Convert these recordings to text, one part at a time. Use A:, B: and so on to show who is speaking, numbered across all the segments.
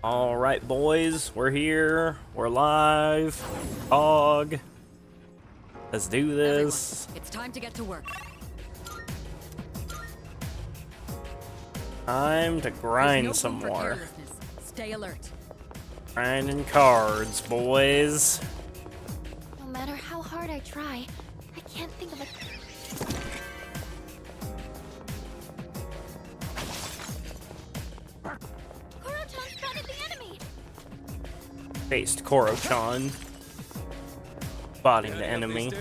A: Alright, boys, we're here. We're live. Dog. Let's do this.
B: Everyone, it's time to get to work.
A: Time to grind
B: No
A: some
B: room for
A: more.
B: carelessness. Stay alert.
A: Grinding cards, boys.
C: No matter how hard I try, I can't think of a... Koro-chan spotted the enemy!
A: Faced Koro-chan. Spotting the enemy.
C: You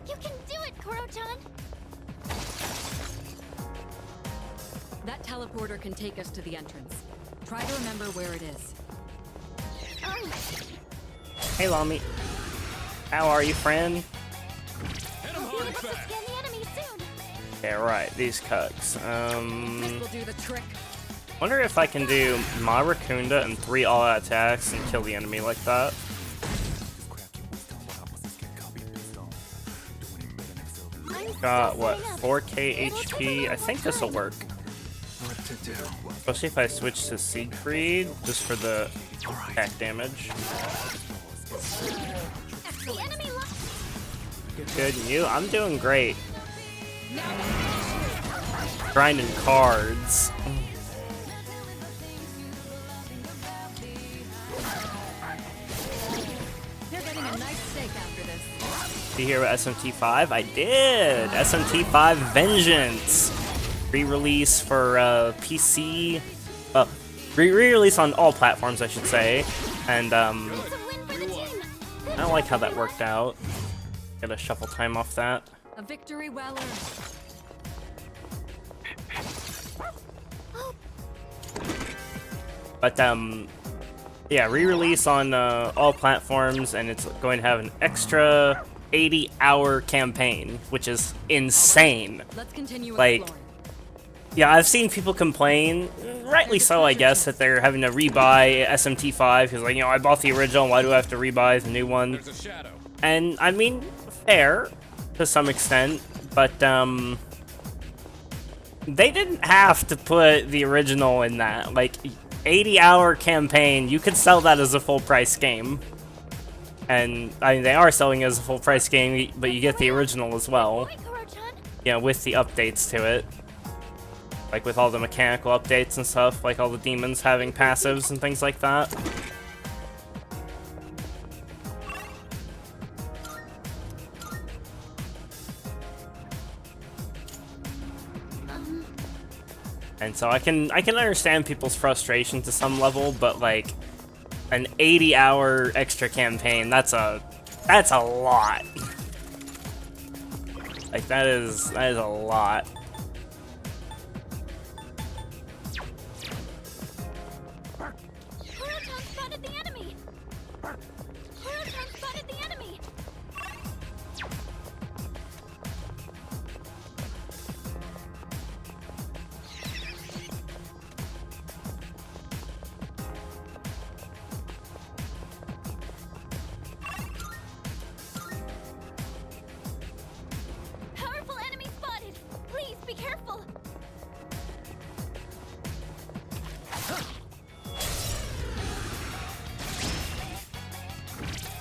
C: can do it, Koro-chan!
B: That teleporter can take us to the entrance. Try to remember where it is.
A: Hey, Lami. How are you, friend?
C: I'll be able to scan the enemy soon!
A: Yeah, right. These cucks.
B: This will do the trick.
A: Wonder if I can do Marakunda and 3 all-out attacks and kill the enemy like that. Got, what, 4k HP? I think this will work. Especially if I switch to Siegfried, just for the attack damage.
C: The enemy
A: Good, and you? I'm doing great. Grinding cards.
B: You're getting a nice steak after this.
A: Did you hear about SMT5? I did! SMT5 Vengeance! Re-release for PC. Re-release on all platforms, I should say. And,
C: It's a win for the team!
A: I don't like how that worked out. Gotta shuffle time off that.
B: A victory well earned.
A: But, yeah, re-release on all platforms, and it's going to have an extra 80-hour campaign, which is insane.
B: Let's continue
A: Like,
B: exploring.
A: yeah, I've seen people complain, rightly so, I guess, that they're having to rebuy SMT5 because, like, you know, I bought the original, why do I have to rebuy the new one? And I mean, fair to some extent, but they didn't have to put the original in that. Like, 80-hour campaign, you could sell that as a full price game. And I mean, they are selling it as a full price game, but you get the original as well.
C: Point, Koro-chan!
A: You know, with the updates to it. Like with all the mechanical updates and stuff, like all the demons having passives and things like that. And so I can understand people's frustration to some level, but like an 80-hour extra campaign, that's a lot. Like that is a lot.
C: Koro-chan spotted the enemy! Koro-chan spotted the enemy! Powerful enemy spotted! Please be careful!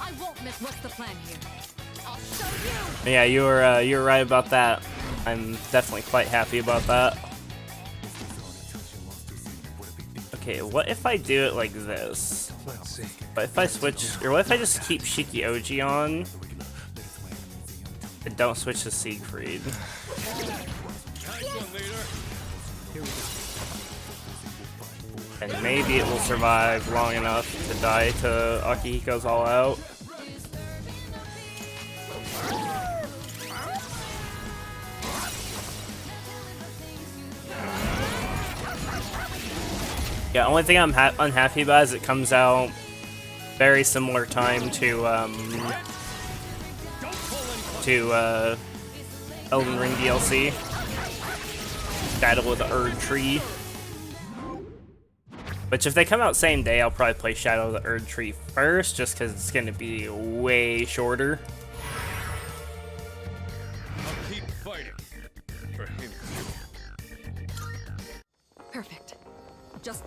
B: I won't miss what's the plan here. I'll show you.
A: Yeah, you were right about that. I'm definitely quite happy about that. Okay, what if I do it like this? What if I switch, or what if I just keep Shiki Oji on and don't switch to Siegfried? And maybe it will survive long enough to die to Akihiko's all out. Yeah, only thing I'm unhappy about is it comes out very similar time to Elden Ring DLC. Battle of the Erd Tree. Which if they come out same day, I'll probably play Shadow of the Erd Tree first, just because it's going to be way shorter.
D: I'll keep fighting.
B: Perfect. Just...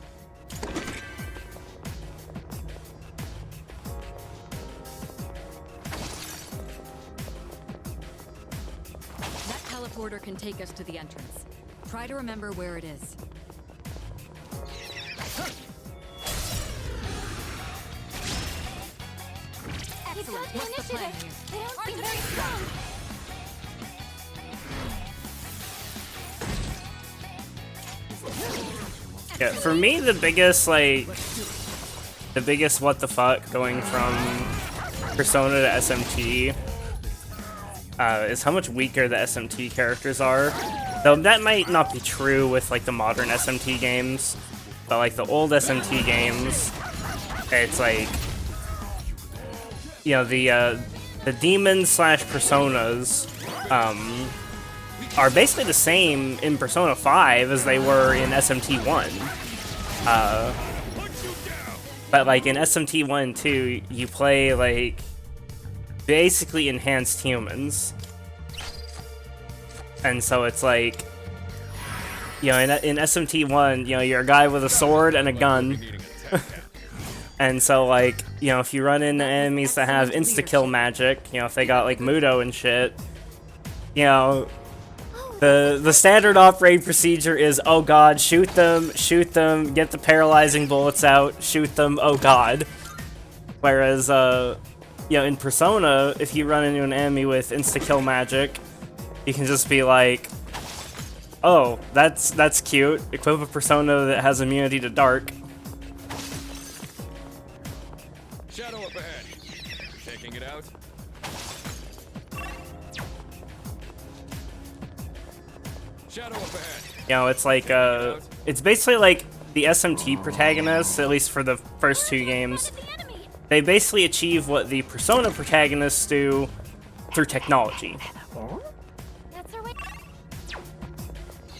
B: That teleporter can take us to the entrance. Try to remember where it is. Excellent. What's the plan here?
C: They don't seem very strong.
A: Yeah, for me, the biggest what the fuck going from Persona to SMT is how much weaker the SMT characters are. Though that might not be true with like the modern SMT games, but like the old SMT games, it's like, you know, the demons slash personas are basically the same in Persona 5 as they were in SMT 1. But like in SMT 1 and 2, you play like basically enhanced humans. And so it's like, you know, in SMT 1, you know, you're a guy with a sword and a gun. And so, like, you know, if you run into enemies that have insta-kill magic, you know, if they got, like, Mudo and shit, you know, the standard operating procedure is, oh god, shoot them, get the paralyzing bullets out, shoot them, oh god. Whereas, you know, in Persona, if you run into an enemy with insta-kill magic, you can just be like, oh, that's cute, equip a Persona that has immunity to dark.
D: Shadow up ahead. Checking it out. Shadow up ahead.
A: You know, it's like, it's basically like the SMT protagonists, at least for the first two games. They basically achieve what the Persona protagonists do through technology.
C: That's our way.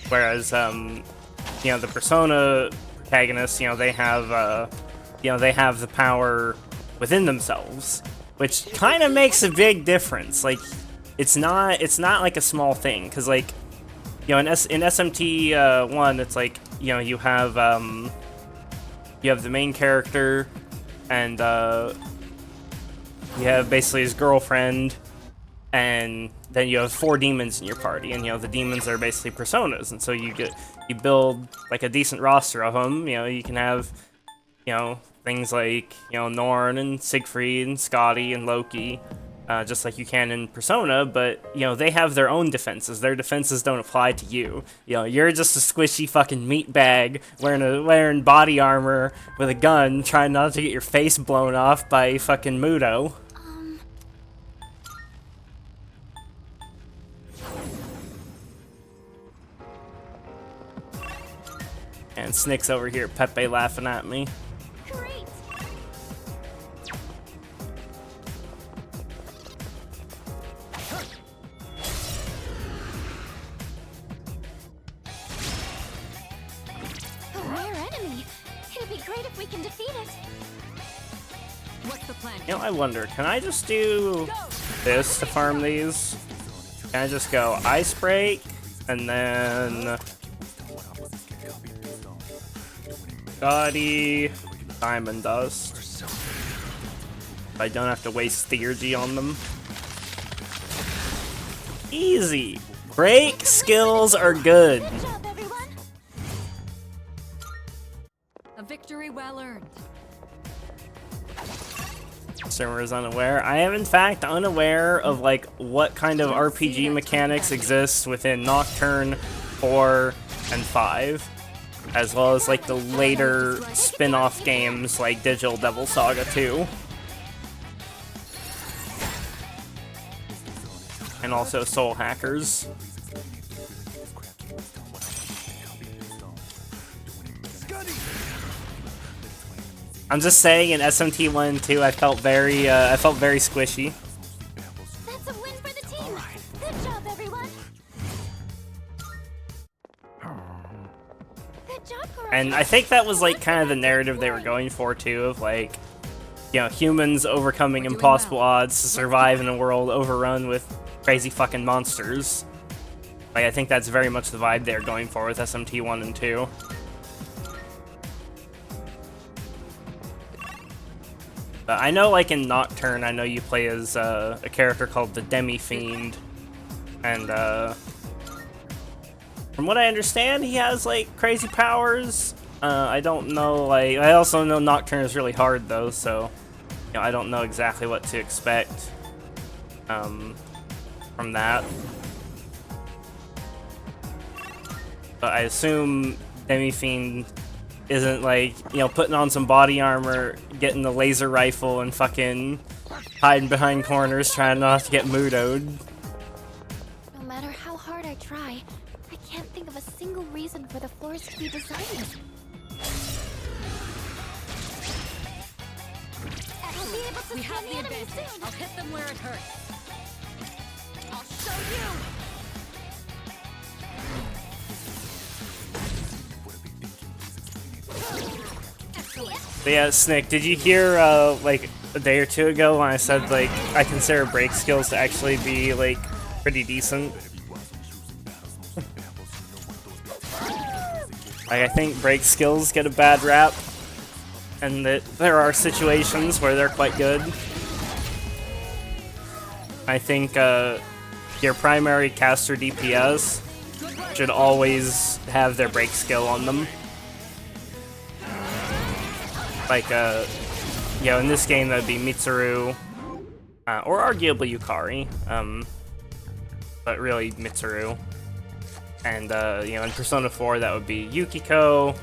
A: Whereas, you know, the Persona protagonists, you know, they have the power within themselves, which kind of makes a big difference. Like, it's not like a small thing, because, like, you know, in SMT 1, it's like, you know, you have the main character, and you have basically his girlfriend, and then you have 4 demons in your party, and, you know, the demons are basically personas, and so you build like a decent roster of them. You know, you can have, you know, things like, you know, Norn and Siegfried and Scotty and Loki, just like you can in Persona, but, you know, they have their own defenses. Their defenses don't apply to you. You know, you're just a squishy fucking meat bag wearing body armor with a gun, trying not to get your face blown off by fucking Mudo. And Snick's over here, Pepe laughing at me.
C: Great. A rare enemy. It'd be great if we can defeat it.
B: What's the plan?
A: You know, I wonder, can I just do this to farm these? Can I just go Ice Break, and then Scotty, Diamond Dust? I don't have to waste Theurgy on them. Easy! Break skills are good.
C: Good job, everyone.
B: A victory well earned.
A: Simmer is unaware. I am in fact unaware of like what kind of RPG mechanics exist within Nocturne 4 and 5, as well as like the later spin-off games like Digital Devil Saga 2. And also Soul Hackers. I'm just saying, in SMT 1 and 2, I felt very squishy.
C: That's a win for the team. Good job, everyone. Good job, Koro.
A: And I think that was like kind of the narrative they were going for too, of like, you know, humans overcoming impossible odds to survive in a world overrun with crazy fucking monsters. Like, I think that's very much the vibe they're going for with SMT 1 and 2. But I know, like, in Nocturne, I know you play as a character called the Demi-Fiend. And, from what I understand, he has, like, crazy powers. I don't know, like, I also know Nocturne is really hard, though, so, you know, I don't know exactly what to expect, from that. But I assume Demi-Fiend isn't, like, you know, putting on some body armor, getting the laser rifle, and fucking hiding behind corners trying not to get Mudo'd.
C: No matter how hard I try, I can't think of a single reason for the floors to be designed. I'll be able to
B: We have
C: scan
B: the
C: the enemy
B: advantage.
C: soon.
B: I'll hit them where it hurts.
C: I'll show you.
B: Excellent.
A: But yeah, Snick, did you hear, like, a day or two ago when I said, like, I consider break skills to actually be, like, pretty decent? Like, I think break skills get a bad rap, and that there are situations where they're quite good. I think, your primary caster DPS should always have their break skill on them. Like, you know, in this game that'd be Mitsuru, or arguably Yukari, but really Mitsuru. And, you know, in Persona 4 that would be Yukiko,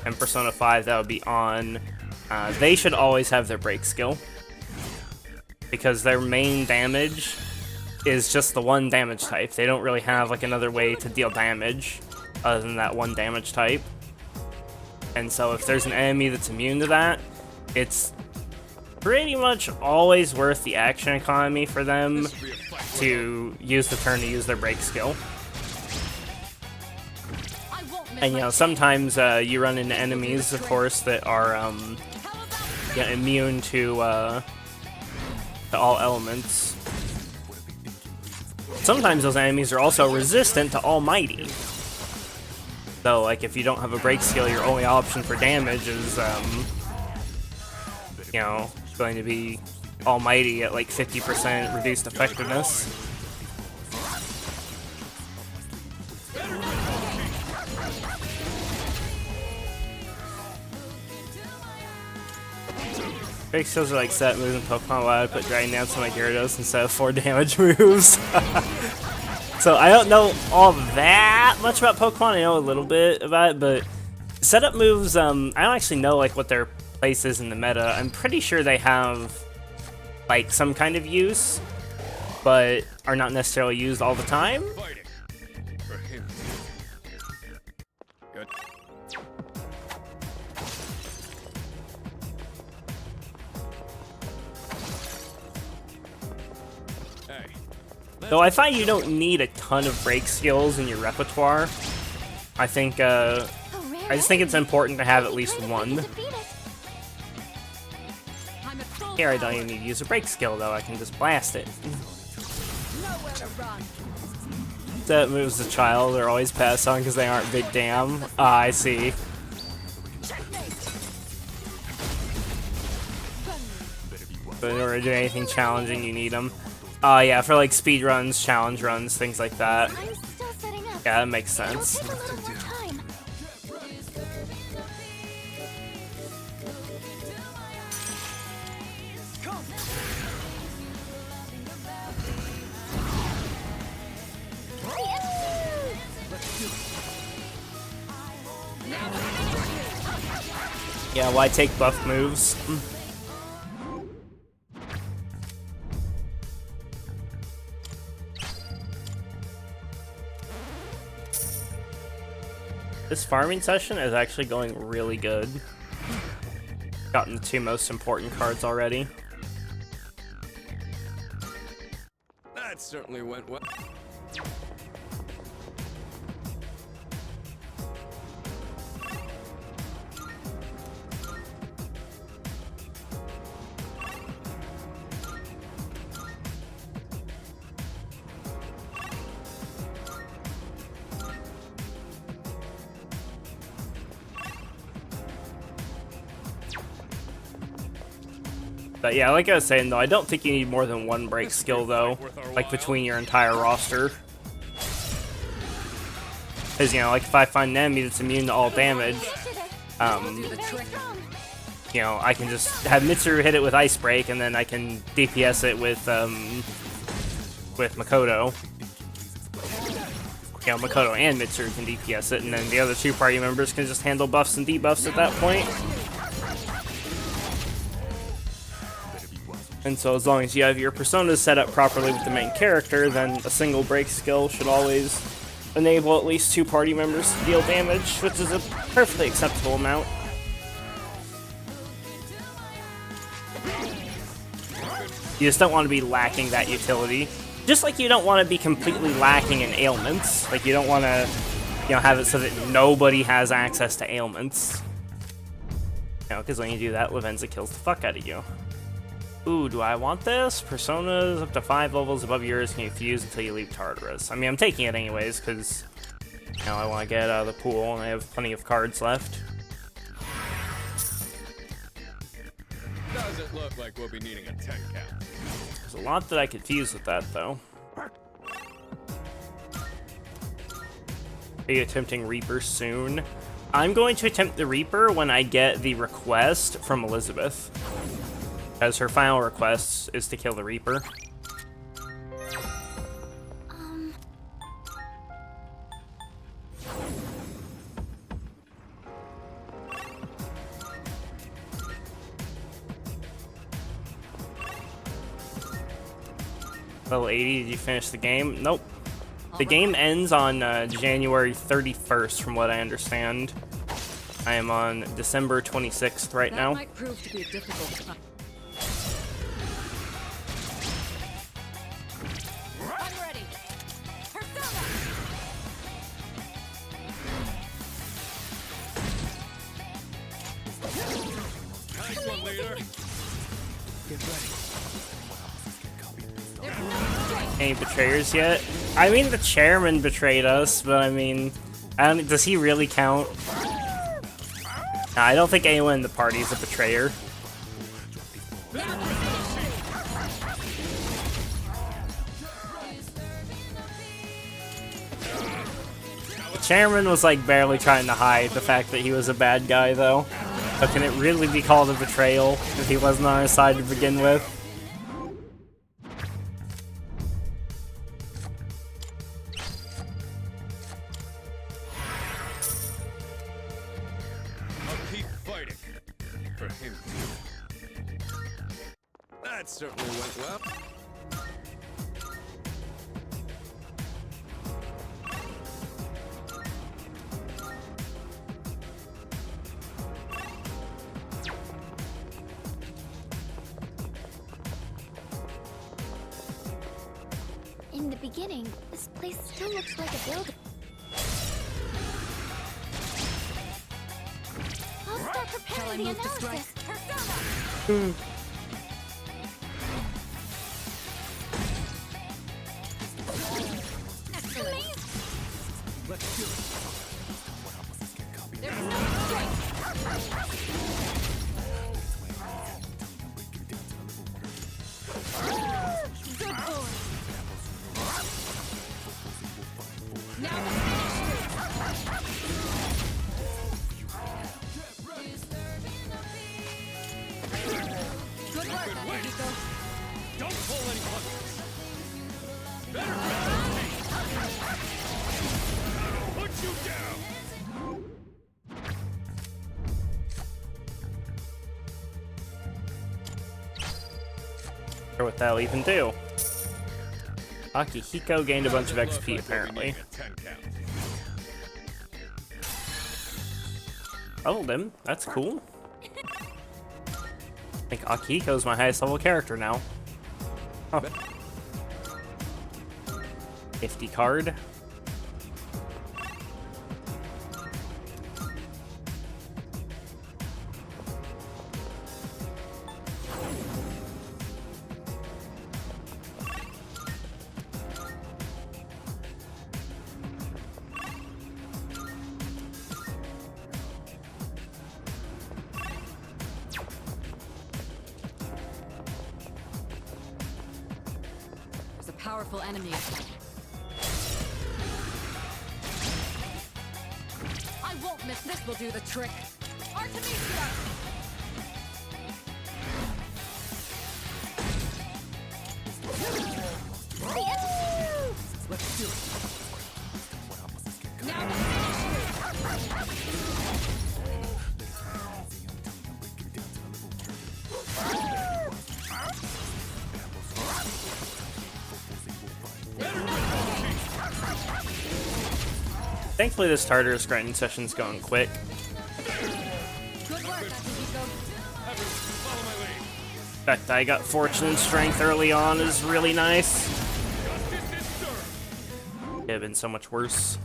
A: and Persona 5 that would be On. They should always have their break skill, because their main damage is just the one damage type. They don't really have, like, another way to deal damage other than that one damage type. And so if there's an enemy that's immune to that, it's pretty much always worth the action economy for them to use the turn to use their break skill.
B: I won't miss
A: And, you
B: my
A: know, sometimes you run into enemies, of course, that are yeah, immune to all elements. Sometimes those enemies are also resistant to Almighty. So, like, if you don't have a break skill, your only option for damage is, you know, going to be Almighty at, like, 50% reduced effectiveness. Break skills are like set moves in Pokemon. Why I put Dragon Dance on my Gyarados instead of 4 damage moves? So I don't know all that much about Pokemon. I know a little bit about it, but setup moves, I don't actually know, like, what their place is in the meta. I'm pretty sure they have, like, some kind of use, but are not necessarily used all the time.
D: Fighting. For him. Good. Hey.
A: Though I find you don't need a ton of break skills in your repertoire. I think, I just think it's important to have at least one.
B: I'm at full
A: Here, I don't
B: power.
A: even need to use a break skill, though. I can just blast it.
B: Nowhere to run.
A: That moves the child are always passed on because they aren't big damn. Ah, I see. But in order to do anything challenging, you need them. Yeah, for like speed runs, challenge runs, things like that.
C: I'm still setting up.
A: Yeah, that makes
C: It'll
A: sense.
C: take a little more time.
A: Yeah, why take buff moves? This farming session is actually going really good. Gotten the 2 most important cards already.
D: That certainly went well.
A: But yeah, like I was saying though, I don't think you need more than one break skill though, like between your entire roster. Because, you know, like if I find an enemy that's immune to all damage, you know, I can just have Mitsuru hit it with Ice Break, and then I can DPS it with Makoto. You know, Makoto and Mitsuru can DPS it, and then the other two party members can just handle buffs and debuffs at that point. And so as long as you have your personas set up properly with the main character, then a single break skill should always enable at least 2 party members to deal damage, which is a perfectly acceptable amount. You just don't want to be lacking that utility. Just like you don't want to be completely lacking in ailments. Like you don't want to, you know, have it so that nobody has access to ailments. You know, because when you do that, Lavenza kills the fuck out of you. Ooh, do I want this? Personas up to 5 levels above yours can you fuse until you leave Tartarus. I mean, I'm taking it anyways, because, you know, I want to get out of the pool, and I have plenty of cards left.
D: Doesn't look like we'll be needing a 10 count.
A: There's a lot that I could fuse with that, though. Are you attempting Reaper soon? I'm going to attempt the Reaper when I get the request from Elizabeth. As her final request is to kill the Reaper. Level 80, did you finish the game? Nope. The game ends on January 31st, from what I understand. I am on December 26th right now.
B: That might prove to be a difficult time. I'm ready. Persona!
D: Nice one, leader. Get ready.
A: Any betrayers yet? I mean, the chairman betrayed us, but I mean, does he really count? Nah, I don't think anyone in the party is a betrayer. The chairman was like barely trying to hide the fact that he was a bad guy, though. So can it really be called a betrayal if he wasn't on his side to begin with?
D: That certainly went well.
C: In the beginning, this place still looks like a building. I'll start preparing the analysis. Persona!
D: Let's do it.
B: There's no strength. Good boy. Now the good work, Akihiko.
D: Don't pull any punches. Better put you down.
A: Or what that'll even do. Akihiko gained a bunch of XP apparently. Leveled him. That's cool. I think Akihiko's my highest level character now. Huh. 50 card.
B: powerful enemy. I won't miss. This will do the trick. Artemisia! Let's do it. Now.
A: Thankfully, this Tartarus grinding session's going quick.
B: Good work, Akihiko.
D: Follow my lead.
A: The fact that I got Fortune and Strength early on is really nice.
D: Justice is served.
A: Could have been so much worse.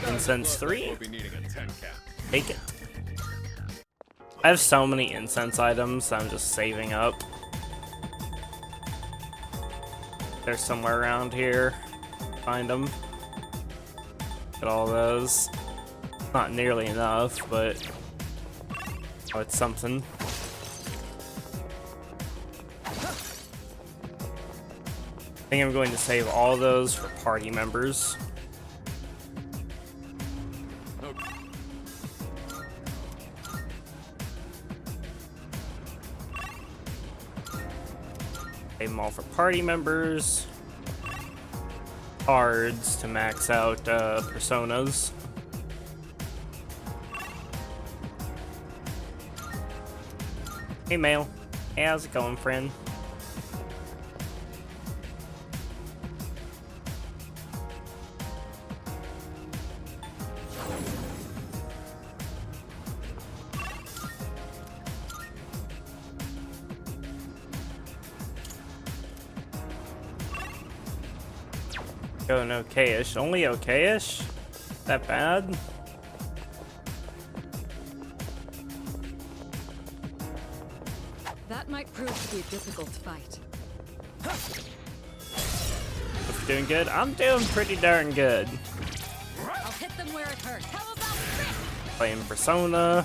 A: Incense 3?
D: We'll be needing a 10 cap.
A: Take it. I have so many incense items, I'm just saving up. They're somewhere around here. Find them. Get all those. Not nearly enough, but oh, it's something. I think I'm going to save all those for party members. Save them all for party members. Cards to max out personas. Hey, Mail. Hey, how's it going, friend? Going okay-ish. Only okay-ish? That bad?
B: That might prove to be a difficult fight.
A: Hope you're doing good. I'm doing pretty darn good.
B: I'll hit them where it hurts. How about this?
A: Playing Persona.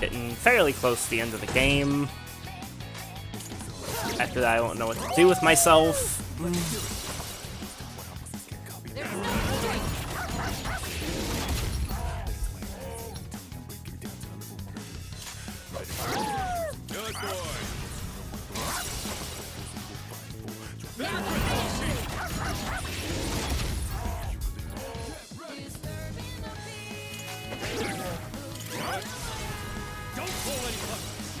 A: Getting fairly close to the end of the game. After that, I won't know what to do with myself.
D: Good boy. Don't pull any punches.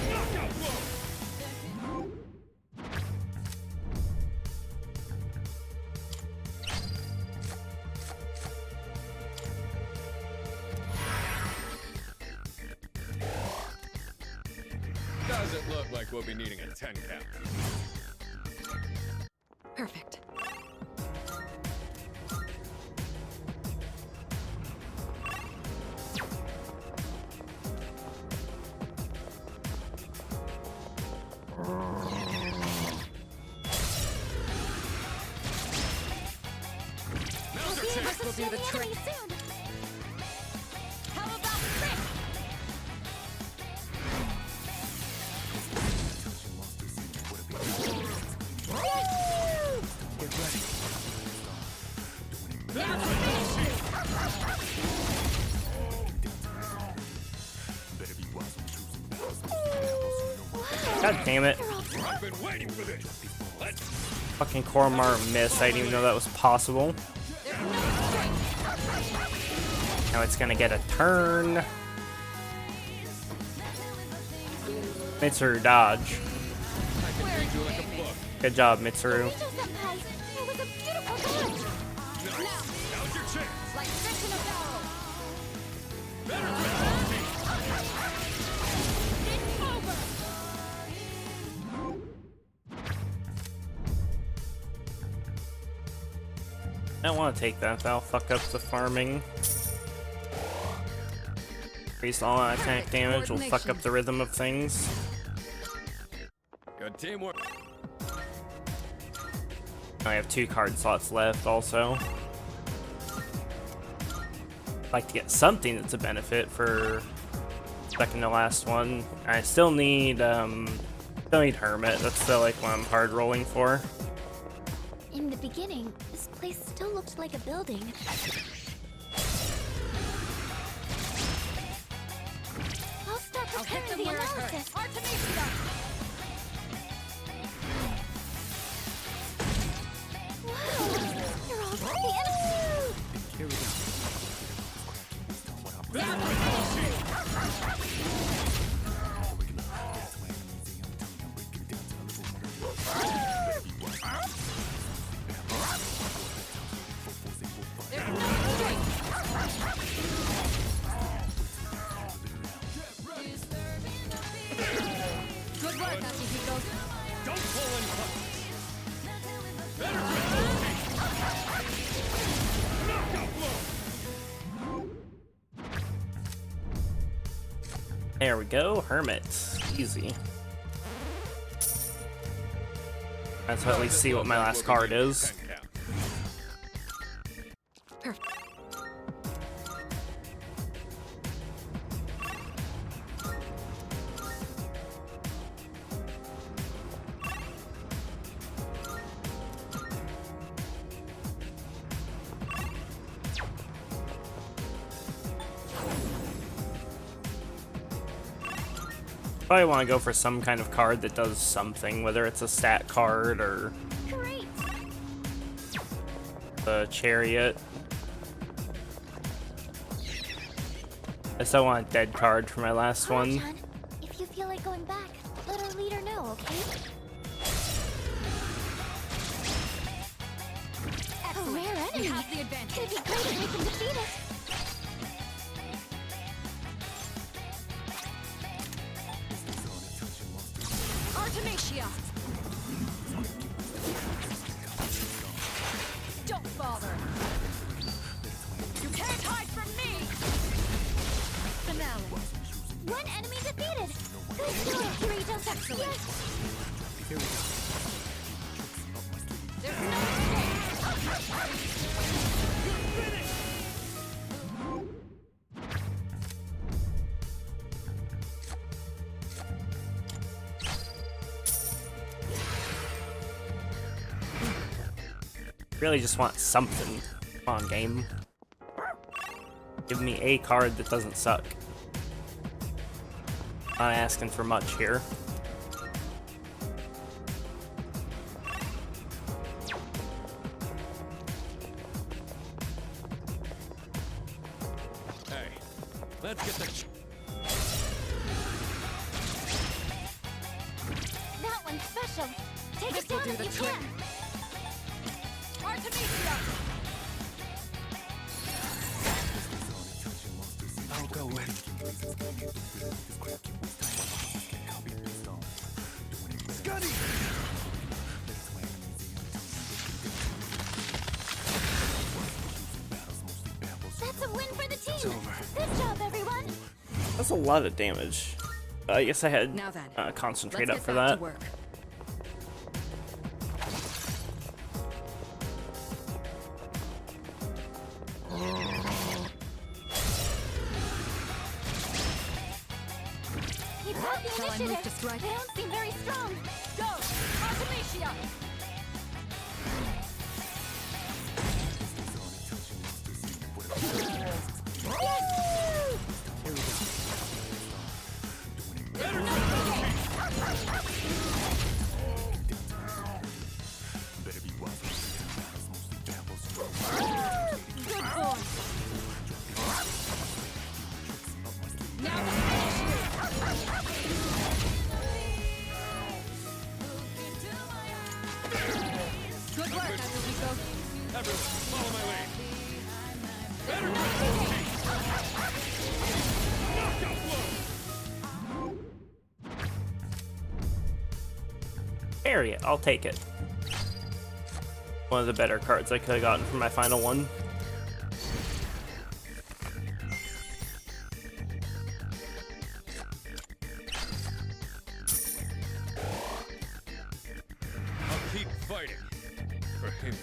D: Knockout blow. Doesn't look like we'll be needing a 10 cap.
B: Perfect.
D: Now's your chance.
B: This will do the trick. How about this?
A: God damn it.
D: I've been waiting for this. Let's
A: Fucking Koromar missed. I didn't even know that was possible. Now it's gonna get a turn. Mitsuru dodge.
D: I can read you like a book.
A: Good job, Mitsuru.
C: It was a beautiful dodge.
D: Now's your chance.
B: Like fish in a barrel.
D: Better than
A: I don't want to take that. That'll fuck up the farming. Increase all attack damage will fuck up the rhythm of things.
D: good teamwork.
A: I have 2 card slots left also. like to get something that's a benefit for second to last one. I still need Hermit. That's still like what I'm hard rolling for.
C: In the beginning, this place still looked like a building. I'll start preparing the analysis. Wow, you're all the enemy.
E: Here we go.
B: Good work, Akihiko.
D: Don't pull in punches. Better knockout blow.
A: There we go, Hermit. Easy. Let's at least see what my last card is.
B: Perfect.
A: Probably want to go for some kind of card that does something, whether it's a stat card or
C: Great.
A: the Chariot. I still want a dead card for my last one.
C: Chan, if you feel like going back, let our leader know, okay? A rare enemy.
B: You have the advantage.
C: It'd be great if we can defeat it.
B: Artemisia! Don't bother! You can't hide from me! Finale.
C: One enemy defeated. Good job, Kirito.
B: Excellent.
C: Yes.
E: Here we go.
B: There's no escape!
A: Really just want something. Come on, game. Give me a card that doesn't suck. Not asking for much here.
D: Hey, let's get the.
C: That one's special. Take
B: This
C: it
B: will
C: down
B: do
C: if
B: the
C: you
B: trick.
C: can.
B: Artemisia!
E: I'll go in. Scuddy!
C: That's a win for the team.
E: over.
C: Good job, everyone.
A: That's a lot of damage. I guess I had
B: Now then,
A: concentrate
B: let's
A: up
B: get
A: for
B: back
A: that.
B: to work.
C: Keep up the
B: Shall I move
C: initiative.
B: to strike?
C: They don't seem very strong.
B: Go! Artemisia!
C: Yes!
E: Here we go.
B: Good boy! Now good work, Akihiko.
D: Everyone, follow my lead. Knockout blow.
A: Chariot, I'll take it. One of the better cards I could have gotten for my final one.
D: I'll keep fighting for him too.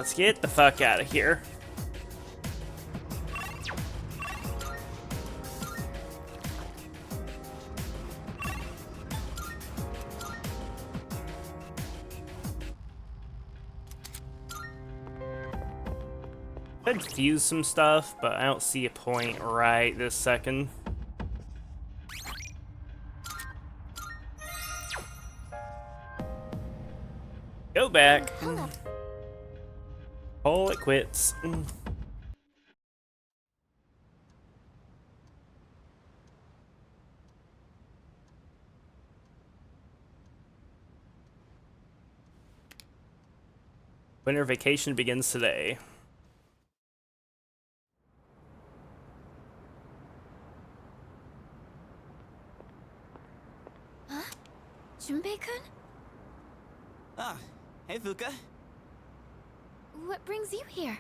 A: Let's get the fuck out of here. Could fuse some stuff, but I don't see a point right this second. Go back.
C: Hold up.
A: Call it quits. Winter vacation begins today.
C: Junpei-kun?
F: Ah, hey Fuka.
C: What brings you here?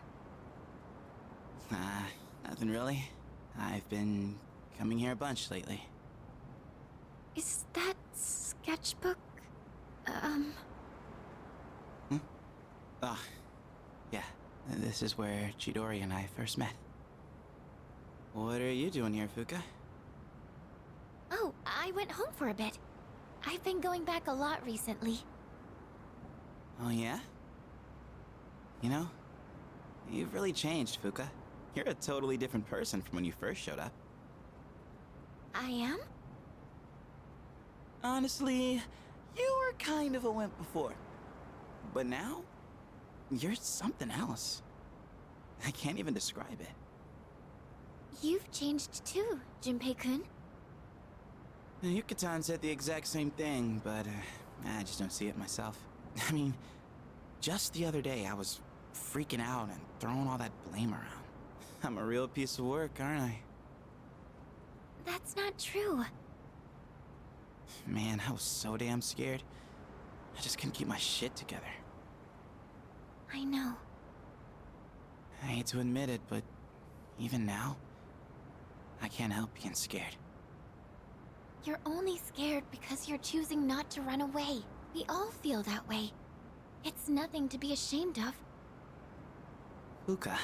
F: Nothing really. I've been coming here a bunch lately.
C: Is that sketchbook?
F: Ah, yeah. This is where Chidori and I first met. What are you doing here, Fuka?
C: Oh, I went home for a bit. I've been going back a lot recently.
F: Oh yeah? You know, you've really changed, Fuka. You're a totally different person from when you first showed up.
C: I am?
F: Honestly, you were kind of a wimp before. But now, you're something else. I can't even describe it.
C: You've changed too, Junpei-kun.
F: Yuka-tan said the exact same thing, but I just don't see it myself. I mean, just the other day I was freaking out and throwing all that blame around. I'm a real piece of work, aren't I?
C: That's not true.
F: Man, I was so damn scared. I just couldn't keep my shit together.
C: I know.
F: I hate to admit it, but even now, I can't help being scared.
C: You're only scared because you're choosing not to run away. We all feel that way. It's nothing to be ashamed of.
F: Fuka.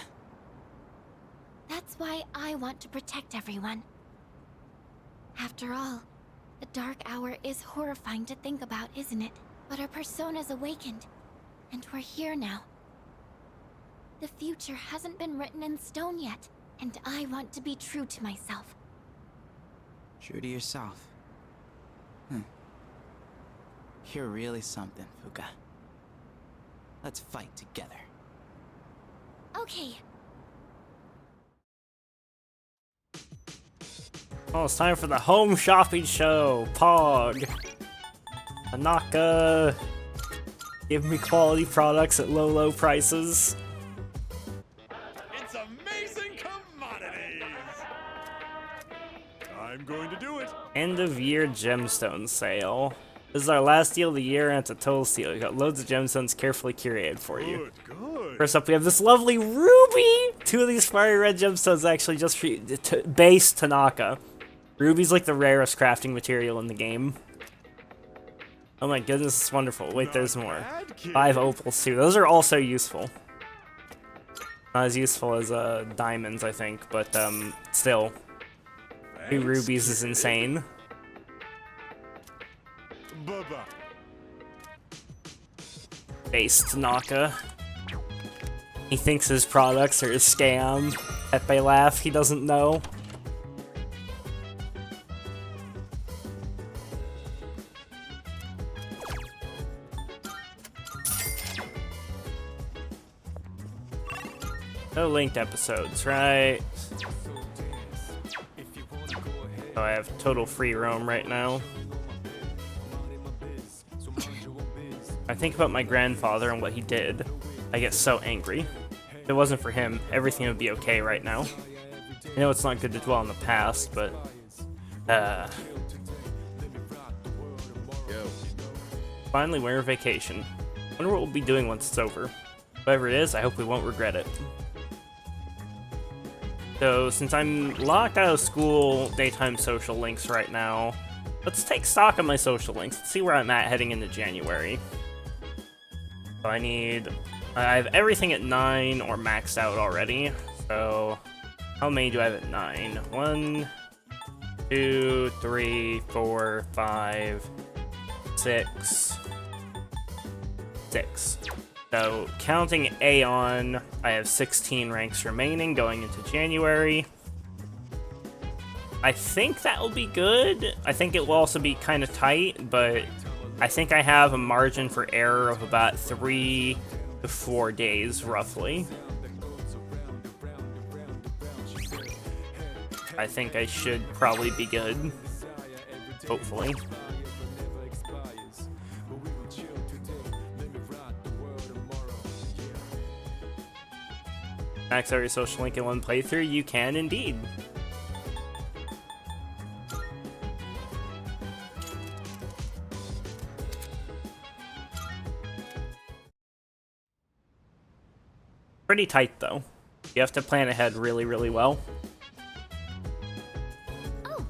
C: That's why I want to protect everyone. After all, the dark hour is horrifying to think about, isn't it? But our persona's awakened, and we're here now. The future hasn't been written in stone yet, and I want to be true to myself.
F: True to yourself. You're really something, Fuka. Let's fight together.
C: Okay.
A: Oh, it's time for the home shopping show. Pog. Tanaka. Give me quality products at low prices.
D: It's amazing commodities! I'm going to do it.
A: End of year gemstone sale. This is our last deal of the year, and it's a total steal. We got loads of gemstones carefully curated for you.
D: Good.
A: First up, we have this lovely ruby! 2 of these fiery red gemstones actually just for base Tanaka. Ruby's like the rarest crafting material in the game. Oh my goodness, it's wonderful. Wait, there's more. 5 opals too. Those are also useful. Not as useful as diamonds, I think, but still. 2 rubies is insane.
D: Bye-bye.
A: Base Tanaka. He thinks his products are a scam. Pepe laugh, he doesn't know. No linked episodes, right? So I have total free roam right now. I think about my grandfather and what he did. I get so angry. If it wasn't for him, everything would be okay right now. I know it's not good to dwell on the past, but... Finally, winter vacation. Wonder what we'll be doing once it's over. Whatever it is, I hope we won't regret it. So, since I'm locked out of school daytime social links right now, let's take stock of my social links. Let's see where I'm at heading into January. So I need I have everything at 9 or maxed out already. So, how many do I have at 9? 1, 2, 3, 4, 5, 6. 6. So, counting Aeon, I have 16 ranks remaining going into January. I think that will be good. I think it will also be kind of tight, but I think I have a margin for error of about 3 to 4 days, roughly. I think I should probably be good. Hopefully. Max every social link in one playthrough? You can indeed. Pretty tight though. You have to plan ahead really, really well.
C: Oh,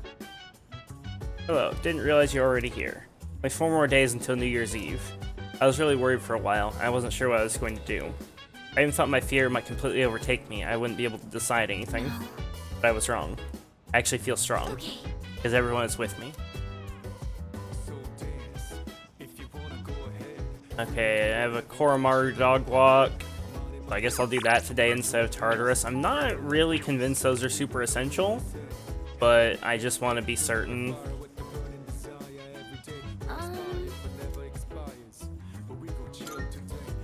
A: Hello, didn't realize you're already here. Only 4 more days until New Year's Eve. I was really worried for a while. I wasn't sure what I was going to do. I even thought my fear might completely overtake me. I wouldn't be able to decide anything. But I was wrong. I actually feel strong.
C: okay.
A: Because everyone is with me. Okay, I have a Koromar dog walk. So I guess I'll do that today instead of Tartarus. I'm not really convinced those are super essential, but I just want to be certain.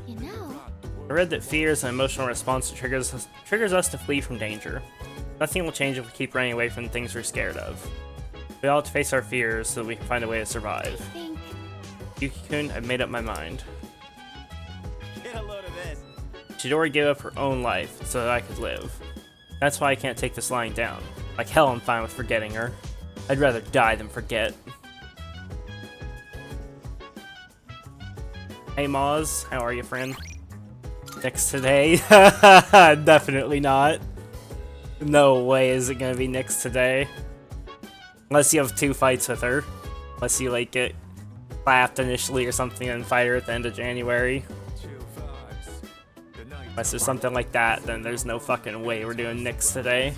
C: You know,
A: I read that fear is an emotional response that triggers us to flee from danger. Nothing will change if we keep running away from the things we're scared of. We all have to face our fears so that we can find a way to
C: I
A: survive.
C: think
A: Yuki-kun, I've made up my mind.
F: Get a load of this.
A: Chidori gave up her own life so that I could live. That's why I can't take this lying down. Like hell, I'm fine with forgetting her. I'd rather die than forget. Hey Moz, how are you, friend? Nyx today? Definitely not. No way is it gonna be Nyx today. Unless you have 2 fights with her. Unless you like get clapped initially or something and fight her at the end of January. Unless there's something like that, then there's no fucking way we're doing Nyx today.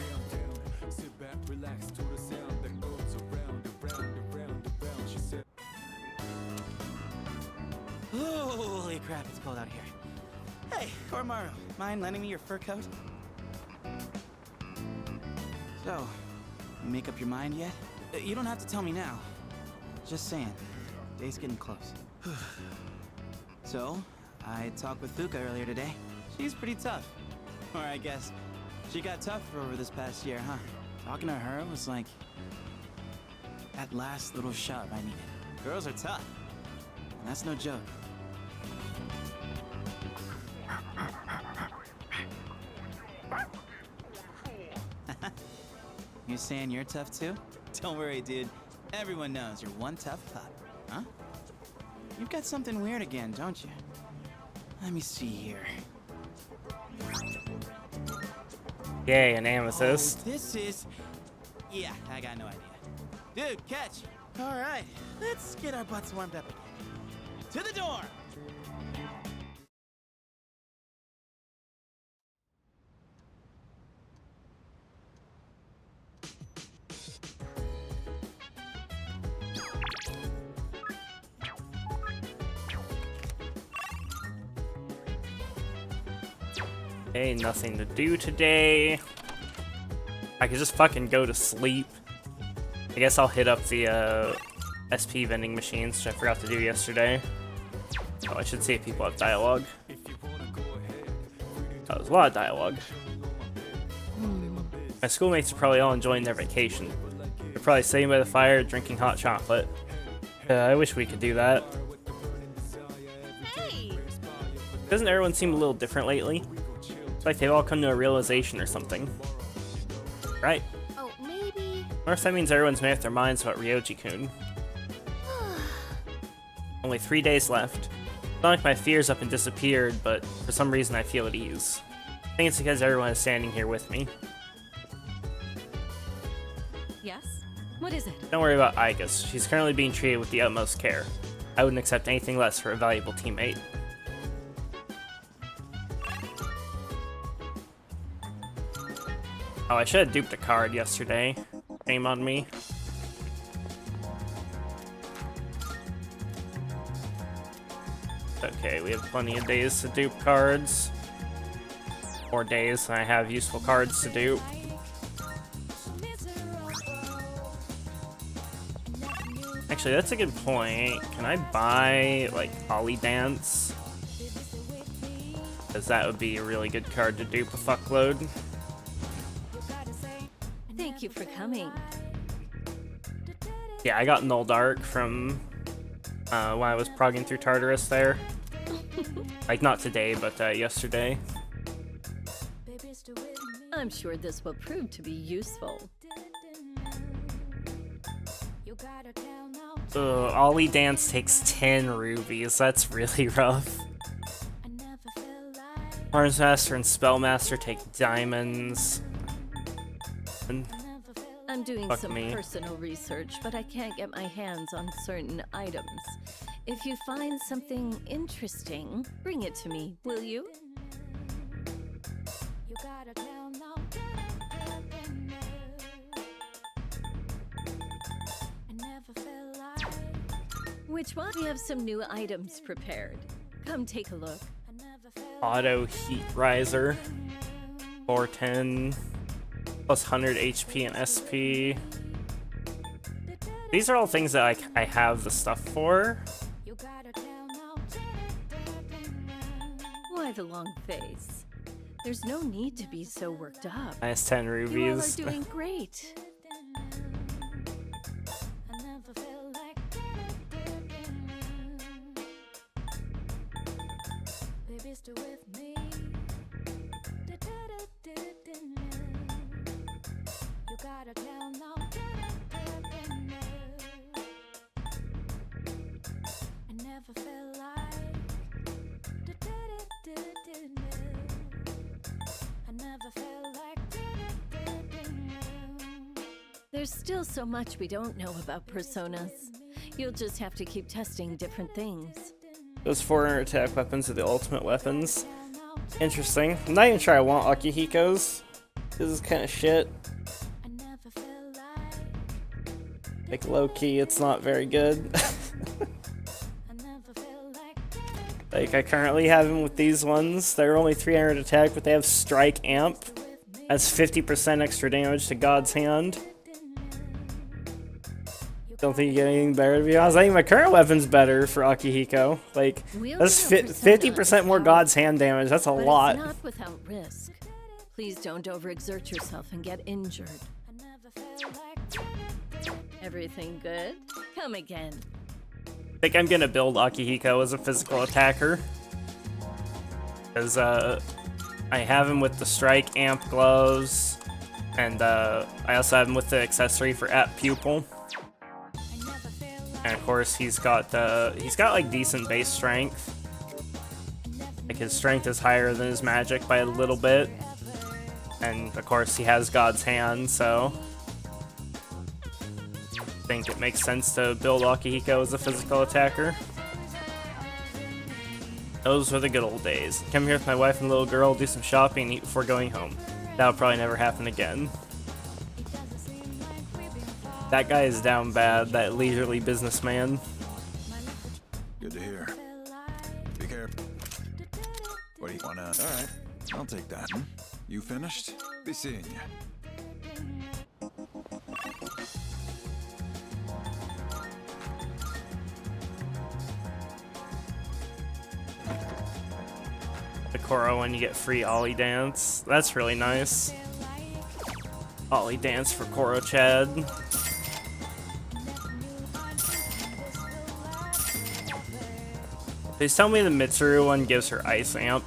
F: Holy crap, it's cold out here. Hey, Kormaru, mind lending me your fur coat? So, you make up your mind yet? You don't have to tell me now. Just saying, day's getting close. So, I talked with Fuka earlier today. She's pretty tough. Or I guess she got tougher over this past year, huh? Talking to her was like that last little shove I needed. Girls are tough. And that's no joke. You saying you're tough too? Don't worry, dude. Everyone knows you're one tough pup, huh? You've got something weird again, don't you? Let me see here.
A: Yay, an amethyst.
F: Oh, this is... Yeah, I got no idea. Dude, catch! Alright, let's get our butts warmed up again. To the door!
A: Hey, nothing to do today. I could just fucking go to sleep. I guess I'll hit up the SP vending machines, which I forgot to do yesterday. Oh, I should see if people have dialogue. That was a lot of dialogue. My schoolmates are probably all enjoying their vacation. They're probably sitting by the fire drinking hot chocolate. I wish we could do that.
B: Hey!
A: Doesn't everyone seem a little different lately? It's like they've all come to a realization or something. Right.
C: Oh, maybe.
A: Or if that means everyone's made up their minds about Ryoji-kun. Only 3 days left. It's not like my fear's up and disappeared, but for some reason I feel at ease. I think it's because everyone is standing here with me.
B: Yes? What is it?
A: Don't worry about Aigus. She's currently being treated with the utmost care. I wouldn't accept anything less for a valuable teammate. Oh, I should have duped a card yesterday. Shame on me. Okay, we have plenty of days to dupe cards. More days than I have useful cards to dupe. Actually, that's a good point. Can I buy, like, Ollie Dance? Because that would be a really good card to dupe a fuckload.
G: Thank you for coming.
A: Yeah, I got Null Dark from when I was progging through Tartarus there. Like, not today, but yesterday.
G: I'm sure this will prove to be useful.
A: Ollie Dance takes 10 rubies. That's really rough. Arms Master and Spellmaster take diamonds. And
G: I'm doing
A: fuck
G: some
A: me.
G: personal research, but I can't get my hands on certain items. If you find something interesting, bring it to me, will you? Which one? We have some new items prepared. Come take a look.
A: Auto Heat Riser. 410. Plus 100 HP and SP. These are all things that I have the stuff for.
G: Why the long face? There's no need to be so worked up.
A: Minus 10
G: You all are
A: rubies.
G: doing great. There's still so much we don't know about personas. You'll just have to keep testing different things.
A: Those 400 attack weapons are the ultimate weapons. Interesting. I'm not even sure I want Akihiko's. This is kind of shit. Like, low-key, it's not very good. Like, I currently have them with these ones. They're only 300 attack, but they have Strike Amp. That's 50% extra damage to God's Hand. Don't think you get anything better, to be honest. I think my current weapon's better for Akihiko. Like, that's 50% more God's Hand damage. That's a lot.
G: It's not without risk. Please don't overexert yourself and get injured. Everything good? Come again.
A: I think I'm gonna build Akihiko as a physical attacker. Because, I have him with the Strike Amp gloves. And, I also have him with the accessory for Apt Pupil. And of course, he's got like decent base strength. Like, his strength is higher than his magic by a little bit. And of course, he has God's Hand, so I think it makes sense to build Akihiko as a physical attacker. Those were the good old days. Come here with my wife and little girl, do some shopping, and eat before going home. That'll probably never happen again. That guy is down bad, that leisurely businessman.
E: Good to hear. Be careful. What do you wanna? All right, I'll take that. You finished? Be seeing you.
A: The Koro when you get free Ollie Dance. That's really nice. Ollie Dance for Koro Chad. Please tell me the Mitsuru one gives her Ice Amp.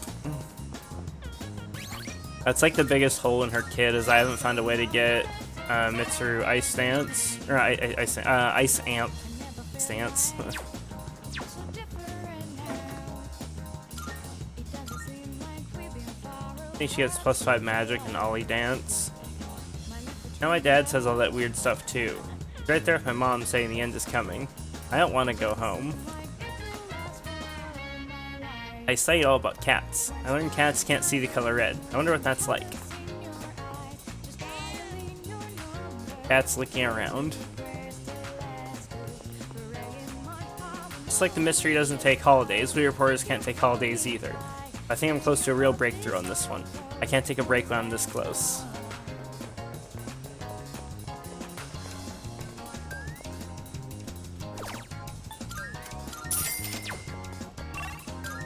A: That's like the biggest hole in her kit, is I haven't found a way to get Mitsuru Ice Dance, or Ice Amp stance. I think she gets +5 magic and Ollie Dance. Now my dad says all that weird stuff too. He's right there with my mom saying the end is coming. I don't want to go home. I studied all about cats. I learned cats can't see the color red. I wonder what that's like. Cat's licking around. Just like the mystery doesn't take holidays, we reporters can't take holidays either. I think I'm close to a real breakthrough on this one. I can't take a break when I'm this close.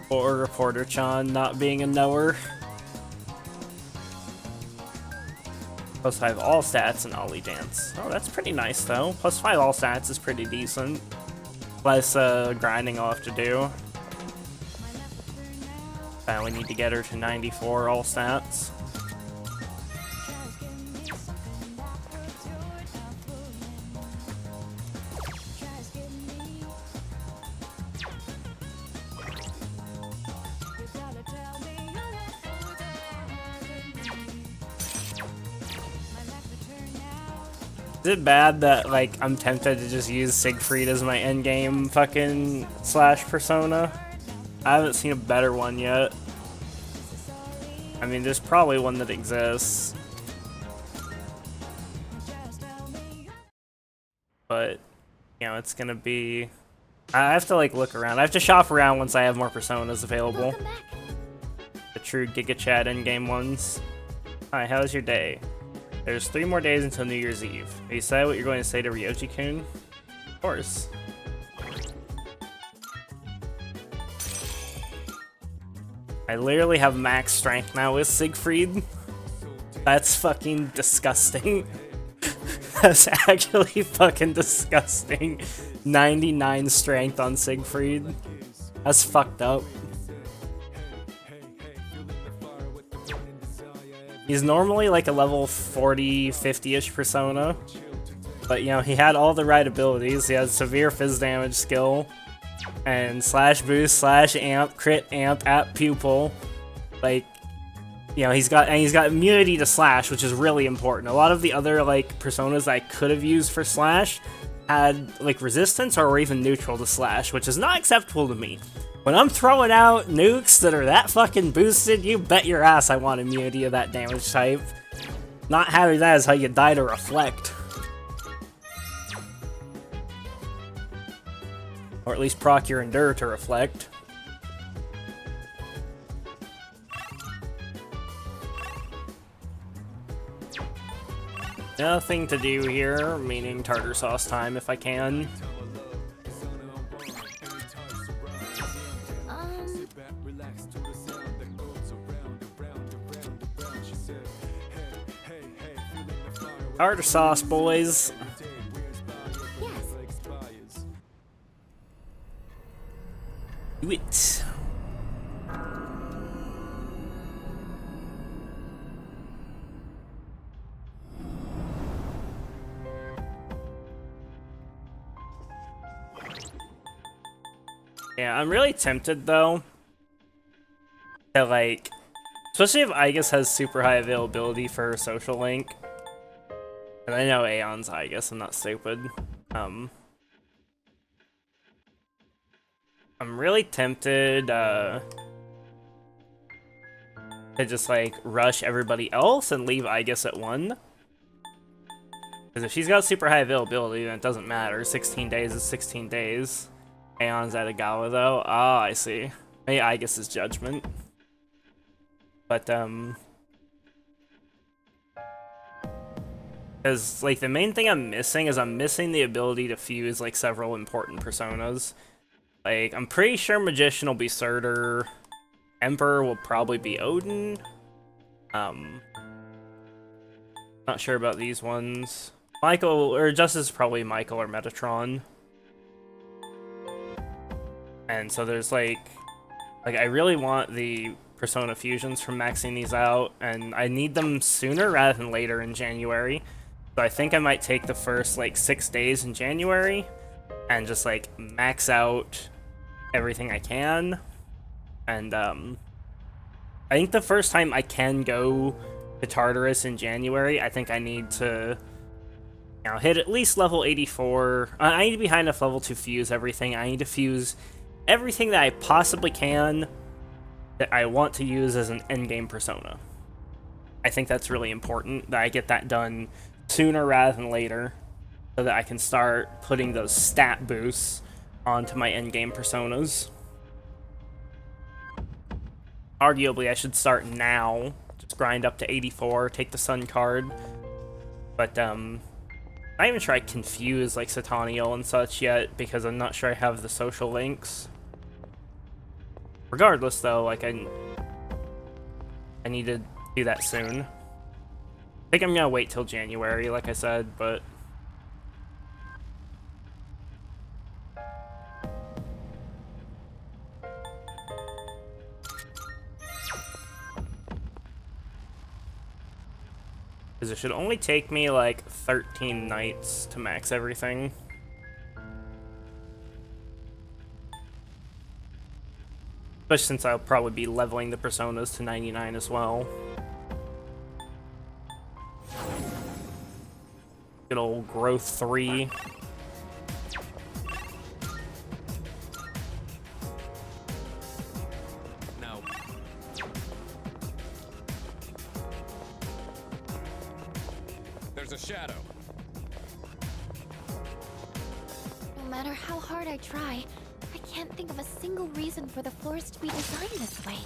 A: Or Reporter-chan not being a knower. Plus 5 all stats and Ollie Dance. Oh, that's pretty nice though. Plus 5 all stats is pretty decent. Less grinding I'll have to do. We need to get her to 94 all stats. Is it bad that, like, I'm tempted to just use Siegfried as my endgame fucking slash persona? I haven't seen a better one yet. I mean, there's probably one that exists. But, you know, it's gonna be... I have to, like, look around. I have to shop around once I have more personas available. The true Giga Chad endgame ones. Hi, how's your day? There's 3 more days until New Year's Eve. Have you decided what you're going to say to Ryoji-kun? Of course. I literally have max strength now with Siegfried. That's fucking disgusting. That's actually fucking disgusting. 99 strength on Siegfried. That's fucked up. He's normally like a level 40, 50-ish persona. But, you know, he had all the right abilities. He had severe phys damage skill. And slash boost, slash amp, crit amp, at pupil. Like, you know, he's got immunity to slash, which is really important. A lot of the other, like, personas I could have used for slash had, like, resistance or were even neutral to slash, which is not acceptable to me. When I'm throwing out nukes that are that fucking boosted, you bet your ass I want immunity of that damage type. Not having that is how you die to reflect. Or at least proc your endure to reflect. Nothing to do here, meaning tartar sauce time if I can. Tartar sauce, boys. Do it. Yeah, I'm really tempted though to, like, especially if Aegis has super high availability for social link. And I know Aeon's Aegis, I'm not stupid. I'm really tempted to just, like, rush everybody else and leave Aegis at 1. Because if she's got super high availability, then it doesn't matter. 16 days is 16 days. Aeon's at Agawa, though. Ah, I see. Maybe Aegis is Judgment. But, because, like, the main thing I'm missing is I'm missing the ability to fuse, like, several important personas. Like, I'm pretty sure Magician will be Surtur. Emperor will probably be Odin. Not sure about these ones. Michael, or Justice is probably Michael or Metatron. And so there's, like, I really want the Persona fusions from maxing these out, and I need them sooner rather than later in January. So I think I might take the first, like, 6 days in January and just, like, max out everything I can. And, I think the first time I can go to Tartarus in January, I think I need to, you know, hit at least level 84. I need to be high enough level to fuse everything. I need to fuse everything that I possibly can that I want to use as an endgame persona. I think that's really important that I get that done sooner rather than later, so that I can start putting those stat boosts onto my endgame personas. Arguably, I should start now. Just grind up to 84, take the Sun card. But, I haven't tried Confuse like Sataniel and such yet, because I'm not sure I have the social links. Regardless, though, like, I need to do that soon. I think I'm gonna wait till January, like I said, but... Because it should only take me, like, 13 nights to max everything. Especially since I'll probably be leveling the personas to 99 as well. Good old growth 3.
D: Now, there's a shadow.
C: No matter how hard I try, I can't think of a single reason for the floors to be designed this way.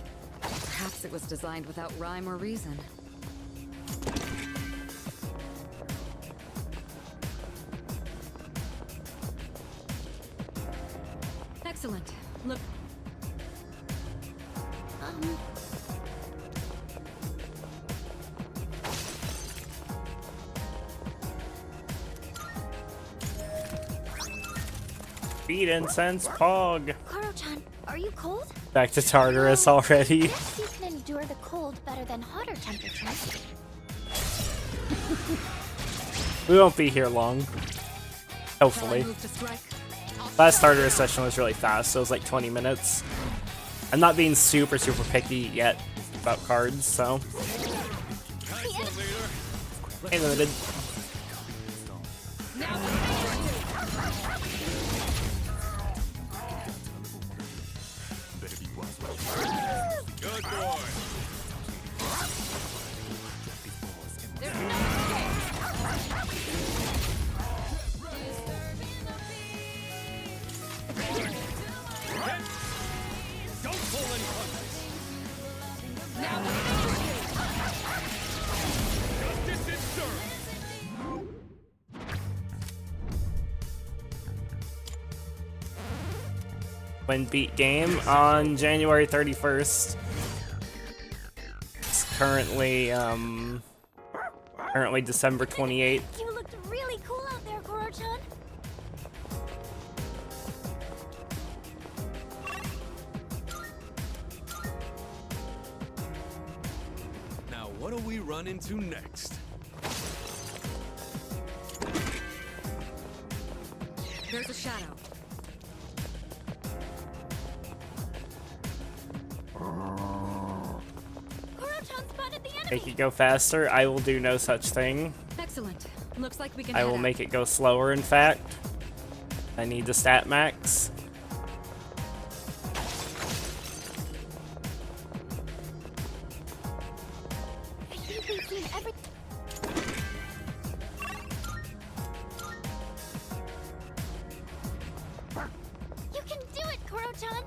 B: Perhaps it was designed without rhyme or reason. Excellent. Look.
A: Feed incense, Pog.
C: Koro-chan, are you cold?
A: Back to Tartarus already.
C: Guess you can endure the cold better than hotter temperatures.
A: We won't be here long. Hopefully.
B: Move to strike.
A: Last Tartarus session was really fast, so it was like 20 minutes. I'm not being super picky yet about cards, so... Hey, limited.
D: Good boy. Don't pull any punches. Justice is served.
A: Win beat game on January 31st. It's currently December 28th.
C: You looked really cool out there, Koro-chan.
D: Now, what do we run into next?
B: There's a shadow.
C: Koro-chan spotted the enemy.
A: Make it go faster. I will do no such thing.
B: Excellent. Looks like we can
A: I will make it go slower, in fact. I need the stat max.
C: I think we've seen every... You can do it, Koro-chan!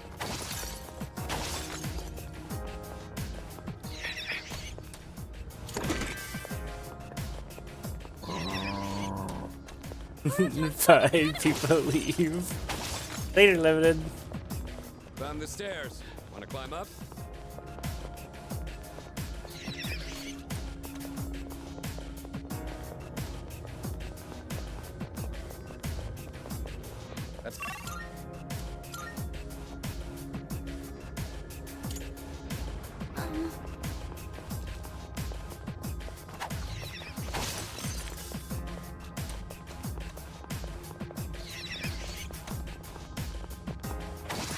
A: Bye, people leave. Later, limited.
D: Found the stairs. Want to climb up? That's...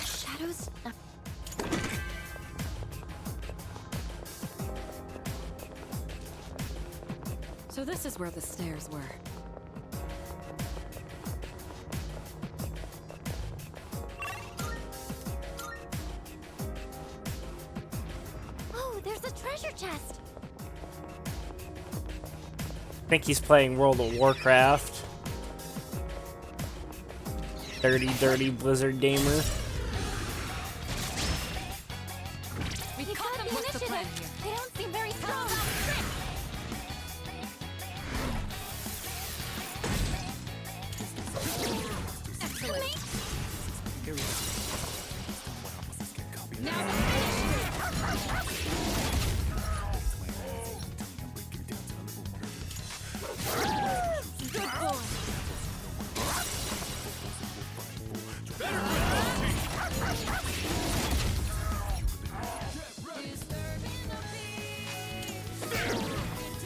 C: Shadows...
B: So this is where the stairs were.
C: Oh, there's a treasure chest!
A: think he's playing World of Warcraft. Dirty Blizzard gamer.
B: We caught them. What's the plan here?
C: They don't seem very strong.
B: Excellent.
F: Here we go.
B: Now good boy.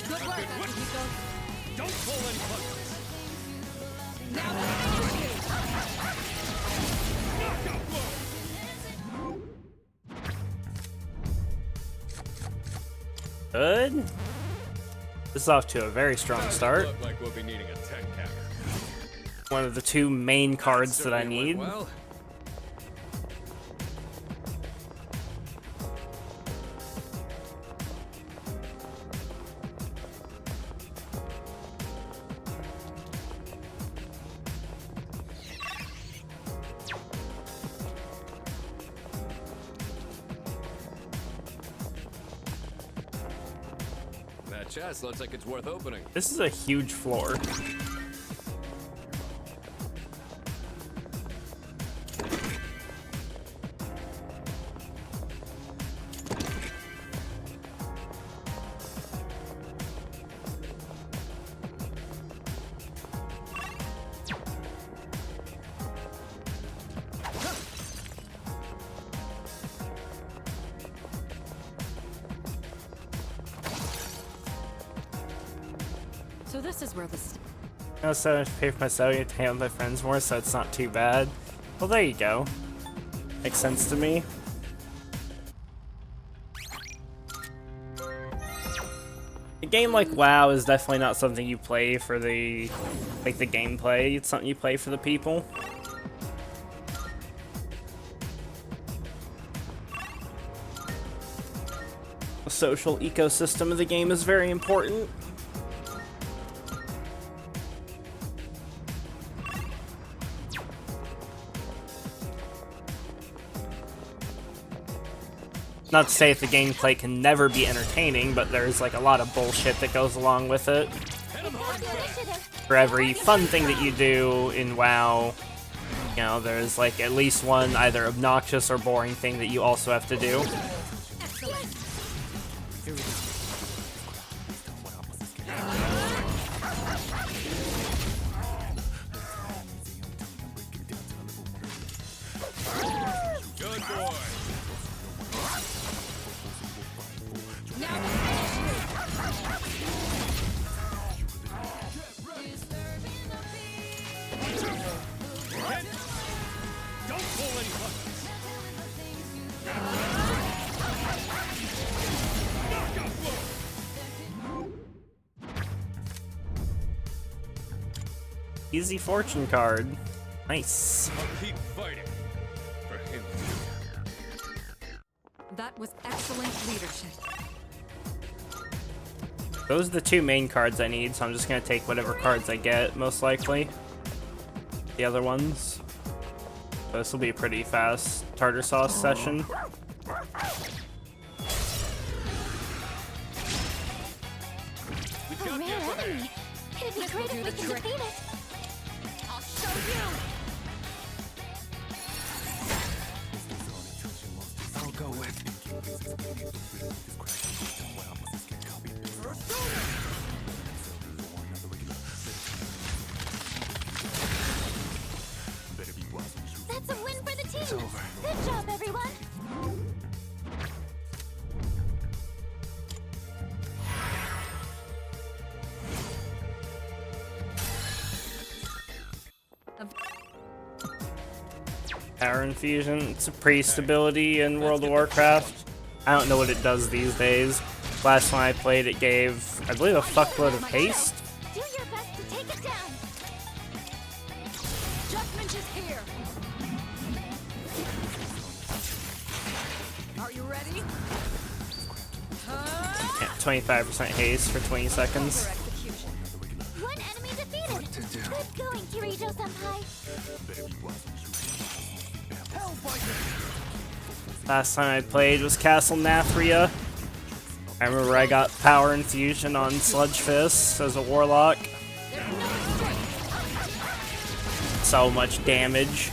B: Good work, Akihiko.
D: Don't pull any punches.
B: Now
A: Good. This is off to a very strong start.
D: Look like we'll be needing a tech camera.
A: One of the two main cards that I
D: Certainly
A: need.
D: went well. That chest looks like it's worth opening.
A: This is a huge floor.
B: So this is where the
A: I also have to pay for my salary to hang out with my friends more, so it's not too bad. Well, there you go. Makes sense to me. A game like WoW is definitely not something you play for the gameplay. It's something you play for the people. The social ecosystem of the game is very important. Not to say that the gameplay can never be entertaining, but there's like a lot of bullshit that goes along with it. For every fun thing that you do in WoW, you know, there's like at least one either obnoxious or boring thing that you also have to do.
F: Here we go.
D: Good boy. Don't pull any punches. Knockout blow.
A: Easy fortune card. Nice.
D: I'll keep fighting for him.
B: That was excellent leadership.
A: Those are the two main cards I need, so I'm just gonna take whatever cards I get, most likely. The other ones. So this will be a pretty fast tartar sauce session.
D: We've
C: A
D: got the
C: rare
D: upper hand.
C: enemy. It'd be
B: This
C: great
B: will do
C: if we
B: the
C: can
B: trick.
C: defeat it. I'll show you.
F: I'll go with.
C: That's a win for the team.
F: It's over.
C: Good job, everyone.
A: Power infusion. It's a priest ability in World of Warcraft. I don't know what it does these days. Last time I played, it gave, I believe, a fuckload of haste.
C: Do your best to take it down.
B: Judgment is here. Are you ready?
A: 25% haste for 20 seconds.
B: For execution.
C: Good going, Kirijo-senpai.
A: Last time I played was Castle Nathria. I remember I got Power Infusion on Sludge Fist as a Warlock. So much damage.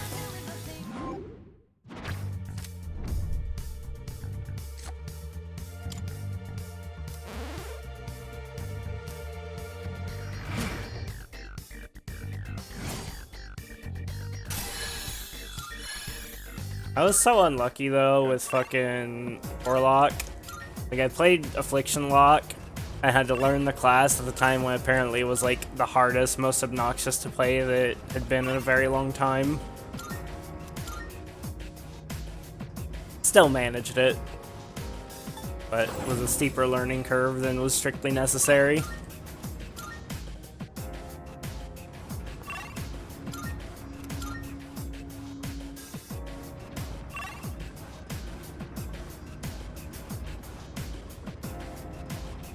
A: I was so unlucky though with fucking Warlock. Like I played Affliction Lock. I had to learn the class at the time when apparently it was like the hardest, most obnoxious to play that had been in a very long time. Still managed it, but it was a steeper learning curve than was strictly necessary.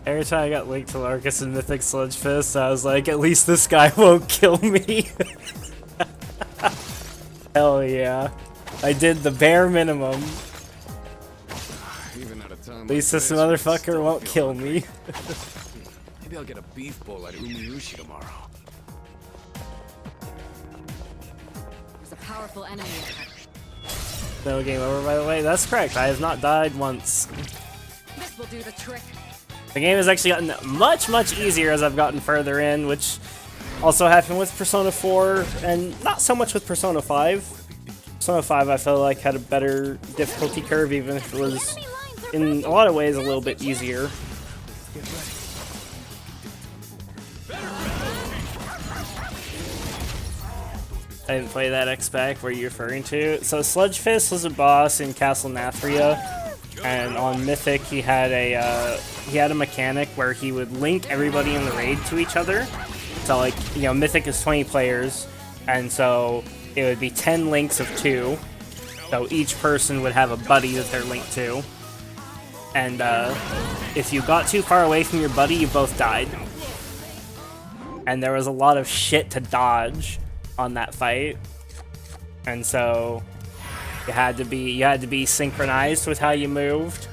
A: Every time I got linked to Larkus and Mythic Sludge Fist, I was like, at least this guy won't kill me. Hell yeah. I did the bare minimum.
D: Even at a time
A: At least this motherfucker won't kill me.
D: Maybe I'll get a beef bowl at Umiyushi tomorrow.
B: There's a powerful enemy ahead.
A: No game over, by the way. That's correct. I have not died once.
B: This will do the trick.
A: The game has actually gotten much, much easier as I've gotten further in, which also happened with Persona 4, and not so much with Persona 5. Persona 5 I felt like had a better difficulty curve, even if it was, in a lot of ways, a little bit easier. I didn't play that X-Pack, where you're referring to. So Sludge Fist was a boss in Castle Nathria, and on Mythic he had a mechanic where he would link everybody in the raid to each other. So like, you know, Mythic is 20 players, and so it would be 10 links of 2. So each person would have a buddy that they're linked to. And if you got too far away from your buddy, you both died. And there was a lot of shit to dodge on that fight. And so you had to be synchronized with how you moved.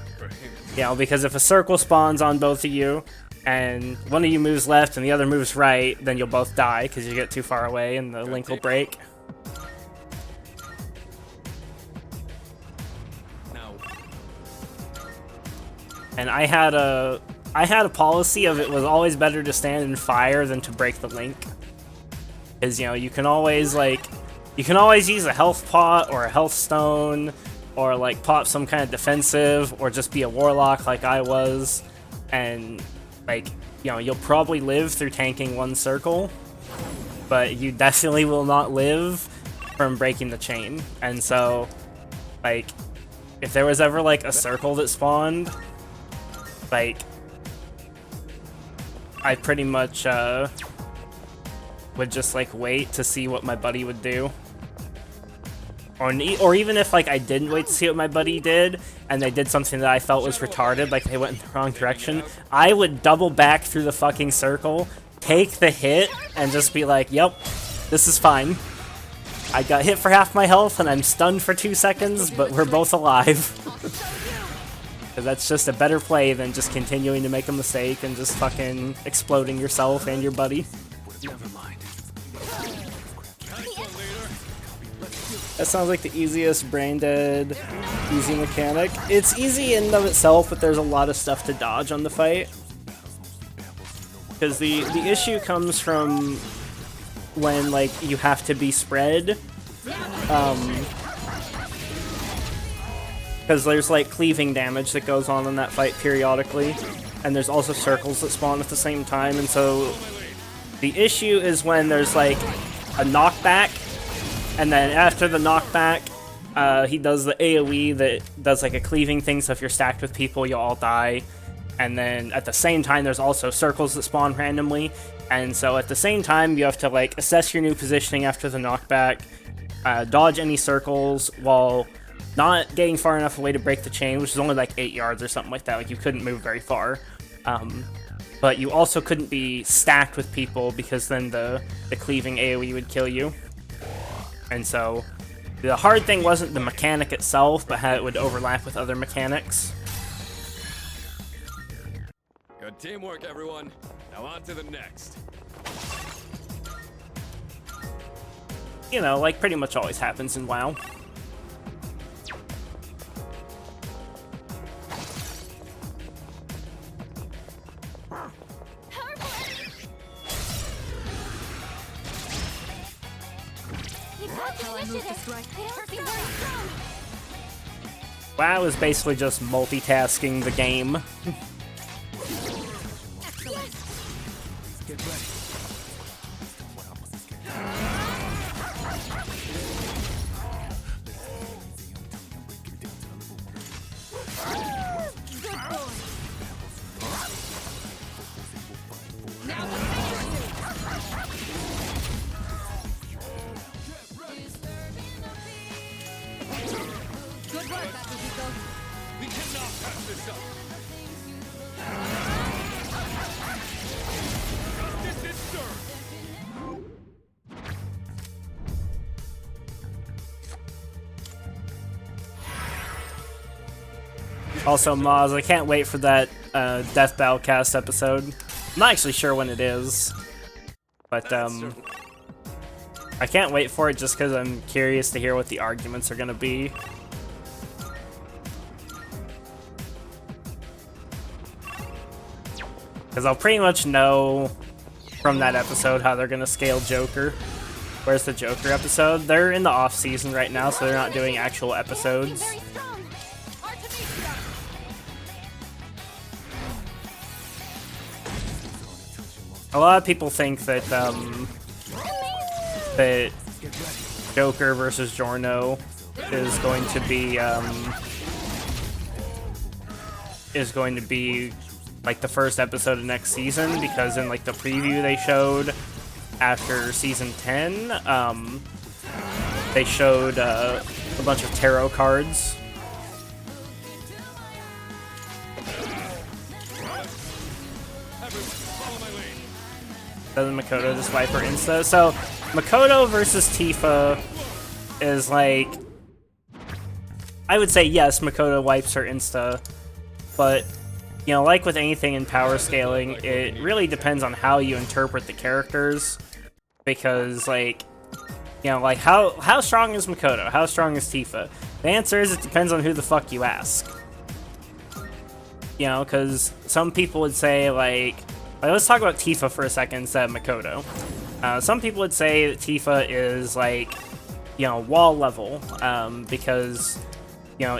A: You know, because if a circle spawns on both of you, and one of you moves left and the other moves right, then you'll both die because you get too far away and the link will break. And I had a policy of it was always better to stand in fire than to break the link. Because, you know, you can always use a health pot or a health stone, or like pop some kind of defensive, or just be a warlock like I was, and like, you know, you'll probably live through tanking one circle, but you definitely will not live from breaking the chain. And so, like, if there was ever like a circle that spawned, like, I pretty much would just like wait to see what my buddy would do. Or even if like I didn't wait to see what my buddy did, and they did something that I felt was retarded, like they went in the wrong direction, I would double back through the fucking circle, take the hit, and just be like, yep, this is fine. I got hit for half my health, and I'm stunned for 2 seconds, but we're both alive. Because that's just a better play than just continuing to make a mistake and just fucking exploding yourself and your buddy.
D: Never mind.
A: That sounds like the easiest brain-dead, easy mechanic. It's easy in and of itself, but there's a lot of stuff to dodge on the fight. Because the issue comes from when, like, you have to be spread. Because there's, like, cleaving damage that goes on in that fight periodically. And there's also circles that spawn at the same time, and so the issue is when there's, like, a knockback, and then after the knockback, he does the AoE that does like a cleaving thing, so if you're stacked with people, you'll all die. And then at the same time, there's also circles that spawn randomly, and so at the same time, you have to like assess your new positioning after the knockback, dodge any circles while not getting far enough away to break the chain, which is only like 8 yards or something like that, like you couldn't move very far. but you also couldn't be stacked with people because then the cleaving AoE would kill you. And so the hard thing wasn't the mechanic itself, but how it would overlap with other mechanics.
D: Good teamwork, everyone. Now on to the next.
A: You know, like pretty much always happens in WoW. WoW is basically just multitasking the game.
D: We cannot pass this up. Justice is served.
A: Also, Moz, I can't wait for that Death Battlecast episode. I'm not actually sure when it is, but I can't wait for it just because I'm curious to hear what the arguments are gonna be. Because I'll pretty much know from that episode how they're gonna scale Joker. Where's the Joker episode? They're in the off season right now, so they're not doing actual episodes. A lot of people think that that Joker versus Giorno is going to be like the first episode of next season, because in like the preview they showed after season 10, they showed a bunch of tarot cards. Doesn't Makoto just wipe her insta? So Makoto versus Tifa is like, I would say yes, Makoto wipes her insta, but you know, like with anything in power scaling, it really depends on how you interpret the characters, because like, you know, like how strong is Makoto? How strong is Tifa? The answer is it depends on who the fuck you ask. You know, because some people would say like, let's talk about Tifa for a second instead of Makoto. Some people would say that Tifa is like, you know, wall level, because, you know,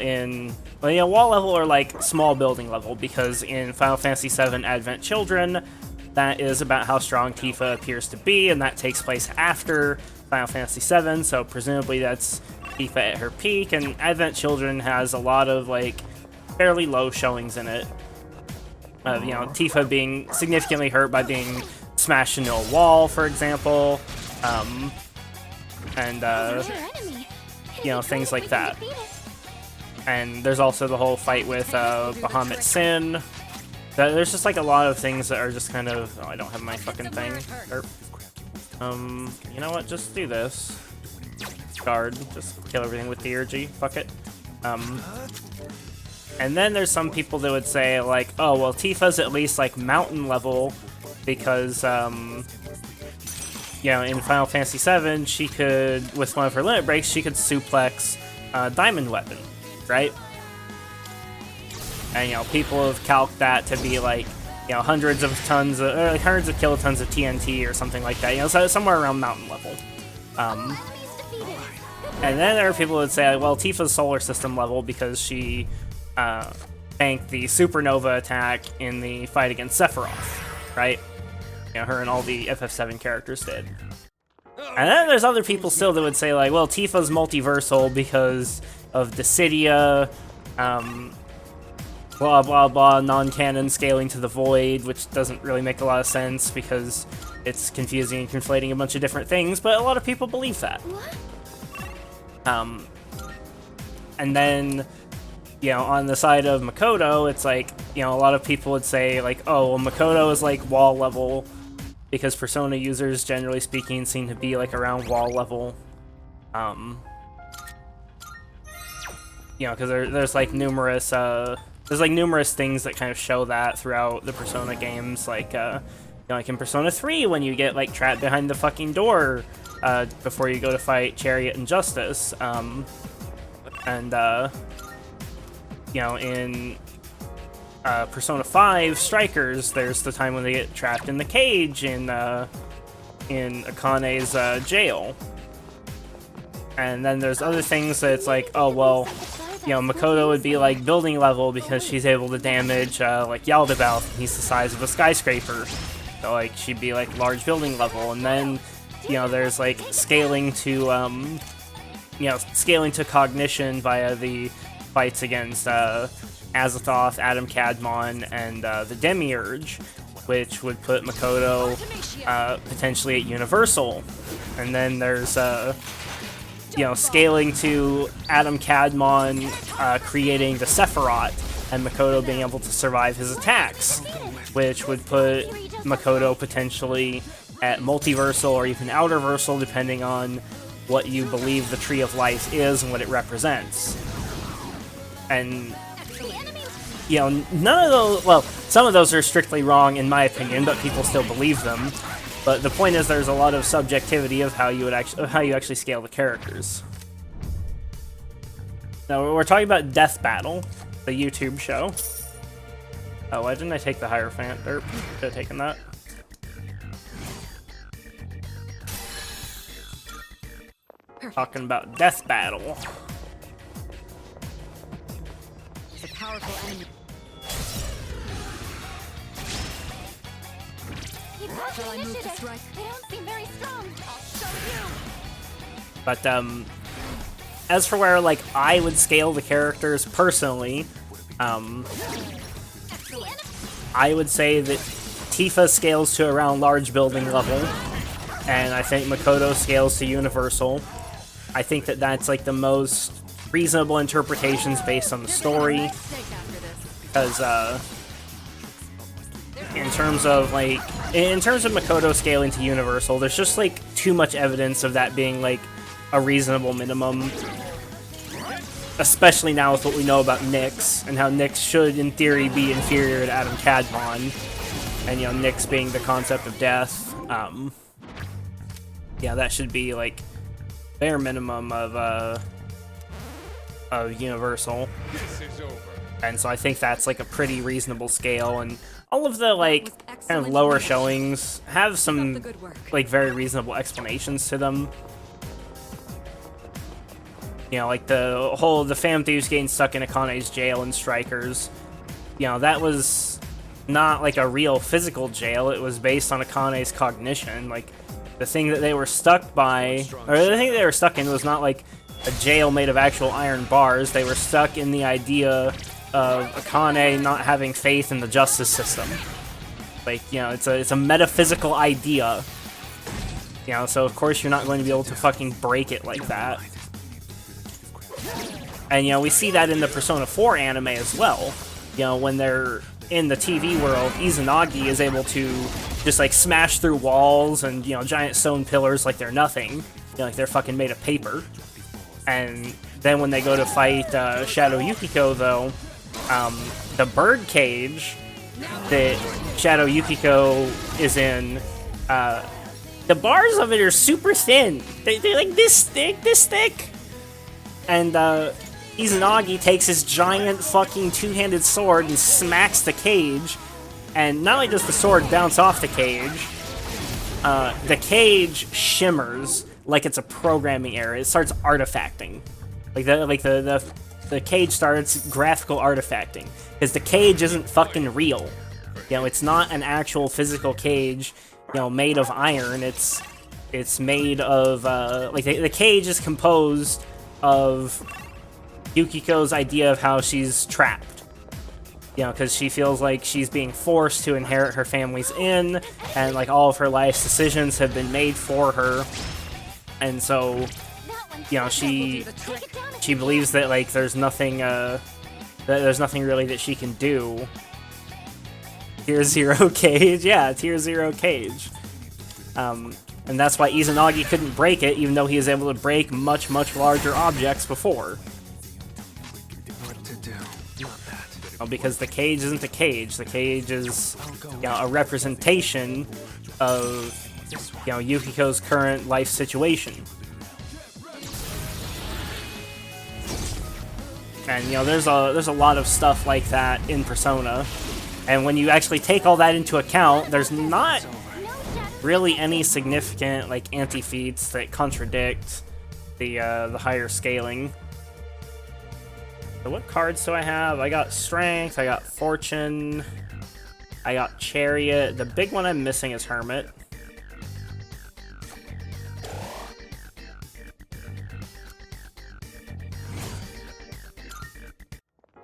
A: wall level or like small building level, because in Final Fantasy VII Advent Children, that is about how strong Tifa appears to be, and that takes place after Final Fantasy VII, so presumably that's Tifa at her peak, and Advent Children has a lot of like fairly low showings in it. You know, Tifa being significantly hurt by being smashed into a wall, for example, and you know, things like that. And there's also the whole fight with Bahamut Sin. There's just like a lot of things that are just kind of, oh, I don't have my fucking thing. You know what? Just do this. Guard. Just kill everything with Theurgy. Fuck it. And then there's some people that would say, like, oh, well, Tifa's at least, like, mountain level, because, you know, in Final Fantasy VII, she could, with one of her limit breaks, she could suplex Diamond Weapon, right? And, you know, people have calced that to be, like, you know, hundreds of kilotons of TNT or something like that, you know, so somewhere around mountain level. And then there are people that would say, well, Tifa's solar system level because she tanked the supernova attack in the fight against Sephiroth, right? You know, her and all the FF7 characters did. And then there's other people still that would say, like, well, Tifa's multiversal because of Dissidia, blah blah blah, non-canon scaling to the void, which doesn't really make a lot of sense because it's confusing and conflating a bunch of different things, but a lot of people believe that. And then you know, on the side of Makoto, it's like, you know, a lot of people would say, like, oh, well, Makoto is, like, wall level, because Persona users, generally speaking, seem to be, like, around wall level. You know, because there's, like, numerous things that kind of show that throughout the Persona games, like, you know, like in Persona 3, when you get, like, trapped behind the fucking door, before you go to fight Chariot and Justice, you know, in Persona 5 Strikers, there's the time when they get trapped in the cage in Akane's jail. And then there's other things that it's like, oh, well, you know, Makoto would be like building level because she's able to damage like Yaldabaoth. He's the size of a skyscraper. So like she'd be like large building level. And then, you know, there's like scaling to cognition via the fights against Azathoth, Adam Kadmon, and the Demiurge, which would put Makoto potentially at Universal. And then there's you know, scaling to Adam Kadmon creating the Sephiroth, and Makoto being able to survive his attacks, which would put Makoto potentially at Multiversal or even Outerversal, depending on what you believe the Tree of Life is and what it represents. And, you know, none of those, well, some of those are strictly wrong in my opinion, but people still believe them. But the point is, there's a lot of subjectivity of how you actually scale the characters. Now we're talking about Death Battle, the YouTube show. Oh, why didn't I take the Hierophant? Derp, should have taken that.
B: Perfect.
A: Talking about Death Battle.
B: It's a powerful enemy. Shall I move to strike?
C: They don't seem very strong. I'll show you.
A: But as for where like I would scale the characters personally, I would say that Tifa scales to around large building level, and I think Makoto scales to Universal. I think that that's like the most reasonable interpretations based on the story, because in terms of Makoto scaling to Universal, there's just like too much evidence of that being like a reasonable minimum, especially now with what we know about Nyx and how Nyx should in theory be inferior to Adam Kadmon, and you know, Nyx being the concept of death. Yeah, that should be like bare minimum of Universal. And so I think that's like a pretty reasonable scale, and all of the like kind of lower showings have some like very reasonable explanations to them. You know, like the Phantom Thieves getting stuck in Akane's jail in Strikers. You know, that was not like a real physical jail, it was based on Akane's cognition. Like the thing that they were stuck by, or the thing they were stuck in was not like a jail made of actual iron bars. They were stuck in the idea of Akane not having faith in the justice system. Like, you know, it's a metaphysical idea. You know, so of course you're not going to be able to fucking break it like that. And, you know, we see that in the Persona 4 anime as well. You know, when they're in the TV world, Izanagi is able to just, like, smash through walls and, you know, giant stone pillars like they're nothing. You know, like they're fucking made of paper. And then when they go to fight Shadow Yukiko, though, the bird cage that Shadow Yukiko is in, the bars of it are super thin. They're like this thick. And Izanagi takes his giant fucking two-handed sword and smacks the cage. And not only does the sword bounce off the cage shimmers like it's a programming error. It starts artifacting. The cage starts graphical artifacting. Because the cage isn't fucking real. You know, it's not an actual physical cage, you know, made of iron. It's made of, like, the cage is composed of Yukiko's idea of how she's trapped. You know, because she feels like she's being forced to inherit her family's inn, and, like, all of her life's decisions have been made for her. And so, you know, she believes that, like, there's nothing There's nothing really that she can do. Tier 0 cage, yeah, Tier 0 cage. And that's why Izanagi couldn't break it, even though he was able to break much, much larger objects before.
E: What to do? Not that.
A: Well, because the cage isn't a cage. The cage is, a representation of, Yukiko's current life situation. And, there's a lot of stuff like that in Persona. And when you actually take all that into account, there's not really any significant, anti-feats that contradict the higher scaling. So what cards do I have? I got Strength, I got Fortune, I got Chariot. The big one I'm missing is Hermit.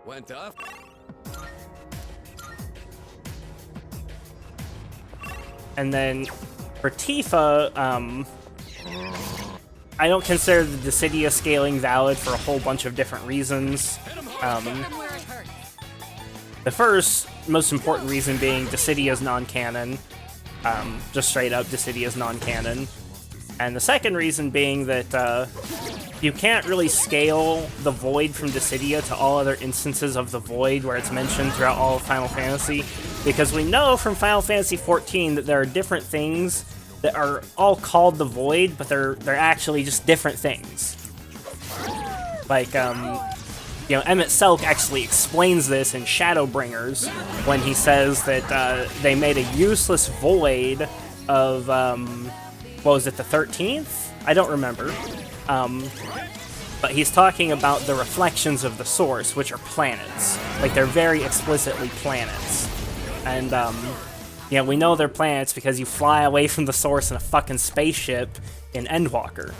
D: Went up.
A: And then for Tifa, I don't consider the Dissidia scaling valid for a whole bunch of different reasons. The first, most important reason being Dissidia's non-canon. Just straight up, Dissidia's non-canon. And the second reason being that you can't really scale the Void from Dissidia to all other instances of the Void where it's mentioned throughout all of Final Fantasy, because we know from Final Fantasy XIV that there are different things that are all called the Void, but they're actually just different things. Emmett Selk actually explains this in Shadowbringers when he says that they made a useless Void of, what was it, the 13th? I don't remember. But he's talking about the reflections of the source, which are planets. They're very explicitly planets. And, we know they're planets because you fly away from the source in a fucking spaceship in Endwalker.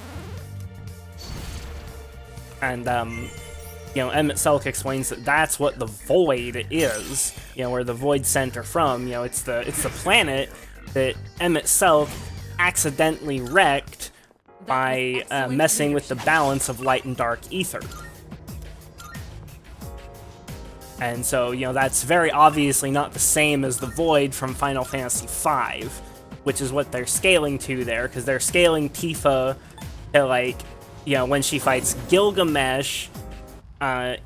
A: And, Emmett Selk explains that that's what the Void is, where the Void center from. It's the planet that Emmett Selk accidentally wrecked by messing with the balance of light and dark ether. And so, that's very obviously not the same as the Void from Final Fantasy V, which is what they're scaling to there, because they're scaling Tifa to, when she fights Gilgamesh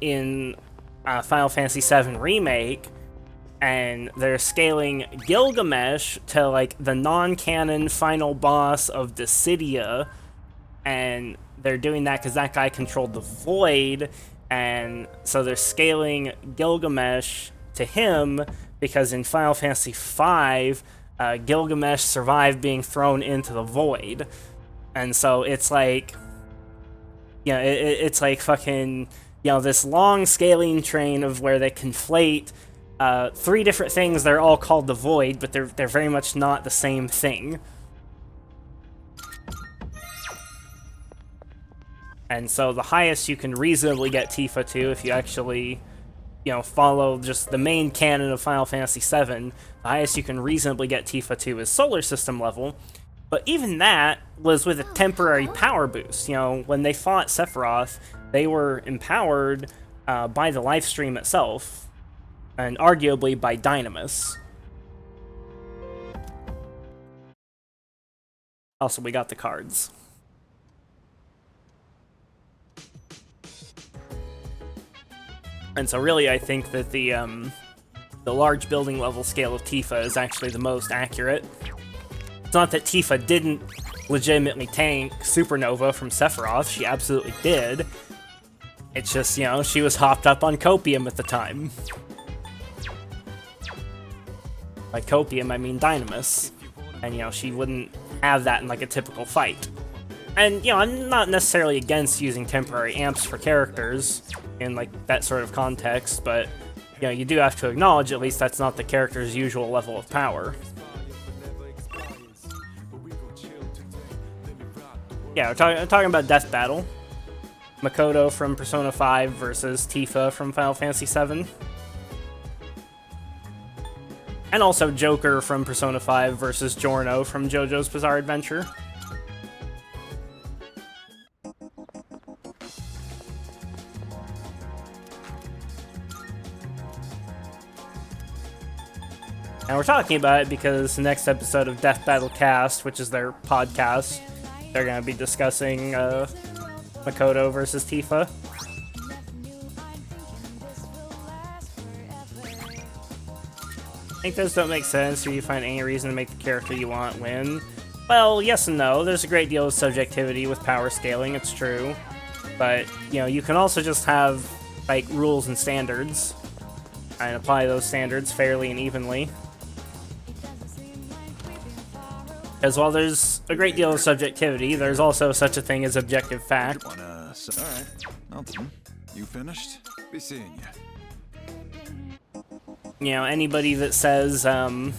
A: in Final Fantasy VII Remake, and they're scaling Gilgamesh to, the non-canon final boss of Dissidia, and they're doing that because that guy controlled the Void, and so they're scaling Gilgamesh to him because in Final Fantasy V, Gilgamesh survived being thrown into the Void. And so it's it's fucking, this long scaling train of where they conflate three different things. They're all called the Void, but they're very much not the same thing. And so the highest you can reasonably get Tifa to, if you actually, follow just the main canon of Final Fantasy VII, the highest you can reasonably get Tifa to is Solar System level. But even that was with a temporary power boost. When they fought Sephiroth, they were empowered by the life stream itself, and arguably by Dynamis. Also, we got the cards. And so really, I think that the large building level scale of Tifa is actually the most accurate. It's not that Tifa didn't legitimately tank Supernova from Sephiroth, she absolutely did. It's just, she was hopped up on copium at the time. By copium, I mean Dynamis. And, she wouldn't have that in, a typical fight. And, I'm not necessarily against using temporary amps for characters in, that sort of context, but, you do have to acknowledge at least that's not the character's usual level of power. Yeah, we're talking about Death Battle. Makoto from Persona 5 versus Tifa from Final Fantasy VII. And also Joker from Persona 5 versus Giorno from JoJo's Bizarre Adventure. And we're talking about it because the next episode of Death Battle Cast, which is their podcast, they're going to be discussing Makoto versus Tifa. I think those don't make sense, or you find any reason to make the character you want win. Well, yes and no. There's a great deal of subjectivity with power scaling, it's true. But, you know, you can also just have, like, rules and standards, and apply those standards fairly and evenly. As while there's a great deal of subjectivity, there's also such a thing as objective fact.
E: Alright. Elton, you finished? Be seeing you.
A: You know, anybody that says, you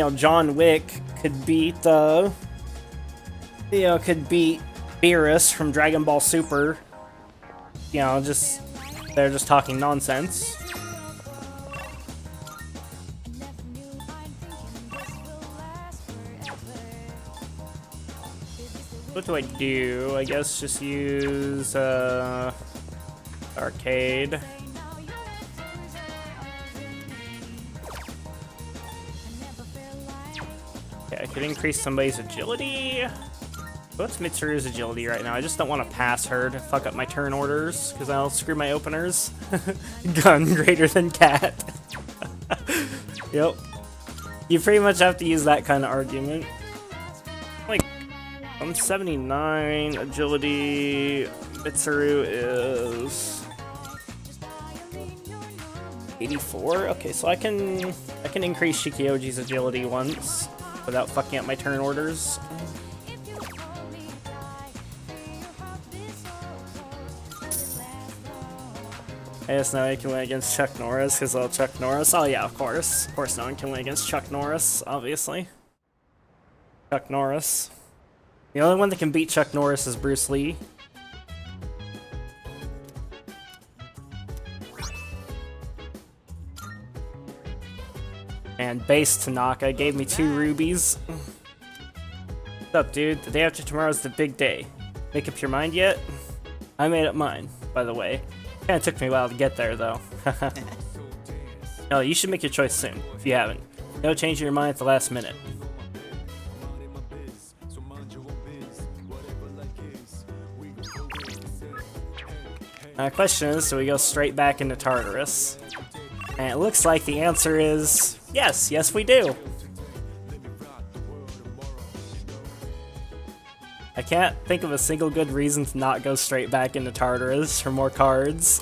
A: know, John Wick could beat, could beat Beerus from Dragon Ball Super, you know, they're just talking nonsense. What do I do? I guess just use, arcade. Okay, I could increase somebody's agility. What's Mitsuru's agility right now? I just don't want to pass her to fuck up my turn orders, because I'll screw my openers. Gun greater than cat. Yep. You pretty much have to use that kind of argument. Like, 179 agility. Mitsuru is 84. Okay, so I can increase Shikioji's agility once without fucking up my turn orders. I guess no one can win against Chuck Norris because of Chuck Norris. Oh yeah, of course. Of course no one can win against Chuck Norris, obviously. Chuck Norris. The only one that can beat Chuck Norris is Bruce Lee. And Base Tanaka gave me 2 rubies. What's up, dude? The day after tomorrow's the big day. Make up your mind yet? I made up mine, by the way. Kinda took me a while to get there, though. No, you should make your choice soon, if you haven't. No changing your mind at the last minute. Question is, do we go straight back into Tartarus? And it looks like the answer is yes, yes we do. I can't think of a single good reason to not go straight back into Tartarus for more cards.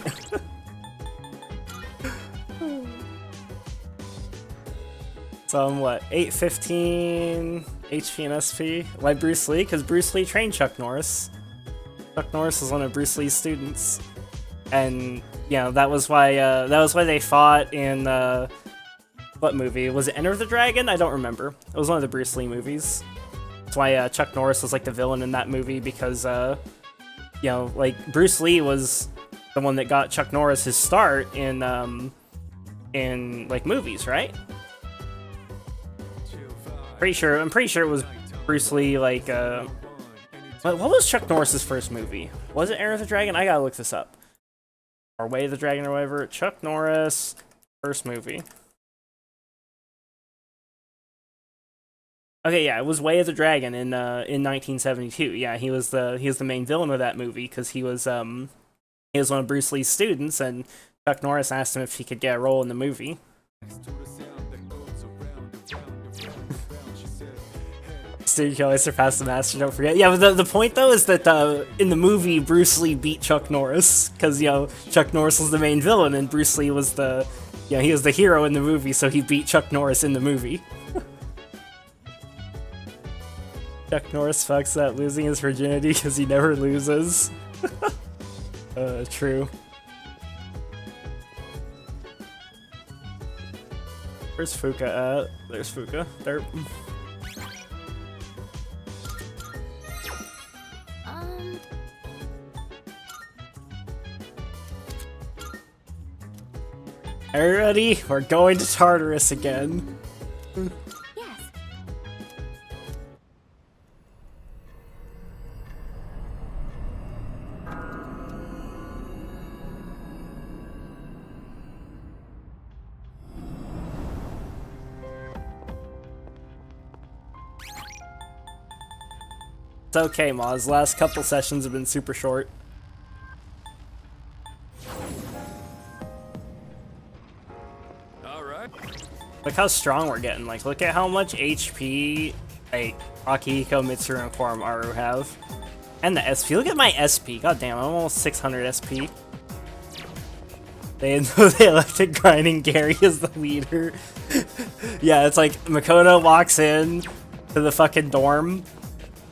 A: So I'm what, 815 HP and SP? Why Bruce Lee? Because Bruce Lee trained Chuck Norris. Chuck Norris was one of Bruce Lee's students. And, you know, that was why they fought in, what movie? Was it Enter the Dragon? I don't remember. It was one of the Bruce Lee movies. That's why Chuck Norris was like the villain in that movie because, you know, like Bruce Lee was the one that got Chuck Norris his start in like movies, right? I'm pretty sure it was Bruce Lee. Like, what was Chuck Norris's first movie? Was it Enter the Dragon? I gotta look this up. Or Way of the Dragon or whatever. Chuck Norris first movie. Okay, yeah, it was Way of the Dragon in 1972. Yeah, he was the main villain of that movie because he was one of Bruce Lee's students, and Chuck Norris asked him if he could get a role in the movie. So you can always surpass the master, don't forget. Yeah, but the point though is that in the movie Bruce Lee beat Chuck Norris because, you know, Chuck Norris was the main villain and Bruce Lee was he was the hero in the movie, so he beat Chuck Norris in the movie. Chuck Norris fucks at losing his virginity because he never loses. True. Where's Fuka at? There's Fuka. There. Are you ready? We're going to Tartarus again.
C: Yes.
A: It's okay, Moz. Last couple sessions have been super short.
D: All right.
A: Look how strong we're getting. Like, look at how much HP like Akihiko, Mitsuru, and Koromaru have. And the SP. Look at my SP. God damn, I'm almost 600 SP. They elected Grinding Gary as the leader. Yeah, it's like Makoto walks in to the fucking dorm,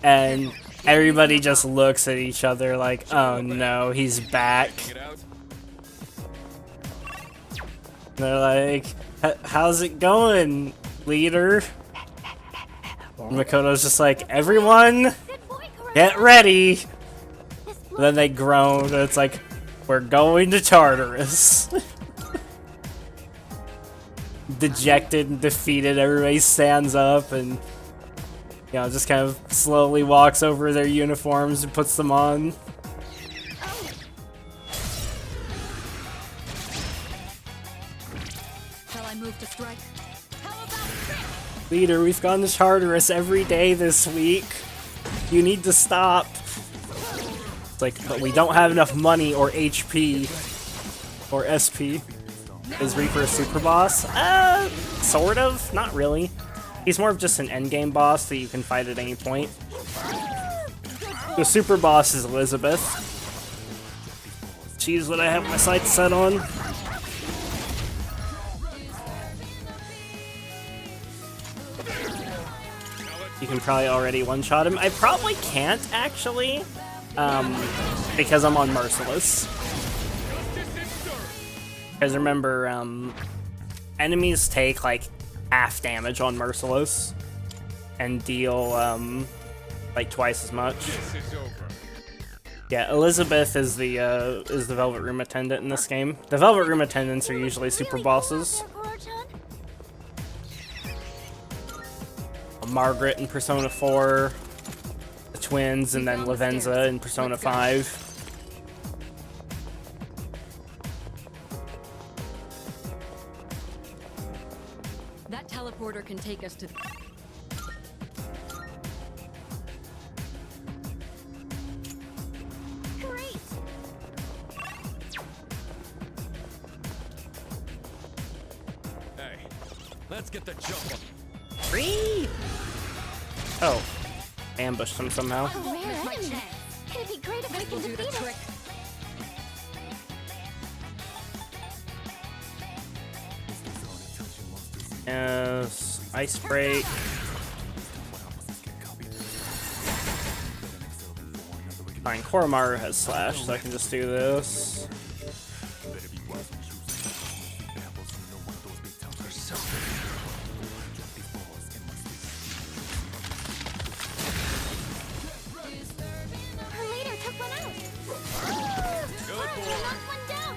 A: and everybody just looks at each other like, oh no, he's back.
D: Get out.
A: They're like, how's it going, leader? And Makoto's just like, everyone,
C: Good boy, Kuro.
A: get ready.
C: This
A: And then they groan, and it's like, we're going to Tartarus. Dejected and defeated, everybody stands up and, you know, just kind of slowly walks over their uniforms and puts them on.
B: Shall I move to strike? How about this?
A: Leader, we've gone to Tartarus every day this week. You need to stop. It's like, but we don't have enough money or HP or SP. Is Reaper a super boss? Sort of. Not really. He's more of just an endgame boss that you can fight at any point. The super boss is Elizabeth. She's what I have my sights set on. You can probably already one-shot him. I probably can't, actually, because I'm on Merciless. Because remember, enemies take, like, half damage on Merciless and deal, like, twice as much.
D: This is over.
A: Yeah, Elizabeth is the Velvet Room Attendant in this game. The Velvet Room Attendants are usually super bosses.
C: Kuro-chan?
A: Margaret in Persona 4, the twins, and then Lavenza in Persona 5.
B: That teleporter can take us to.
C: Great.
D: Hey, let's get the jump on.
A: Free! Oh, ambushed him somehow.
C: A rare enemy. It'd be great if I
B: This will
C: could
B: do the
C: defeat
B: trick.
C: it.
A: Yes, ice break. Fine, Koromaru has slash, so I can just do this.
C: Her leader took one out.
D: Good
C: She
D: boy.
C: knocked one down.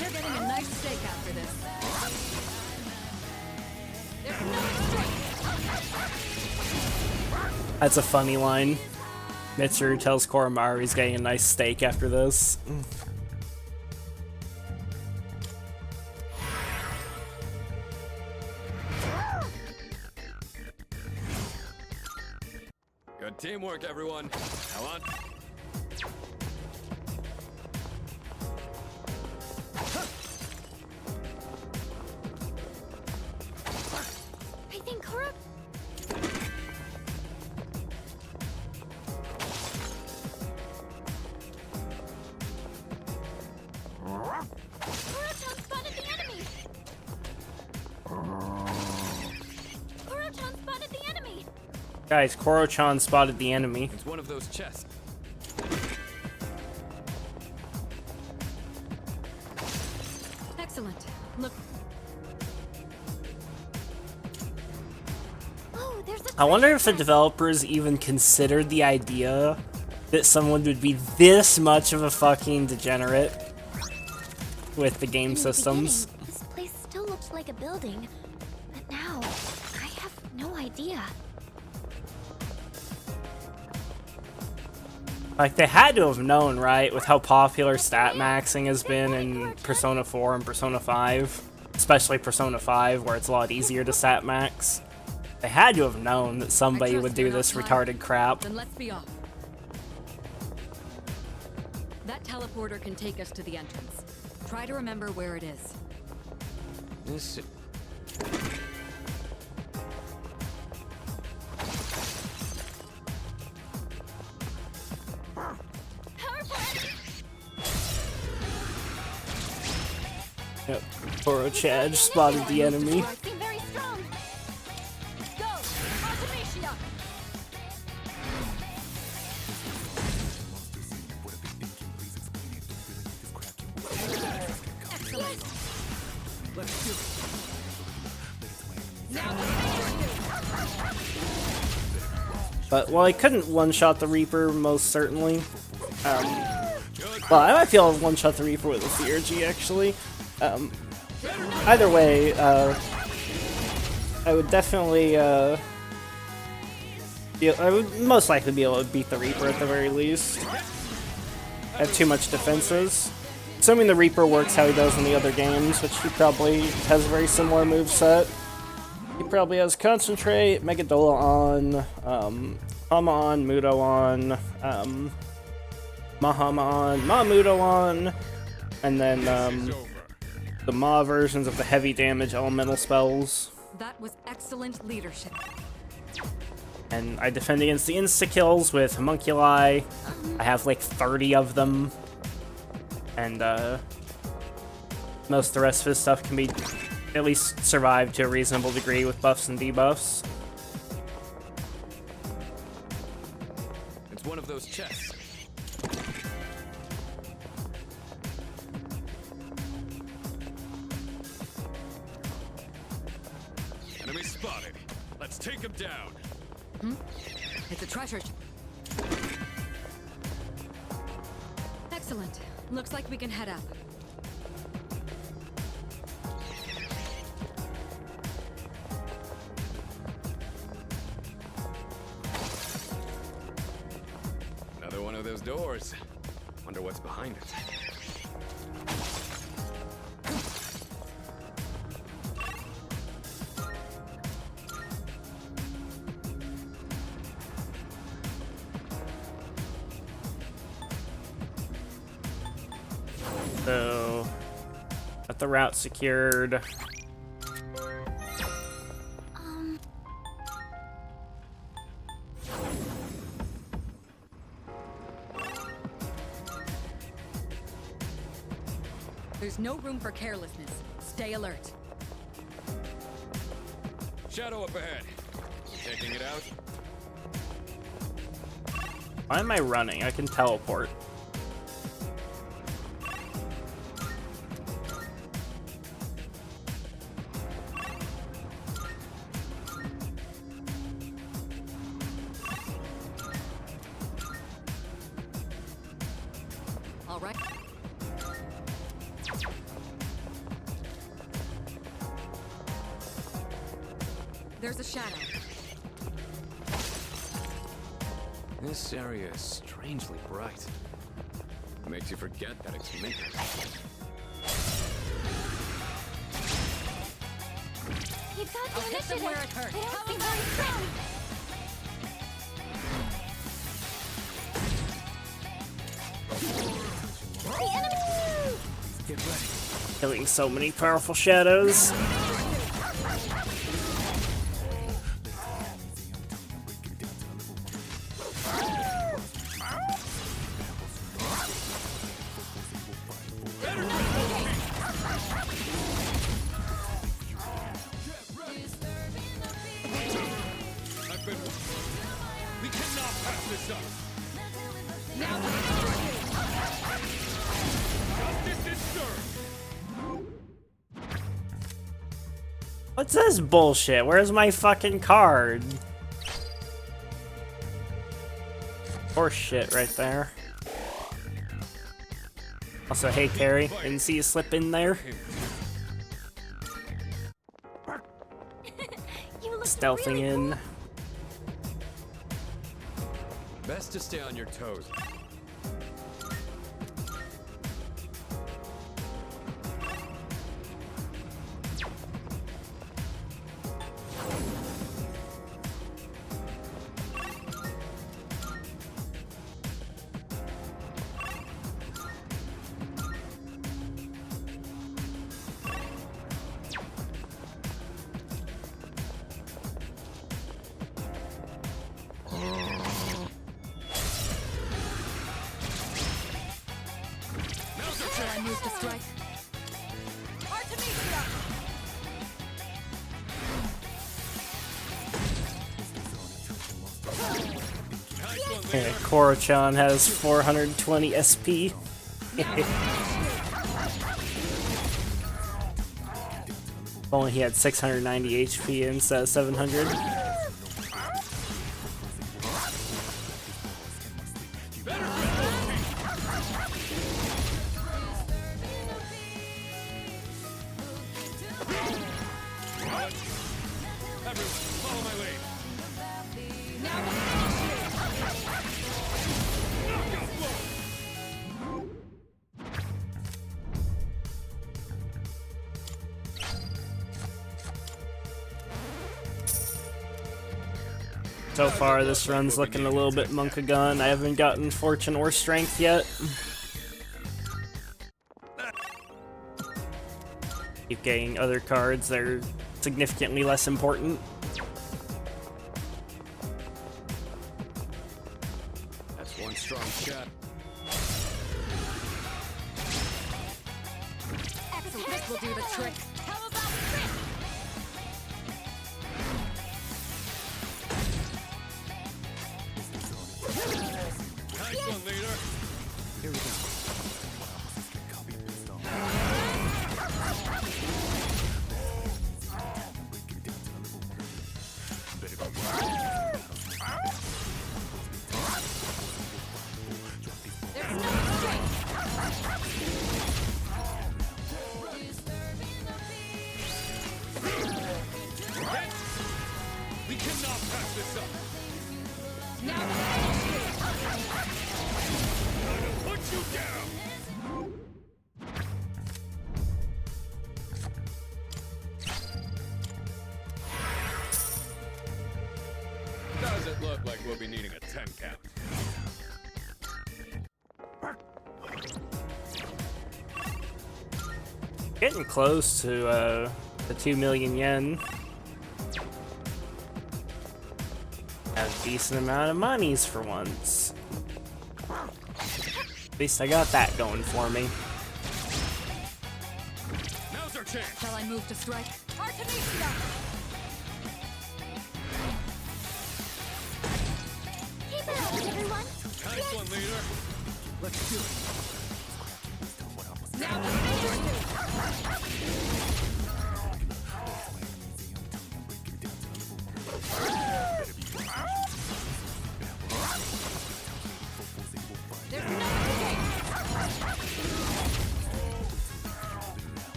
B: They're getting a nice steak after this. There's no strike.
A: That's a funny line. Mitsuru tells Koromaru he's getting a nice steak after this.
D: Good teamwork, everyone. Now on.
C: I think Kuro. Kuro-chan spotted the enemy. Kuro-chan spotted the enemy.
A: Guys, Koro-chan spotted the enemy.
D: It's one of those chests.
B: Excellent. Look,
C: Oh, there's a.
A: I wonder if the
C: treasure chest.
A: developers even considered the idea that someone would be this much of a fucking degenerate with the game
C: In the
A: systems.
C: beginning, this place still looked like a building, but now I have no idea.
A: Like, they had to have known, right, with how popular stat maxing has been in Persona 4 and Persona 5. Especially Persona 5, where it's a lot easier to stat max. They had to have known that somebody
B: trust
A: would do
B: you're not
A: this
B: tired.
A: retarded crap.
B: Then let's be off. That teleporter can take us to the entrance. Try to remember where it is.
D: This.
A: Yep, Toro Chad spotted the enemy.
C: Seem very strong. Go, Artemisia.
A: But while I couldn't one-shot the Reaper, most certainly, well, I might be able to one-shot the Reaper with a Theurgy, actually. Either way, I would definitely, I would most likely be able to beat the Reaper at the very least. I have too much defenses. Assuming the Reaper works how he does in the other games, which he probably has a very similar moveset. He probably has Concentrate, Megadola on, Hama on, Mudo on, Mahama on, Mamudo on, and then the Ma versions of the heavy damage elemental spells.
B: That was excellent leadership.
A: And I defend against the insta-kills with Homunculi. I have like 30 of them. And most of the rest of his stuff can be at least survived to a reasonable degree with buffs and debuffs.
D: It's one of those chests. Enemy spotted. Let's take him down.
B: It's a treasure. Excellent. Looks like we can head up.
D: Another one of those doors. Wonder what's behind it.
A: So, got the route secured.
B: There's no room for carelessness. Stay alert.
D: Shadow up ahead. Taking it out.
A: Why am I running? I can teleport.
B: All right. There's a shadow.
D: This area is strangely bright. Makes you forget that it's midnight.
C: You've got the
B: I'll hit them
C: initiative.
B: where it hurts.
C: They don't seem very strong. The enemy!
E: Get ready.
A: Killing so many powerful shadows.
D: We cannot pass this up. Justice is served.
A: What's this bullshit? Where's my fucking card? Horse shit right there. Also, hey Carrie, didn't see you slip in there.
C: You look
A: Stealthing
C: really
A: in.
C: cool.
D: Best to stay on your toes.
B: move to strike? Artemisia!
A: Yeah, Korochan has 420 SP. If only he had 690 HP instead of 700.
D: Follow my lead.
A: So far, this run's looking a little bit Monkagun. I haven't gotten Fortune or Strength yet. Keep getting other cards that are significantly less important.
D: That's one strong shot.
B: Excellent. This will do the trick. How about this?
D: Nice one, leader.
F: Here we go.
B: There's no escape.
D: We cannot pass this up.
B: Now
D: Put you down. Does it look like we'll be needing a 10 count?
A: Getting close to the 2 million yen. Have a decent amount of monies for once. At least I got that going for me.
D: Now's our chance.
B: shall I move to strike? Artemisia!
C: Keep it up, everyone.
D: Nice one, leader.
F: Let's do it.
B: Now the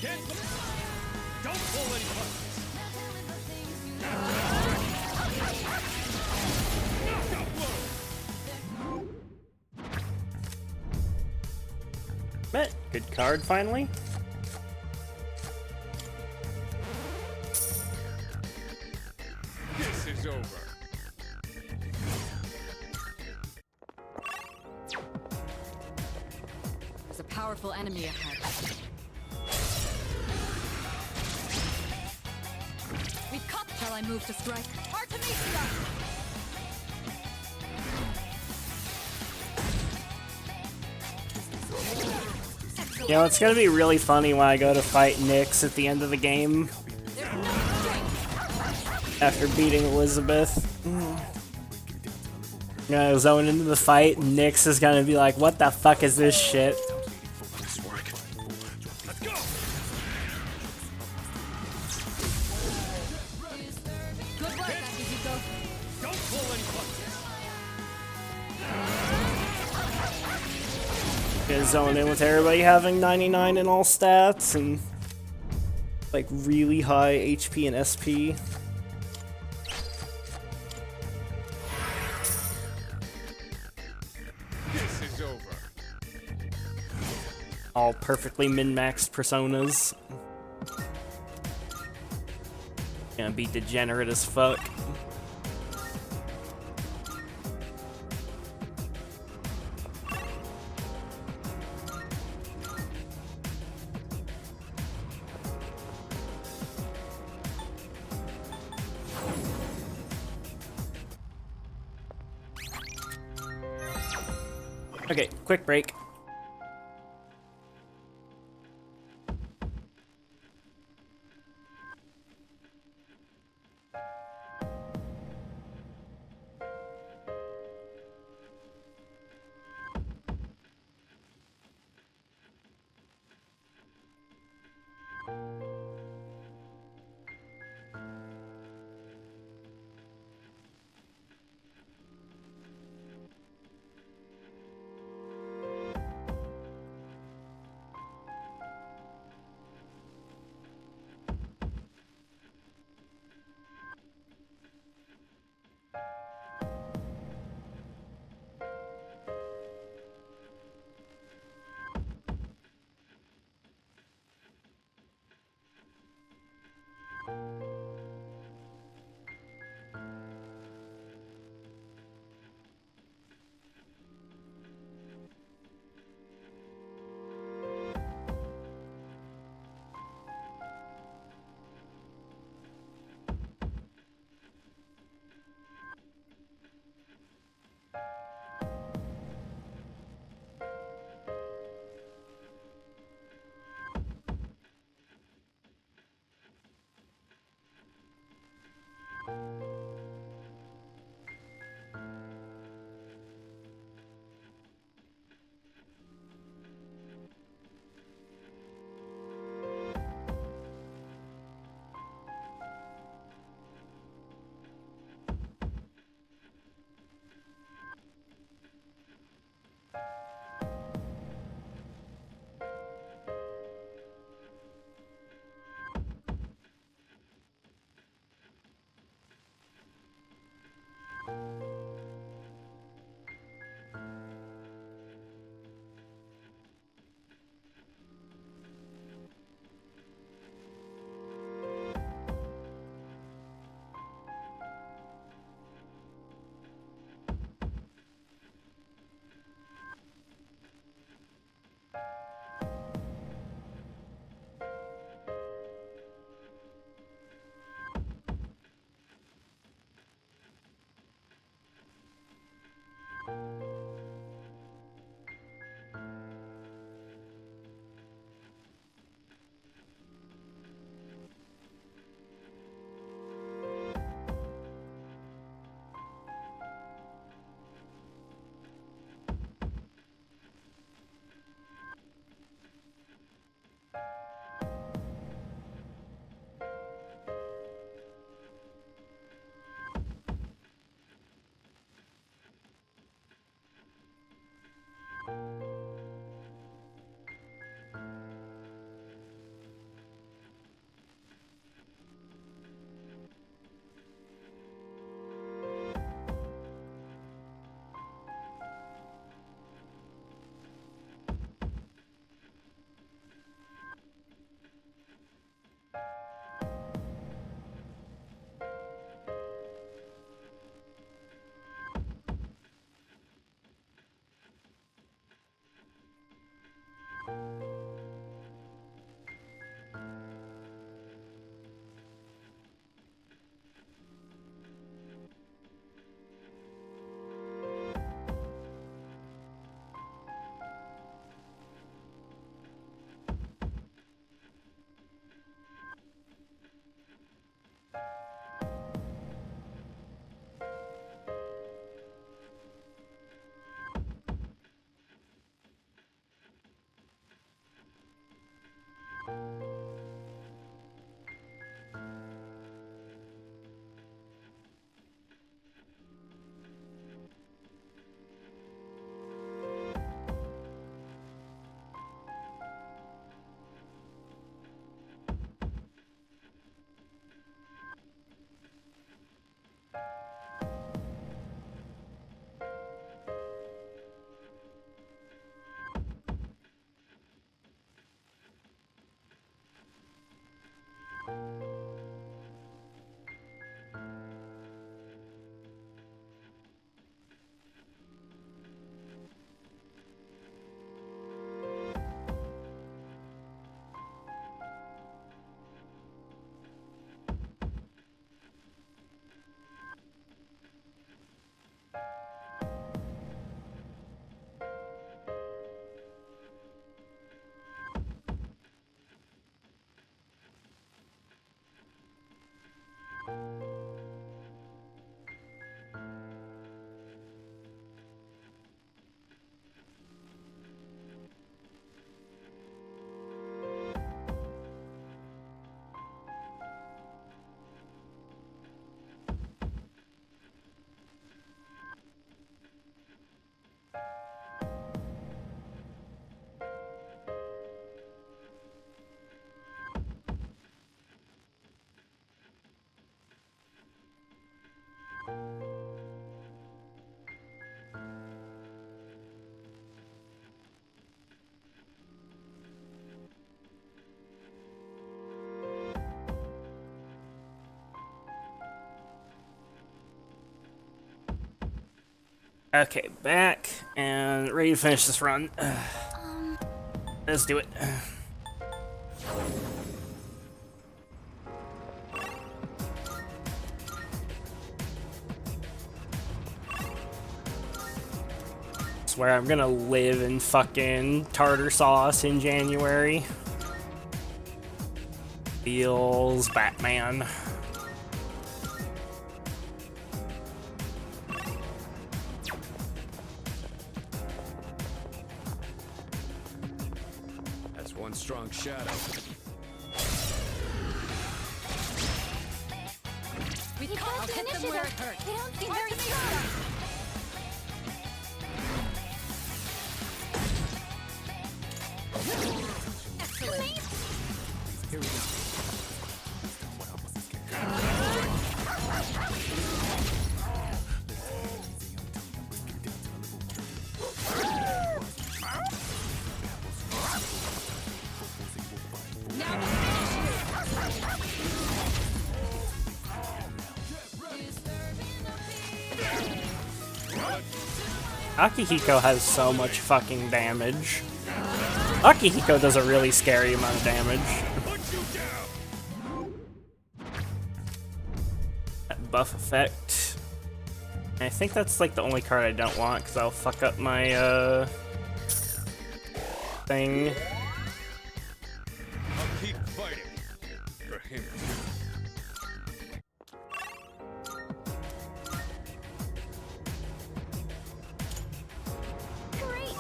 B: There's no escape.
D: Don't pull any punches. Knockout blow.
A: Met. Good card, finally.
D: This is over.
B: There's a powerful enemy ahead. We've caught. Shall I move to strike? Artemisia!
A: You know, it's gonna be really funny when I go to fight Nyx at the end of the game
B: There's no escape.
A: after beating Elizabeth. You know, zone into the fight, and Nyx is gonna be like, what the fuck is this shit?
D: Let's go.
B: Good work, Akihiko.
D: Don't pull any punches.
A: Gonna zone in with everybody having 99 in all stats and like really high HP and SP.
D: This is over.
A: All perfectly min-maxed personas. Gonna be degenerate as fuck. Okay, quick break. Okay, back and ready to finish this run. Let's do it. Swear I'm gonna live in fucking tartar sauce in January. Feels Batman.
D: That's one strong shadow.
B: We
C: You
B: I'll
C: got the
B: hit them where it
C: initiative.
B: hurts.
C: They don't seem very strong.
B: Excellent.
F: Here we go.
A: Akihiko has so much fucking damage. Akihiko does a really scary amount of damage. That buff effect. I think that's like the only card I don't want because I'll fuck up my thing.
D: I'll keep fighting for him.
C: Great.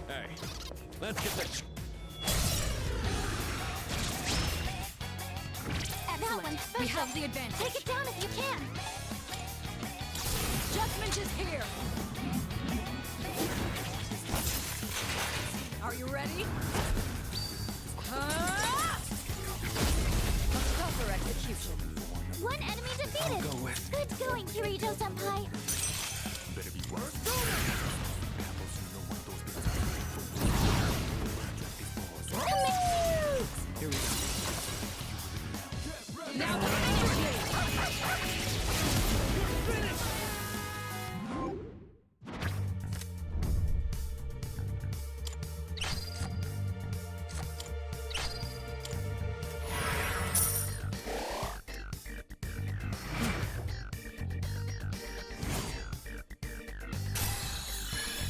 D: Hey, let's get that.
C: That one's
B: We
C: special.
B: have the advantage.
C: Take it down if you can.
B: Judgment is here. Are you ready? A proper execution.
C: One enemy defeated. Good going, Kirito-senpai.
F: Here we go.
B: Now initiate.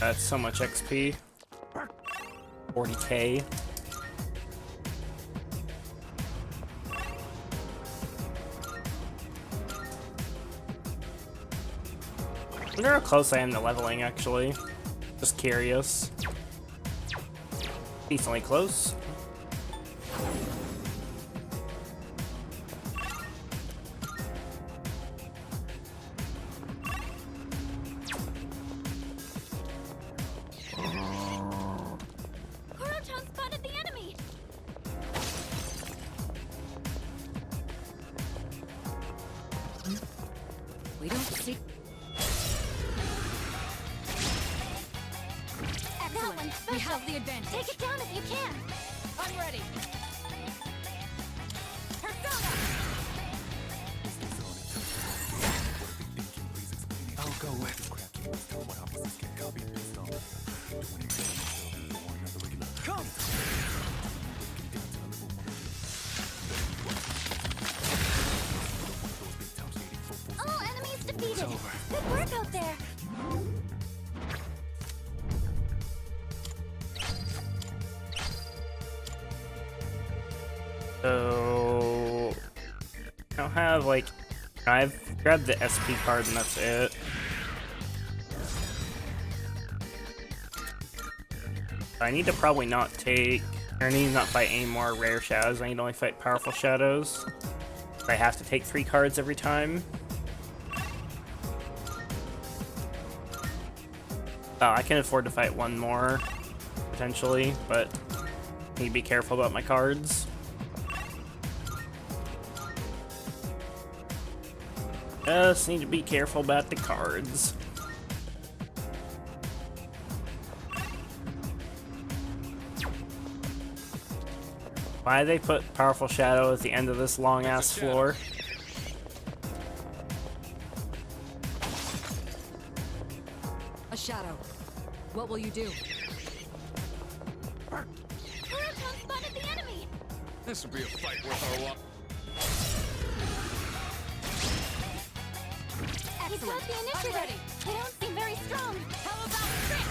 A: That's so much XP. 40k. I wonder how close I am to leveling, actually. Just curious. Decently close.
C: Koro-chan spotted the enemy.
B: We don't see.
C: That one's
B: We
C: special.
B: have the advantage.
C: Take it down if you can.
B: I'm ready. Persona.
F: I'll go with. Come.
C: All enemies defeated.
F: over.
C: Good work out there.
A: So I don't have like I've grabbed the SP card and that's it. I need to probably not take or I need to not fight any more rare shadows. I need to only fight powerful shadows. I have to take 3 cards every time. Oh, I can afford to fight one more potentially, but I need to be careful about my cards. Just need to be careful about the cards. Why they put Powerful Shadow at the end of this long-ass floor?
B: What will you do?
C: Huracan spotted the enemy!
D: This will be a fight worth our while.
C: He's got the initiative!
B: ready.
C: They don't seem very strong!
B: How about Trick?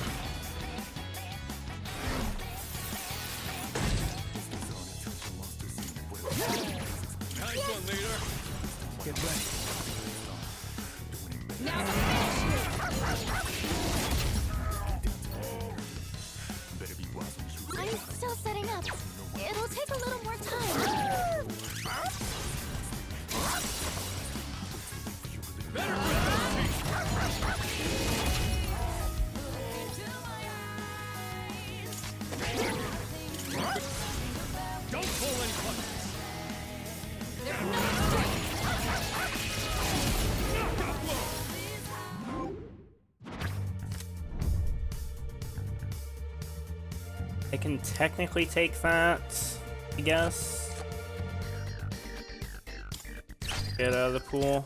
D: Nice one, leader.
E: Get ready.
B: Now to finish you!
C: I'm still setting up. It'll take a little more time.
D: Don't pull any punches.
B: There's no
A: I can technically take that, I guess. Get out of the pool.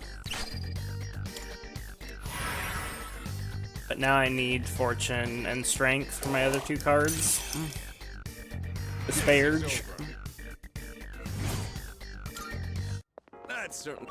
A: But now I need fortune and strength for my other two cards. Disparage.
D: That's certain.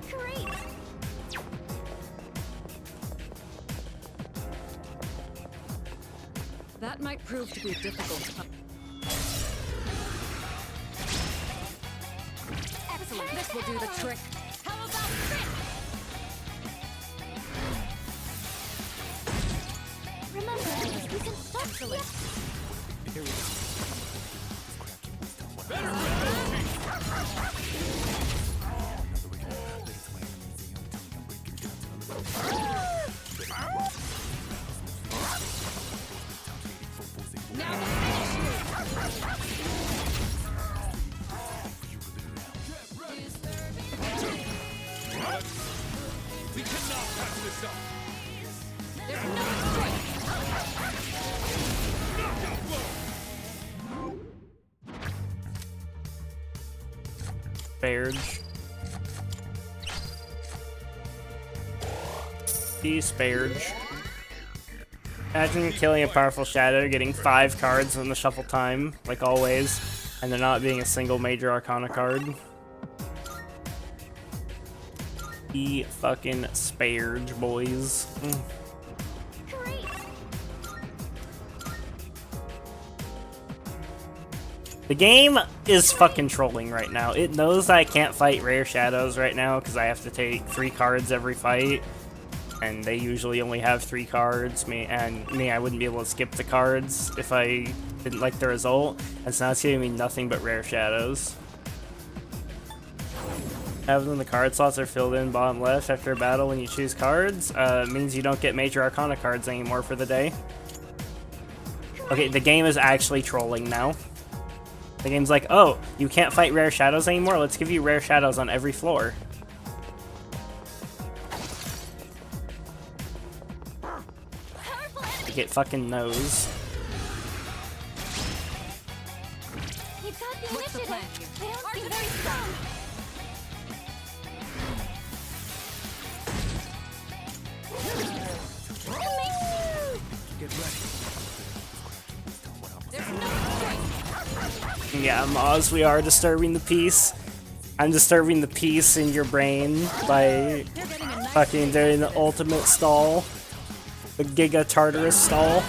C: Great!
B: That might prove to be difficult. Excellent. This will do the trick. How about Trick?
C: Remember, you can stop.
B: Excellent.
E: Here we go.
B: Now to finish you!
D: We cannot pass this up.
B: There's no Trick!
A: Disparage. Disparage. Imagine killing a powerful shadow, getting 5 cards in the shuffle time, like always, and there not being a single major arcana card. Fucking sparge, boys.
C: Great!
A: The game is fucking trolling right now. It knows I can't fight rare shadows right now because I have to take 3 cards every fight. And they usually only have 3 cards. I wouldn't be able to skip the cards if I didn't like the result. And so now it's giving me nothing but rare shadows. Having the card slots are filled in bottom left after a battle when you choose cards means you don't get major arcana cards anymore for the day. Okay, the game is actually trolling now. The game's like, oh, you can't fight rare shadows anymore? Let's give you rare shadows on every floor. Like it fucking knows.
C: You've got the
B: What's the
C: initiative!
B: plan here?
C: They don't seem very strong!
E: Get ready.
B: There's no Trick!
A: Yeah, Moz, we are disturbing the peace. I'm disturbing the peace in your brain by
B: They're getting a nice
A: fucking doing the ultimate stall. The Giga Tartarus stall.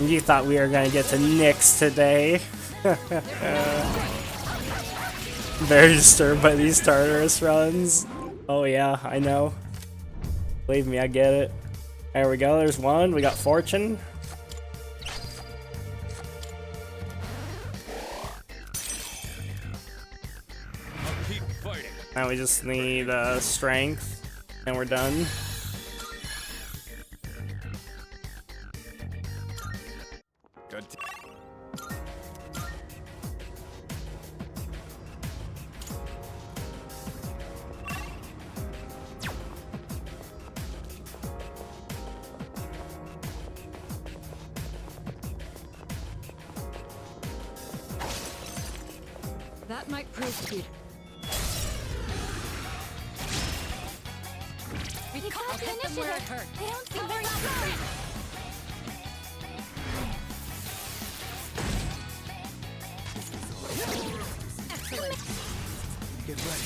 A: You thought we were gonna get to Nyx today. Very disturbed by these Tartarus runs. Oh yeah, I know. Believe me, I get it. There we go, there's one. We got Fortune.
D: I'll keep fighting.
A: Now we just need strength, and we're done.
D: Good.
B: That might prove to be.
C: They got the
B: Hit them where it
C: initiative.
B: hurts.
C: They don't seem very strong.
B: Excellent.
E: Get ready.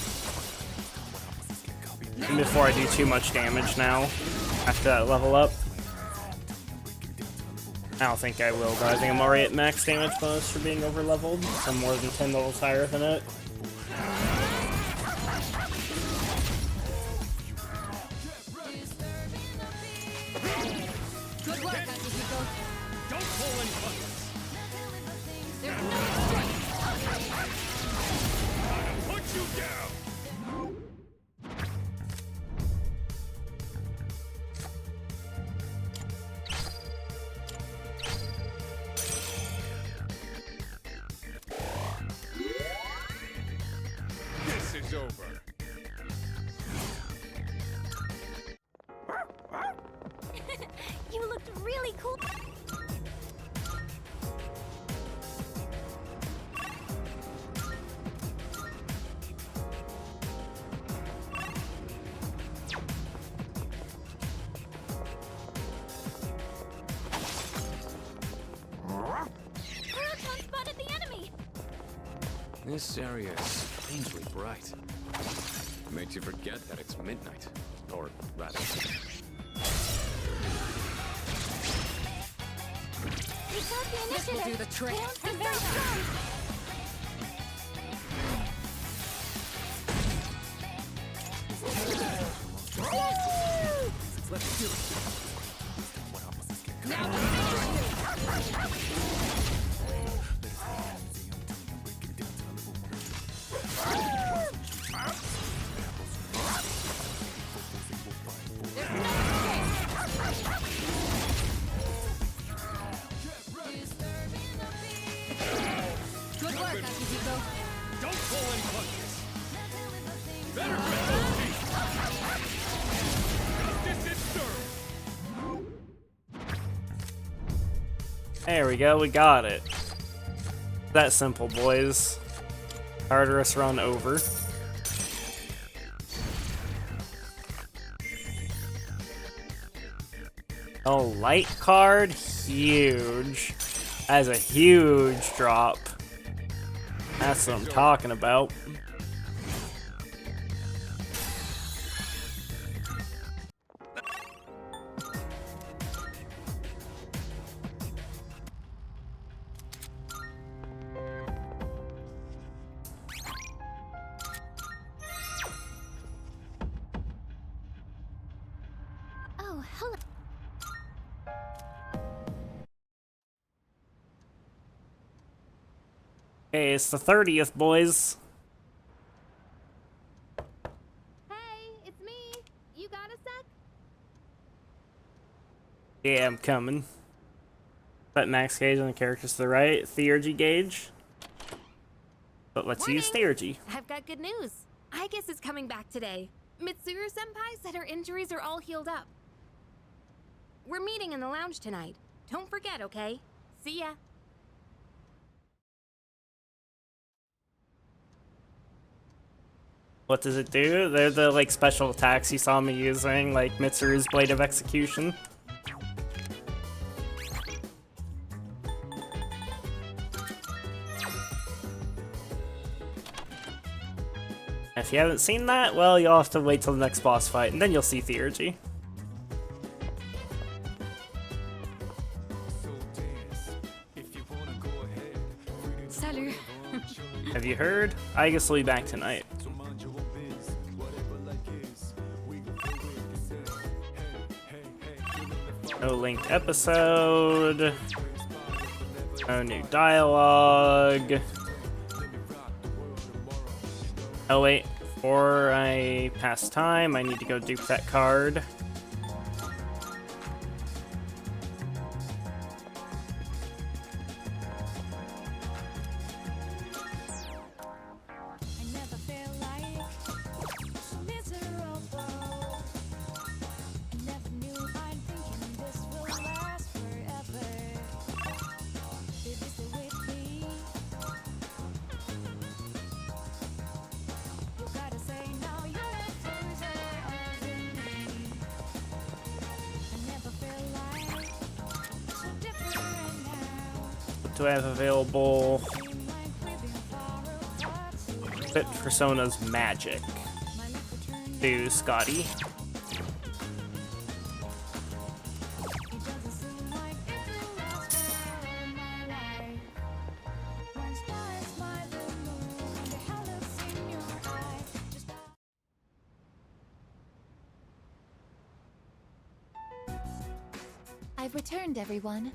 A: And before I do too much damage now, after that level up. I don't think I will, but I think I'm already at max damage bonus for being over leveled. I'm more than 10 levels higher than it.
B: Good work, Akihiko.
D: Don't pull any punches.
B: There's no strength.
D: Put you down. This is over.
C: You looked really cool. Proton spotted the enemy.
D: This area is strangely bright. Makes you forget that it's midnight. Or rather,
C: They got the
B: This will
C: initiative.
B: do the trick.
C: They don't seem very strong.
E: Let's do it.
B: Good work, Akihiko.
D: don't pull any punches. Better get Justice is served.
A: There we go, we got it. That simple, boys. Tartarus run over. Oh, light card? Huge. That is a huge drop. That's what I'm talking about.
C: Oh, hello.
A: Okay, it's the 30th, boys.
C: Hey, it's me. You got a sec?
A: Yeah, I'm coming. Set max gauge on the characters to the right. Theurgy gauge. But let's use Theurgy.
H: I've got good news. Aigis is coming back today. Mitsuru-senpai said her injuries are all healed up. We're meeting in the lounge tonight. Don't forget, okay? See ya.
A: What does it do? They're the like special attacks you saw me using, like Mitsuru's Blade of Execution. If you haven't seen that, well, you'll have to wait till the next boss fight, and then you'll see Theurgy.
B: Salut.
A: Have you heard? Aigis will be back tonight. No linked episode. No new dialogue. Oh wait, before I pass time, I need to go dupe that card. do I have available? Fit Persona's magic to Scotty.
C: I've returned, everyone.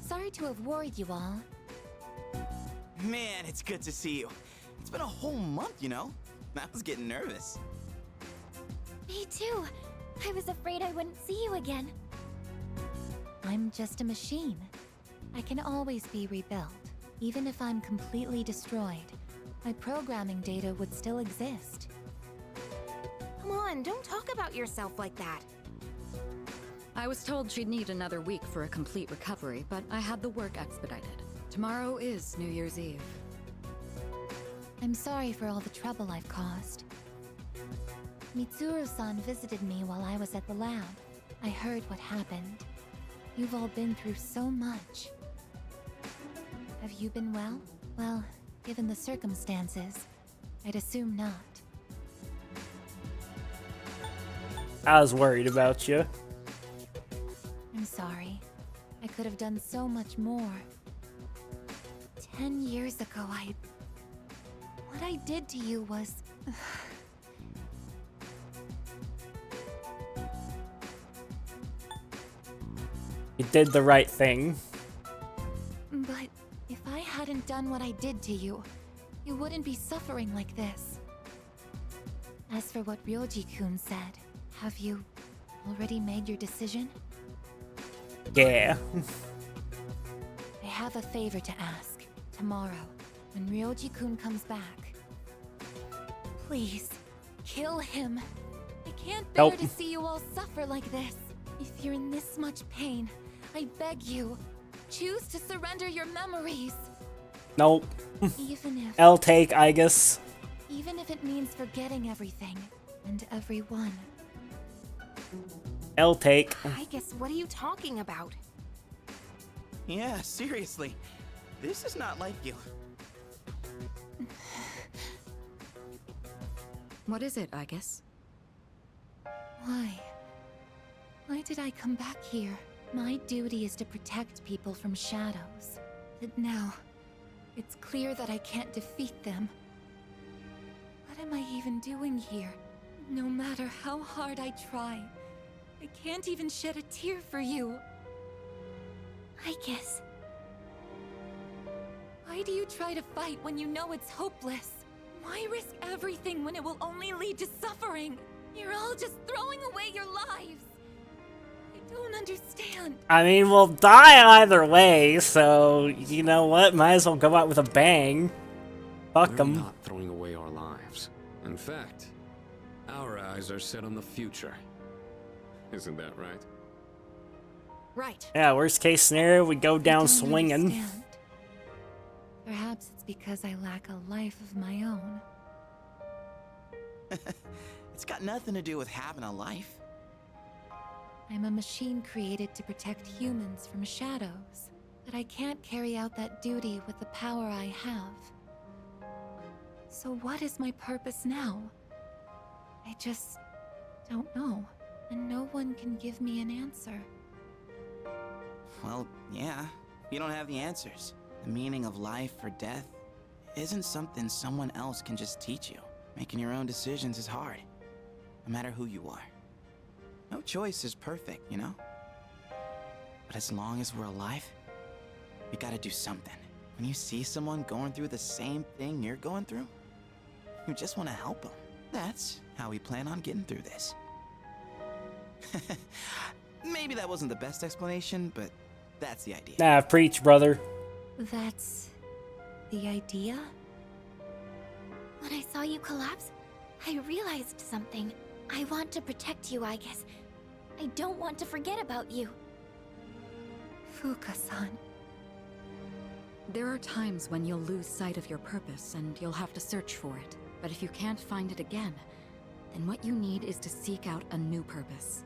C: Sorry to have worried you all.
F: Man, it's good to see you. It's been a whole month, you know? I was getting nervous.
C: Me too. I was afraid I wouldn't see you again. I'm just a machine. I can always be rebuilt. Even if I'm completely destroyed, my programming data would still exist.
H: Come on, don't talk about yourself like that.
B: I was told she'd need another week for a complete recovery, but I had the work expedited. Tomorrow is New Year's Eve.
C: I'm sorry for all the trouble I've caused. Mitsuru-san visited me while I was at the lab. I heard what happened. You've all been through so much. Have you been well? Well, given the circumstances, I'd assume not.
A: I was worried about you.
C: I'm sorry. I could have done so much more. 10 years ago, what I did to you was...
A: You did the right thing.
C: But if I hadn't done what I did to you, you wouldn't be suffering like this. As for what Ryoji-kun said, have you already made your decision?
A: Yeah.
C: I have a favor to ask. Tomorrow, when Ryoji-kun comes back, please, kill him. I can't bear
A: Nope.
C: to see you all suffer like this. If you're in this much pain, I beg you, choose to surrender your memories.
A: Nope.
C: Even if...
A: L take, I guess.
C: Even if it means forgetting everything and everyone.
A: L take.
H: I guess, what are you talking about?
F: Yeah, seriously. This is not like you.
B: What is it, I guess?
C: Why? Why did I come back here? My duty is to protect people from shadows. But now, it's clear that I can't defeat them. What am I even doing here? No matter how hard I try, I can't even shed a tear for you. I guess. Why do you try to fight when you know it's hopeless? Why risk everything when it will only lead to suffering? You're all just throwing away your lives. I don't understand.
A: I mean, we'll die either way, so you know what? Might as well go out with a bang. Fuck
D: We're
A: them.
D: not throwing away our lives. In fact, our eyes are set on the future. Isn't that right?
H: Right.
A: Yeah, worst case scenario, we go
C: I
A: down
C: don't
A: swinging.
C: understand. Perhaps it's because I lack a life of my own.
F: It's got nothing to do with having a life.
C: I'm a machine created to protect humans from shadows, but I can't carry out that duty with the power I have. So what is my purpose now? I just don't know, and no one can give me an answer.
F: Well, yeah, you don't have the answers. The meaning of life or death isn't something someone else can just teach you. Making your own decisions is hard, no matter who you are. No choice is perfect, you know? But as long as we're alive, we gotta do something. When you see someone going through the same thing you're going through, you just want to help them. That's how we plan on getting through this. Maybe that wasn't the best explanation, but that's the idea.
A: Nah, preach, brother.
C: That's the idea?
I: When I saw you collapse, I realized something. I want to protect you, I guess. I don't want to forget about you.
C: Fuka-san.
B: There are times when you'll lose sight of your purpose and you'll have to search for it. But if you can't find it again, then what you need is to seek out a new purpose.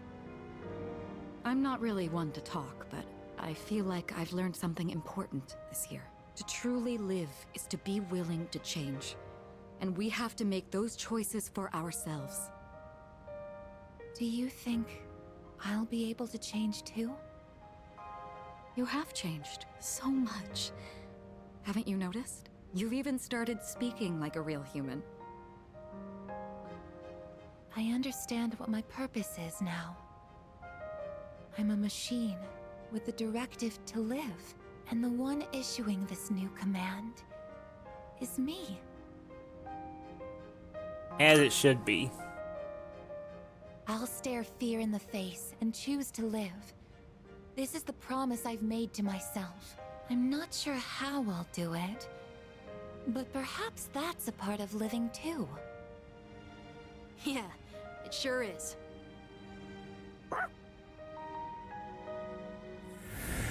B: I'm not really one to talk, but I feel like I've learned something important this year. To truly live is to be willing to change. And we have to make those choices for ourselves.
C: Do you think I'll be able to change too?
B: You have changed so much. Haven't you noticed? You've even started speaking like a real human.
C: I understand what my purpose is now. I'm a machine with the directive to live, and the one issuing this new command is me.
A: As it should be.
C: I'll stare fear in the face and choose to live. This is the promise I've made to myself. I'm not sure how I'll do it, but perhaps that's a part of living too.
B: Yeah, it sure is.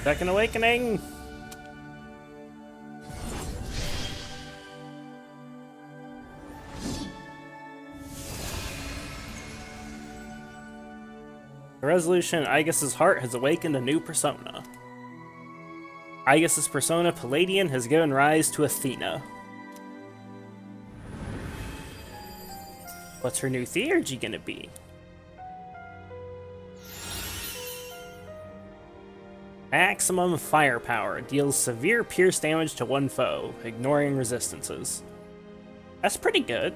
A: Second Awakening! The resolution, Aegis's heart has awakened a new persona. Aegis's persona, Palladian, has given rise to Athena. What's her new theurgy gonna be? Maximum firepower deals severe pierce damage to one foe, ignoring resistances. That's pretty good,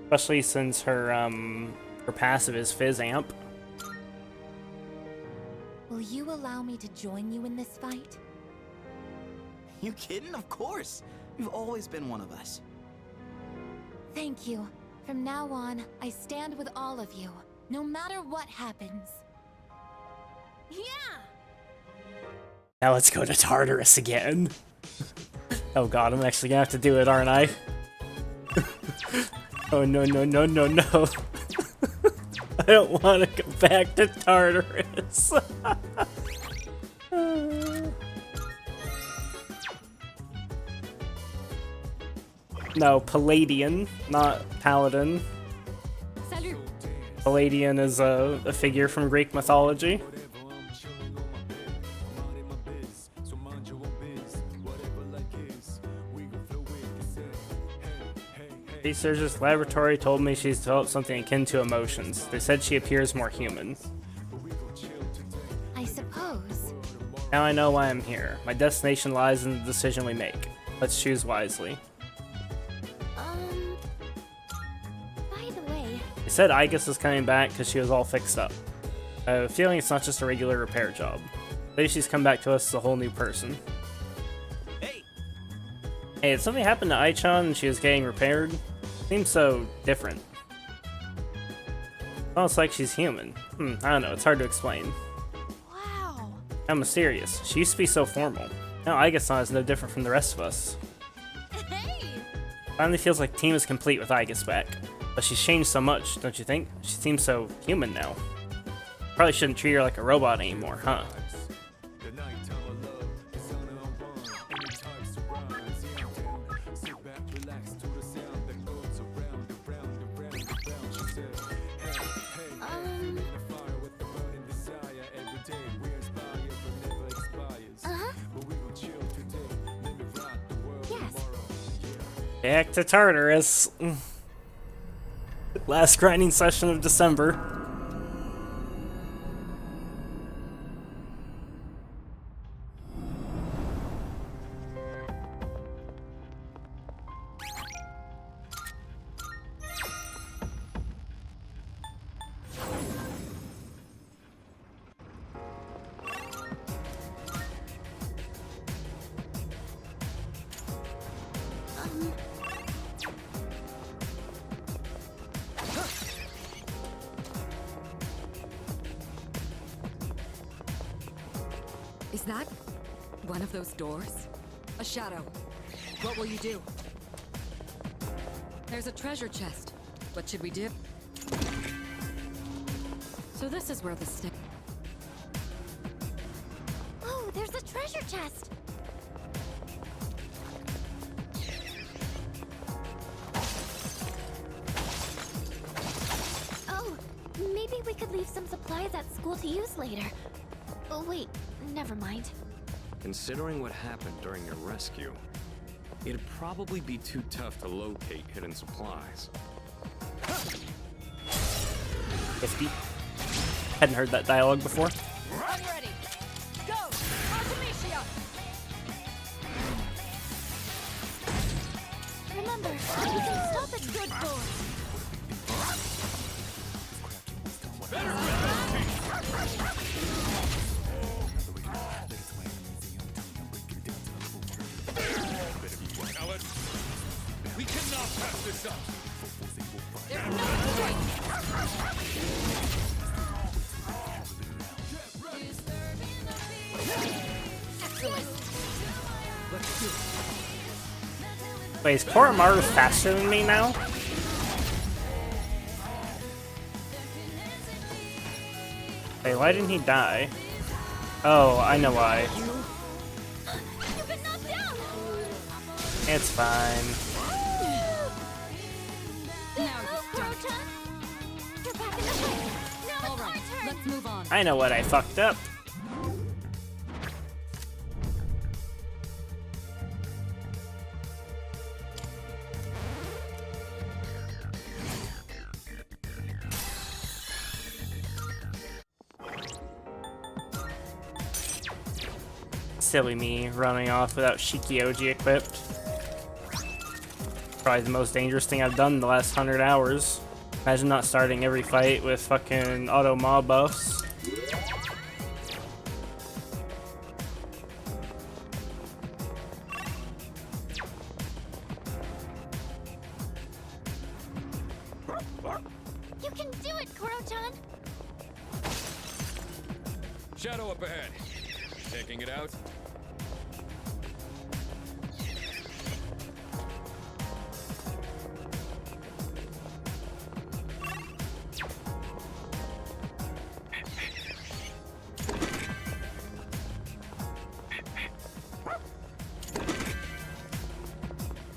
A: especially since her passive is Fizz Amp.
C: Will you allow me to join you in this fight?
F: You kidding? Of course. You've always been one of us.
C: Thank you. From now on, I stand with all of you, no matter what happens.
H: Yeah!
A: Now let's go to Tartarus again. Oh god, I'm actually gonna have to do it, aren't I? Oh no, no, no, no, no. I don't want to go back to Tartarus. No, Palladian, not Paladin.
B: Salut!
A: Palladian is a figure from Greek mythology. Researchers' laboratory told me she's developed something akin to emotions. They said she appears more human.
C: I suppose.
A: Now I know why I'm here. My destination lies in the decision we make. Let's choose wisely.
C: By the way...
A: They said Aegis is coming back because she was all fixed up. I have a feeling it's not just a regular repair job. Maybe she's come back to us as a whole new person.
F: Hey!
A: Hey, did something happen to Aichan and she was getting repaired? Seems so different. Almost like she's human. I don't know, it's hard to explain.
C: Wow!
A: How mysterious. She used to be so formal. Now Aegisan is no different from the rest of us.
H: Hey!
A: Finally feels like the team is complete with Aegis back. But she's changed so much, don't you think? She seems so human now. Probably shouldn't treat her like a robot anymore, huh? Back to Tartarus. Last grinding session of December.
B: Is that one of those doors? A shadow. What will you do? There's a treasure chest. What should we do? So this is where the stick.
C: Oh, there's a treasure chest! Oh, maybe we could leave some supplies at school to use later. Oh wait, never mind.
D: Considering what happened during your rescue, it'd probably be too tough to locate hidden supplies.
A: 50. Hadn't heard that dialogue before.
G: I'm ready. Go! Artemisia!
I: Remember, you can stop at good force.
D: We cannot pass this up!
G: There's no choice! Excellent!
A: Wait, is Koromaru faster than me now? Wait, why didn't he die? Oh, I know why.
I: You've been knocked down!
A: It's fine.
B: Now
I: Go,
B: you're done.
I: Kuro-chan! You're back in the fight! Now it's my turn!
B: Let's move on.
A: I know what I fucked up. Silly me running off without Shikioji equipped. Probably the most dangerous thing I've done in the last 100 hours. Imagine not starting every fight with fucking auto mob buffs.
I: You can do it, Kuro-chan!
D: Shadow up ahead. Taking it out.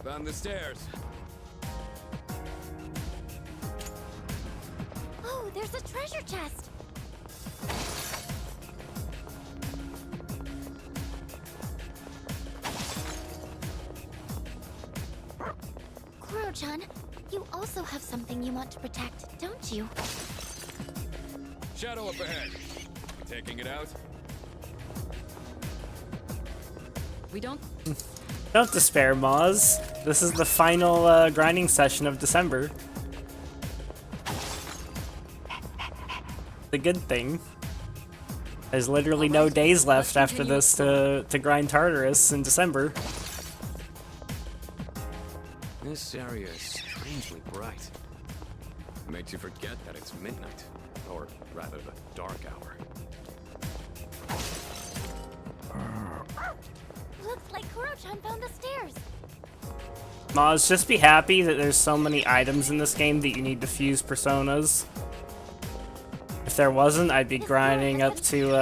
D: Found the stairs.
I: Oh, there's a treasure chest! Kuro-chan, you also have something you want to protect, don't you?
D: Shadow up ahead. Taking it out.
B: We don't.
A: Don't despair, Moz. This is the final grinding session of December. The good thing. There's literally no days left after this to grind Tartarus in December.
D: This area is strangely bright. Makes you forget that it's midnight. Or rather, the dark hour.
I: Looks like Kuro-chan found the stairs.
A: Moz, just be happy that there's so many items in this game that you need to fuse personas. If there wasn't, I'd be grinding up to,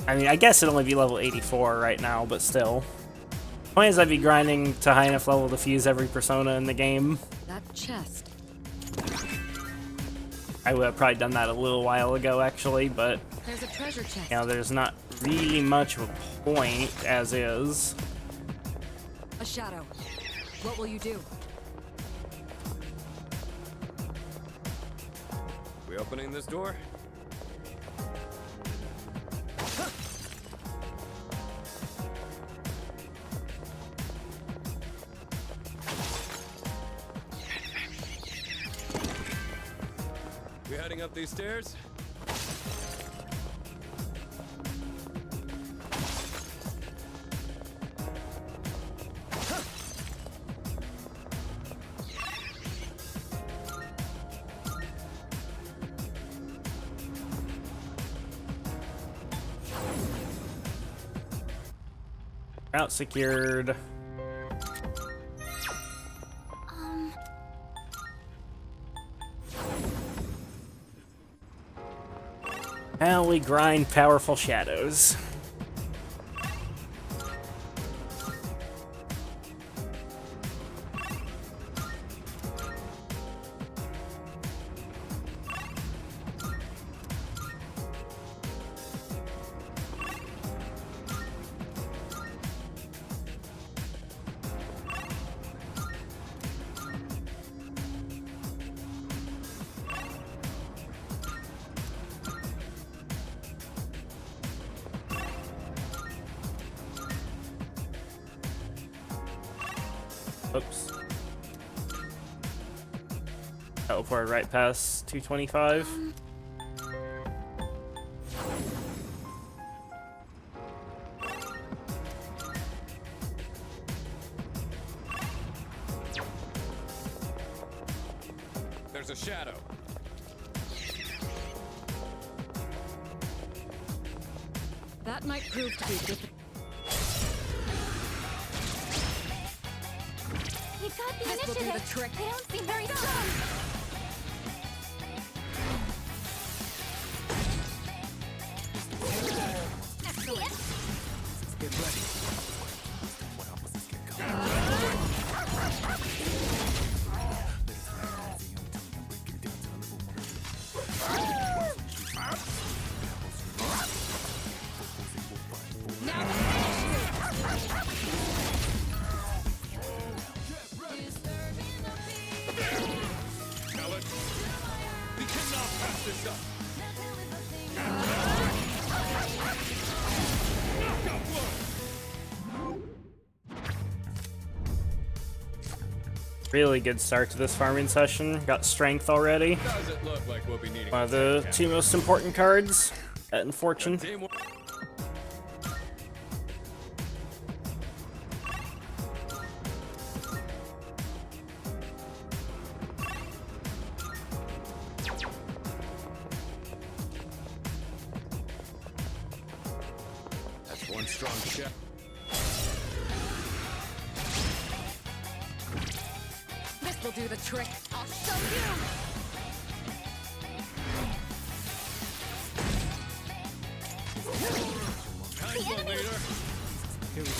A: I mean, I guess it'd only be level 84 right now, but still. Point is, I'd be grinding to high enough level to fuse every persona in the game.
B: That chest.
A: I would have probably done that a little while ago, actually, but,
B: There's a treasure chest.
A: you know, there's not really much of a point as is.
B: A shadow. What will you do?
D: We opening this door? We heading up these stairs?
A: Route secured. Now we grind powerful shadows. Oops. Teleported right past 225.
D: There's a shadow.
B: That might prove to be difficult.
C: You got the
B: This will do
C: initiative.
B: the trick.
C: They don't seem very strong.
B: Excellent.
F: Get ready.
D: Ellen, we cannot pass this up. Knockout blow.
A: Really good start to this farming session. Got strength already.
D: Does it look like we'll be needing
A: One of the two most important cards. That and fortune.
D: Day one. That's one strong shot.
B: This will do the trick. I'll show you.
D: Time leader.
F: Here we go.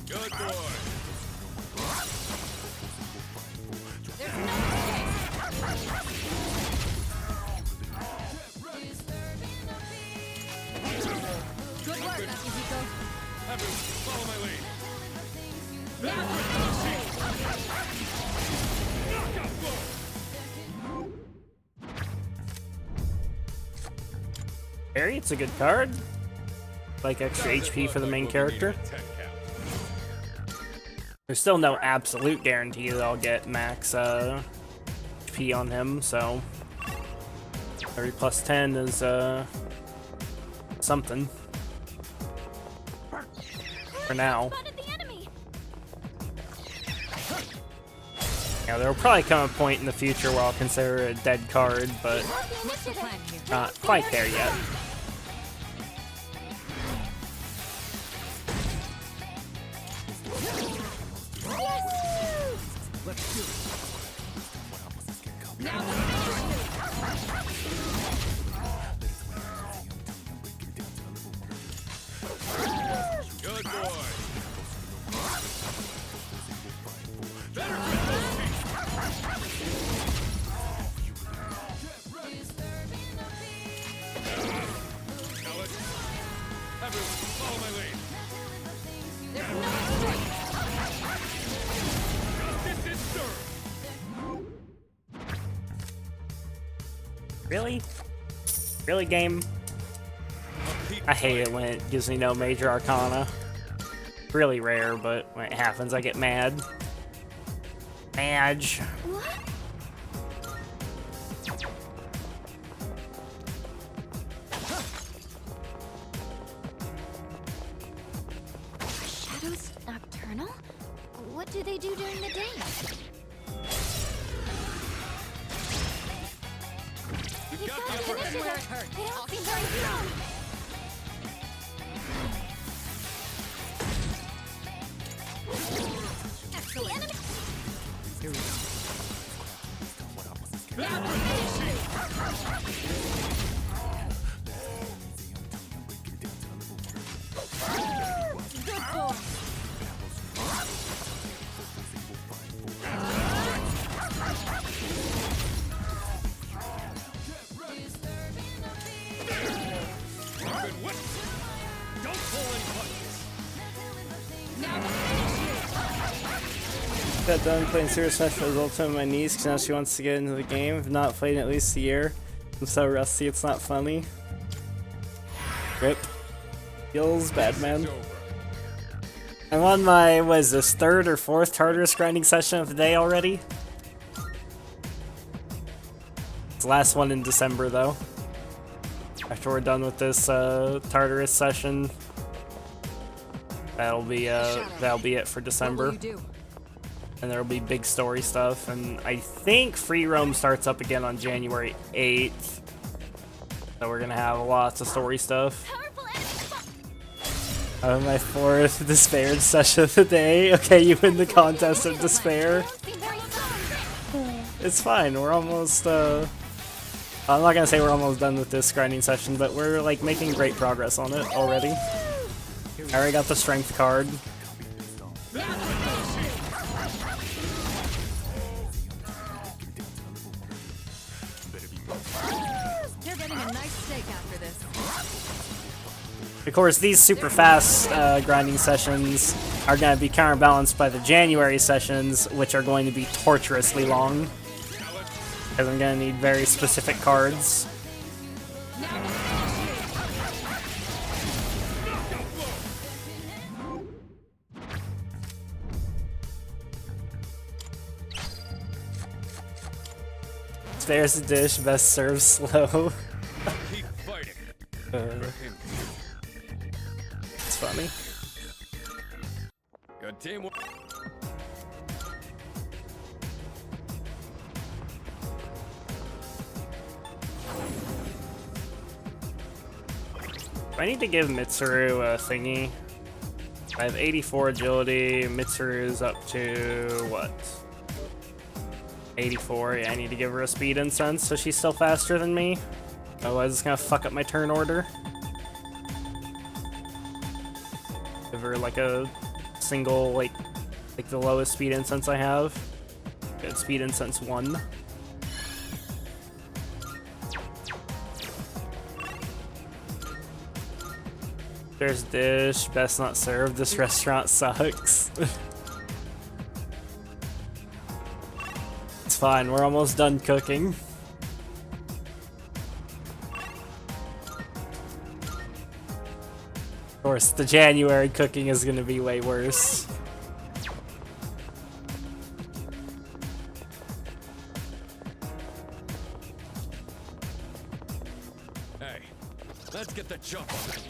D: Good boy.
B: Good work, Akihiko.
D: Everyone, follow my lead. Knockout blow.
A: Harry, it's a good card. Like extra HP for the main character. There's still no absolute guarantee that I'll get max HP on him, so 30 plus 10 is something for now.
C: Spotted the enemy.
A: Yeah, there will probably come a point in the future where I'll consider it a dead card, but
B: What's the plan here?
A: not quite there yet.
F: Let's do it.
D: Good boy. Ellen, everyone, follow my lead. Justice is served.
A: Really? Really, game? I hate it when it gives me no major arcana. Really rare, but when it happens, I get mad. Madge.
C: What? Shadows nocturnal? What do they do during the day?
D: We've
C: You
D: got
C: got
D: the
C: the
D: upper hand.
C: initiative. They don't seem very strong.
B: Excellent.
C: The enemy.
F: Here we go.
B: Good boy.
D: Robin, what? Don't pull any punches.
A: Got done playing Serious Smash for the ultimate on my niece because now she wants to get into the game. I've not played in at least a year. I'm so rusty, it's not funny. Rip. Feels bad, man. I'm on my, what is this, 3rd or 4th Tartarus grinding session of the day already? It's the last one in December, though. After we're done with this Tartarus session, that'll be it for December. And there'll be big story stuff, and I think free roam starts up again on January 8th. So we're gonna have lots of story stuff. My 4th despaired session of the day. Okay, you win the contest of despair. It's fine, we're almost, I'm not gonna say we're almost done with this grinding session, but we're like making great progress on it already. I already got the strength card.
B: You're getting a nice steak after this.
A: Of course, these super fast grinding sessions are going to be counterbalanced by the January sessions, which are going to be torturously long. Because I'm going to need very specific cards. There's a dish, best served slow.
D: Keep fighting.
A: It's funny.
D: Good teamwork.
A: I need to give Mitsuru a thingy. I have 84 agility. Mitsuru's up to what? 84. Yeah, I need to give her a speed incense so she's still faster than me. Otherwise, it's gonna fuck up my turn order. Give her like a single, like the lowest speed incense I have. Good, speed incense 1. There's dish, best not served. This restaurant sucks. It's fine, we're almost done cooking. Of course, the January cooking is gonna be way worse.
D: Hey, let's get the jump on it.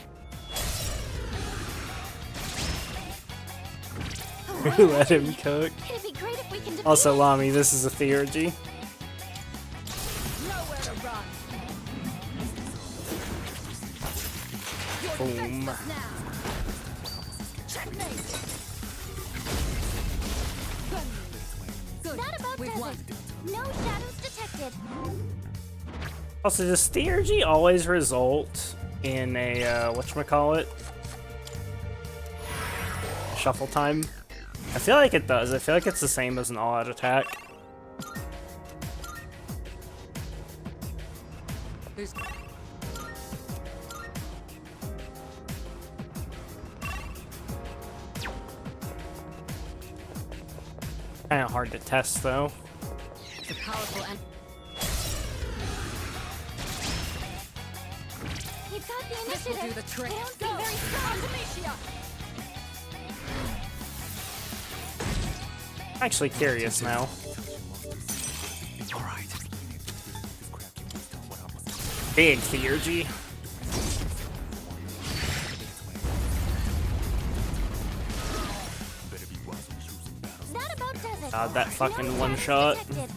A: Let him cook.
C: It'd be great if we can defeat
A: Also, Lami, this is a theurgy.
B: Nowhere to run.
A: Boom.
B: Now. Checkmate. Good.
C: That about
B: We've
C: does
B: won.
C: it. No shadows detected.
A: Also, does theurgy always result in a, whatchamacallit? Shuffle time? I feel like it does. I feel like it's the same as an all-out attack.
B: There's
A: Kinda hard to test, though.
B: a powerful and
C: You've got the
B: this will
C: initiative.
B: do the trick.
C: They don't seem very strong.
B: Artemisia.
A: I'm actually curious now. Big theurgy.
C: That about does it.
A: God, that fucking
C: No
A: one
C: shadows
A: shot.
C: detected.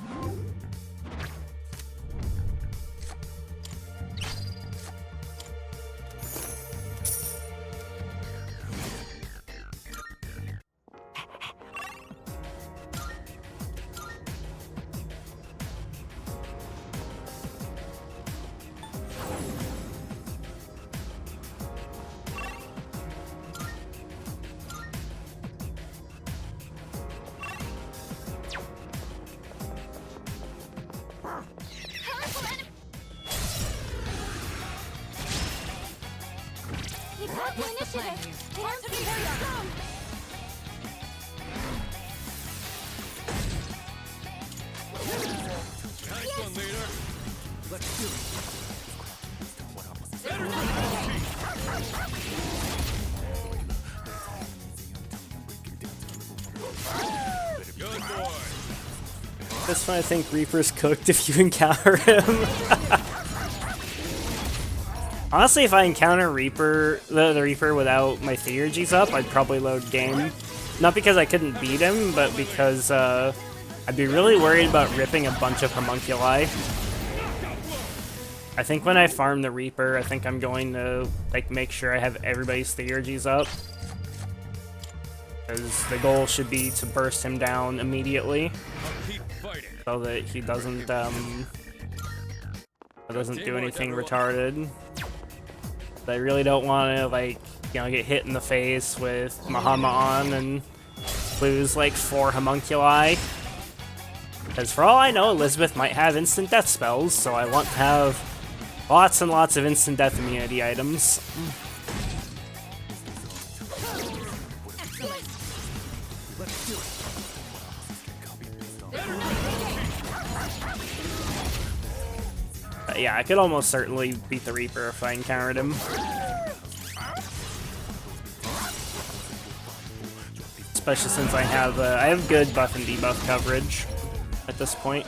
C: You've got the
B: What's the plan
C: initiative.
B: here?
C: They don't seem very strong.
D: Nice one, leader.
A: This one I think Reaper's cooked if you encounter him. Honestly, if I encounter Reaper, the Reaper without my theurgies up, I'd probably load game. Not because I couldn't beat him, but because I'd be really worried about ripping a bunch of homunculi. I think when I farm the Reaper, I think I'm going to like make sure I have everybody's theurgies up. Because the goal should be to burst him down immediately. So that he doesn't do anything retarded. But I really don't want to, like, you know, get hit in the face with Mahama on and lose like 4 homunculi. Because for all I know, Elizabeth might have instant death spells, so I want to have lots and lots of instant death immunity items. Yeah, I could almost certainly beat the Reaper if I encountered him. Especially since I have good buff and debuff coverage at this point.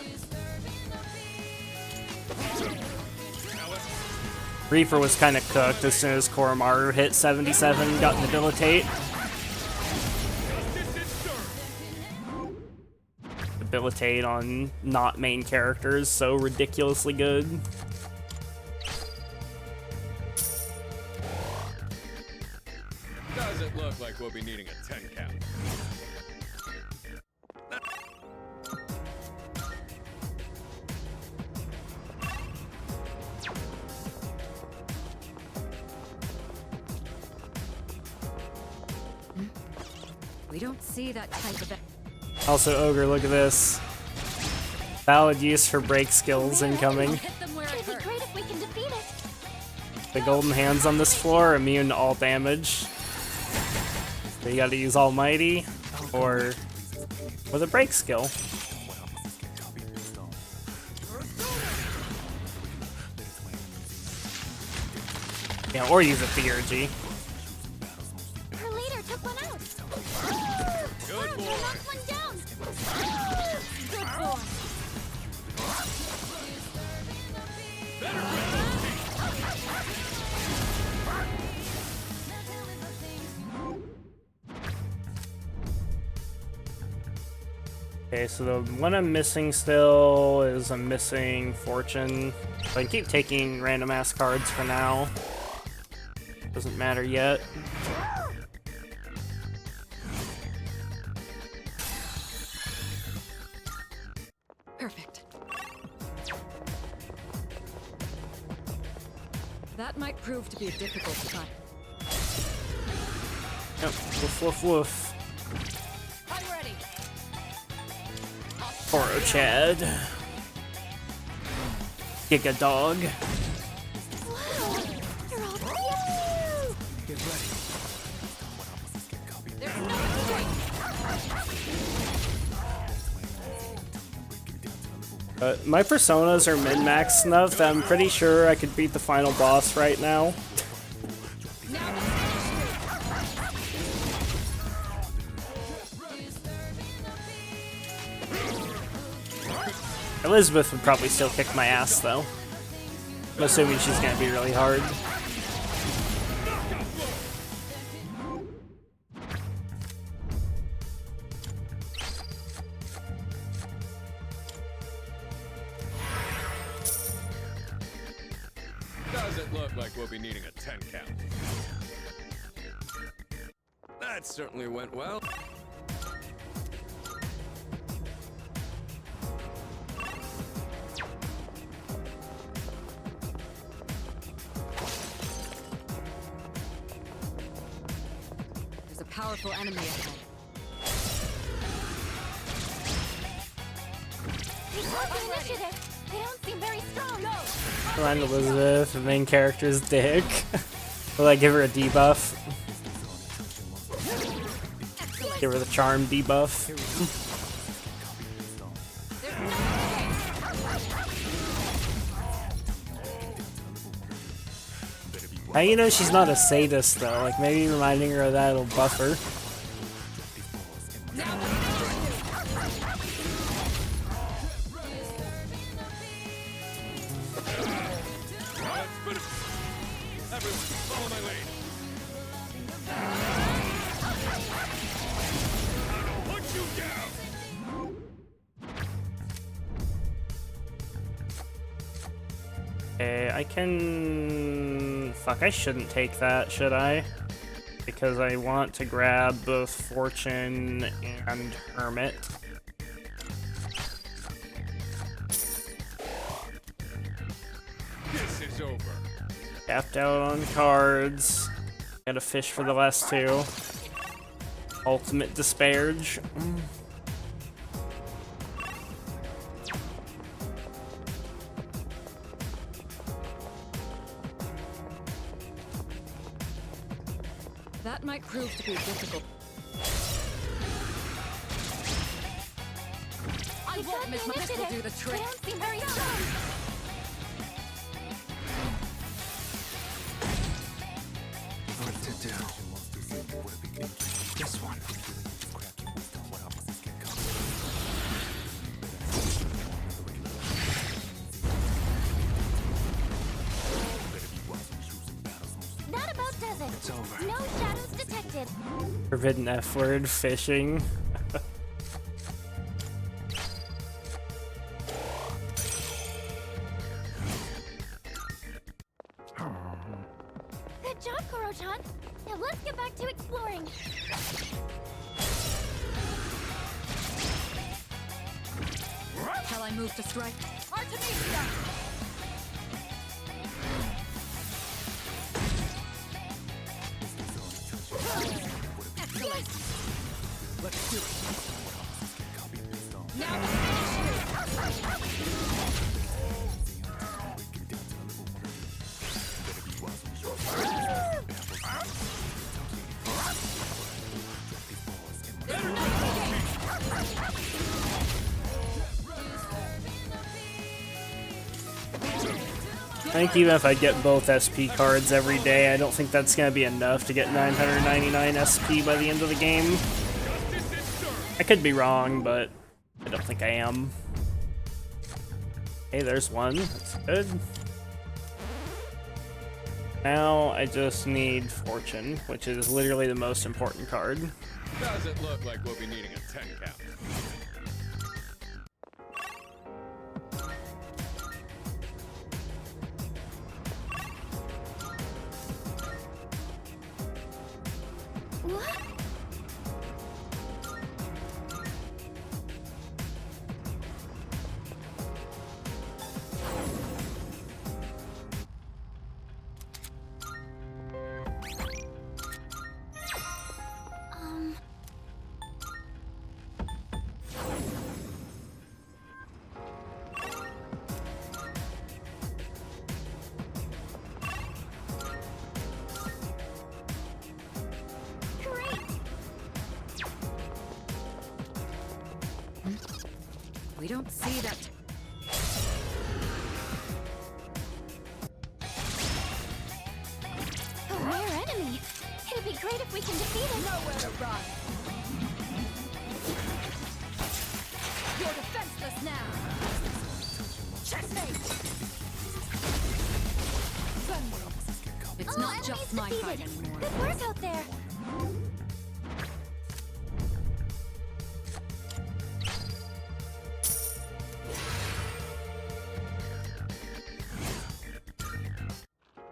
A: Reaper was kind of cooked as soon as Koromaru hit 77, got Debilitate. Debilitate on not main characters, so ridiculously good.
D: Does it look like we'll be needing a 10 count?
B: We don't see that type of...
A: Also, Ogre, look at this. Valid use for break skills incoming.
C: It'd be great if we can defeat it.
A: The golden hands on this floor are immune to all damage. So you gotta use Almighty or with a break skill. Yeah, or use a Theurgy.
C: Her leader took one out.
D: Good boy.
C: Knocked one down. Good boy.
A: Okay, so the one I'm missing still is I'm missing Fortune. So I can keep taking random ass cards for now. Doesn't matter yet.
B: Perfect. That might prove to be a difficult fight.
A: Yep, woof woof woof.
B: I'm ready.
A: Oro Chad. Giga Dog.
C: Wow. You're all cute.
E: Get ready.
B: There's no escape.
A: My personas are min-max enough that I'm pretty sure I could beat the final boss right now. Elizabeth would probably still kick my ass, though. I'm assuming she's gonna be really hard.
D: Does it look like we'll be needing a 10 count? That certainly went well.
B: There's a powerful enemy ahead.
C: We took the initiative. They don't seem very strong. No.
A: Find Elizabeth, the main character's dick. Will I give her a debuff? Give her the charm debuff. How you know she's not a sadist though? Like maybe reminding her of that will buff her. Okay, I can... Fuck, I shouldn't take that, should I? Because I want to grab both Fortune and Hermit.
D: This is over.
A: Tapped out on cards. Gotta fish for the last two. Ultimate Disparage.
B: That might prove to be difficult. I won't miss my... This will do the trick.
C: They don't seem very strong.
F: What to do? This one.
C: That about does it.
F: It's over.
C: No shadows detected.
A: Forbidden F word, fishing.
C: Good job, Koro-chan. Now let's get back to exploring.
B: Shall I move to strike? Artemisia! Excellent! Let's do it! Now
A: I think even if I get both SP cards every day, I don't think that's gonna be enough to get 999 SP by the end of the game. I could be wrong, but I don't think I am. Hey, there's one. That's good. Now I just need Fortune, which is literally the most important card.
D: Does it look like we'll be needing a 10 count?
C: What?
B: we don't see that.
C: A rare enemy. It'd be great if we can defeat it.
B: Nowhere to run. You're defenseless now. Checkmate. It's not
C: Enemies
B: just my fight
C: defeated.
B: anymore.
C: Good work out there.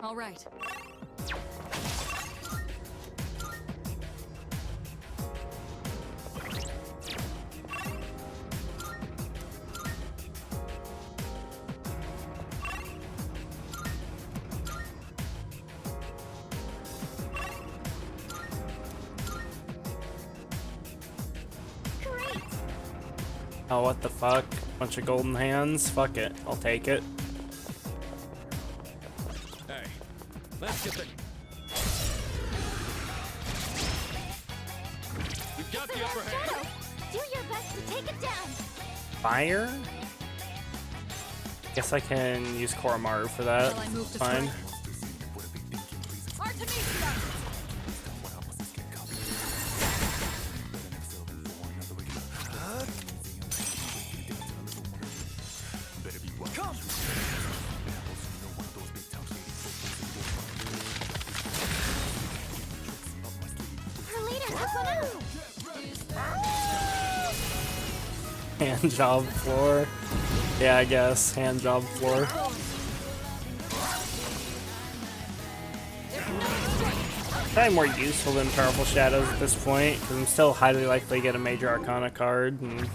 B: All right.
C: Great.
A: Oh, what the fuck? Bunch of golden hands? Fuck it. I'll take it.
D: Hey, let's get the... We've got
C: It's
D: the
C: a
D: upper
C: rough
D: hand.
C: shadow. Do your best to take it down.
A: Fire? Guess I can use Koromaru for that.
B: Shall I move to
A: Fine.
B: strike?
A: Hand job floor. Yeah, I guess. Hand job floor. Probably more useful than Powerful Shadows at this point, because I'm still highly likely to get a Major Arcana card, and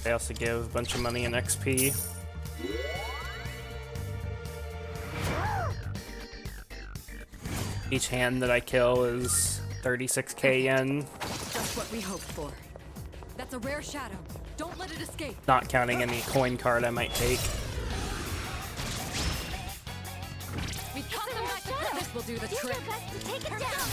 A: they also give a bunch of money in XP. Each hand that I kill is 36k yen.
B: Just what we hoped for. That's a rare shadow. Don't let it escape.
A: Not counting any coin card I might take.
B: We caught them back to this will do the trick.
C: Your best to take it down.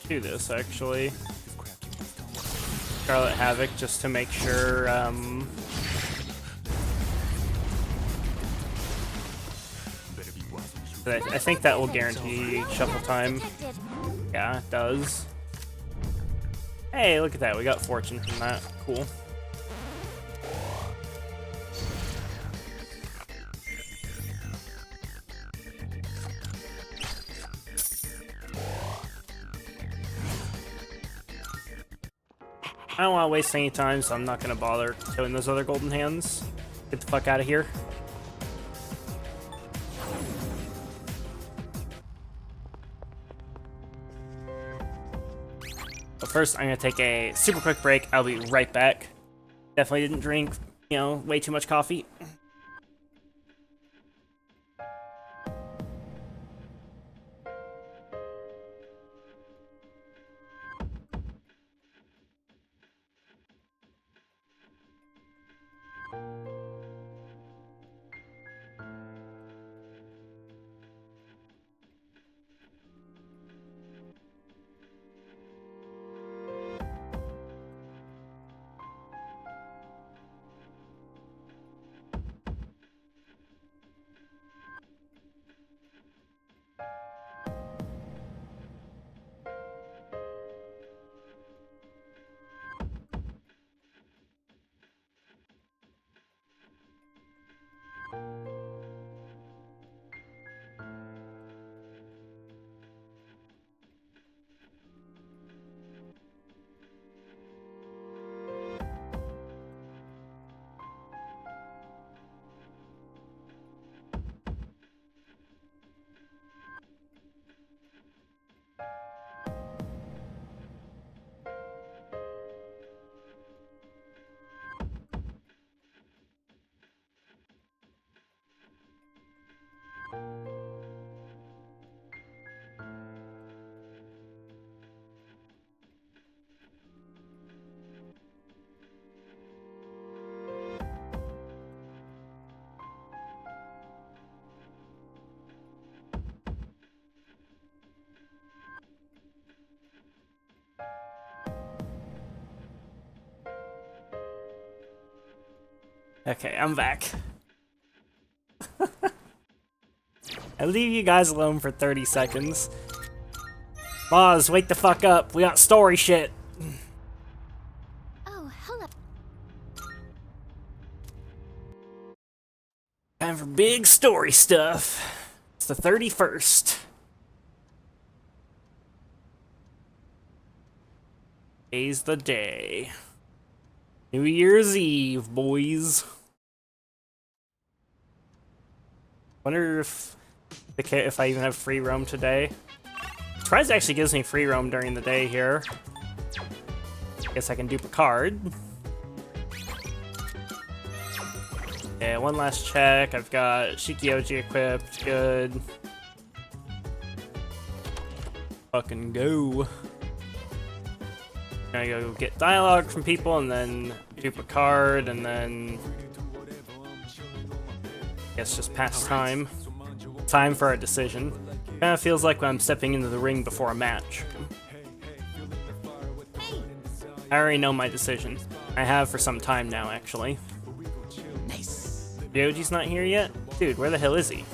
A: Do this actually. Scarlet Havoc just to make sure I think that will guarantee shuffle time. Yeah, it does. Hey, look at that. We got fortune from that. Cool. I don't want to waste any time, so I'm not going to bother killing those other golden hands. Get the fuck out of here. But first, I'm going to take a super quick break. I'll be right back. Definitely didn't drink, you know, way too much coffee. Okay, I'm back. I leave you guys alone for 30 seconds. Maz, wake the fuck up. We got story shit.
C: Oh, hold up.
A: Time for big story stuff. It's the 31st. Today's the day. New Year's Eve, boys. Wonder if I even have free roam today. Surprised it actually gives me free roam during the day here. Guess I can dupe a card. Yeah, one last check. I've got Shikioji equipped. Good. Fucking go. Gonna go get dialogue from people and then dupe a card and then I guess just pass time. Time for a decision. Kinda feels like when I'm stepping into the ring before a match. I already know my decision. I have for some time now, actually.
F: Nice.
A: Ryoji's not here yet? Dude, where the hell is he?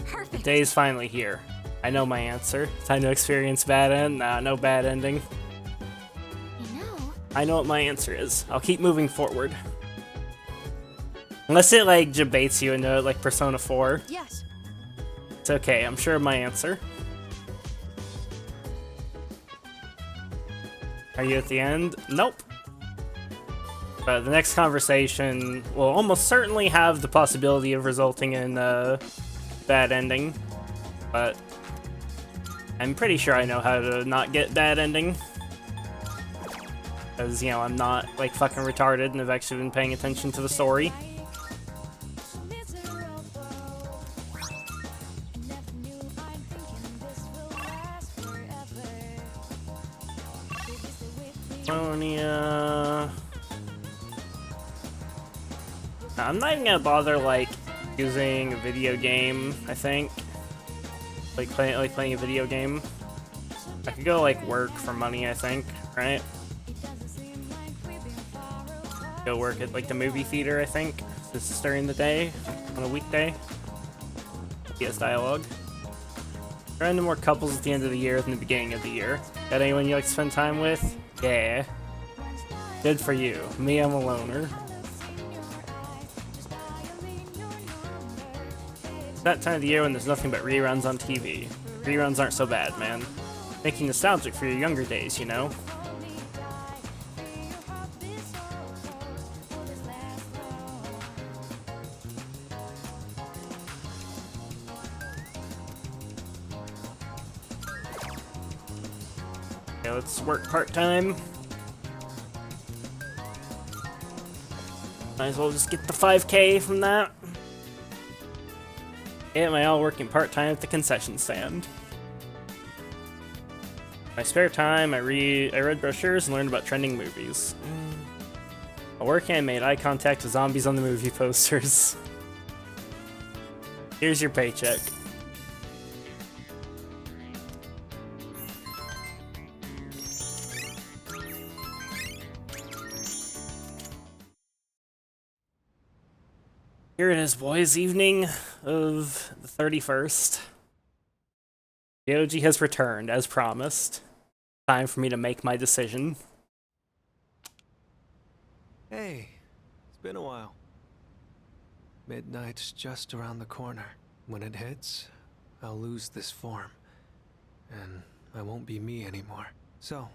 B: Perfect.
A: The day's finally here. I know my answer. Time to experience bad end? Nah, no bad ending.
C: You know,
A: I know what my answer is. I'll keep moving forward. Unless it, like, debates you into, like, Persona 4.
B: Yes.
A: It's okay, I'm sure of my answer. Are you at the end? Nope. But the next conversation will almost certainly have the possibility of resulting in a bad ending. But I'm pretty sure I know how to not get bad ending. Because, you know, I'm not, like, fucking retarded and have actually been paying attention to the story. I'm not even gonna bother, like, using a video game, I think. Like playing a video game. I could go, like, work for money, I think, right? Go work at, like, the movie theater, I think. This is during the day, on a weekday. Yes, dialogue. There are no more couples at the end of the year than the beginning of the year. Got anyone you like to spend time with? Yeah. Good for you. Me, I'm a loner. It's that time of the year when there's nothing but reruns on TV. Reruns aren't so bad, man. Making nostalgic for your younger days, you know? Okay, let's work part-time. Might as well just get the 5K from that. Yeah, am I all working part-time at the concession stand? My spare time, I read brochures and learned about trending movies. While working, I made eye contact with zombies on the movie posters. Here's your paycheck. Here it is, boys. Evening of the 31st. Yoji has returned, as promised. Time for me to make my decision.
J: Hey, it's been a while. Midnight's just around the corner. When it hits, I'll lose this form. And I won't be me anymore. So,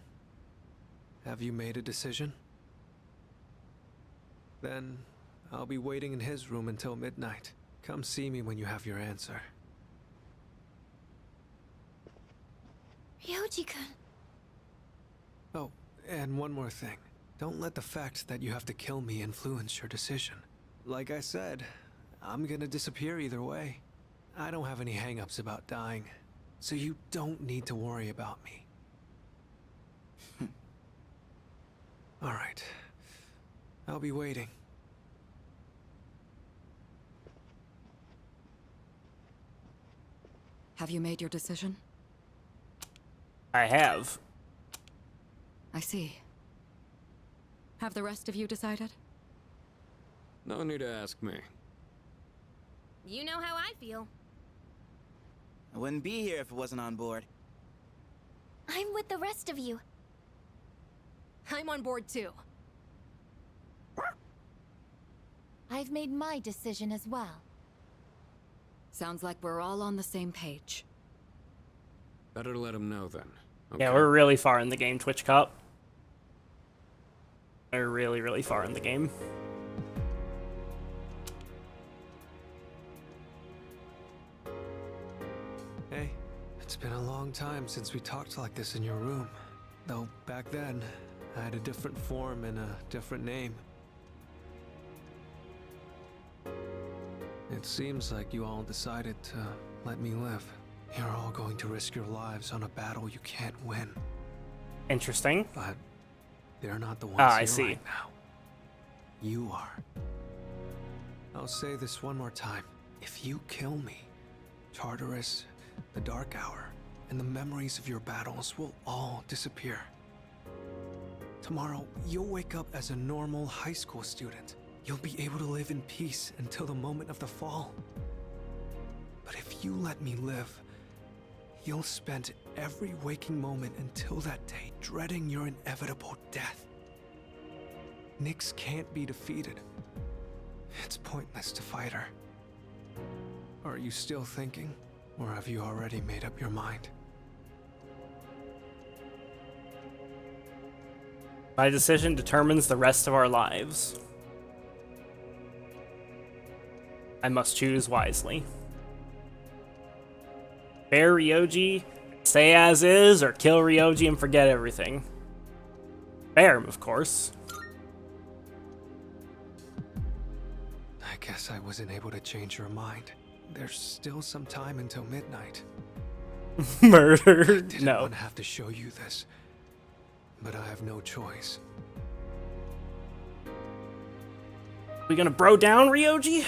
J: have you made a decision? Then I'll be waiting in his room until midnight. Come see me when you have your answer.
I: Ryoji-kun.
J: Oh, and one more thing. Don't let the fact that you have to kill me influence your decision. Like I said, I'm gonna disappear either way. I don't have any hang-ups about dying, so you don't need to worry about me. Alright. I'll be waiting.
B: Have you made your decision?
A: I have.
B: I see. Have the rest of you decided?
D: No need to ask me.
H: You know how I feel.
F: I wouldn't be here if it wasn't on board.
I: I'm with the rest of you.
H: I'm on board too.
I: I've made my decision as well.
B: Sounds like we're all on the same page.
D: Better let him know then. Okay.
A: Yeah, we're really far in the game, Twitch Cop. We're really, really far in the game.
J: Hey, it's been a long time since we talked like this in your room. Though back then, I had a different form and a different name. It seems like you all decided to let me live. You're all going to risk your lives on a battle you can't win.
A: Interesting.
J: But they're not the ones
A: I
J: here
A: see.
J: right now. You are. I'll say this one more time. If you kill me, Tartarus, the Dark Hour, and the memories of your battles will all disappear. Tomorrow, you'll wake up as a normal high school student. You'll be able to live in peace until the moment of the fall. But if you let me live, you'll spend every waking moment until that day dreading your inevitable death. Nyx can't be defeated. It's pointless to fight her. Are you still thinking, or have you already made up your mind?
A: My decision determines the rest of our lives. I must choose wisely. Spare Ryoji, stay as is, or kill Ryoji and forget everything. Spare him, of course.
J: I guess I wasn't able to change your mind. There's still some time until midnight.
A: Murder.
J: I didn't
A: No.
J: want to have to show you this, but I have no choice.
A: We gonna bro down Ryoji?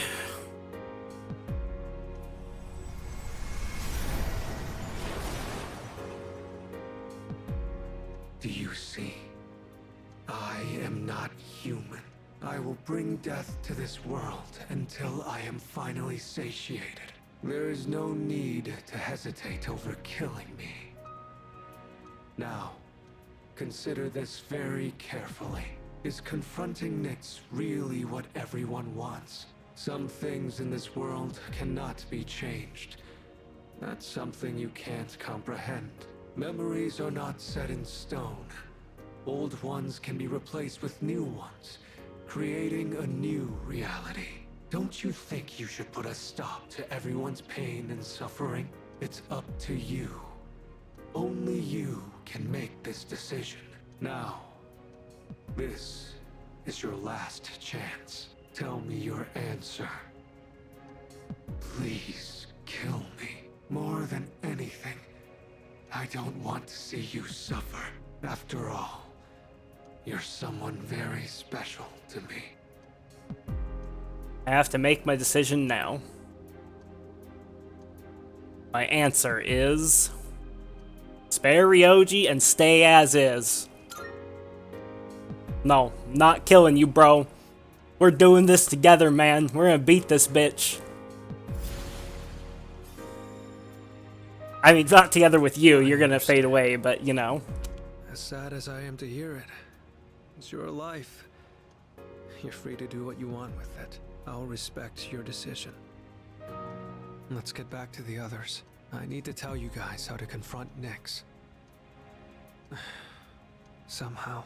J: Do you see? I am not human. I will bring death to this world until I am finally satiated. There is no need to hesitate over killing me. Now, consider this very carefully. Is confronting Nyx really what everyone wants? Some things in this world cannot be changed. That's something you can't comprehend. Memories are not set in stone. Old ones can be replaced with new ones, creating a new reality. Don't you think you should put a stop to everyone's pain and suffering? It's up to you. Only you can make this decision. Now, this is your last chance. Tell me your answer. Please kill me. More than anything, I don't want to see you suffer. After all, you're someone very special to me.
A: I have to make my decision now. My answer is... spare Ryoji and stay as is. No, not killing you, bro. We're doing this together, man. We're gonna beat this bitch. I mean, not together with you. You're gonna fade away, but you know.
J: As sad as I am to hear it, it's your life. You're free to do what you want with it. I'll respect your decision. Let's get back to the others. I need to tell you guys how to confront Nyx. Somehow,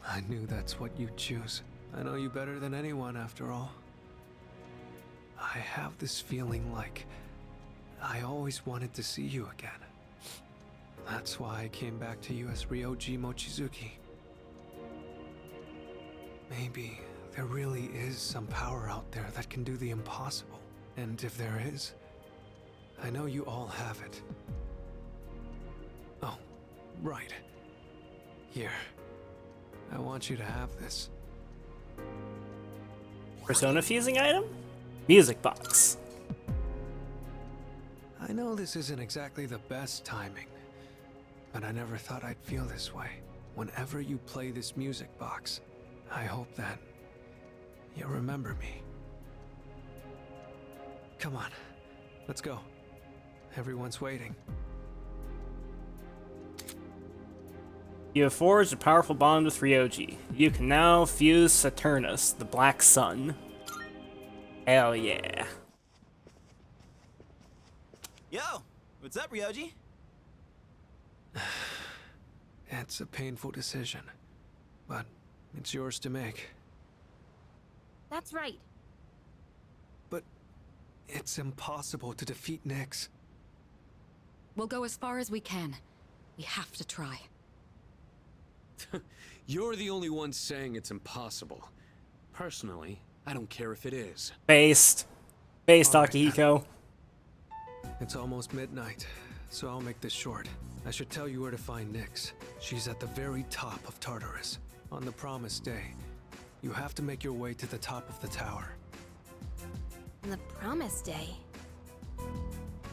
J: I knew that's what you'd choose. I know you better than anyone, after all. I have this feeling like I always wanted to see you again. That's why I came back to you as Ryoji Mochizuki. Maybe there really is some power out there that can do the impossible. And if there is, I know you all have it. Oh, right. Here. I want you to have this.
A: Persona fusing item? Music box.
J: I know this isn't exactly the best timing, but I never thought I'd feel this way. Whenever you play this music box, I hope that you'll remember me. Come on, let's go. Everyone's waiting.
A: You have forged a powerful bond with Ryoji. You can now fuse Saturnus, the Black Sun. Hell yeah.
F: Yo, what's up, Ryoji?
J: It's a painful decision, but it's yours to make.
H: That's right.
J: But it's impossible to defeat Nyx.
B: We'll go as far as we can. We have to try.
D: You're the only one saying it's impossible. Personally, I don't care if it is.
A: Based. Based,
J: All right.
A: Akihiko.
J: It's almost midnight, so I'll make this short. I should tell you where to find Nyx. She's at the very top of Tartarus. On the promised day, you have to make your way to the top of the tower.
H: On the promised day.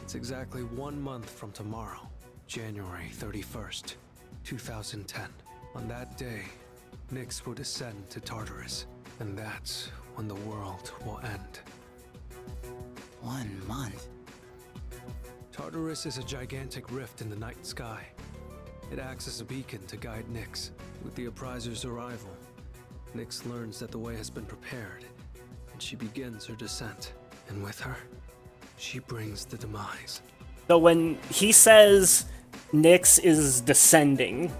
J: It's exactly 1 month from tomorrow, January 31st, 2010. On that day, Nyx will descend to Tartarus, and that's when the world will end.
F: 1 month.
J: Tartarus is a gigantic rift in the night sky. It acts as a beacon to guide Nyx. With the Appriser's arrival, Nyx learns that the way has been prepared, and she begins her descent. And with her, she brings the demise.
A: So when he says Nyx is descending,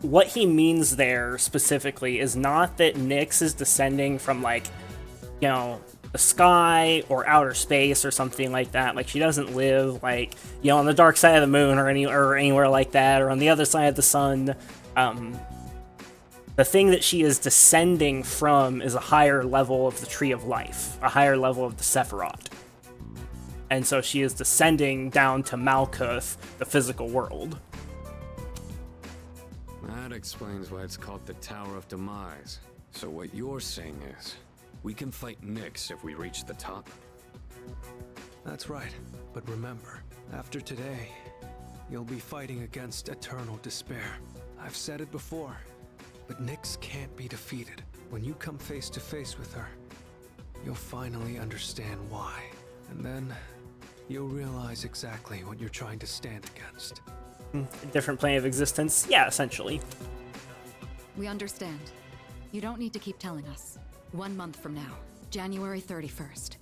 A: what he means there specifically is not that Nyx is descending from, like, you know, the sky or outer space or something like that. Like, she doesn't live, like, you know, on the dark side of the moon or anywhere like that, or on the other side of the sun. The thing that she is descending from is a higher level of the Tree of Life, a higher level of the Sephiroth. And so she is descending down to Malkuth, the physical world.
D: That explains why it's called the Tower of Demise. So what you're saying is, we can fight Nyx if we reach the top?
J: That's right. But remember, after today, you'll be fighting against eternal despair. I've said it before, but Nyx can't be defeated. When you come face to face with her, you'll finally understand why. And then, you'll realize exactly what you're trying to stand against.
A: A different plane of existence? Yeah, essentially.
B: We understand. You don't need to keep telling us. 1 month from now, January 31st.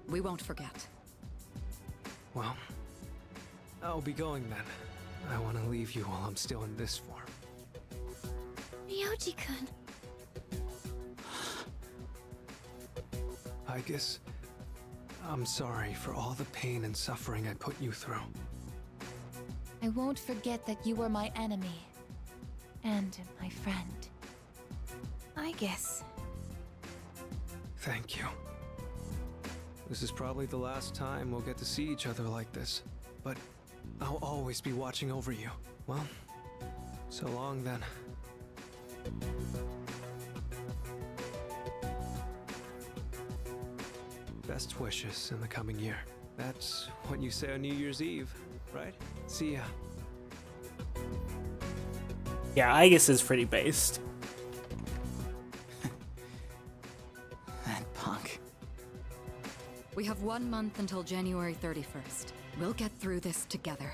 B: We won't forget.
J: Well, I'll be going then. I want to leave you while I'm still in this form.
I: Ryoji-kun.
J: I guess I'm sorry for all the pain and suffering I put you through.
I: I won't forget that you were my enemy. And my friend. I guess.
J: Thank you. This is probably the last time we'll get to see each other like this, but I'll always be watching over you. Well, so long then. Best wishes in the coming year. That's what you say on New Year's Eve, right? See ya.
A: Yeah, I guess it's pretty based.
F: That punk.
B: We have 1 month until January 31st. We'll get through this together.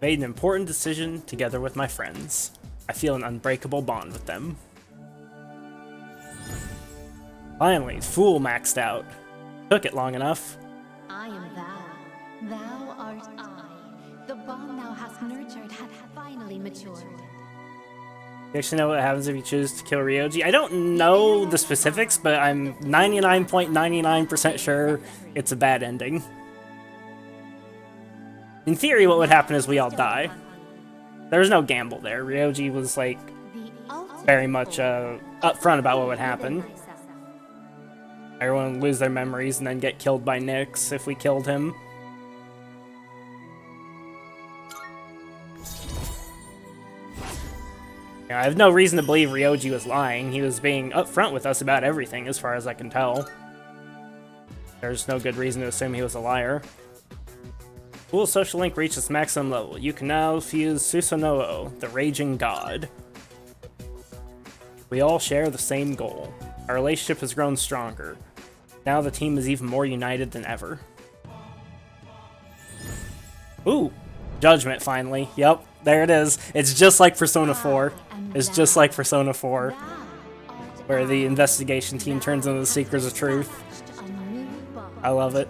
A: Made an important decision together with my friends. I feel an unbreakable bond with them. Finally, Fool maxed out. Took it long enough.
K: I am thou. Thou art I. The bond thou hast nurtured hath finally matured.
A: You actually know what happens if you choose to kill Ryoji? I don't know the specifics, but I'm 99.99% sure it's a bad ending. In theory, what would happen is we all die. There's no gamble there. Ryoji was, like, very much upfront about what would happen. Everyone would lose their memories and then get killed by Nyx if we killed him. Yeah, I have no reason to believe Ryoji was lying. He was being upfront with us about everything, as far as I can tell. There's no good reason to assume he was a liar. Fool's social link reached its maximum level. You can now fuse Susanoo, the Raging God. We all share the same goal. Our relationship has grown stronger. Now the team is even more united than ever. Ooh! Judgment, finally. Yep, there it is. It's just like Persona 4. It's just like Persona 4. Where the investigation team turns into the Seekers of Truth. I love it.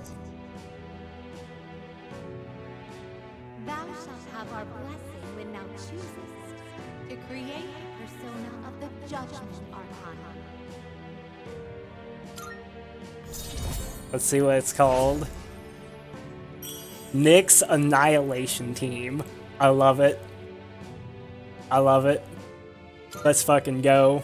K: Thou shalt have our blessing when thou choosest to create the persona of the Judgment Arcana.
A: Let's see what it's called. Nyx Annihilation Team. I love it. I love it. Let's fucking go.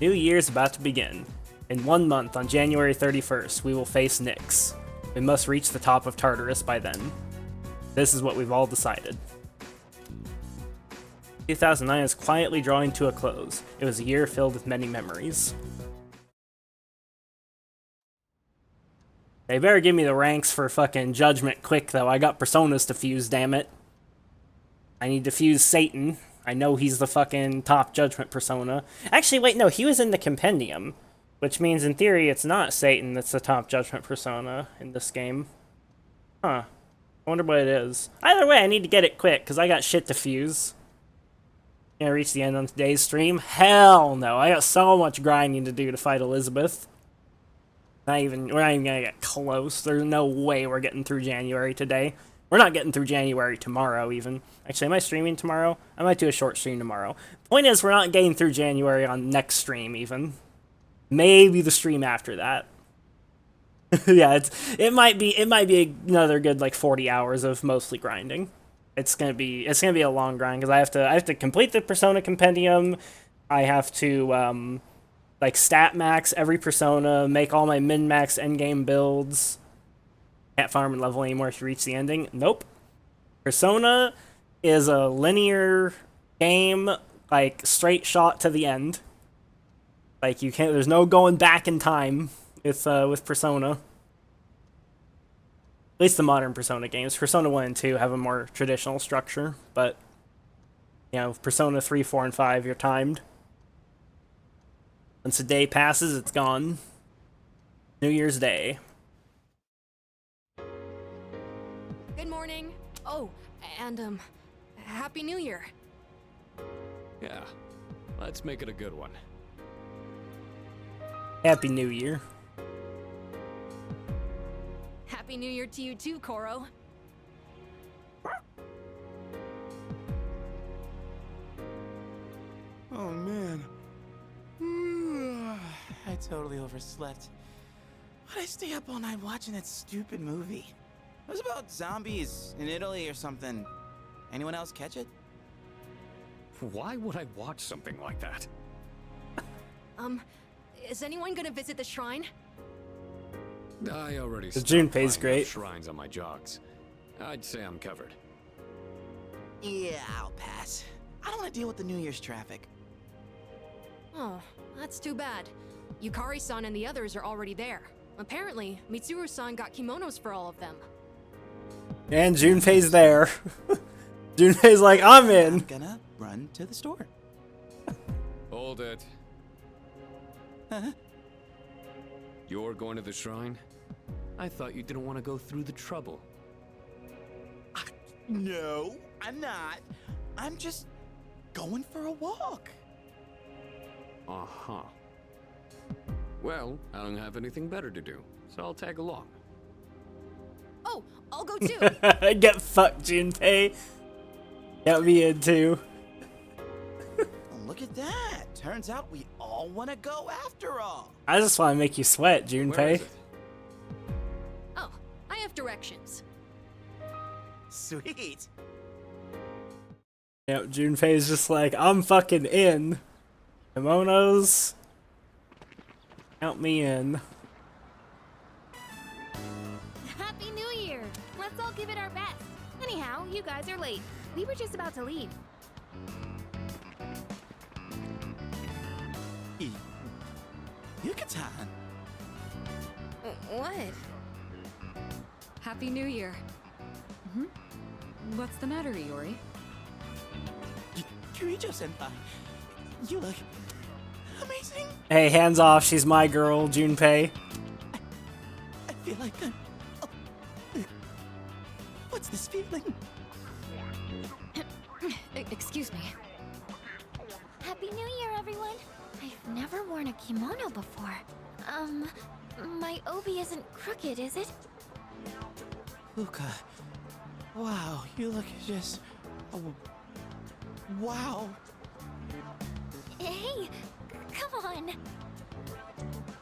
A: New Year's about to begin. In 1 month, on January 31st, we will face Nyx. We must reach the top of Tartarus by then. This is what we've all decided. 2009 is quietly drawing to a close. It was a year filled with many memories. They better give me the ranks for fucking Judgment quick, though. I got Personas to fuse, damn it. I need to fuse Satan. I know he's the fucking top Judgment Persona. Actually, wait, no, he was in the Compendium. Which means, in theory, it's not Satan that's the top Judgment Persona in this game. Huh. I wonder what it is. Either way, I need to get it quick, because I got shit to fuse. Gonna reach the end on today's stream? Hell no. I got so much grinding to do to fight Elizabeth. We're not even gonna get close. There's no way we're getting through January today. We're not getting through January tomorrow, even. Actually, am I streaming tomorrow? I might do a short stream tomorrow. Point is, we're not getting through January on next stream, even. Maybe the stream after that. Yeah, it might be another good like 40 hours of mostly grinding. It's gonna be a long grind because I have to complete the Persona compendium. I have to like stat max every Persona, make all my min max endgame builds. Can't farm and level anymore if you reach the ending. Nope. Persona is a linear game, like straight shot to the end. Like there's no going back in time with Persona. At least the modern Persona games. Persona 1 and 2 have a more traditional structure, but you know, Persona 3, 4, and 5, you're timed. Once a day passes, it's gone. New Year's Day.
H: Good morning. Oh, and Happy New Year.
D: Yeah, let's make it a good one.
A: Happy New Year.
H: Happy New Year to you too, Koro.
F: Oh man. I totally overslept. Why'd I stay up all night watching that stupid movie? It was about zombies in Italy or something. Anyone else catch it?
D: Why would I watch something like that?
H: Is anyone gonna visit the shrine?
D: I already
A: The
D: stopped
A: Junpei's
D: buying
A: great.
D: shrines on my jogs. I'd say I'm covered.
F: Yeah, I'll pass. I don't want to deal with the New Year's traffic.
H: Oh, that's too bad. Yukari-san and the others are already there. Apparently, Mitsuru-san got kimonos for all of them.
A: And Junpei's there. Junpei's like, I'm in.
F: I'm gonna run to the store.
D: Hold it.
F: Huh?
D: You're going to the shrine? I thought you didn't want to go through the trouble.
F: No, I'm not. I'm just going for a walk.
D: Uh-huh. Well, I don't have anything better to do, so I'll tag along.
H: Oh, I'll go too.
A: Get fucked, Junpei. Got me in too.
F: Oh, look at that. Turns out we all want to go after all.
A: I just want to make you sweat,
D: Where
A: Junpei.
D: is it?
H: Oh, I have directions.
F: Sweet.
A: Yep, Junpei's just like, I'm fucking in. Kimonos. Count me in.
C: Happy New Year! Let's all give it our best. Anyhow, you guys are late. We were just about to leave.
F: Yucatan.
C: What?
B: Happy New Year. Hmm? What's the matter, Iori?
F: Kirijo-senpai, you look amazing.
A: Hey, hands off, she's my girl, Junpei.
F: I feel like I'm... Oh. What's this feeling?
B: Excuse me.
C: Happy New Year, everyone! I've never worn a kimono before. My obi isn't crooked, is it?
F: Luca, wow, you look just... Oh, wow.
C: Hey, come on!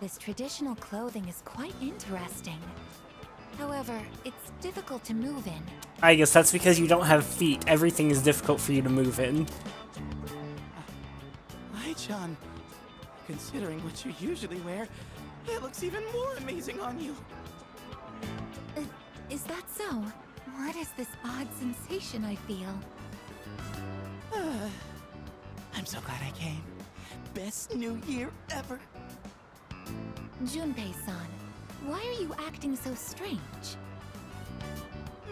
C: This traditional clothing is quite interesting. However, it's difficult to move in.
A: I guess that's because you don't have feet. Everything is difficult for you to move in.
F: Hi, John. Considering what you usually wear, it looks even more amazing on you.
C: Is that so? What is this odd sensation I feel?
F: I'm so glad I came. Best New Year ever.
C: Junpei-san, why are you acting so strange?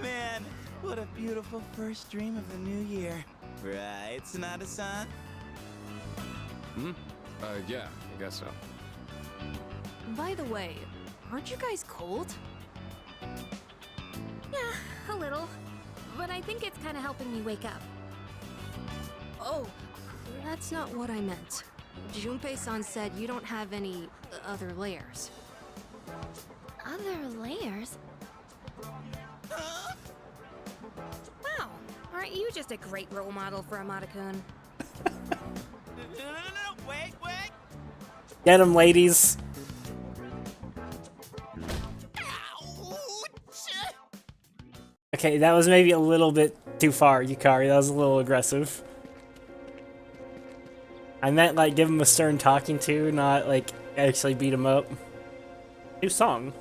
F: Man, what a beautiful first dream of the new year. Right, Sonata-san?
D: Yeah, I guess so.
H: By the way, aren't you guys cold?
C: Yeah, a little. But I think it's kind of helping me wake up.
H: Oh, That's not what I meant. Junpei-san said you don't have any other layers.
C: Other layers?
H: Wow, aren't you just a great role model for Amada-kun?
F: No, wait!
A: Get him, ladies. Okay, that was maybe a little bit too far, Yukari. That was a little aggressive. I meant, like, give him a stern talking to, not, like, actually beat him up. New song.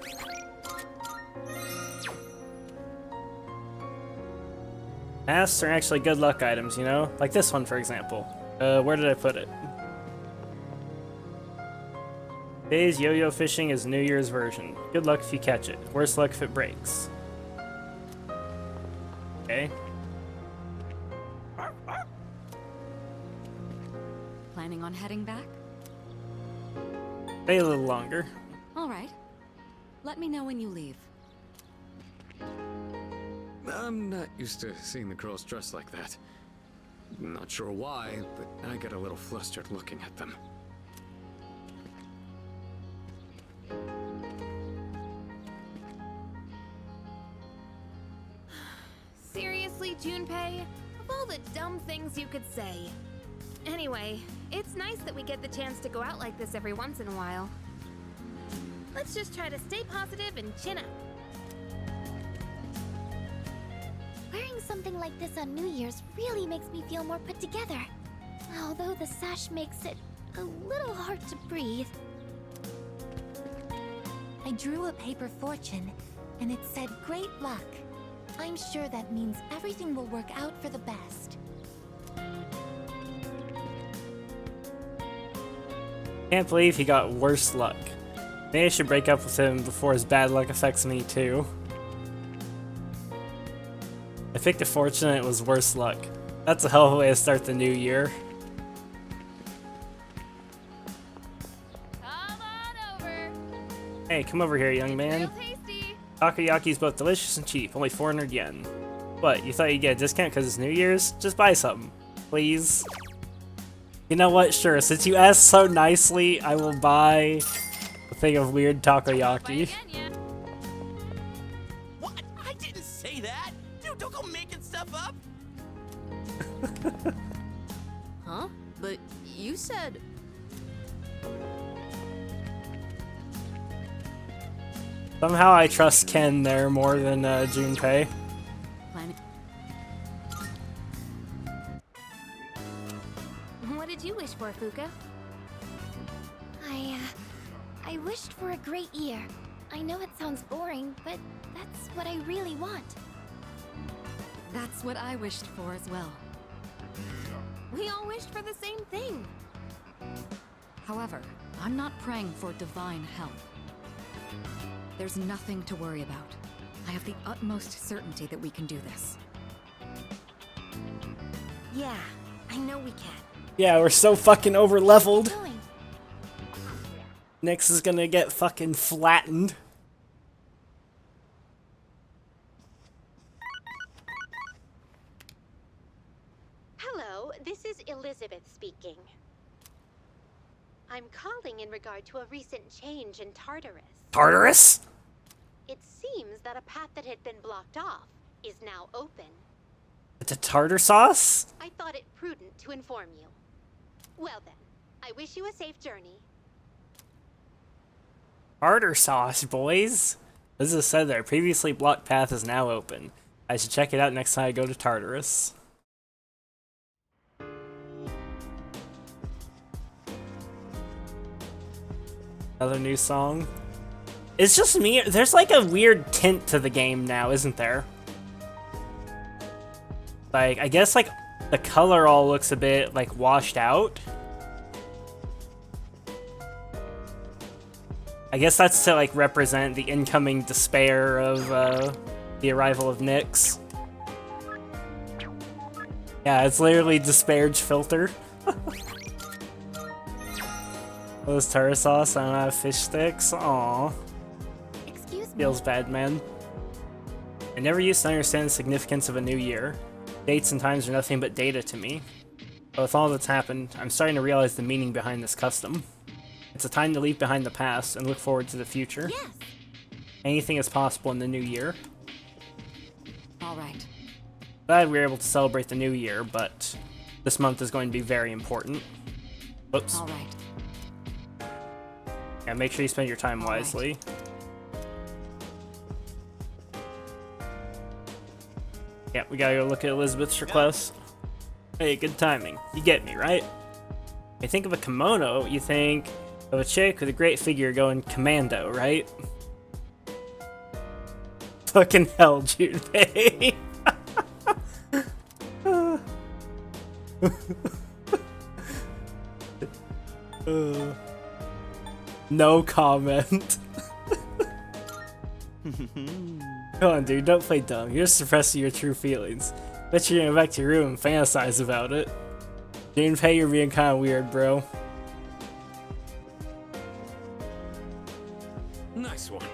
A: Masks are actually good luck items, you know? Like this one, for example. Where did I put it? Today's yo-yo fishing is New Year's version. Good luck if you catch it. Worse luck if it breaks. Okay.
B: Planning on heading back?
A: Stay a little longer.
B: All right. Let me know when you leave.
D: I'm not used to seeing the girls dressed like that. Not sure why, but I get a little flustered looking at them.
H: Seriously, Junpei? Of all the dumb things you could say. Anyway, it's nice that we get the chance to go out like this every once in a while. Let's just try to stay positive and chin up.
C: Wearing something like this on New Year's really makes me feel more put together. Although the sash makes it a little hard to breathe. I drew a paper fortune, and it said great luck. I'm sure that means everything will work out for the best.
A: Can't believe he got worse luck. Maybe I should break up with him before his bad luck affects me too. I picked a fortune and it was worse luck. That's a hell of a way to start the new year.
H: Come on over.
A: Hey, come over here, young man.
H: Real tasty.
A: Takoyaki's both delicious and cheap, only 400 yen. What, you thought you'd get a discount because it's New Year's? Just buy something, please. You know what, sure, since you asked so nicely, I will buy a thing of weird takoyaki.
F: What? I didn't say that! Dude, don't go making stuff up!
H: Huh? But you said...
A: Somehow I trust Ken there more than Junpei.
H: What did you wish for, Fuka?
C: I wished for a great year. I know it sounds boring, but that's what I really want.
B: That's what I wished for as well.
H: We all wished for the same thing.
B: However, I'm not praying for divine help. There's nothing to worry about. I have the utmost certainty that we can do this.
H: Yeah, I know we can.
A: Yeah, we're so fucking over-leveled.
C: Going.
A: Nyx is gonna get fucking flattened.
K: Hello, this is Elizabeth speaking. I'm calling in regard to a recent change in Tartarus.
A: Tartarus?
K: It seems that a path that had been blocked off is now open.
A: It's a tartar sauce?
K: I thought it prudent to inform you. Well then, I wish you a safe journey.
A: Tartar sauce, boys. As it said there, previously blocked path is now open. I should check it out next time I go to Tartarus. Another new song. It's just me. There's like a weird tint to the game now, isn't there? Like, I guess like the color all looks a bit like washed out. I guess that's to like represent the incoming despair of the arrival of Nyx. Yeah, it's literally Despair's filter. Those tartar sauce, I don't have fish sticks. Aww.
C: Excuse me.
A: Feels bad, man. I never used to understand the significance of a new year. Dates and times are nothing but data to me. But with all that's happened, I'm starting to realize the meaning behind this custom. It's a time to leave behind the past and look forward to the future.
C: Yes.
A: Anything is possible in the new year.
B: All right.
A: Glad we were able to celebrate the new year, but this month is going to be very important. Oops.
B: All right.
A: Yeah, make sure you spend your time wisely. Yeah, we gotta go look at Elizabeth's request. Hey, good timing. You get me, right? When you think of a kimono, you think of a chick with a great figure going commando, right? Fucking hell, Junpei. No comment. Come on, dude, don't play dumb. You're suppressing your true feelings. Bet you're gonna go back to your room and fantasize about it. Junpei, you're being kinda weird, bro.
D: Nice one.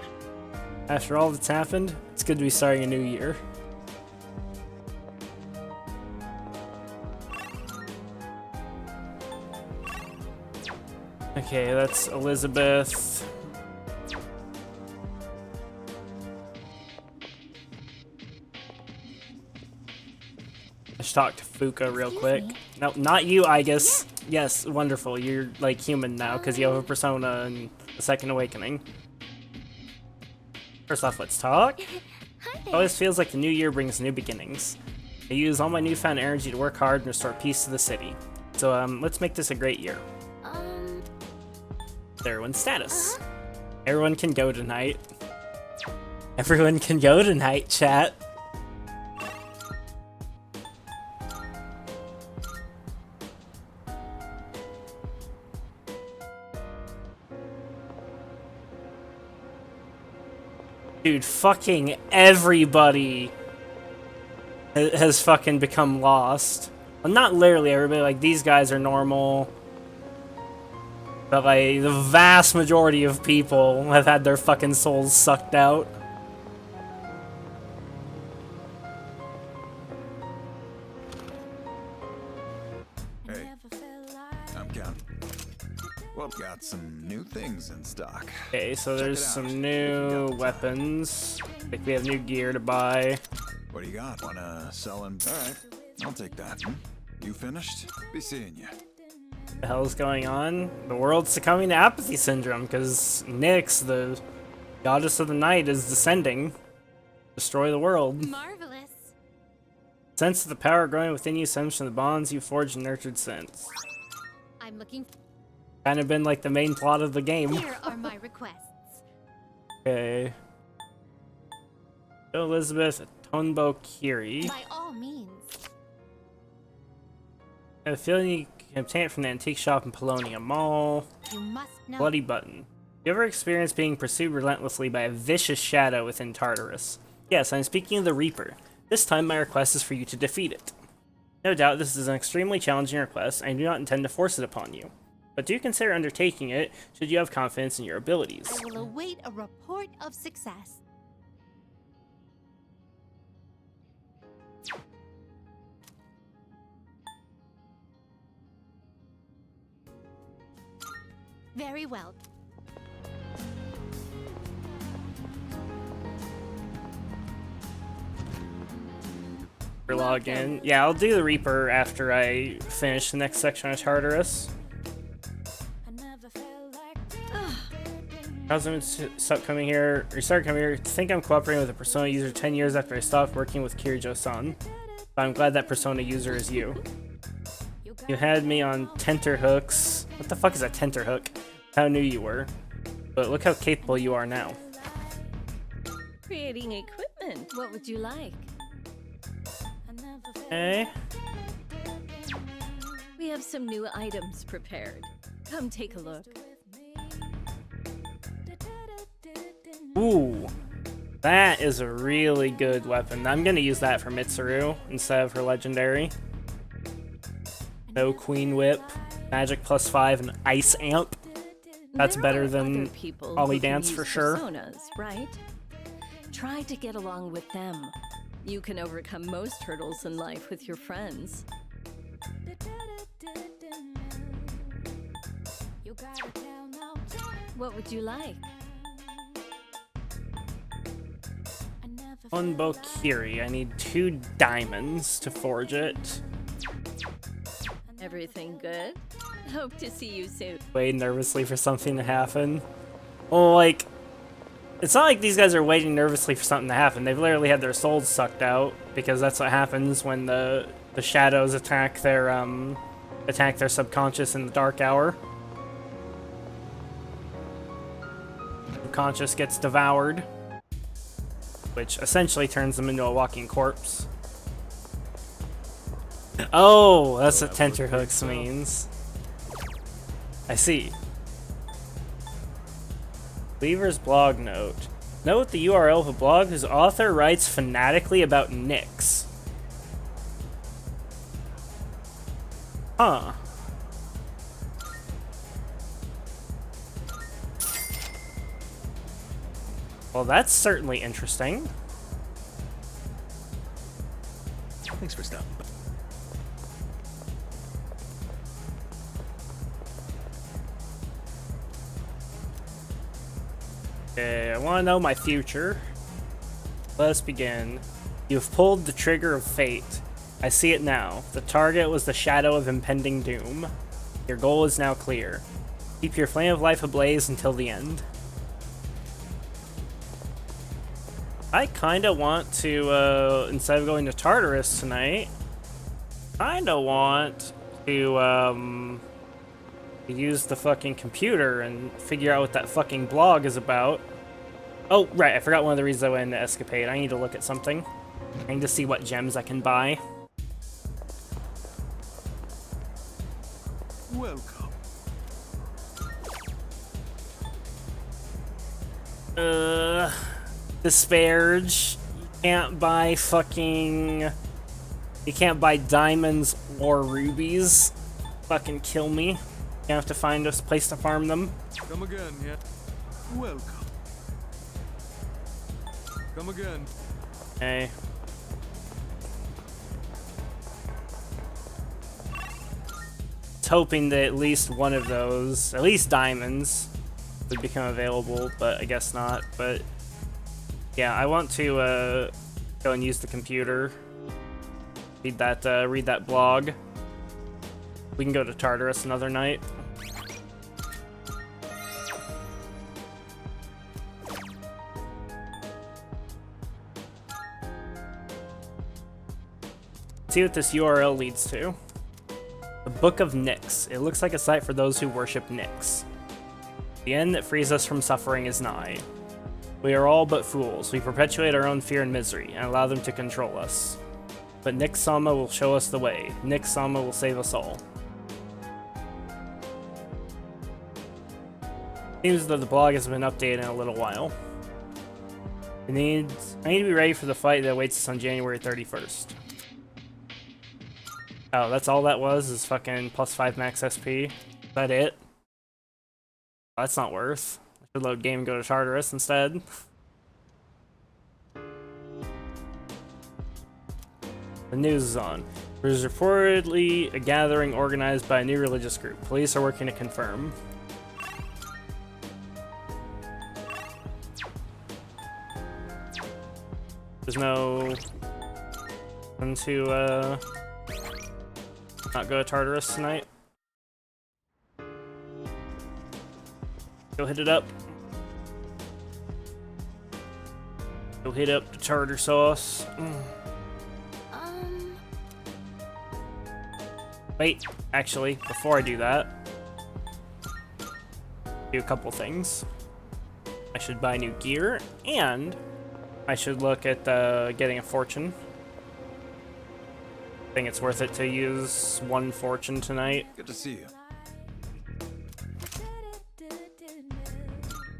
A: After all that's happened, it's good to be starting a new year. Okay, that's Elizabeth. Let's talk to Fuka real quick. No, not you, I guess. Yes, wonderful. You're like human now because you have a persona and a second awakening. First off, let's talk. It always feels like the new year brings new beginnings. I use all my newfound energy to work hard and restore peace to the city. So, let's make this a great year. Everyone's status. Everyone can go tonight. Everyone can go tonight, chat. Dude, fucking everybody has fucking become lost. Well, not literally everybody, like, these guys are normal. But, like, the vast majority of people have had their fucking souls sucked out.
E: Hey, I'm counting. Well, got some new things in stock.
A: Okay, so there's
E: Check it out
A: some
E: if you
A: new
E: got the
A: weapons. Like, we have new gear to buy.
E: What do you got? Wanna sell him? All right, I'll take that. You finished? Be seeing you.
A: What the hell's going on? The world's succumbing to apathy syndrome because Nyx, the goddess of the night, is descending. Destroy the world.
C: Marvelous.
A: Sense of the power growing within you stems from the bonds you forged and nurtured since.
K: I'm looking.
A: Kind of been like the main plot of the game.
K: Here are my requests.
A: Okay. Elizabeth Tonbo Kiri.
K: By all means.
A: I have a feeling you can obtain it from the antique shop in Polonia Mall.
K: You must know.
A: Bloody Button. You ever experienced being pursued relentlessly by a vicious shadow within Tartarus? Yes, I'm speaking of the Reaper. This time my request is for you to defeat it. No doubt this is an extremely challenging request, and I do not intend to force it upon you. But do consider undertaking it should you have confidence in your abilities.
K: I will await a report of success. Very well.
A: Log in. Yeah, I'll do the Reaper after I finish the next section of Tartarus. How's it start coming here? Or start coming here? Think I'm cooperating with a Persona user 10 years after I stopped working with Kirijo-san. But I'm glad that Persona user is you. You had me on tenterhooks. What the fuck is a tenterhook? How new you were. But look how capable you are now.
G: Creating equipment. What would you like?
A: Okay.
G: We have some new items prepared. Come take a look.
A: Ooh. That is a really good weapon. I'm gonna use that for Mitsuru instead of her legendary. No Queen Whip, Magic +5, and Ice Amp. That's better than Ollie Dance for sure.
G: Personas, right? Try to get along with them. You can overcome most hurdles in life with your friends. What would you like?
A: One Bokiri. I need 2 diamonds to forge it.
G: Everything good? Hope to see you soon.
A: Wait nervously for something to happen. Well, like, it's not like these guys are waiting nervously for something to happen. They've literally had their souls sucked out, because that's what happens when the shadows attack their subconscious in the dark hour. Subconscious gets devoured, which essentially turns them into a walking corpse. Oh, that's what tenterhooks means. I see. Lever's blog note. Note the URL of a blog whose author writes fanatically about Nyx. Huh. Well, that's certainly interesting.
J: Thanks for stopping by.
A: Okay, I want to know my future. Let us begin. You've pulled the trigger of fate. I see it now. The target was the shadow of impending doom. Your goal is now clear. Keep your flame of life ablaze until the end. I kinda want to, instead of going to Tartarus tonight, kinda want to, use the fucking computer and figure out what that fucking blog is about. Oh, right, I forgot one of the reasons I went into Escapade. I need to look at something. I need to see what gems I can buy.
E: Welcome.
A: Disparage. You can't buy fucking... You can't buy diamonds or rubies. Fucking kill me. You have to find a place to farm them.
E: Come again, yeah. Welcome. Come again.
A: Okay. It's hoping that at least one of those, at least diamonds, would become available, but I guess not. But yeah, I want to go and use the computer. Read that blog. We can go to Tartarus another night. See what this URL leads to. The Book of Nyx. It looks like a site for those who worship Nyx. The end that frees us from suffering is nigh. We are all but fools. We perpetuate our own fear and misery, and allow them to control us. But Nyx Sama will show us the way. Nyx Sama will save us all. Seems that the blog has been updated in a little while. I need to be ready for the fight that awaits us on January 31st. Oh, that's all that was, is fucking +5 max SP? Is that it? Oh, that's not worth. I should load game and go to Tartarus instead. The news is on. There's reportedly a gathering organized by a new religious group. Police are working to confirm. There's no one to not go to Tartarus tonight. Go hit it up. Go hit up the tartar sauce. Wait, actually, before I do that, do a couple things. I should buy new gear, and I should look at getting a fortune. I think it's worth it to use 1 fortune tonight.
E: Good to see you.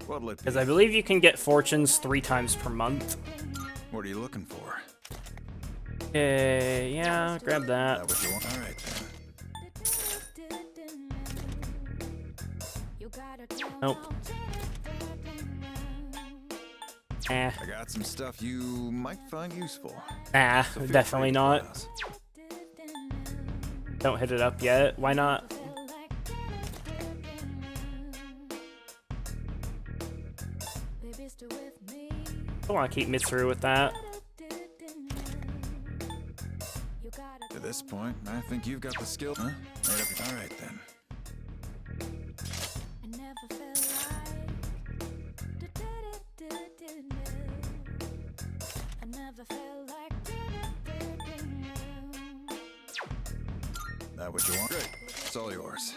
E: What'll it be?
A: Because I believe you can get fortunes 3 times per month.
E: What are you looking for?
A: Okay, yeah, grab that.
E: That what you want? All right.
A: Nope. Eh.
E: I got some stuff you might find useful.
A: Nah,
E: So feel
A: definitely
E: free to
A: not.
E: browse.
A: Don't hit it up yet. Why not? I want to keep Mitsuru with that.
E: At this point, I think you've got the skill. Huh? All right then. That what you want? Great. It's all yours.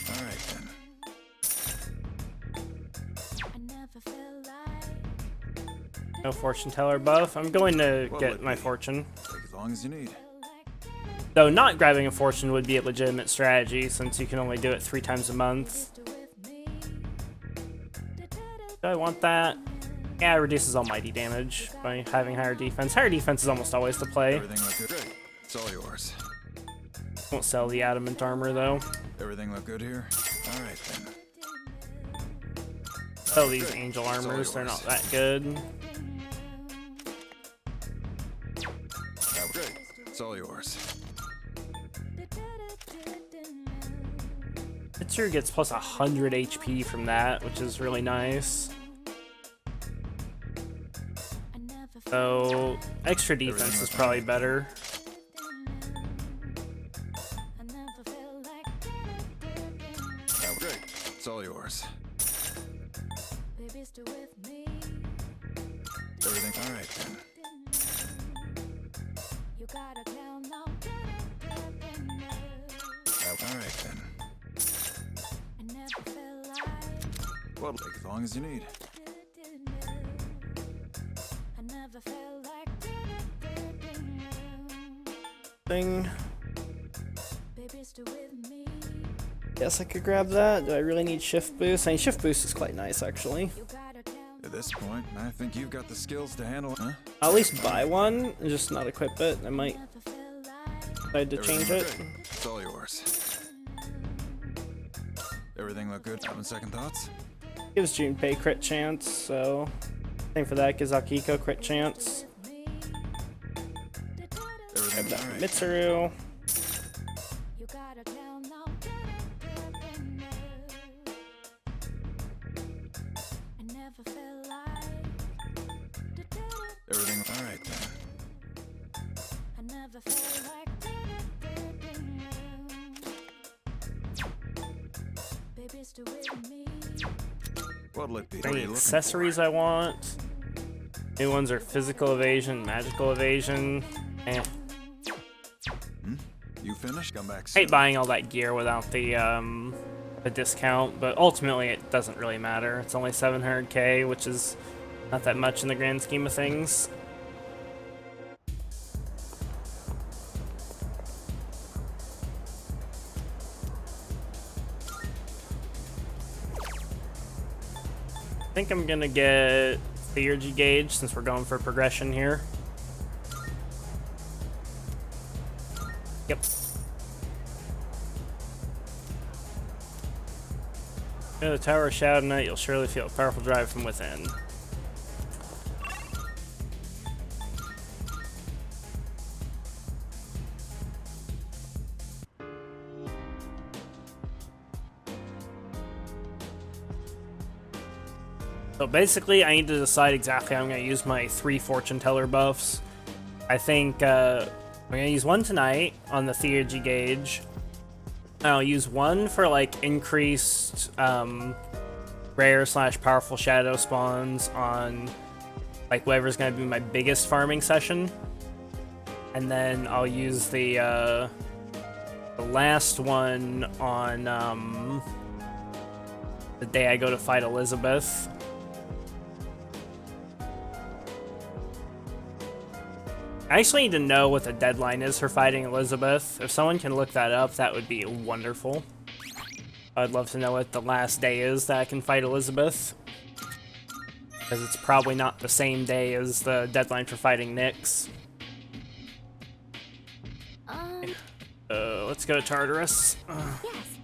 E: All right then.
A: No fortune teller buff. I'm going to get my fortune.
E: Take as long as you need.
A: Though not grabbing a fortune would be a legitimate strategy since you can only do it 3 times a month. Do I want that? Yeah, it reduces almighty damage by having higher defense. Higher defense is almost always the play.
E: Everything look good. Great. It's all yours.
A: Won't sell the adamant armor though.
E: Everything look good here? All right then.
A: Sell these angel armors, they're not that good.
E: Great. It's all yours.
A: Mitsuru gets plus 100 HP from that, which is really nice. So, extra defense is probably better.
E: Great. It's all yours. Everything all right then. All right then. Well, take as long as you need.
A: Thing. Guess I could grab that. Do I really need shift boost? I mean, shift boost is quite nice actually.
E: At this point, I think you've got the skills to handle it, huh?
A: I'll at least buy one and just not equip it. I might decide to change it.
E: It's all yours. Everything look good? Having second thoughts?
A: Gives Junpei crit chance, so same for that. Gives Akiko crit chance. Grab that from Mitsuru.
E: Everything all right then. What'll it be?
A: Any accessories I want? New ones are physical evasion, magical evasion. Eh.
E: You finished? Come back soon.
A: Hate buying all that gear without the discount, but ultimately it doesn't really matter. It's only 700k, which is not that much in the grand scheme of things. I think I'm gonna get Theurgy Gauge since we're going for progression here. Yep. Go to the Tower of Shadow Knight, you'll surely feel a powerful drive from within. So basically, I need to decide exactly how I'm going to use my 3 fortune teller buffs. I think I'm going to use one tonight on the Theurgy Gauge. I'll use one for like increased rare / powerful shadow spawns on like whatever's going to be my biggest farming session. And then I'll use the last one on the day I go to fight Elizabeth. I actually need to know what the deadline is for fighting Elizabeth. If someone can look that up, that would be wonderful. I'd love to know what the last day is that I can fight Elizabeth. Because it's probably not the same day as the deadline for fighting Nyx. Let's go to Tartarus.
C: Yes.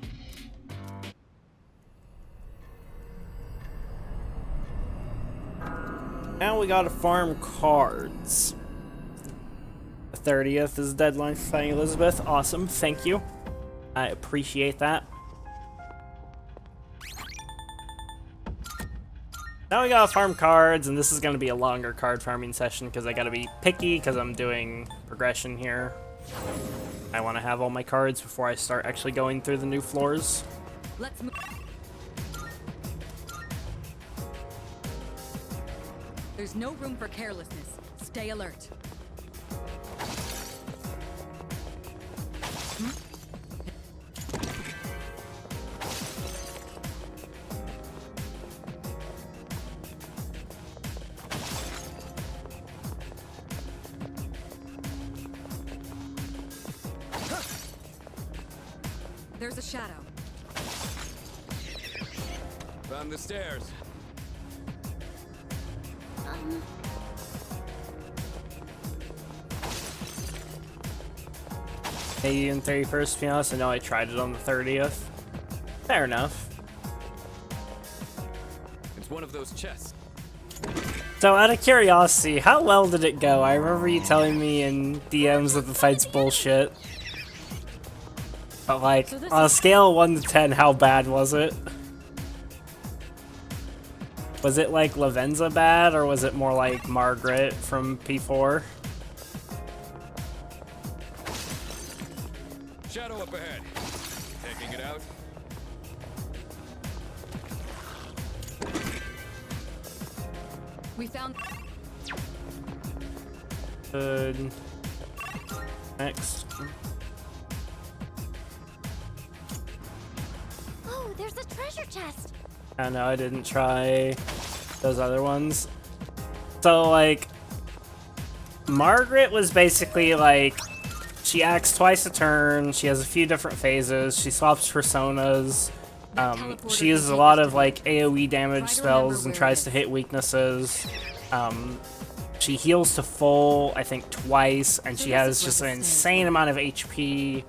A: Now we gotta farm cards. The 30th is the deadline for fighting Elizabeth. Awesome, thank you. I appreciate that. Now we gotta farm cards, and this is gonna be a longer card farming session because I gotta be picky because I'm doing progression here. I want to have all my cards before I start actually going through the new floors.
B: Let's move. There's no room for carelessness. Stay alert. There's a shadow.
D: Found the stairs.
A: Maybe in 31st, to be honest. I know I tried it on the 30th. Fair enough.
D: It's one of those chests.
A: So, out of curiosity, how well did it go? I remember you telling me in DMs that the fight's bullshit. But, like, on a scale of 1 to 10, how bad was it? Was it, like, Lavenza bad, or was it more like Margaret from P4?
D: Shadow up ahead. Taking it out.
B: We found.
A: Good. Next.
I: Oh, there's a treasure chest.
A: I know, I didn't try those other ones. So, like, Margaret was basically, like, she acts twice a turn, she has a few different phases, she swaps personas, she uses a lot of, like, AoE damage spells and tries to hit weaknesses. She heals to full, I think, twice, and she has just an insane amount of HP.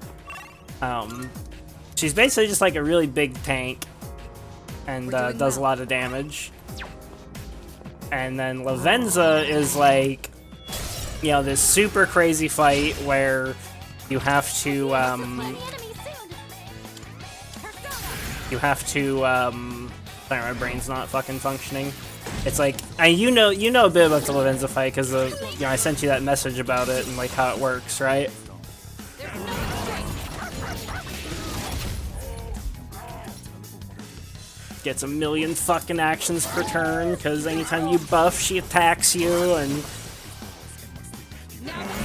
A: She's basically just, like, a really big tank. And does a lot of damage. And then Lavenza is like, you know, this super crazy fight where you have to, sorry, my brain's not fucking functioning. It's like, you know a bit about the Lavenza fight because you know, I sent you that message about it and like how it works, right? Gets a million fucking actions per turn, because anytime you buff, she attacks you, and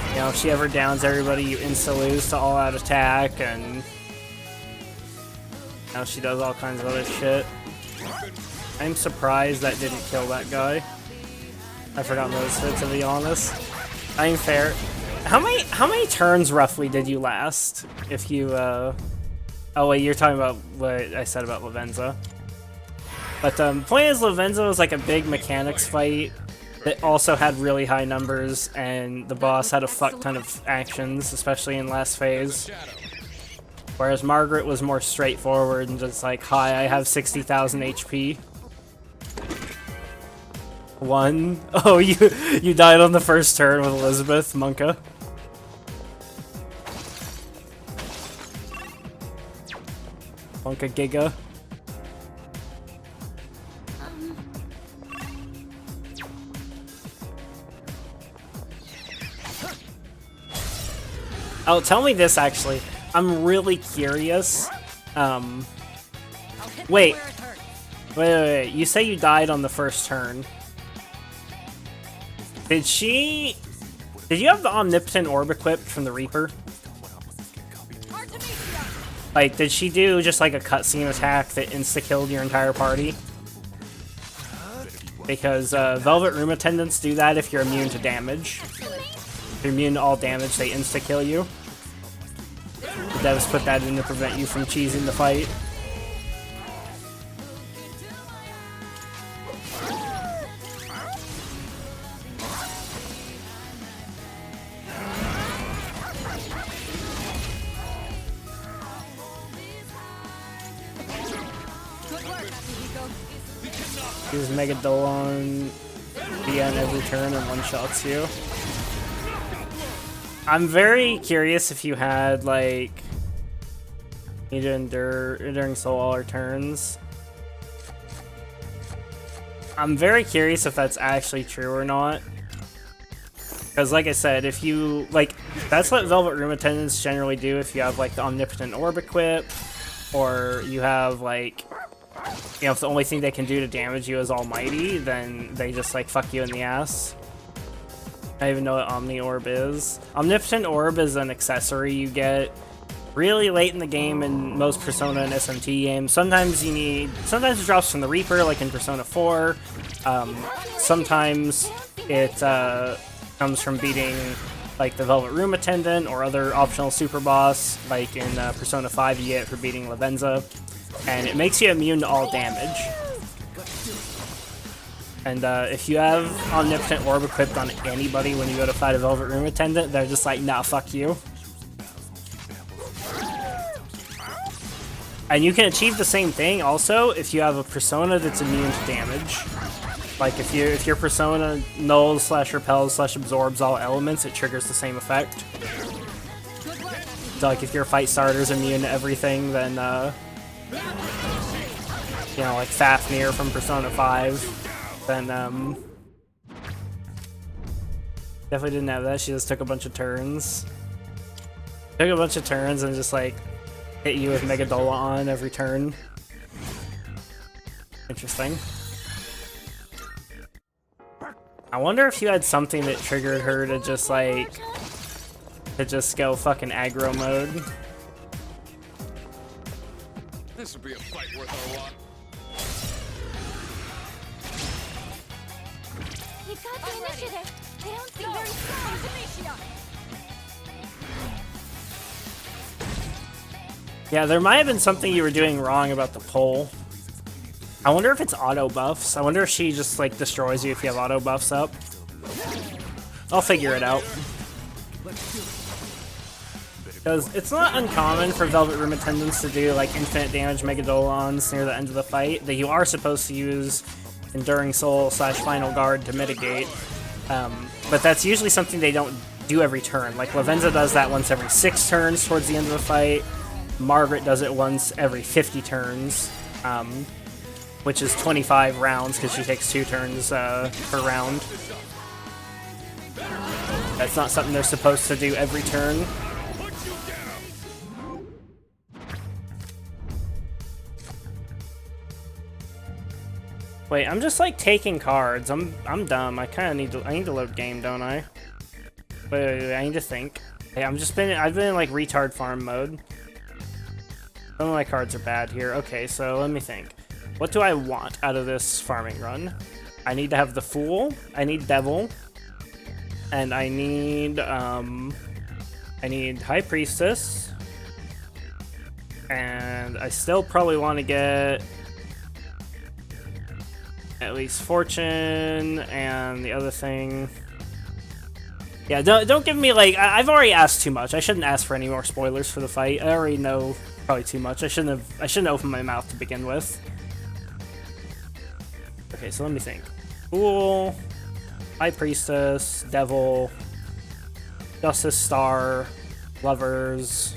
A: you know, if she ever downs everybody, you insta-lose to all-out attack, and now she does all kinds of other shit. I'm surprised that didn't kill that guy. I forgot most of it, to be honest. I'm fair. How many turns roughly did you last? If you oh wait, you're talking about what I said about Lavenza. But the point is, Lavenza was like a big mechanics fight that also had really high numbers, and the boss had a fuck ton of actions, especially in last phase. Whereas Margaret was more straightforward and just like, hi, I have 60,000 HP. One. Oh, you died on the first turn with Elizabeth, Monka. Monka Giga. Oh, tell me this, actually. I'm really curious. Wait. Wait. You say you died on the first turn. Did you have the Omnipotent Orb equipped from the Reaper? Like, did she do just like a cutscene attack that insta-killed your entire party? Because Velvet Room Attendants do that if you're immune to damage. If you're immune to all damage, they insta-kill you. The devs put that in to prevent you from cheesing the fight. Use Megadolon on every turn and one-shots you. I'm very curious if you had, like, Need to endure Enduring Soul all our turns. I'm very curious if that's actually true or not. Because like I said, if you, like, that's what Velvet Room Attendants generally do if you have, like, the Omnipotent Orb equip, or you have, like, you know, if the only thing they can do to damage you is Almighty, then they just, like, fuck you in the ass. I don't even know what Omni Orb is. Omnipotent Orb is an accessory you get really late in the game in most Persona and SMT games. Sometimes it drops from the Reaper, like in Persona 4. Sometimes it comes from beating like the Velvet Room Attendant or other optional super boss, like in Persona 5 you get it for beating Lavenza. And it makes you immune to all damage. And if you have Omnipotent Orb equipped on anybody when you go to fight a Velvet Room Attendant, they're just like, nah, fuck you. And you can achieve the same thing also if you have a Persona that's immune to damage. Like if your Persona nulls / repels / absorbs all elements, it triggers the same effect. So like if your fight starter's immune to everything, then you know, like Fafnir from Persona 5, then definitely didn't have that. She just took a bunch of turns. Took a bunch of turns and just like hit you with Megadola on every turn. Interesting. I wonder if you had something that triggered her to just like go fucking aggro mode.
D: This would be a fight worth our while.
I: You got the initiative. They don't seem very strong.
A: Yeah, there might have been something you were doing wrong about the pull. I wonder if it's auto buffs. I wonder if she just like destroys you if you have auto buffs up. I'll figure it out. Because it's not uncommon for Velvet Room Attendants to do like infinite damage Megadolons near the end of the fight that you are supposed to use Enduring Soul / Final Guard to mitigate. But that's usually something they don't do every turn. Like Lavenza does that once every 6 turns towards the end of the fight. Margaret does it once every 50 turns, which is 25 rounds because she takes 2 turns per round. That's not something they're supposed to do every turn. Wait, I'm just like taking cards. I'm dumb. I need to load game, don't I? Wait, I need to think. Hey, I've been in like retard farm mode. Some of my cards are bad here. Okay, so let me think. What do I want out of this farming run? I need to have the Fool. I need Devil. And I need High Priestess. And I still probably want to get at least Fortune and the other thing. Yeah, don't give me like I've already asked too much. I shouldn't ask for any more spoilers for the fight. I already know probably too much. I shouldn't open my mouth to begin with. Okay, so let me think. Fool, High Priestess, Devil, Justice Star, Lovers,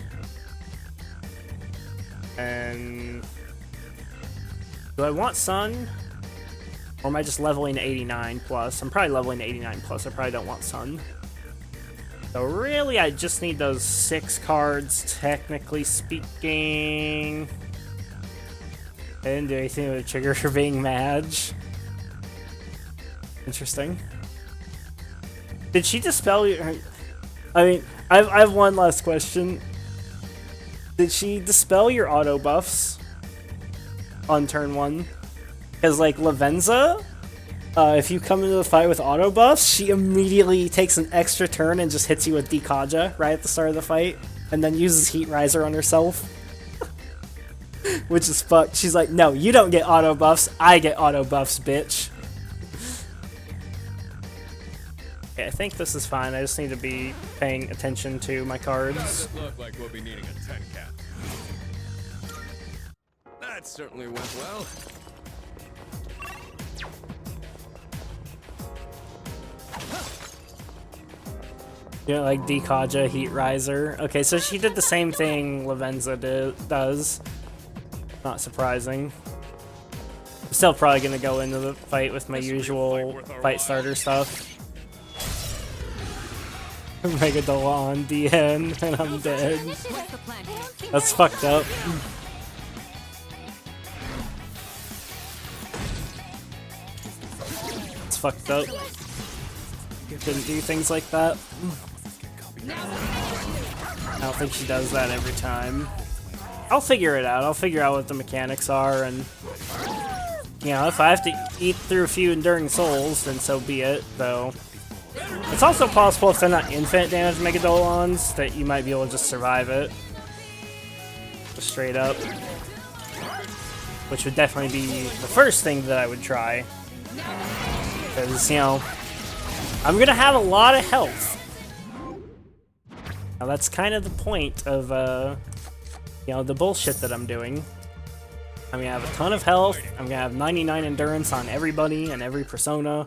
A: and do I want Sun? Or am I just leveling to 89 plus? I'm probably leveling to 89 plus. I probably don't want Sun. So really, I just need those 6 cards, technically speaking. I didn't do anything with a trigger for being Madge. Interesting. Did she dispel your... I mean, I have one last question. Did she dispel your auto buffs on turn 1? Because, like, Lavenza, if you come into the fight with auto buffs, she immediately takes an extra turn and just hits you with Dekaja right at the start of the fight, and then uses Heat Riser on herself. Which is fucked. She's like, no, you don't get auto buffs, I get auto buffs, bitch. Okay, I think this is fine. I just need to be paying attention to my cards.
D: Doesn't look like we'll be needing a 10 cap. That certainly went well.
A: You know, like Dekaja, Heat Riser. Okay, so she did the same thing Lavenza does. Not surprising. I'm still probably gonna go into the fight with my usual fight starter stuff. Megadola on DN, and I'm dead. That's fucked up. It's fucked up. Didn't do things like that. I don't think she does that every time. I'll figure it out. I'll figure out what the mechanics are, and you know, if I have to eat through a few Enduring Souls, then so be it, though. It's also possible if they're not infinite damage Megadolons, that you might be able to just survive it. Just straight up. Which would definitely be the first thing that I would try. Because, you know, I'm gonna have a lot of health. Now that's kind of the point of, you know, the bullshit that I'm doing. I'm gonna have a ton of health, I'm gonna have 99 endurance on everybody and every persona.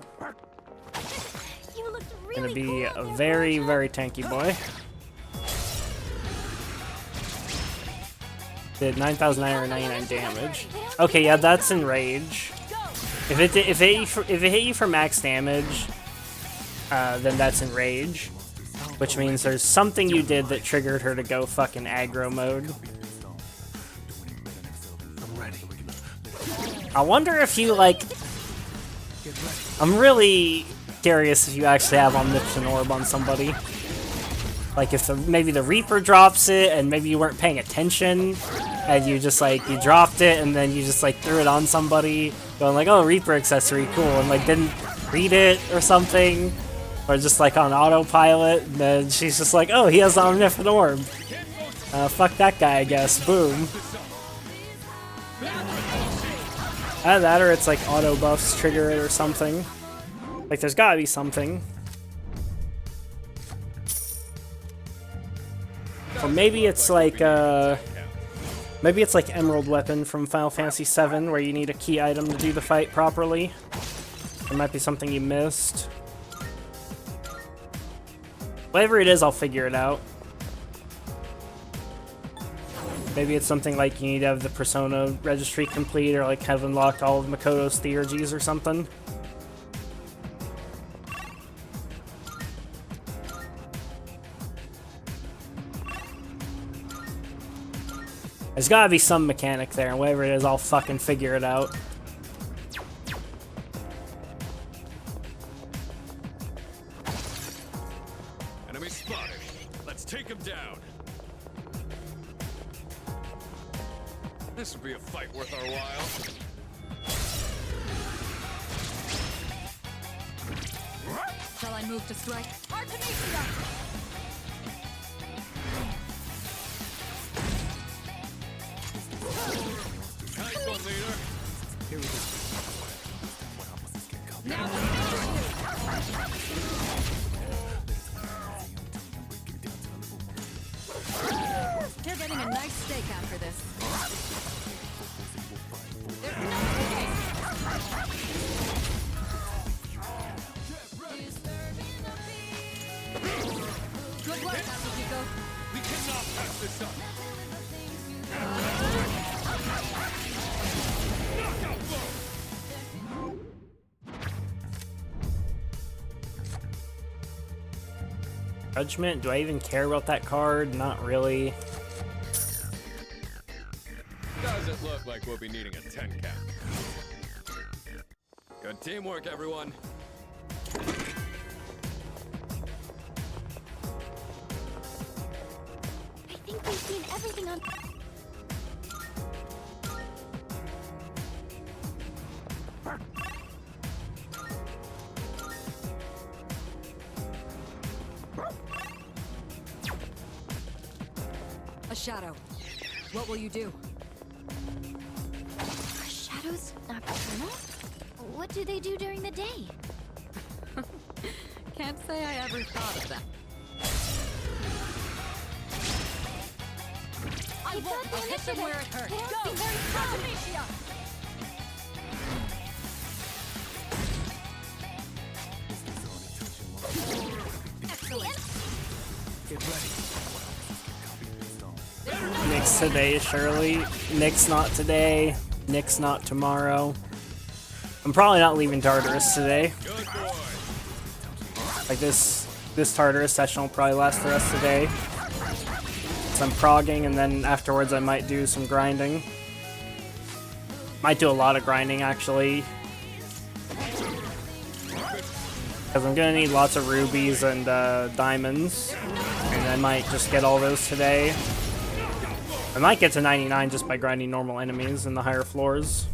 A: Gonna be a very, very tanky boy. Did 9,999 damage. Okay, yeah, that's Enrage. If it hit you for max damage, then that's Enrage, which means there's something you did that triggered her to go fucking aggro mode.
J: I'm ready.
A: I wonder if you like. I'm really curious if you actually have Omnipotent Orb on somebody. Like if maybe the Reaper drops it and maybe you weren't paying attention and you just like, you dropped it and then you just like threw it on somebody going like, oh, Reaper accessory, cool, and like didn't read it or something, or just like on autopilot, and then she's just like, oh, he has the Omnipotent Orb. Fuck that guy, I guess. Boom. Either that or it's like auto buffs trigger it or something. Like, there's gotta be something. Or maybe it's like, maybe it's like Emerald Weapon from Final Fantasy VII, where you need a key item to do the fight properly. There might be something you missed. Whatever it is, I'll figure it out. Maybe it's something like you need to have the Persona registry complete, or like have unlocked all of Makoto's theurgies or something. There's gotta be some mechanic there, and whatever it is, I'll fucking figure it out.
D: Enemy spotted. Let's take him down. This will be a fight worth our while.
B: Shall I move to strike? Artemisia!
D: Nice one, leader.
J: Here we go.
B: You're getting a nice steak after this. Good work, Akihiko.
D: We cannot pass this up. Knockout blow.
A: Judgment? Do I even care about that card? Not really.
D: Does it look like we'll be needing a 10 cap? Good teamwork, everyone.
I: I think we've seen everything on...
B: A shadow. What will you do?
I: Are shadows nocturnal? What do they do during the day?
B: Can't say I ever thought of that. I won't. I'll hit them where it hurts. Go! Artemisia! Excellent.
A: Nick's today, surely. Nick's not today. Nick's not tomorrow. I'm probably not leaving Tartarus today. Like this Tartarus session will probably last the rest of the day. So I'm progging, and then afterwards I might do some grinding. Might do a lot of grinding, actually. Because I'm gonna need lots of rubies and diamonds. And I might just get all those today. I might get to 99 just by grinding normal enemies in the higher floors.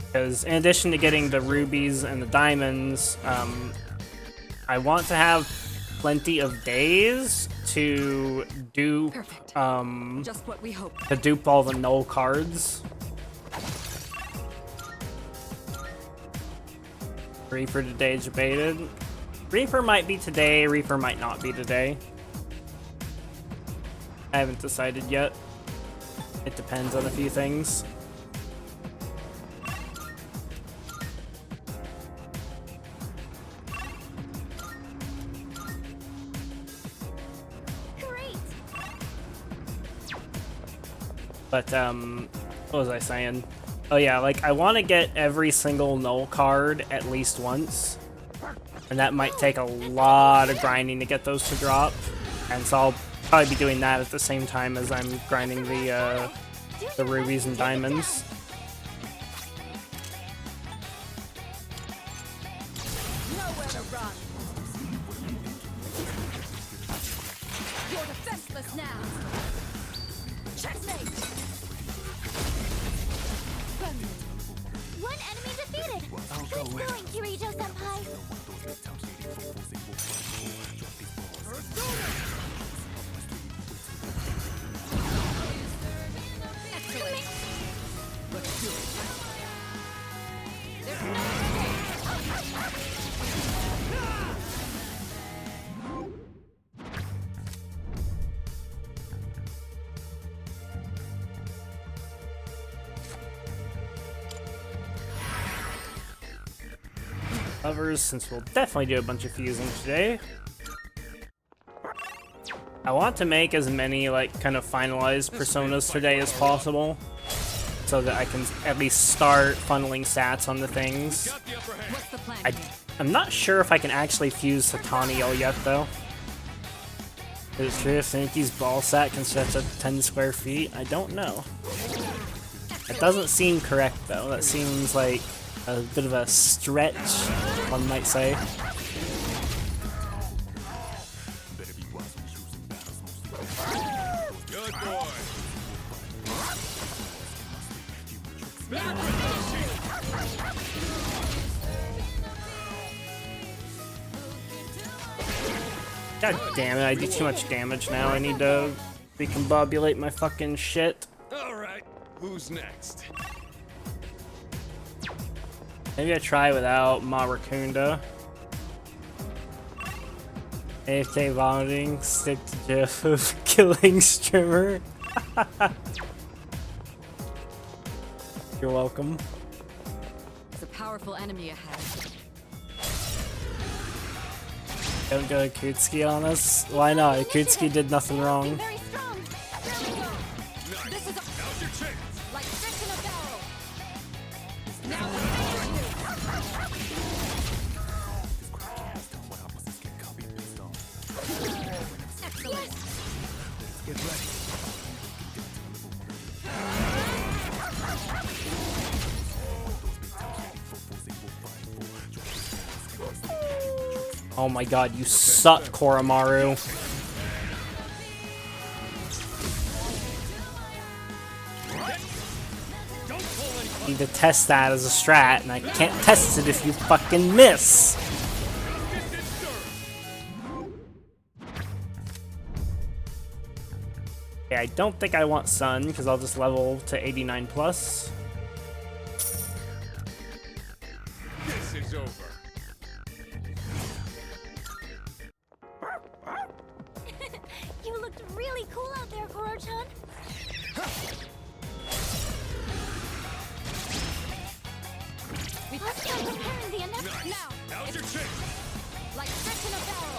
A: Because in addition to getting the rubies and the diamonds, I want to have plenty of days to do
B: Just what we hoped.
A: to dupe all the null cards. Reaper today debated. Reaper might be today, Reaper might not be today. I haven't decided yet. It depends on a few things.
C: Great.
A: But, what was I saying? Oh yeah, like, I want to get every single null card at least once. And that might take a lot of grinding to get those to drop. And so I'll probably be doing that at the same time as I'm grinding the rubies and diamonds.
B: Nowhere to run. You're defenseless now. Checkmate.
C: One enemy defeated. Good going, Kirito-senpai.
A: Lovers, since we'll definitely do a bunch of fusing today. I want to make as many, like, kind of finalized personas today as possible, so that I can at least start funneling stats on the things.
B: What's the plan?
A: I'm not sure if I can actually fuse Sataniel yet, though. Is it true if Sanuki's ball sack can stretch up to 10 square feet? I don't know. It doesn't seem correct, though. That seems like a bit of a stretch, one might say.
D: Good boy.
A: God damn it, I do too much damage now. I need to recombobulate my fucking shit.
D: Alright, who's next?
A: Maybe I try without Marakunda. AFK vomiting, stick to GIF of killing streamer. You're welcome.
B: It's a powerful enemy ahead.
A: Don't go Kutsuki on us. Why not? Kutsuki did nothing wrong.
C: Very strong.
B: This is a
D: Now's your chance.
B: like fish in a barrel. Now excellent.
J: Get ready.
A: Oh my god, you suck, Koromaru. I need to test that as a strat, and I can't test it if you fucking miss. Okay, I don't think I want Sun, because I'll just level to 89 plus.
D: This is over.
C: You looked really cool out there, Koro-chan. Let's start preparing the inevitable.
B: Now,
D: Now's your chance.
B: like fish in a barrel.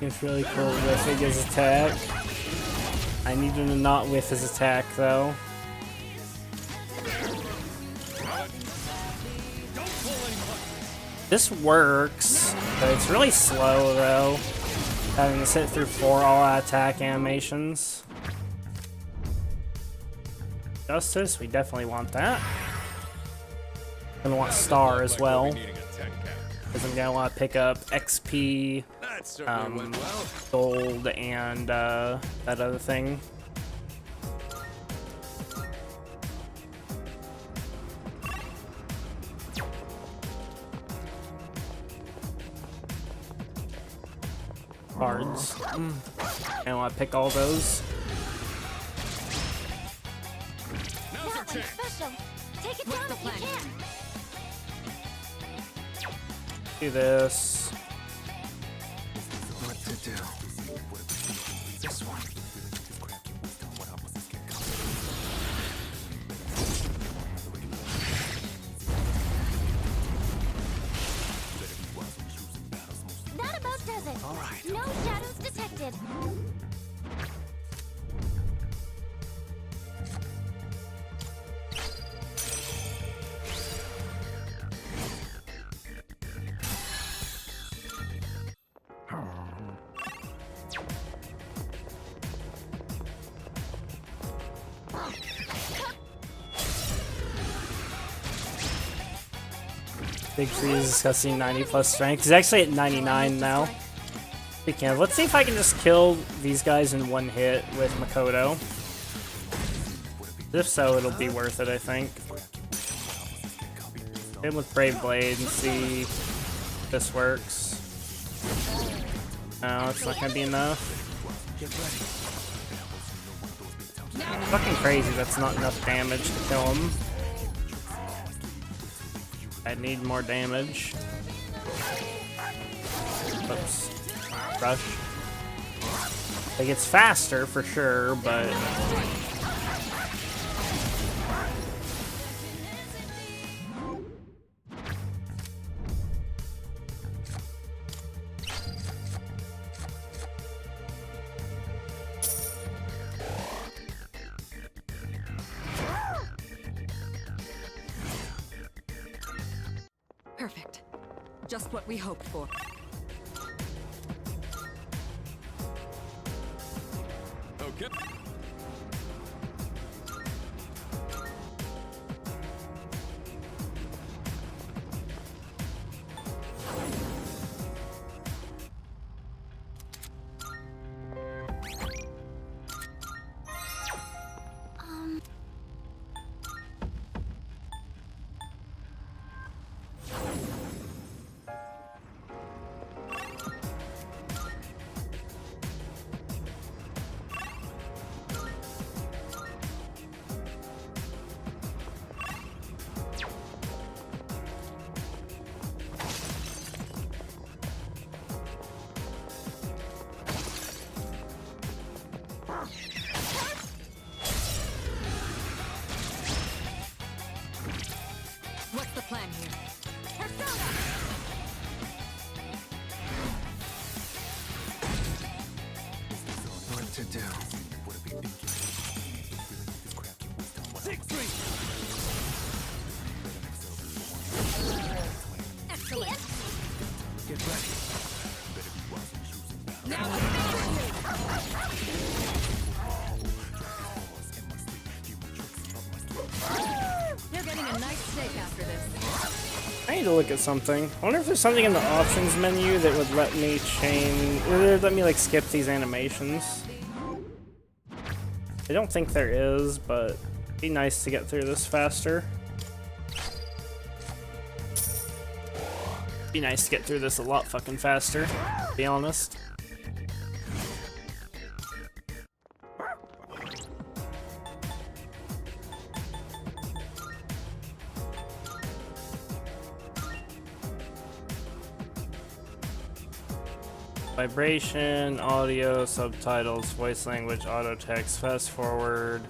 A: It's really cool whiffing his attack. I need him to not whiff his attack though. This works, but it's really slow though. Having to sit through 4 all-out attack animations. Justice, we definitely want that. Gonna want Star as well. Because I'm gonna want to pick up XP, gold, and that other thing. Cards. I want to pick all those.
I: That one's special. Take it down if you can.
A: Do this.
J: What to do? This one.
I: That about does it.
J: All right.
I: No shadows detected.
A: Big Freeze is discussing 90 plus strength. He's actually at 99 now. Speaking of, let's see if I can just kill these guys in one hit with Makoto. If so, it'll be worth it, I think. Hit him with Brave Blade and see if this works. No, it's not gonna be enough. It's fucking crazy that's not enough damage to kill him. I need more damage. Oops. Rush. Like, it's faster for sure, but...
B: Perfect. Just what we hoped for.
D: Okay.
B: What's the plan here?
J: What to do?
B: Excellent.
J: Get ready.
B: They're getting a nice steak after this.
A: I need to look at something. I wonder if there's something in the options menu that would let me change... let me, like, skip these animations. I don't think there is, but it'd be nice to get through this faster. Be nice to get through this a lot fucking faster, to be honest. Vibration, audio, subtitles, voice language, auto text, fast forward,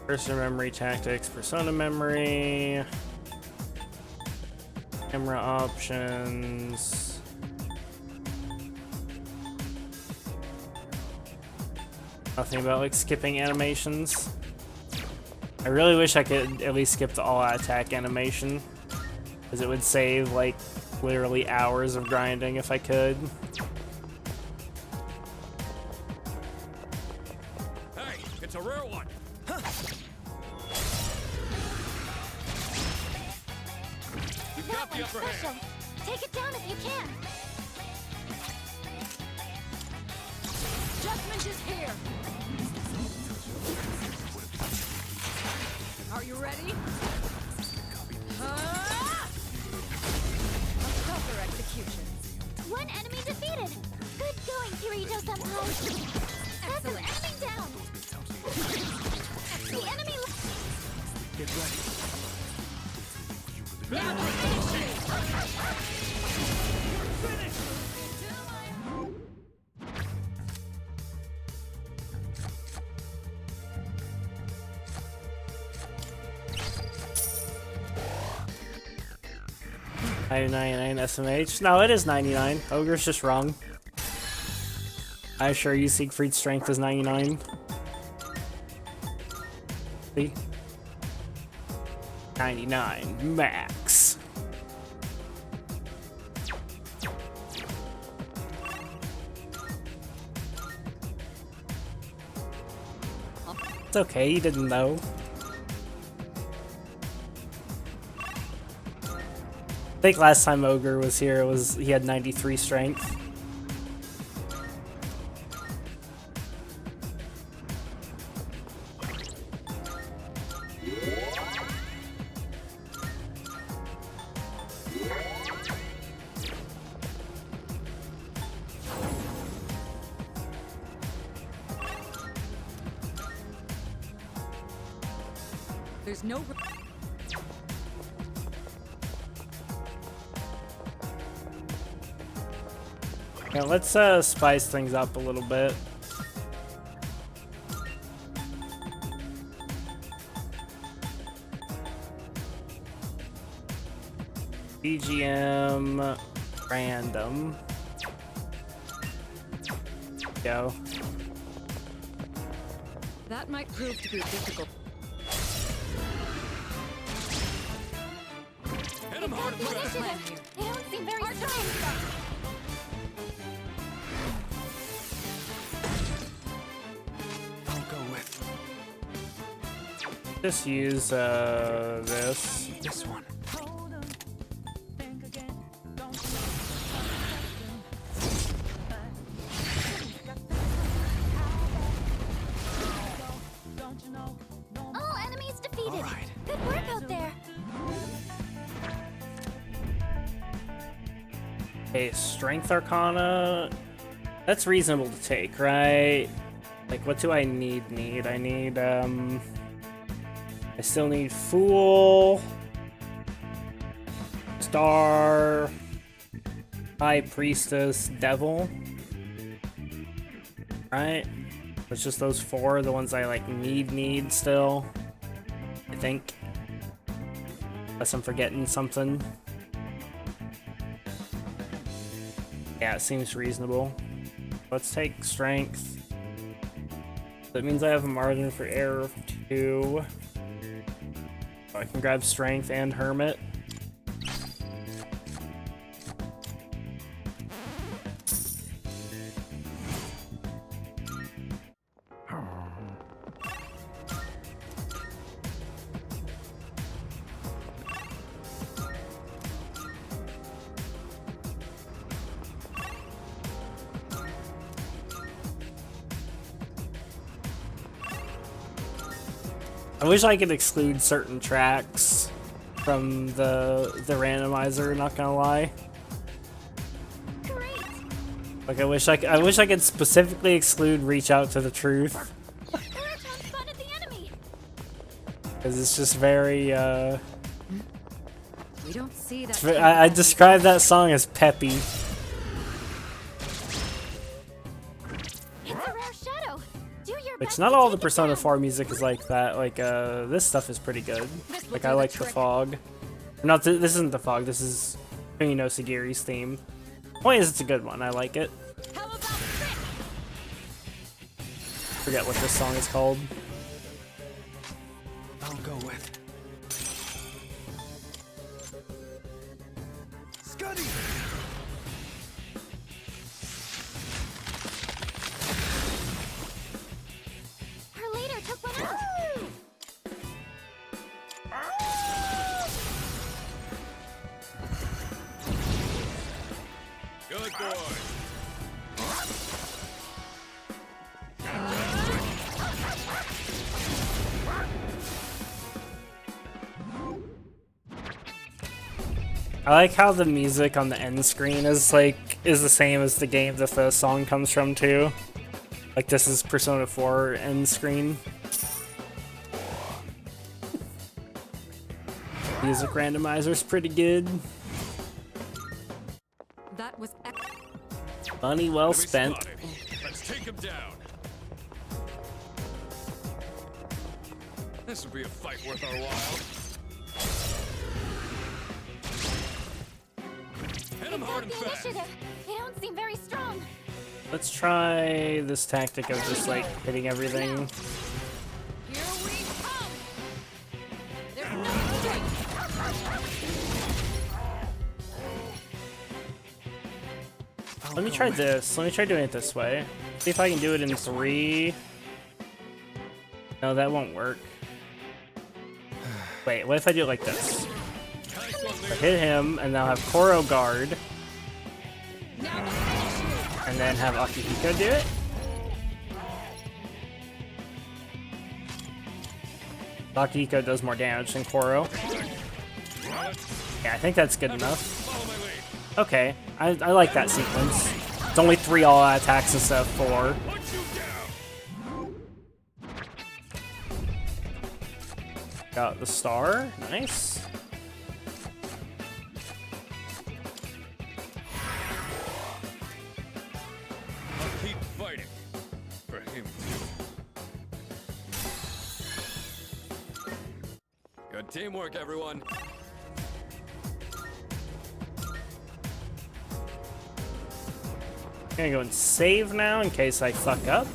A: cursor memory, tactics, persona memory, camera options. Nothing about like skipping animations. I really wish I could at least skip the all-out attack animation, because it would save like literally hours of grinding if I could.
D: Hey, it's a rare one. You've got the upper hand.
I: Take it down if you can.
K: Judgment is here. Are you ready? A proper execution.
I: One enemy defeated. Good going, Kirito-senpai. That's an enemy down. The enemy.
J: Get ready.
K: Now to finish.
A: 99 SMH. No, it is 99. Ogre's just wrong. I assure you Siegfried's strength is 99. See? 99 max. It's okay, you didn't know. I think last time Ogre was here, he had 93 strength.
K: There's no.
A: Yeah, let's spice things up a little bit. BGM random. Go.
K: That might prove to be difficult.
D: Hit him hard and fast.
I: They don't seem very strong.
A: Just use this.
J: This one.
I: All enemies defeated.
J: All right.
I: Good work out there.
A: Okay, Strength Arcana. That's reasonable to take, right? Like, what do I need? I need, I still need Fool, Star, High Priestess, Devil. Right? It's just those four, the ones I, like, need still. I think. Unless I'm forgetting something. Yeah, it seems reasonable. Let's take Strength. That means I have a margin for error of 2. I can grab Strength and Hermit. I wish I could exclude certain tracks from the randomizer, not gonna lie.
I: Great.
A: Like I wish I could specifically exclude Reach Out to the Truth.
I: Uraton spotted the enemy.
A: Because it's just very
B: We don't see that.
A: I describe that song as peppy. Which not all the Persona 4 music is like that. Like, this stuff is pretty good. Like, I like the fog. Not this isn't the fog. This is Kunino Sagiri's theme. Point is, it's a good one. I like it. Forget what this song is called.
J: I'll go with Scuddy.
C: Her leader took one out.
D: Good boy.
A: I like how the music on the end screen is the same as the game that the song comes from too. Like this is Persona 4 end screen. Music randomizer's pretty good.
B: That was
A: Money well spent.
D: Let's take him down. This will be a fight worth our while. Hit him hard and fast.
C: Initiative. They don't seem very strong.
A: Let's try this tactic of just like hitting everything.
H: Here we come. There's no escape.
A: Let me try this. Let me try doing it this way. See if I can do it in 3. No, that won't work. Wait, what if I do it like this? I hit him, and then I'll have Koro guard. And then have Akihiko do it. Akihiko does more damage than Koro. Yeah, I think that's good enough. Okay, I like that sequence. It's only 3 all-out attacks instead of 4. Got the star, nice.
D: I'll keep fighting for him too. Good teamwork, everyone.
A: I'm gonna go and save now in case I fuck up.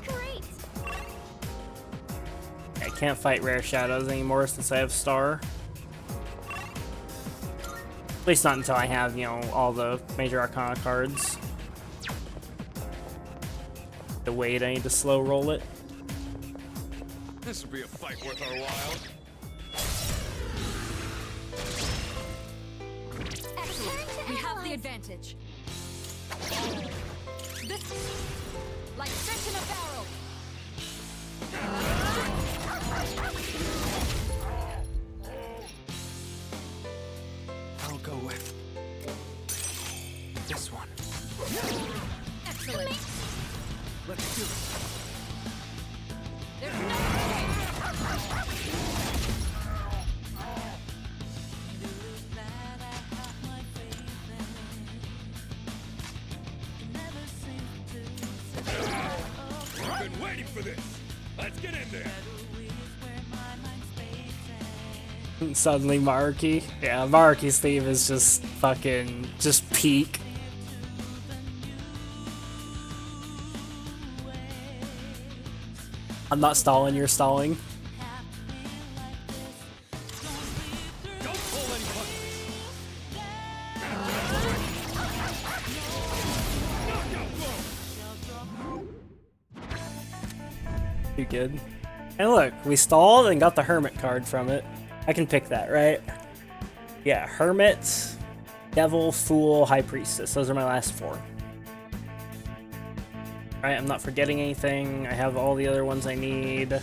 C: Great.
A: I can't fight rare shadows anymore since I have star. At least not until I have, you know, all the major arcana cards. The wait, I need to slow roll it.
D: This will be a fight worth our while.
B: Excellent. We have the advantage. This like fish in a barrel.
J: I'll go with this one.
B: Excellent.
J: Let's do it.
B: There's no escape.
D: I've been waiting for this. Let's get in there.
A: Suddenly Maruki. Yeah, Maruki's theme is just fucking, just peak. I'm not stalling, you're stalling.
D: Don't pull any punches.
A: Too good. And look, we stalled and got the Hermit card from it. I can pick that, right? Yeah, Hermit, Devil, Fool, High Priestess. Those are my last 4. Alright, I'm not forgetting anything. I have all the other ones I need.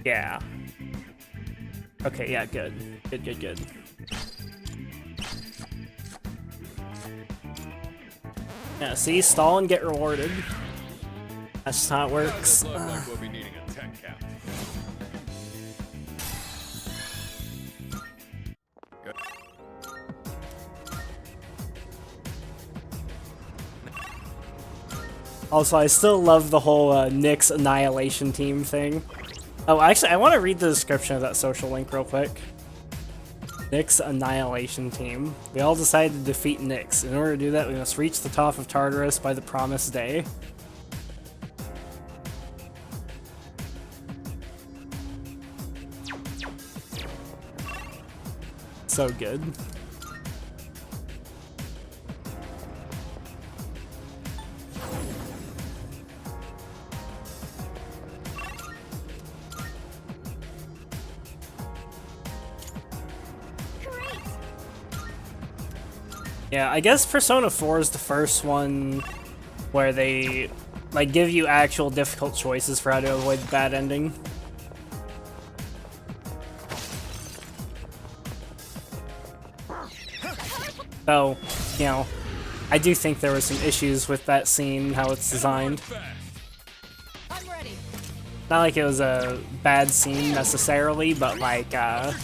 A: Yeah. Okay, yeah, good. Good, good, good. Yeah, see, stall and get rewarded. That's just how it works.
D: We'll be needing a tech cap.
A: Also, I still love the whole Nyx Annihilation Team thing. Oh, actually, I want to read the description of that social link real quick. Nyx Annihilation Team. We all decided to defeat Nyx. In order to do that, we must reach the top of Tartarus by the promised day. So good. Yeah, I guess Persona 4 is the first one where they like give you actual difficult choices for how to avoid the bad ending. So, you know, I do think there were some issues with that scene, how it's designed. Not like it was a bad scene necessarily, but like, the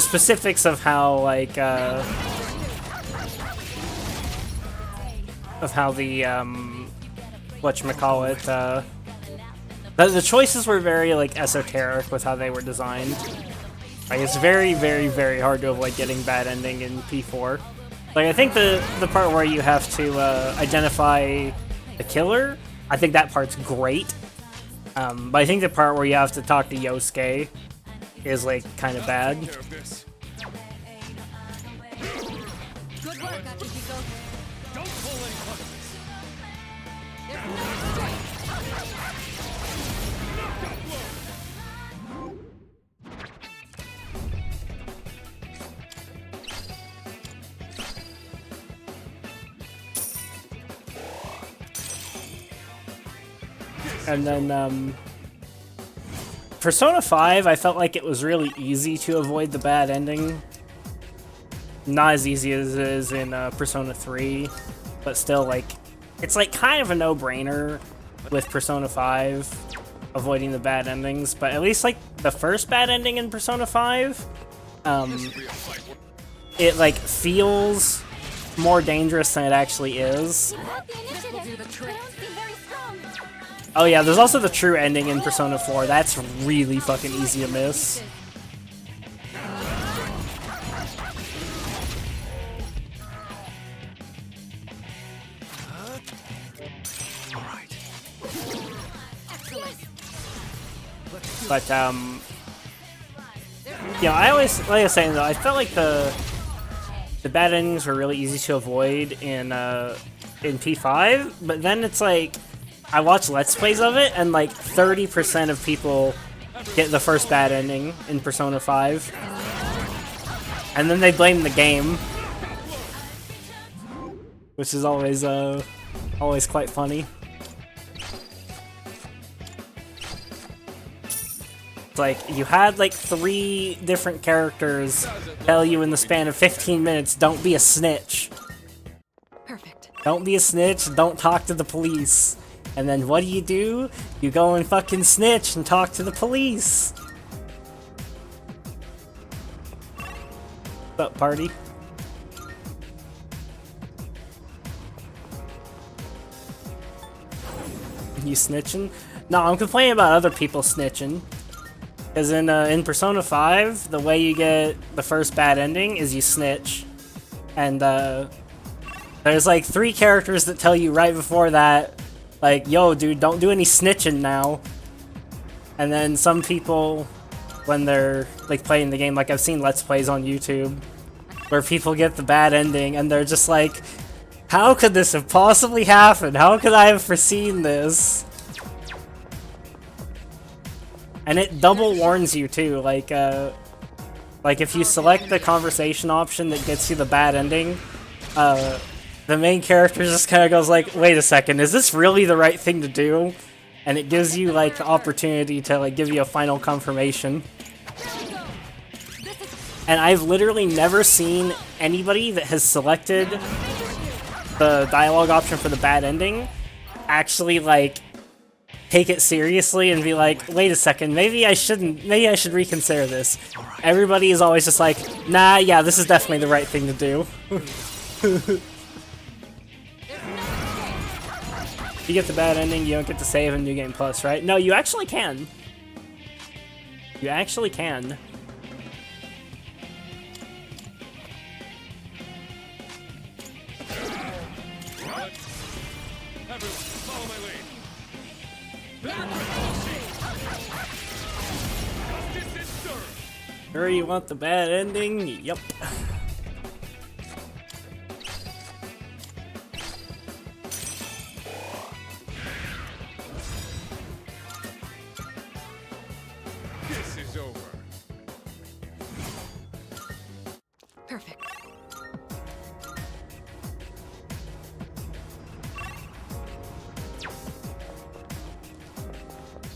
A: specifics of how, like, of how the, whatchamacallit, the choices were very, like, esoteric with how they were designed. Like, it's very, very, very hard to avoid getting bad ending in P4. Like, I think the part where you have to, identify the killer, I think that part's great. But I think the part where you have to talk to Yosuke is, like, kind of bad.
K: Good work, Akihiko. Don't pull any punches.
A: And then, Persona 5, I felt like it was really easy to avoid the bad ending. Not as easy as it is in Persona 3, but still, like, it's like kind of a no-brainer with Persona 5 avoiding the bad endings, but at least, like, the first bad ending in Persona 5, it, like, feels more dangerous than it actually is. Oh yeah, there's also the true ending in Persona 4. That's really fucking easy to miss. But, you know, I always, like I was saying though, I felt like the bad endings were really easy to avoid in P5, but then it's like, I watch Let's Plays of it, and like 30% of people get the first bad ending in Persona 5. And then they blame the game. Which is always, always quite funny. It's like, you had like 3 different characters tell you in the span of 15 minutes, don't be a snitch.
B: Perfect.
A: Don't be a snitch, don't talk to the police. And then what do? You go and fucking snitch and talk to the police. What's up, party? You snitching? No, I'm complaining about other people snitching. Because in Persona 5, the way you get the first bad ending is you snitch. And there's like 3 characters that tell you right before that, like, yo, dude, don't do any snitching now. And then some people, when they're, like, playing the game, like, I've seen Let's Plays on YouTube, where people get the bad ending, and they're just like, how could this have possibly happened? How could I have foreseen this? And it double warns you, too, like, if you select the conversation option that gets you the bad ending, the main character just kind of goes like, wait a second, is this really the right thing to do? And it gives you, like, the opportunity to, like, give you a final confirmation. And I've literally never seen anybody that has selected the dialogue option for the bad ending, actually like take it seriously and be like, wait a second, maybe I should reconsider this. Everybody is always just like, nah, yeah, this is definitely the right thing to do. If you get the bad ending, you don't get to save in New Game Plus, right? No, you actually can. You actually can.
D: Follow my lead.
A: Sure you want the bad ending? Yep.
D: This is over.
B: Perfect.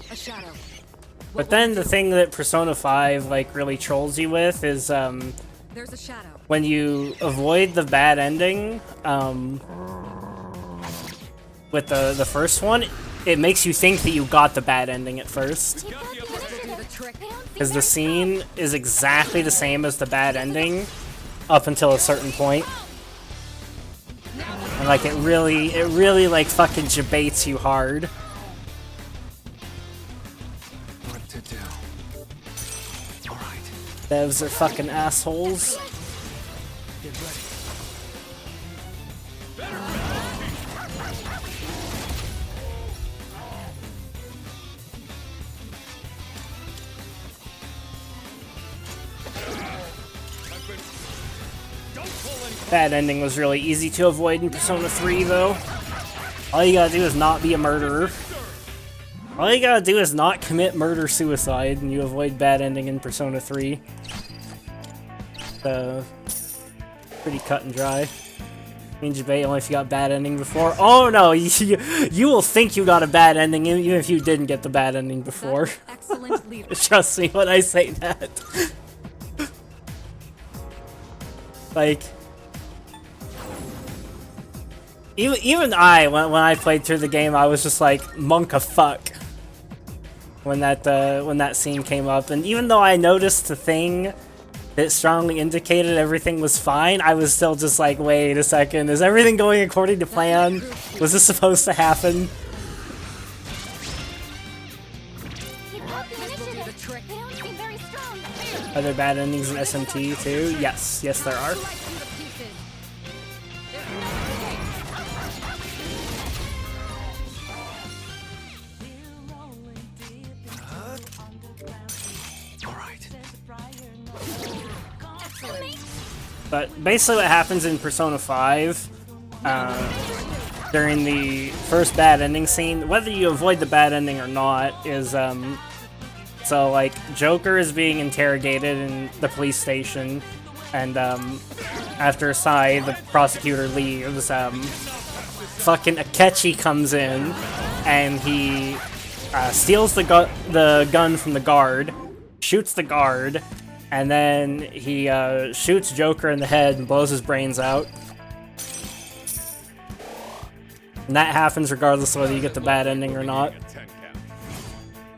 B: A shadow.
A: But then the thing that Persona 5 like really trolls you with is
B: There's a shadow.
A: when you avoid the bad ending with the first one, it makes you think that you got the bad ending at first. Because the scene is exactly the same as the bad ending up until a certain point. And like it really like fucking debates you hard.
J: What to do? All right.
A: Devs are fucking assholes.
J: Get ready.
A: Bad ending was really easy to avoid in Persona 3 though. All you gotta do is not be a murderer. All you gotta do is not commit murder-suicide and you avoid bad ending in Persona 3. Pretty cut and dry. Ninja Bay only if you got bad ending before. Oh no, you will think you got a bad ending even if you didn't get the bad ending before.
B: Excellent leader.
A: Trust me when I say that. Like, even I, when I played through the game, I was just like, monk a fuck. When that scene came up, and even though I noticed the thing that strongly indicated everything was fine, I was still just like, wait a second, is everything going according to plan? Was this supposed to happen? Are there bad endings in SMT too? Yes, yes there are. But basically what happens in Persona 5, during the first bad ending scene, whether you avoid the bad ending or not, is, so like, Joker is being interrogated in the police station, and, after Sai, the prosecutor, leaves, fucking Akechi comes in, and he, steals the gun from the guard, shoots the guard, and then he shoots Joker in the head and blows his brains out. And that happens regardless of whether you get the bad ending or not.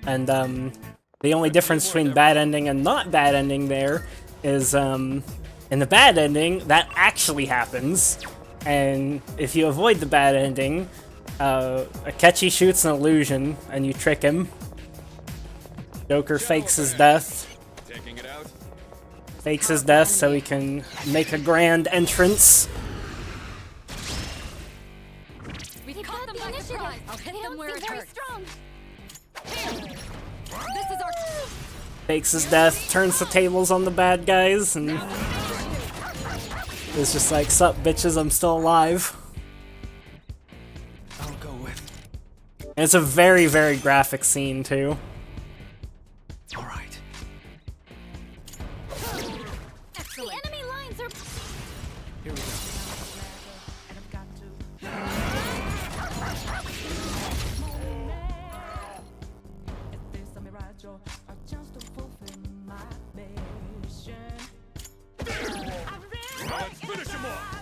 A: And the only difference between bad ending and not bad ending there is in the bad ending, that actually happens. And if you avoid the bad ending, Akechi shoots an illusion and you trick him. Joker fakes his death. Fakes his death so he can make a grand entrance.
B: We caught them by surprise. I'll hit them where it hurts. This is our
A: Fakes his death, turns the tables on the bad guys, and it's just like, sup bitches, I'm still alive.
J: I'll go with.
A: And it's a very, very graphic scene too.
J: All right.
C: The enemy lines are...
J: Here we go.
D: Let's finish him off.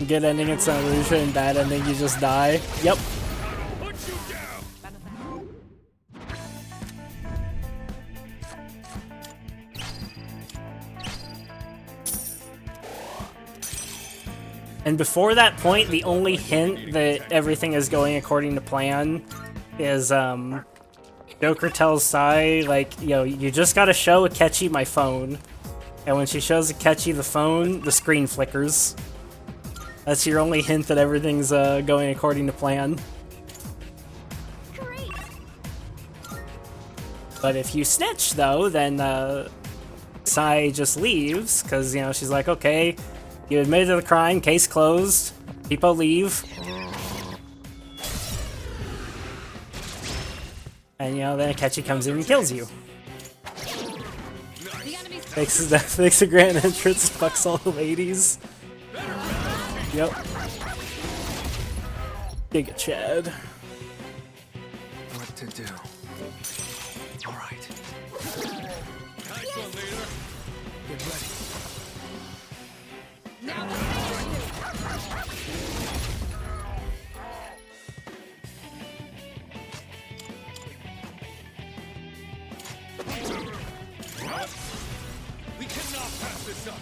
A: good ending, it's an illusion, and bad ending, you just die. Yep. And before that point, the only hint that everything is going according to plan is, Joker tells Sai, like, yo, you just gotta show Akechi my phone. And when she shows Akechi the phone, the screen flickers. That's your only hint that everything's, going according to plan.
C: Great.
A: But if you snitch, though, then, Sai just leaves, because, you know, she's like, okay, you admitted to the crime, case closed, people leave. And, you know, then Akechi comes in and kills you. Makes a grand entrance, fucks all the ladies. Yep. Giga Chad.
J: What to do? Alright. Get ready.
D: We cannot pass this up.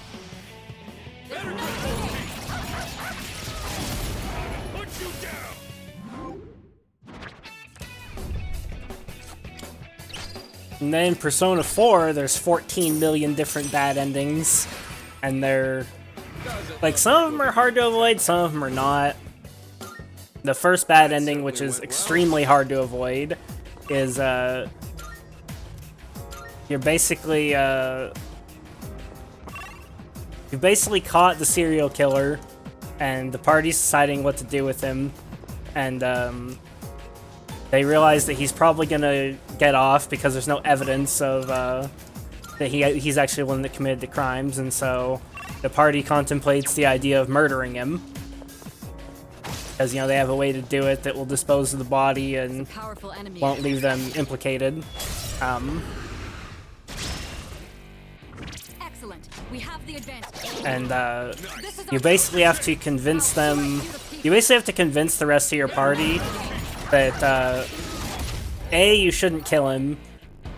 D: Put you down.
A: And then in Persona 4, there's 14 million different bad endings. And they're... like, some of them are hard to avoid, some of them are not. The first bad ending, which is extremely hard to avoid, is, you're basically, you basically caught the serial killer, and the party's deciding what to do with him, and, they realize that he's probably gonna get off because there's no evidence of, that he's actually the one that committed the crimes, and so the party contemplates the idea of murdering him. Because, you know, they have a way to do it that will dispose of the body and won't leave them implicated.
B: Excellent. We have the advantage.
A: And, you basically have to convince them... you basically have to convince the rest of your party that, A, you shouldn't kill him,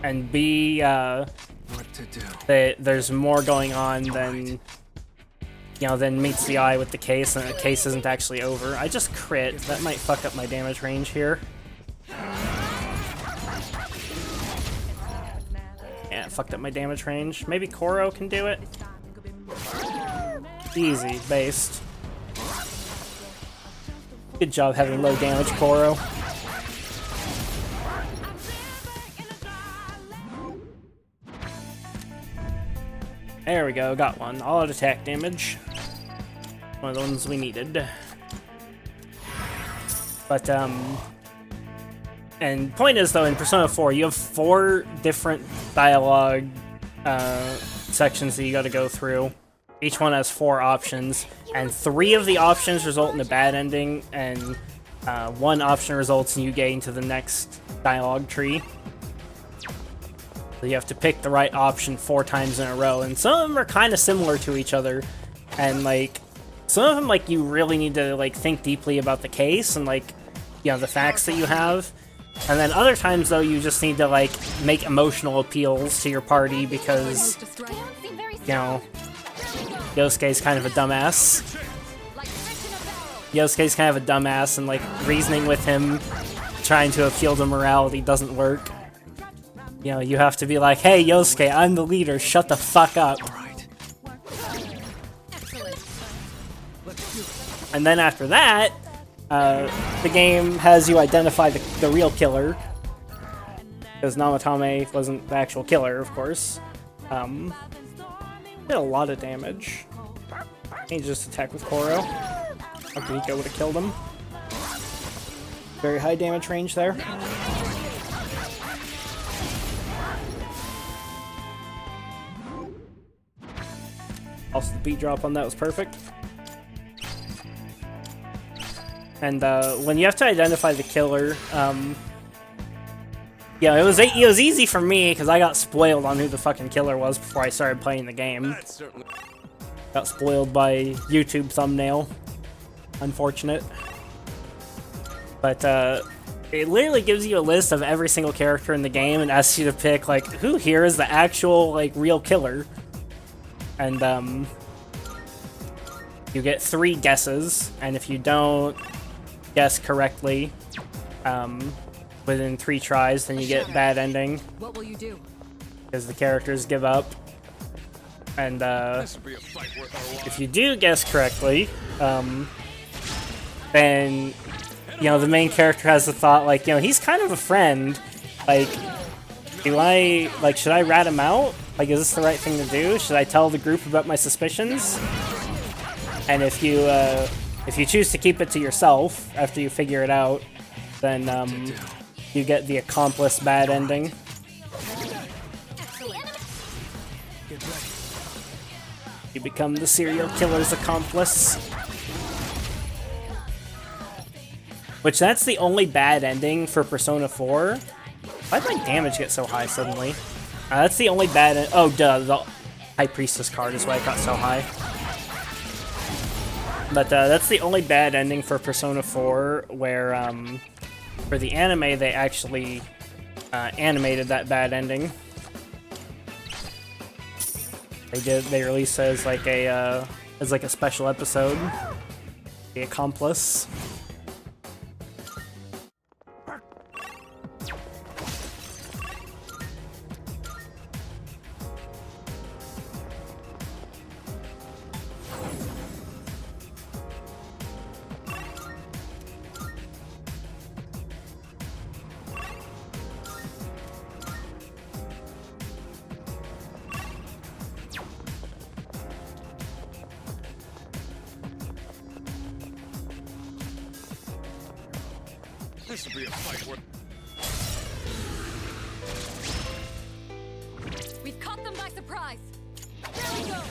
A: and B,
J: what to do?
A: that there's more going on than... you know, then meets the eye with the case, and the case isn't actually over. I just crit. That might fuck up my damage range here. Yeah, it fucked up my damage range. Maybe Koro can do it? Easy, based. Good job having low damage, Koro. There we go, got one. All out attack damage. One of the ones we needed. But, and point is, though, in Persona 4, you have 4 different dialogue, sections that you gotta go through. Each one has 4 options, and 3 of the options result in a bad ending, and, 1 option results in you getting to the next dialogue tree. So you have to pick the right option 4 times in a row, and some of them are kind of similar to each other, and, like, some of them, like, you really need to, like, think deeply about the case and, like, you know, the facts that you have. And then other times, though, you just need to, like, make emotional appeals to your party because, you know, Yosuke's kind of a dumbass. Yosuke's kind of a dumbass, and, like, reasoning with him, trying to appeal to morality doesn't work. You know, you have to be like, hey, Yosuke, I'm the leader, shut the fuck up. And then after that, the game has you identify the real killer. Because Namatame wasn't the actual killer, of course. Did a lot of damage. He just attacked with Koro. Akihiko would have killed him. Very high damage range there. Also, the beat drop on that was perfect. And when you have to identify the killer, yeah, it was easy for me because I got spoiled on who the fucking killer was before I started playing the game. Got spoiled by YouTube thumbnail. unfortunate. But it literally gives you a list of every single character in the game and asks you to pick, like, who here is the actual, like, real killer. And you get 3 guesses, and if you don't guess correctly within 3 tries, then you get bad ending.
B: What will you do?
A: Because the characters give up. And if you do guess correctly, then, you know, the main character has the thought, like, you know, he's kind of a friend. Like, should I rat him out? Like, is this the right thing to do? Should I tell the group about my suspicions? And if you choose to keep it to yourself after you figure it out, then you get the accomplice bad ending. You become the serial killer's accomplice. Which, that's the only bad ending for Persona 4. Why did my damage get so high suddenly? That's the only bad oh, duh, the High Priestess card is why it got so high. But that's the only bad ending for Persona 4, where for the anime they actually animated that bad ending. They released it as like a special episode. The accomplice.
D: This will be a fight worth.
B: We've caught them by surprise. There we go.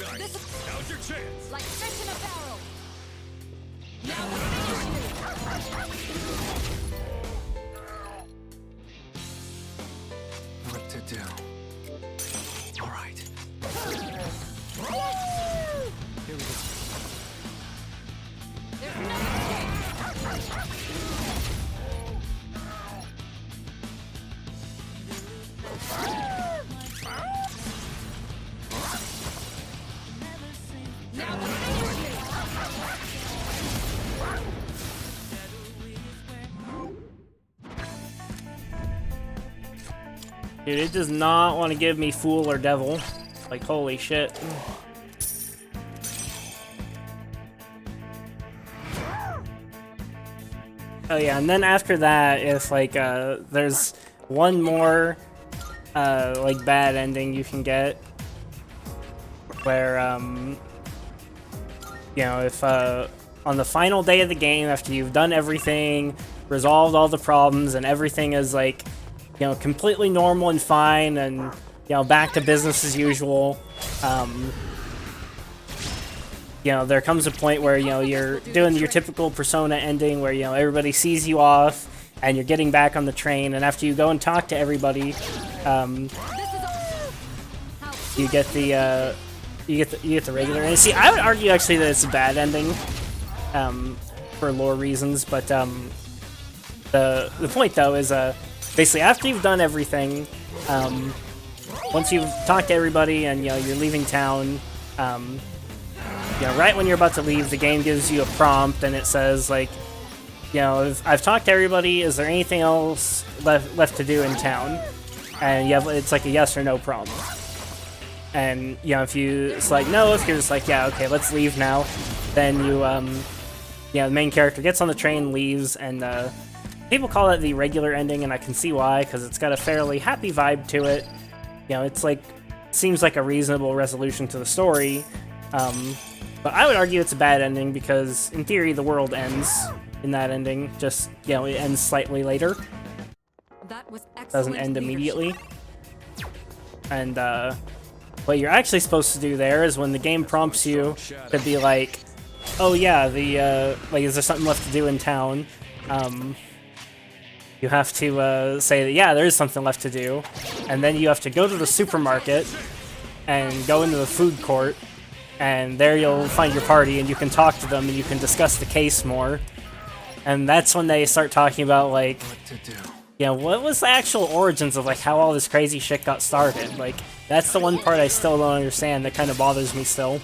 D: Nice.
B: This is
D: Now's your chance.
B: like fish in a barrel. Now
J: What to do? All right. Here we go.
A: Dude, it does not want to give me Fool or Devil. Like, holy shit. Oh yeah, and then after that, if like there's one more like bad ending you can get, where you know, if on the final day of the game, after you've done everything, resolved all the problems, and everything is like, you know, completely normal and fine, and, you know, back to business as usual, you know, there comes a point where, you know, you're doing your typical Persona ending where, you know, everybody sees you off and you're getting back on the train, and after you go and talk to everybody, you get the regular. And see, I would argue actually that it's a bad ending for lore reasons, but the point though is basically after you've done everything, once you've talked to everybody and, you know, you're leaving town, you know, right when you're about to leave, the game gives you a prompt and it says, like, you know, I've talked to everybody, is there anything else left to do in town? And it's like a yes or no prompt. And, you know, if it's like no, if you're just like, yeah, okay, let's leave now, then you, the main character gets on the train, leaves, and people call it the regular ending, and I can see why, because it's got a fairly happy vibe to it. You know, it's like, seems like a reasonable resolution to the story. But I would argue it's a bad ending because, in theory, the world ends in that ending. Just, you know, it ends slightly later.
B: That was excellent.
A: Doesn't end immediately. And what you're actually supposed to do there is when the game prompts you to be like, oh yeah, like, is there something left to do in town? You have to say that, yeah, there is something left to do. And then you have to go to the supermarket and go into the food court And there you'll find your party, and you can talk to them, and you can discuss the case more. And that's when they start talking about, like, you know, what was the actual origins of, like, how all this crazy shit got started. Like, that's the one part I still don't understand that kind of bothers me still.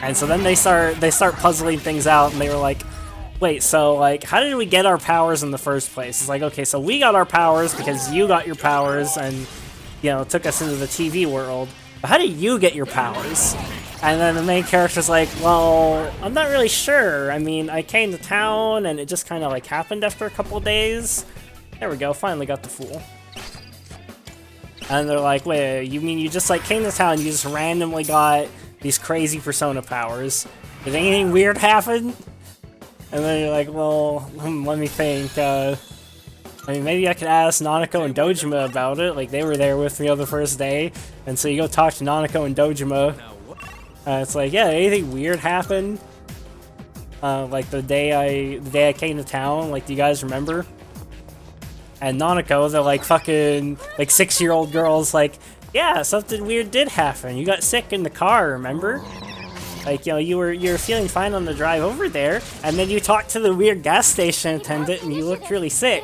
A: And so then they start puzzling things out, and they were like, wait, so, like, how did we get our powers in the first place? It's like, okay, so we got our powers because you got your powers and, you know, took us into the TV world. But how did you get your powers? And then the main character's like, well, I'm not really sure. I mean, I came to town and it just kind of, like, happened after a couple days. There we go, finally got the fool. And they're like, wait, you mean you just, like, came to town and you just randomly got these crazy Persona powers? Did anything weird happen? And then you're like, well, let me think. I mean, maybe I could ask Nanako and Dojima about it. Like, they were there with me on the first day. And so you go talk to Nanako and Dojima. It's like, yeah, anything weird happened? Like, the day I came to town, like, do you guys remember? And Nanako, the, like, fucking, like, 6-year-old girl's like, yeah, something weird did happen. You got sick in the car, remember? Like, you know, you were feeling fine on the drive over there, and then you talked to the weird gas station attendant, and you looked really sick.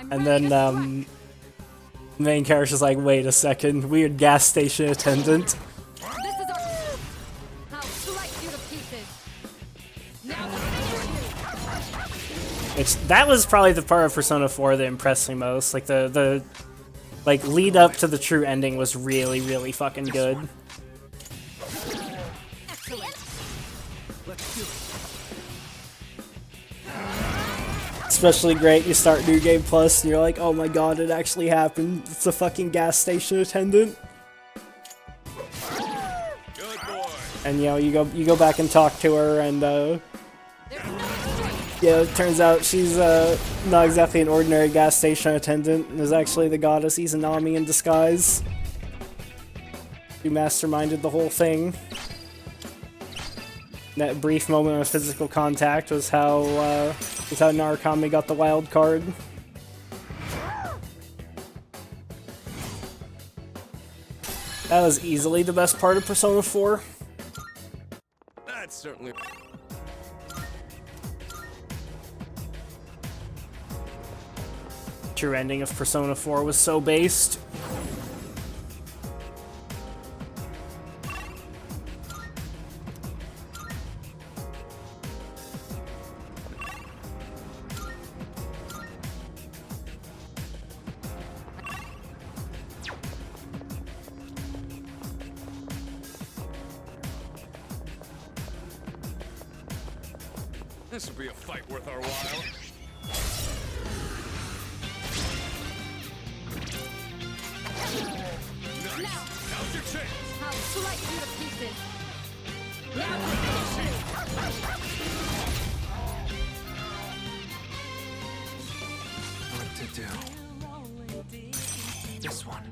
A: And then, the main character's like, wait a second, weird gas station attendant. That was probably the part of Persona 4 that impressed me most. Like, the like, lead up to the true ending was really, really fucking good. Especially great, you start New Game Plus and you're like, oh my god, it actually happened. It's a fucking gas station attendant. And, you know, you go back and talk to her, and yeah, it turns out she's not exactly an ordinary gas station attendant. There's actually the goddess Izanami in disguise. Who masterminded the whole thing. That brief moment of physical contact was how Narukami got the wild card. That was easily the best part of Persona 4.
D: That's certainly...
A: True ending of Persona 4 was so based.
D: This will be a fight worth our while. Now's your chance.
K: I'll slice you to pieces.
J: What to do? This one.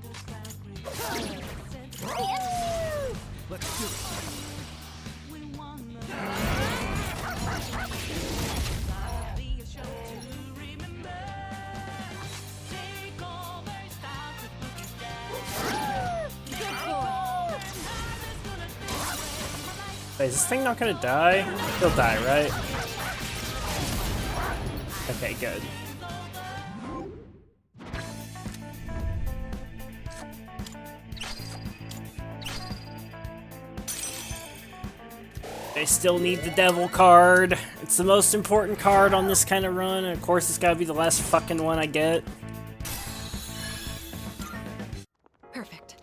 J: Let's do it.
A: Wait, is this thing not gonna die? He'll die, right? Okay, good. I still need the devil card. It's the most important card on this kind of run, and of course it's gotta be the last fucking one I get.
B: Perfect.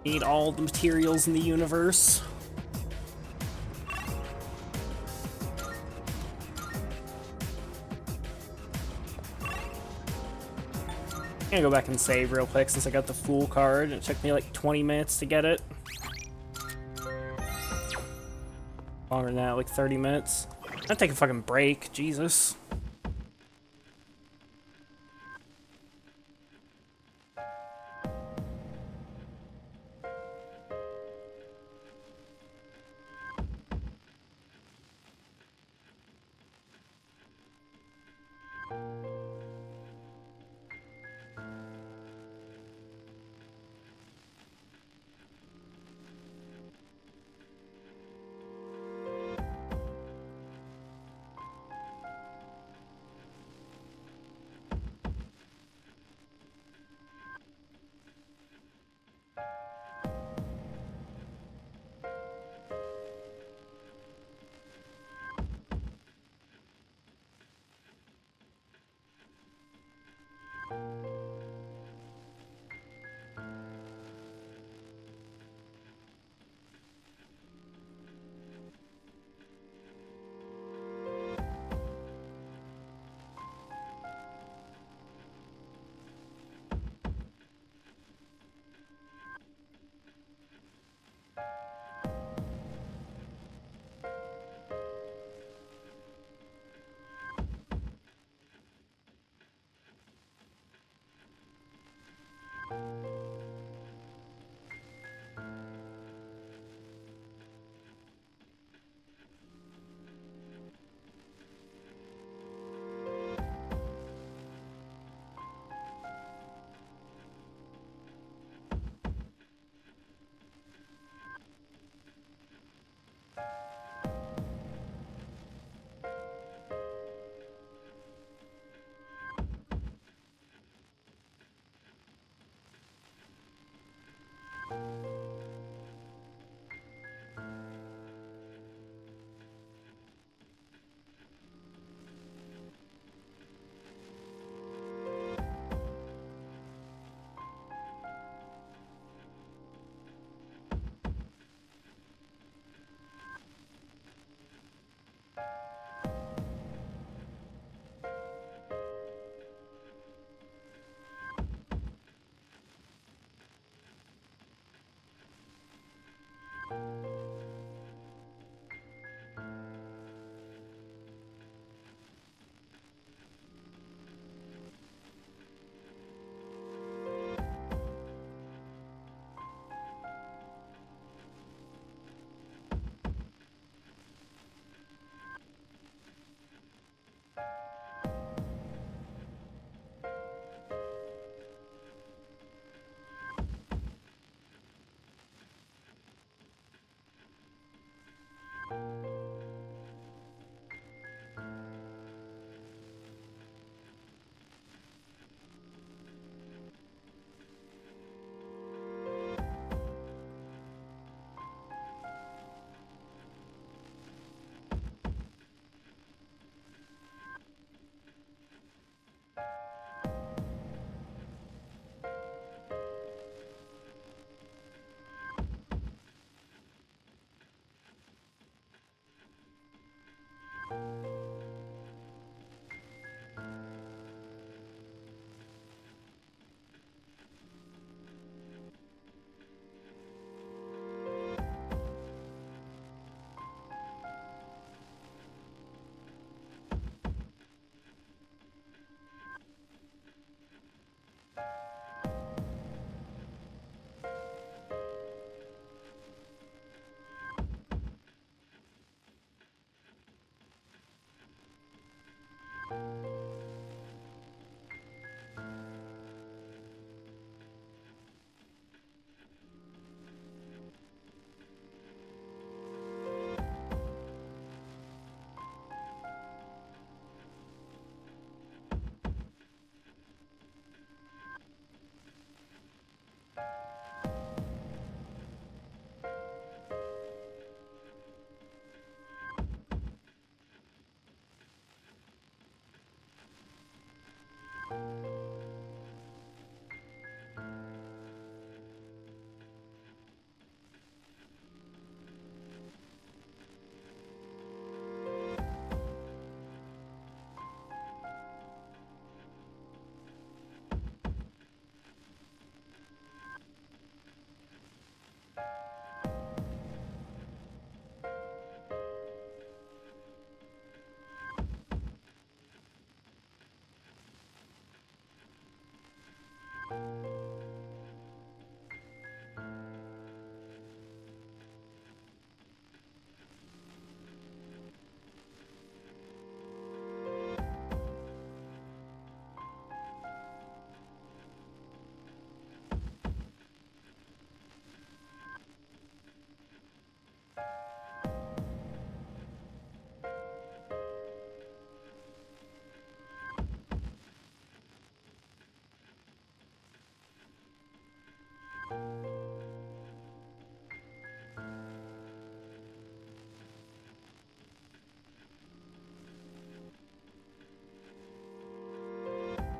A: Need all the materials in the universe. I'm gonna go back and save real quick since I got the Fool card. It took me like 20 minutes to get it. Longer than that, like 30 minutes. I'll take a fucking break, Jesus.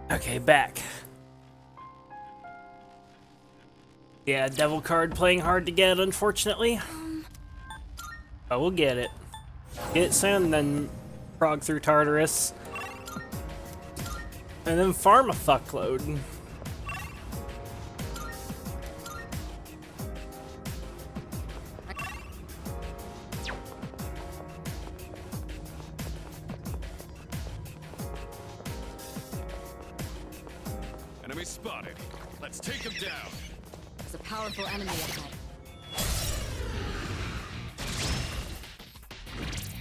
A: Okay, back. Yeah, devil card playing hard to get, unfortunately. But we'll get it. Get it soon, then prog through Tartarus. And then farm a fuckload.
D: Enemy spotted. Let's take him down.
B: There's a powerful enemy ahead.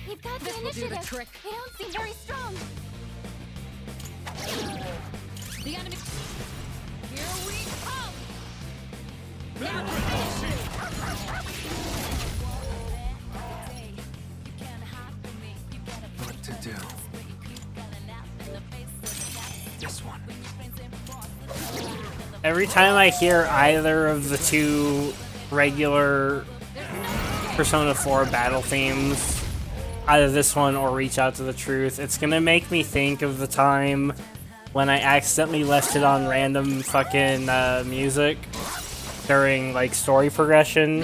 C: You've got
B: This
C: the
B: will do the
C: initiative.
B: trick.
C: They don't seem very strong.
B: The enemy. Here we come.
J: What to do? This one.
A: Every time I hear either of the two regular Persona 4 battle themes, either this one or Reach Out to the Truth, it's gonna make me think of the time when I accidentally left it on random fucking music during like story progression,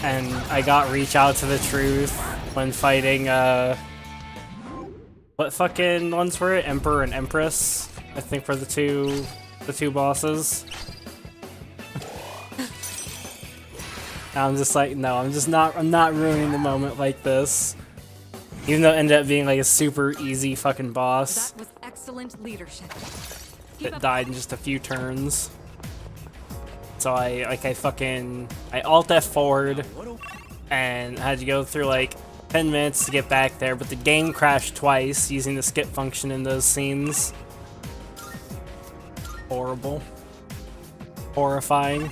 A: and I got Reach Out to the Truth when fighting what fucking ones were it? Emperor and Empress, I think, were the two bosses. I'm just like, no, I'm not ruining the moment like this. Even though it ended up being like a super easy fucking boss.
B: That was excellent leadership.
A: It died in just a few turns. So I alt F forward and had to go through like 10 minutes to get back there, but the game crashed twice using the skip function in those scenes. Horrible. Horrifying.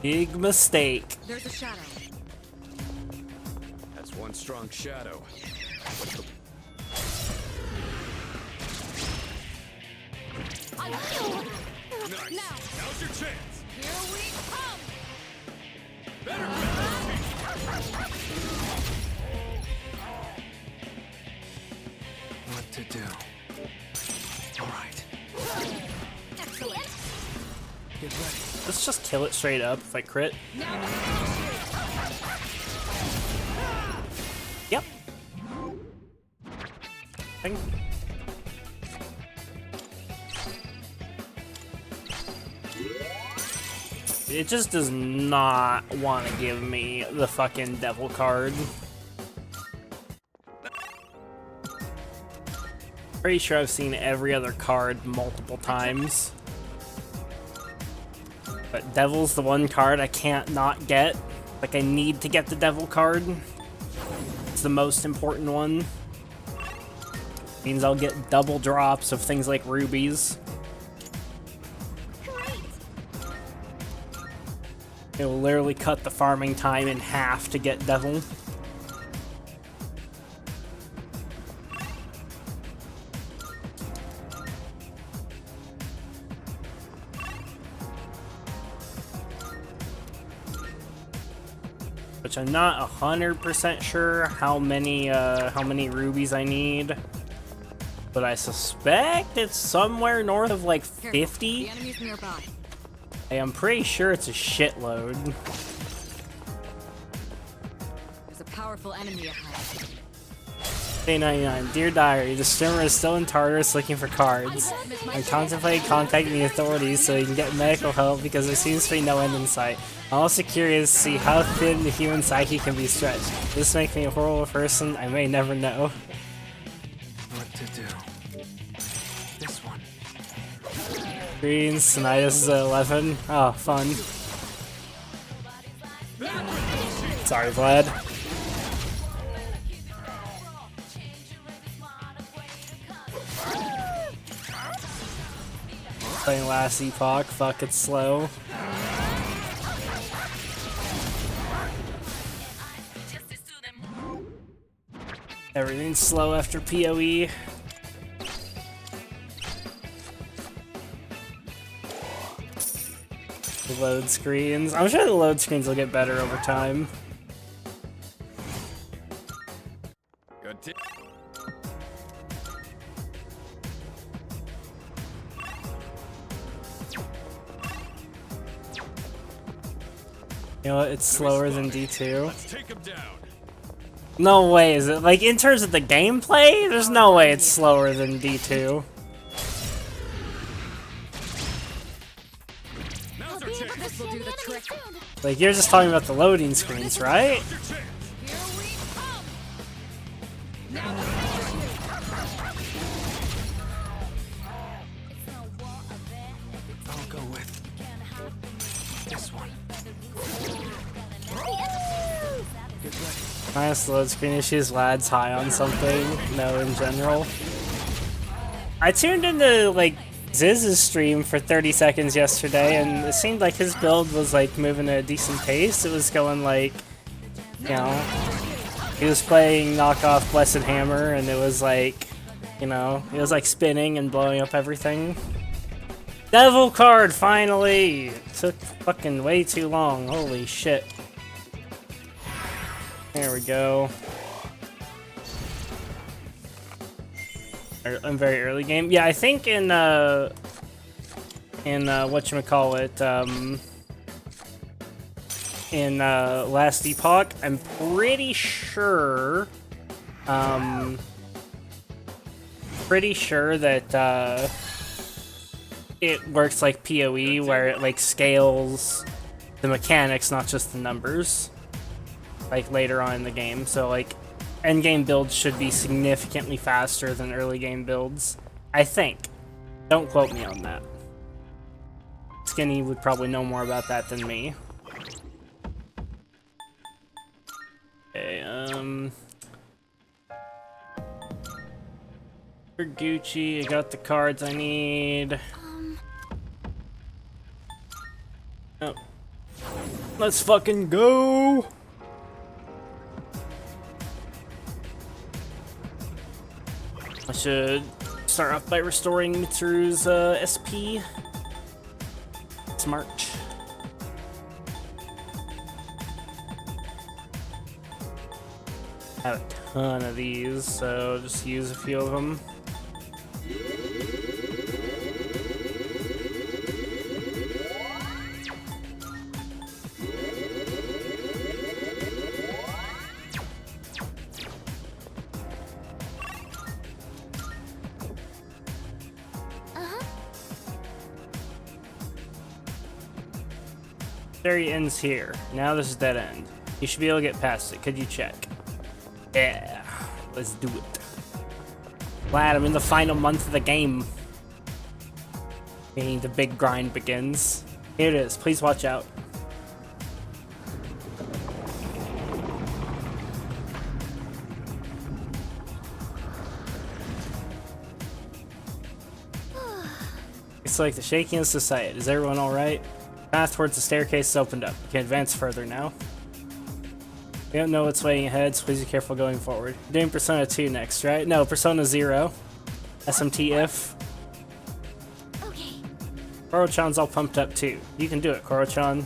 A: Big mistake.
B: There's a shadow.
D: That's one strong shadow. Nice. Now's your chance.
B: Here we come.
J: What to do? All right.
B: Excellent.
J: Get ready.
A: Let's just kill it straight up if I crit. Yep. Thing. It just does not want to give me the fucking devil card. Pretty sure I've seen every other card multiple times. But devil's the one card I can't not get. Like, I need to get the devil card. It's the most important one. Means I'll get double drops of things like rubies. It will literally cut the farming time in half to get devil. Which I'm not 100% sure how many rubies I need. but I suspect it's somewhere north of like 50.
B: The enemy's nearby.
A: Hey, I'm pretty sure it's a shitload.
B: There's a powerful enemy ahead.
A: Day 99. Dear Diary, the streamer is still in Tartarus looking for cards. I'm contemplating contacting the authorities so he can get medical help because there seems to be no end in sight. I'm also curious to see how thin the human psyche can be stretched. This makes me a horrible person I may never know.
J: What to do? This one.
A: Green, Sinidas is at 11. Oh, fun. Sorry, Vlad. Playing last epoch, fuck, it's slow. Everything's slow after PoE. The load screens. I'm sure the load screens will get better over time.
D: Good tip.
A: You know what? It's slower than D2.
D: Let's take him down.
A: No way is it. Like, in terms of the gameplay, there's no way it's slower than D2.
D: Now's our chance.
B: This will do the trick.
A: Like, you're just talking about the loading screens, right?
D: Now's your chance.
J: I'll go with this one. Get ready.
A: Minus load screen issues, Lad's high on something. No, in general. I tuned into, like, Ziz's stream for 30 seconds yesterday, and it seemed like his build was, like, moving at a decent pace. It was going, like, you know, he was playing knockoff Blessed Hammer, and it was, like, you know, it was, like, spinning and blowing up everything. Devil card, finally! It took fucking way too long. Holy shit. There we go. I'm very early game. Yeah, I think in whatchamacallit, in Last Epoch, I'm pretty sure that it works like PoE, where it like scales the mechanics, not just the numbers, like later on in the game. So like end game builds should be significantly faster than early game builds, I think. Don't quote me on that. Skinny would probably know more about that than me. Okay, for Gucci, I got the cards I need. Oh. Let's fucking go! I should start off by restoring Mitsuru's SP. Smart. I have a ton of these, so just use a few of them. There ends here. Now this is dead end. You should be able to get past it. Could you check? Yeah. Let's do it. Glad I'm in the final month of the game. Meaning the big grind begins. Here it is. Please watch out. It's like the shakiness of sight. Is everyone alright? Path towards the staircase is opened up. You can advance further now. We don't know what's waiting ahead, so please be careful going forward. You're doing Persona 2 next, right? No, Persona 0. SMT if.
C: Okay.
A: Koro-chan's all pumped up too. You can do it, Koro-chan.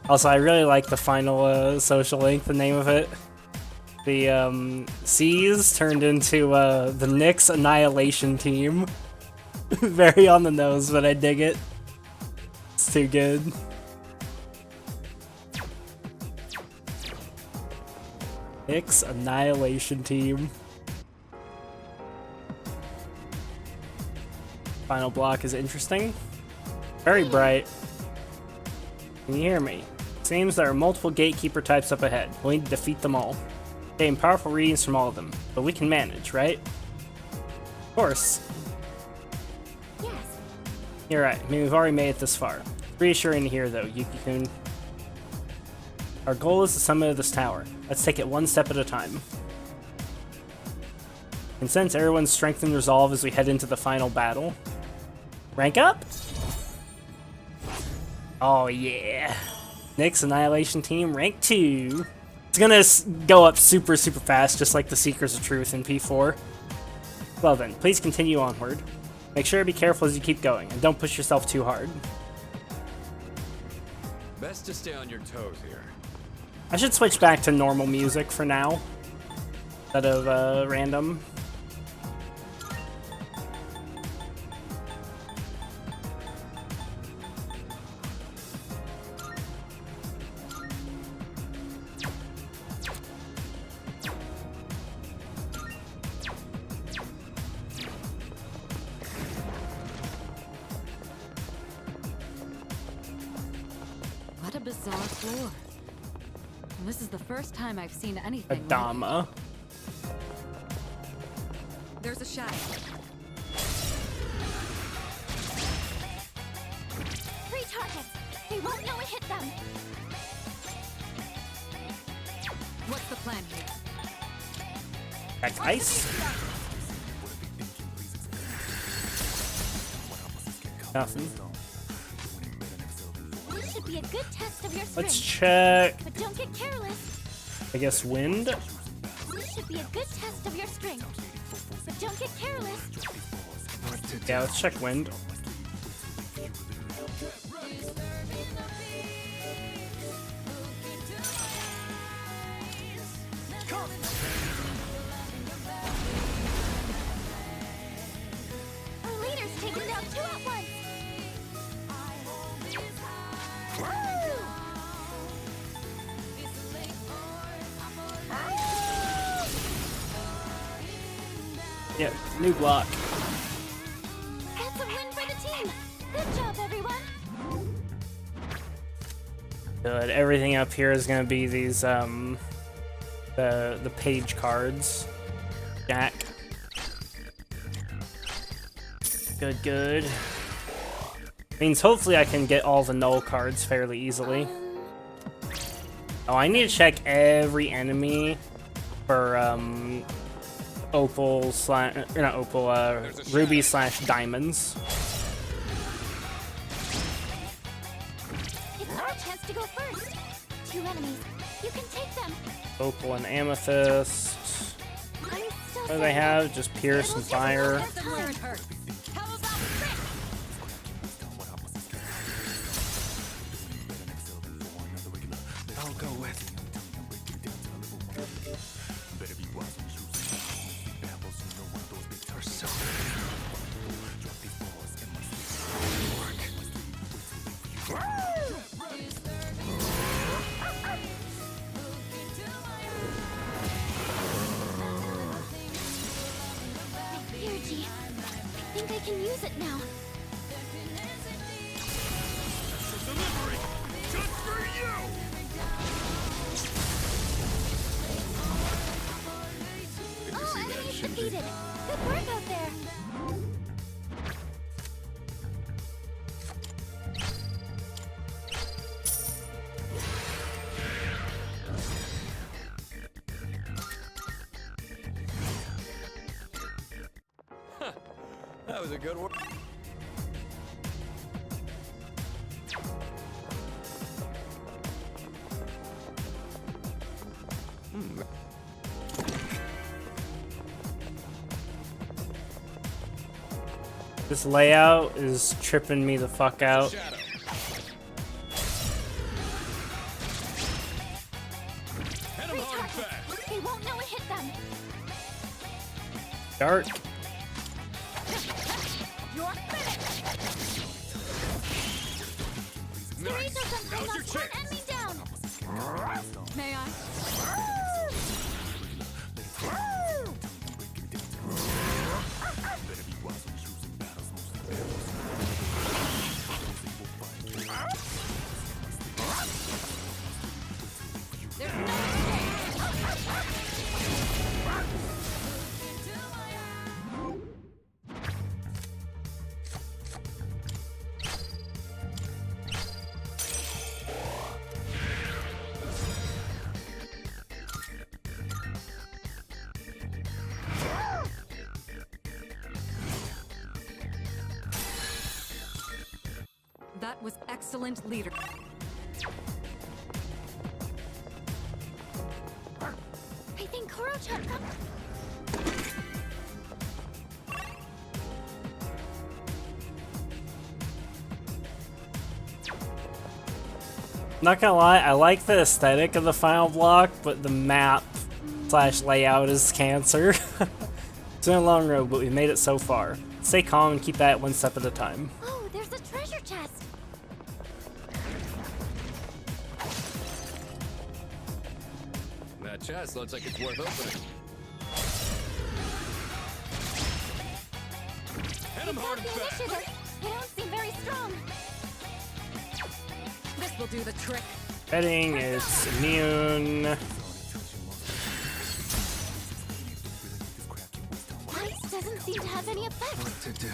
A: Also, I really like the final social link, the name of it. The C's turned into the Nyx Annihilation Team. Very on the nose, but I dig it. It's too good. Nyx Annihilation Team. Final block is interesting. Very bright. Can you hear me? Seems there are multiple gatekeeper types up ahead. We'll need to defeat them all. Gain powerful readings from all of them, but we can manage, right? Of course.
C: Yes.
A: You're right. I mean, we've already made it this far. Reassuring to hear, though, Yuki-kun. Our goal is the summit of this tower. Let's take it one step at a time. And sense everyone's strength and resolve as we head into the final battle. Rank up? Oh yeah. Nyx Annihilation Team, rank 2. It's gonna go up super fast, just like the Seekers of Truth in P4. Well then, please continue onward. Make sure to be careful as you keep going, and don't push yourself too hard.
D: Best to stay on your toes here.
A: I should switch back to normal music for now, instead of random.
B: What a bizarre floor. And this is the first time I've seen anything
A: Adama.
B: There's a shadow.
C: 3 targets. They won't know it hit them.
B: What's the plan here?
A: That's ice. Nothing.
C: This should be a good test of your strength.
A: Let's check.
C: But don't get careless.
A: I guess wind.
C: This should be a good test of your strength. But don't get careless.
A: Yeah, let's check wind.
C: Our leader's taken down 2 at once.
A: Yeah, new block.
C: That's a win for the team. Good job, everyone.
A: Good. Everything up here is gonna be these the page cards. Jack. Good. Means hopefully I can get all the null cards fairly easily. Oh, I need to check every enemy for opal slash, or not opal, ruby slash diamonds.
C: It's our chance to go first. 2 enemies. You can take them.
A: Opal and amethyst.
C: I'm still
A: What do they have? Just pierce and fire.
C: Hit them where it hurts. How about Frick?
J: I'll go with. Persona.
C: Energy. I think I can use it now. All enemies defeated. Good work out there.
D: That was a good one.
A: This layout is tripping me the fuck out.
C: They won't know
A: Dark.
C: You're finished! Nice. Now's your chance! Enemy down!
B: May I?
C: There's no escape!
B: That was excellent leader.
C: I think Koro-chan got...
A: Not gonna lie, I like the aesthetic of the final block, but the map / layout is cancer. It's been a long road, but we made it so far. Stay calm and keep that one step at a time.
C: Oh, there's a treasure chest!
D: That chest looks like it's worth opening. Hit him hard and
C: The
D: fast!
C: initiative! They don't seem very strong!
B: This will do the trick.
A: Betting is immune.
C: Ice doesn't seem to have any effect!
J: What to do?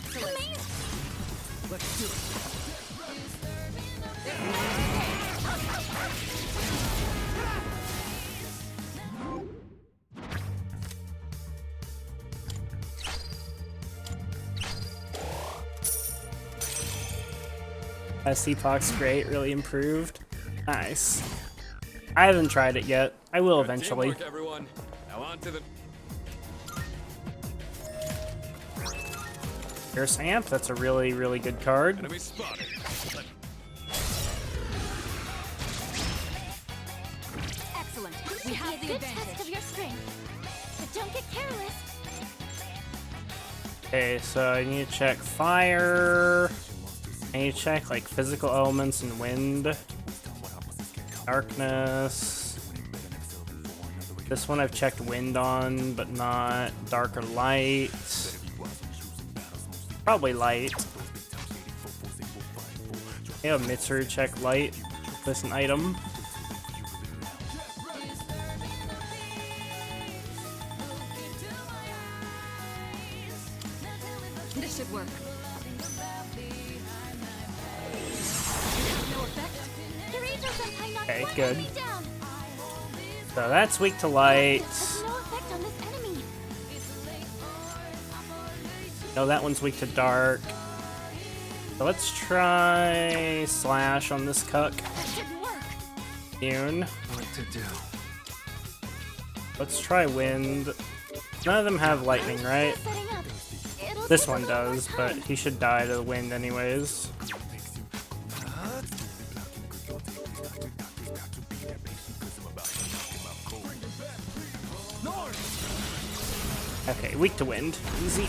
C: Amazing!
B: Let's do it.
A: SC-Pox great, really improved. Nice. I haven't tried it yet. I will eventually.
D: Teamwork, everyone. Now on to the...
A: Here's Amp, that's a really, really good card.
D: Enemy spotted.
B: Excellent.
C: This
B: We
C: should
B: have
C: be
B: the
C: a good test
B: advantage.
C: of your strength. But don't get careless.
A: Okay, so I need to check fire. I need to check like physical elements and wind. Darkness. This one I've checked wind on, but not dark or light. Probably light. Yeah, Mitsuru check light. That's an item.
B: This should work. No effect.
C: Kirito-senpai knocked
A: Okay,
C: one
A: good.
C: enemy down.
A: So that's weak to light.
C: Has no effect on this enemy.
A: No, that one's weak to dark. So let's try slash on this cuck.
C: That should work.
A: Immune.
J: What to do?
A: Let's try wind. None of them have lightning, right?
C: Setting up. It'll
A: This
C: take a
A: one
C: little more
A: does,
C: time.
A: but he should die to the wind anyways. Okay, weak to wind. Easy.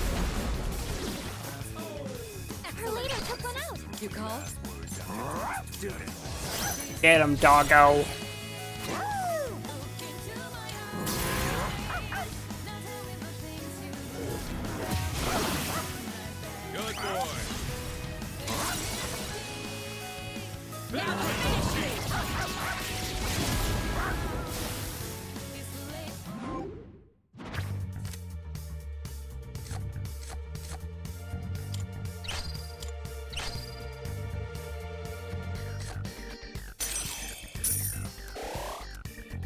C: Her leader took one out.
B: You call?
A: Get him, doggo.
D: Good boy.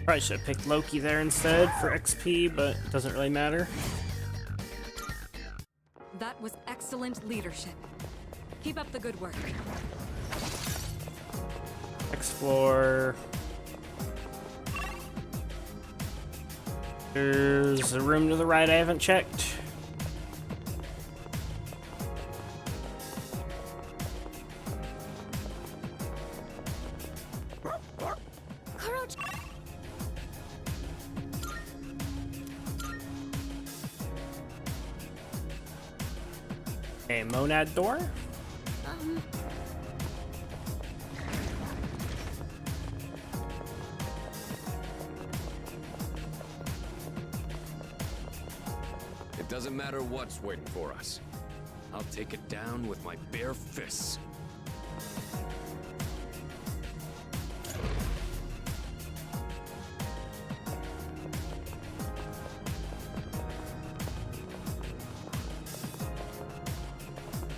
A: Probably should have picked Loki there instead for XP, but it doesn't really matter.
B: That was excellent leadership. Keep up the good work.
A: Explore. There's a room to the right I haven't checked. A monad door?
D: It doesn't matter what's waiting for us. I'll take it down with my bare fists.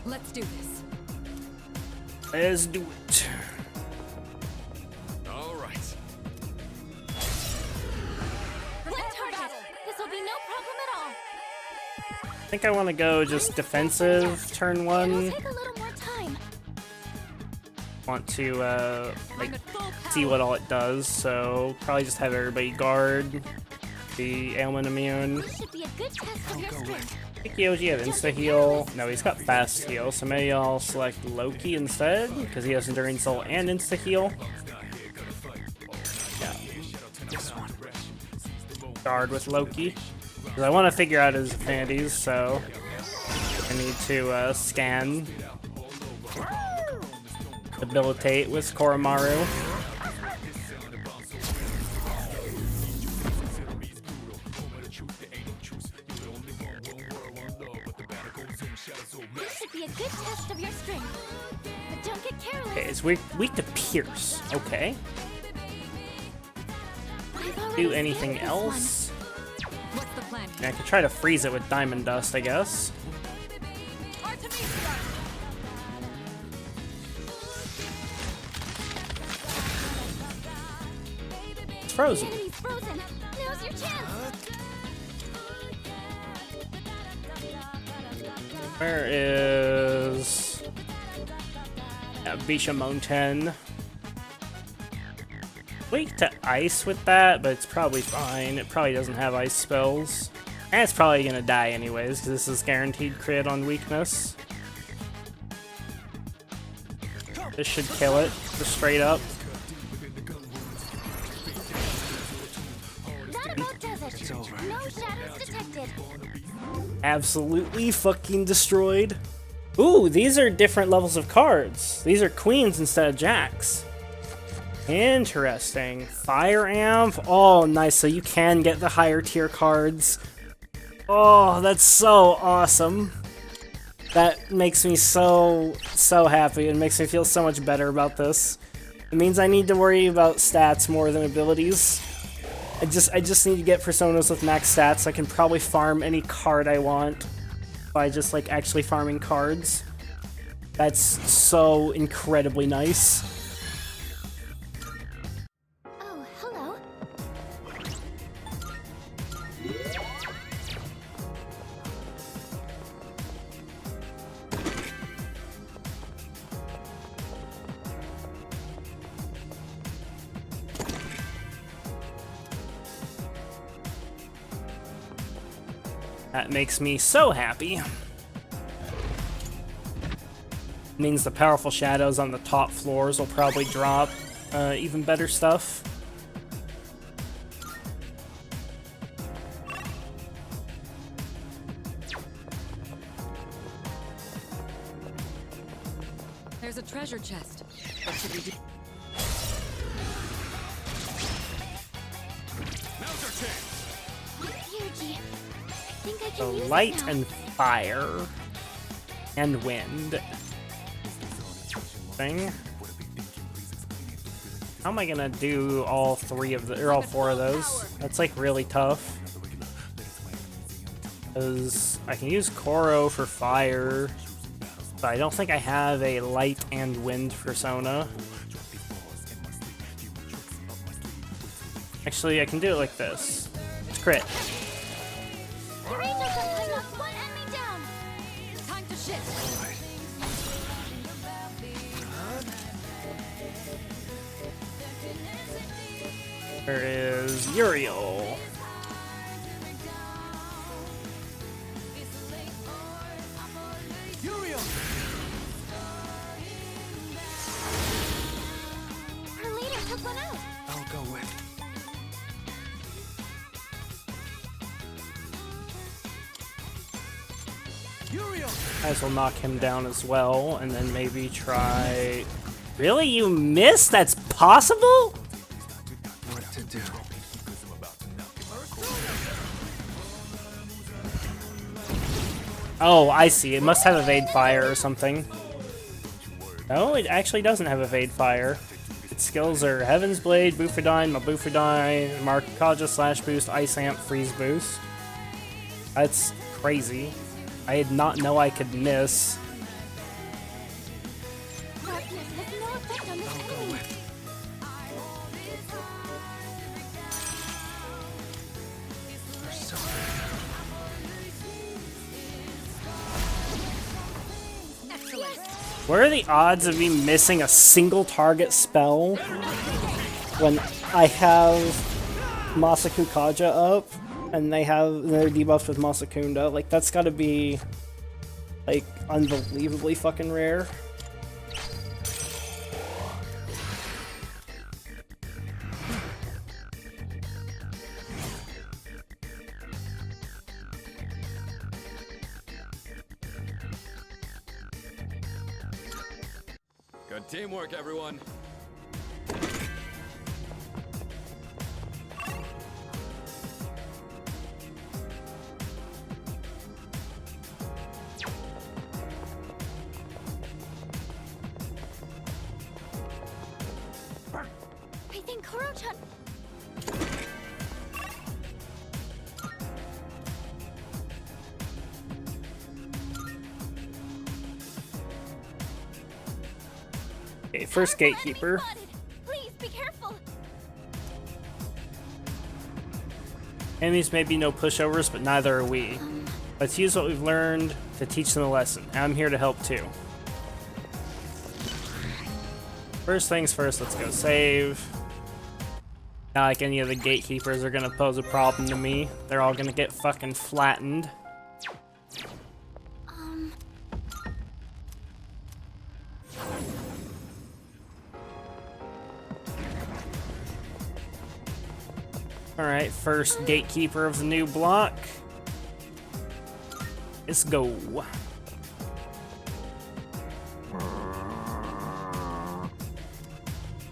B: Let's do this.
A: Let's do it.
D: All right.
I: Let's target. This will be no problem at all.
A: I think I want to go just defensive turn
I: It'll
A: one.
I: take a little more time.
A: Want to like see what all it does, so probably just have everybody guard. Be ailment immune.
I: This should be a good test of your strength.
A: I think Yoji have insta heal. No, he's got fast heal, so maybe I'll select Loki instead because he has enduring soul and insta heal. Yeah. Guard with Loki. Because I want to figure out his affinities, so I need to scan. Debilitate with Koromaru.
I: This should be a good test of your strength. But don't get careless.
A: Okay, it's weak to Pierce. Okay.
I: I've already
A: Do
I: scanned
A: anything
I: this
A: else?
B: What's the plan?
A: I could try to freeze it with Diamond Dust, I guess. It's
I: one.
A: frozen.
I: The enemy's frozen. Now's your chance.
A: Where is Bishamon 10? Weak to ice with that, but it's probably fine. It probably doesn't have ice spells. And it's probably gonna die anyways, because this is guaranteed crit on weakness. This should kill it, just straight up.
I: That about does it. No shadows detected.
A: Absolutely fucking destroyed. Ooh, these are different levels of cards. These are queens instead of jacks. Interesting. Fire Amp. Oh, nice. So you can get the higher tier cards. Oh, that's so awesome. That makes me so happy. It makes me feel so much better about this. It means I need to worry about stats more than abilities. I just need to get personas with max stats. I can probably farm any card I want by just like actually farming cards. That's so incredibly nice.
I: Oh, hello.
A: That makes me so happy. Means the powerful shadows on the top floors will probably drop even better stuff.
B: There's a treasure chest. What should we do?
D: Now's our chance.
I: Yuji, I think I
A: So
I: can use
A: light
I: it now.
A: and fire and wind thing. How am I gonna do all three of the or all four of those? That's like really tough. Because I can use Koro for fire, but I don't think I have a light and wind persona. Actually, I can do it like this. It's crit.
I: The Rangers have knocked one enemy down.
B: Time to shift.
A: There is Uriel.
I: Her leader took one out.
J: I'll go with.
A: Might as well knock him down as well, and then maybe try... Really? You missed? That's possible?
J: What to do?
A: Oh, I see. It must have Evade Fire or something. No, it actually doesn't have Evade Fire. Its skills are Heaven's Blade, Bufadine, Mabufadine, Markaja Slash Boost, Ice Amp, Freeze Boost. That's crazy. I did not know I could miss. What are the odds of me missing a single target spell when I have Masaku Kaja up and they're debuffed with Masakunda? Like, that's gotta be, like, unbelievably fucking rare.
D: Good teamwork, everyone.
I: I think Koro-chan...
A: Okay, first Gatekeeper.
I: Please be careful.
A: Enemies may be no pushovers, but neither are we. Let's use what we've learned to teach them a lesson. I'm here to help too. First things first, let's go save. Not like any of the Gatekeepers are gonna pose a problem to me. They're all gonna get fucking flattened. Alright, first Gatekeeper of the new block. Let's go.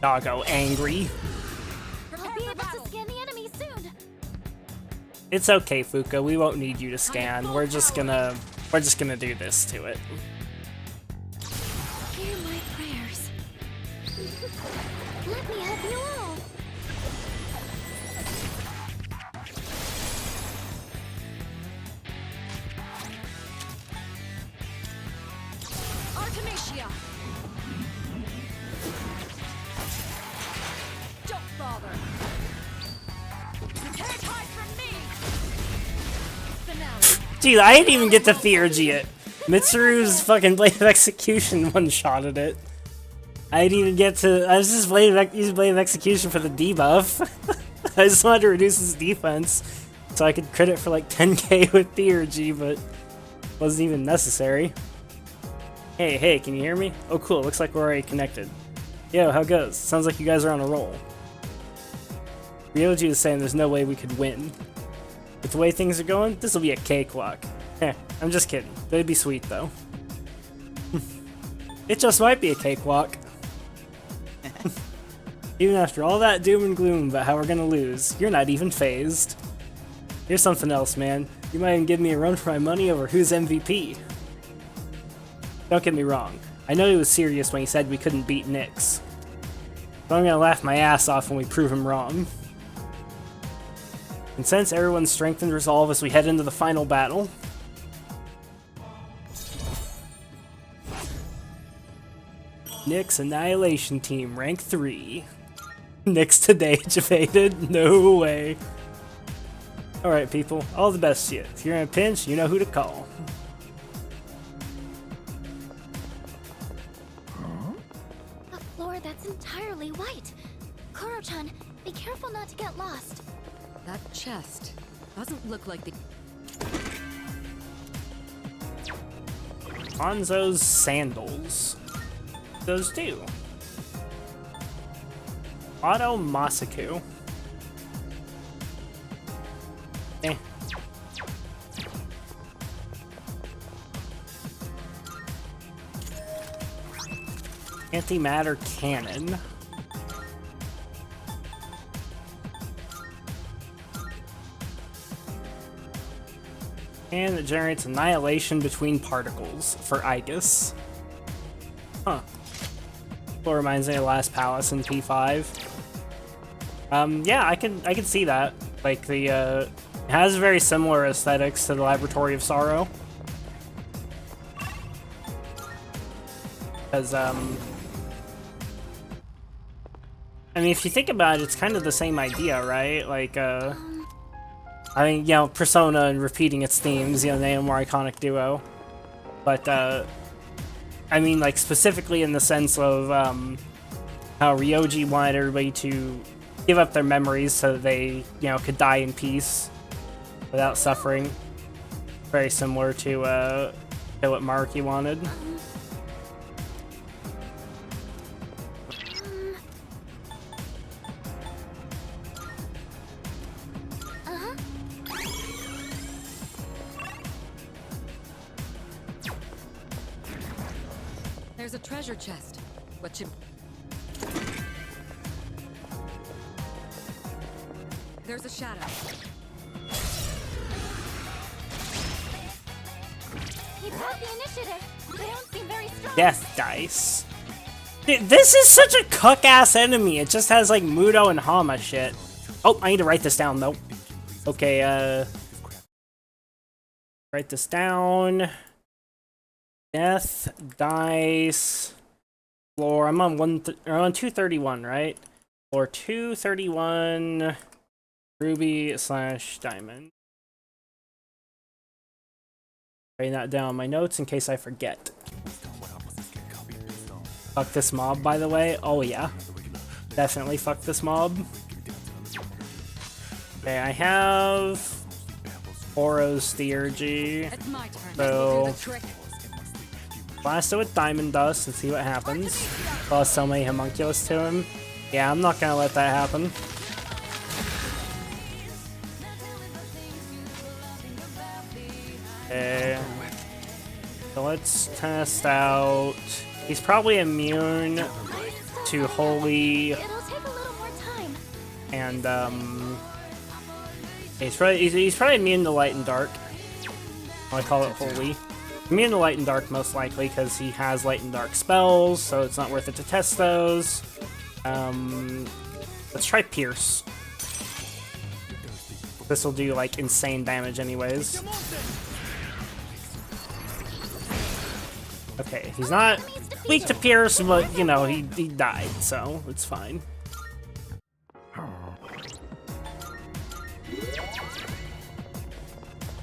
A: Doggo angry.
I: I'll be able to scan the enemy soon.
A: It's okay, Fuka. We won't need you to scan. We're just gonna do this to it.
I: Hear my prayers. Let me help you all.
B: Artemisia! Don't bother. You can't hide from me! Finale.
A: Dude, I didn't even get to Theurgy yet. Mitsuru's fucking Blade of Execution one-shotted it. I didn't even get to... I was just using Blade of Execution for the debuff. I just wanted to reduce his defense so I could crit it for like 10k with Theurgy, but wasn't even necessary. Hey, can you hear me? Oh cool, looks like we're already connected. Yo, how goes? Sounds like you guys are on a roll. Ryoji is saying there's no way we could win. With the way things are going, this will be a cakewalk. I'm just kidding. It'd be sweet though. It just might be a cakewalk. Even after all that doom and gloom about how we're gonna lose, you're not even phased. Here's something else, man. You might even give me a run for my money over who's MVP. Don't get me wrong. I know he was serious when he said we couldn't beat Nyx. But I'm gonna laugh my ass off when we prove him wrong. And sense everyone's strength and resolve as we head into the final battle. Nyx Annihilation Team, rank 3. Nyx today, evaded? No way. Alright people, all the best to you. If you're in a pinch, you know who to call.
I: A floor that's entirely white. Koro-chan, be careful not to get lost.
B: That chest doesn't look like the...
A: Hanzo's sandals. Those do. Auto Masaku. Antimatter cannon. And it generates annihilation between particles for Aegis. Huh. Well, reminds me of Last Palace in P5. Yeah, I can see that. Like the it has very similar aesthetics to the Laboratory of Sorrow. Because I mean, if you think about it, it's kind of the same idea, right? Like I mean, you know, Persona and repeating its themes, you know, they are a more iconic duo. But, I mean, like, specifically in the sense of, how Ryoji wanted everybody to give up their memories so that they, you know, could die in peace without suffering. Very similar to what Maruki wanted.
B: There's a treasure chest. What you... There's a shadow.
I: He brought the initiative. They don't seem very strong.
A: Death dice. Dude, this is such a cuck-ass enemy. It just has, like, Mudo and Hama shit. Oh, I need to write this down, though. Okay, write this down. Death dice floor. I'm on 231, right? Or 231 ruby/diamond. Writing that down in my notes in case I forget. Fuck this mob, by the way. Oh yeah, definitely fuck this mob. Okay, I have Oro's Theurgy, so blast it with Diamond Dust and see what happens. Lost so many homunculus to him. Yeah, I'm not gonna let that happen. Okay. So let's test out. He's probably immune to Holy.
I: It'll take a little more time.
A: And he's probably immune to Light and Dark. I call it Holy. Immune to Light and Dark most likely because he has Light and Dark spells, so it's not worth it to test those. Let's try Pierce. This will do like insane damage anyways. Okay, he's not weak to Pierce, but you know, he died, so it's fine.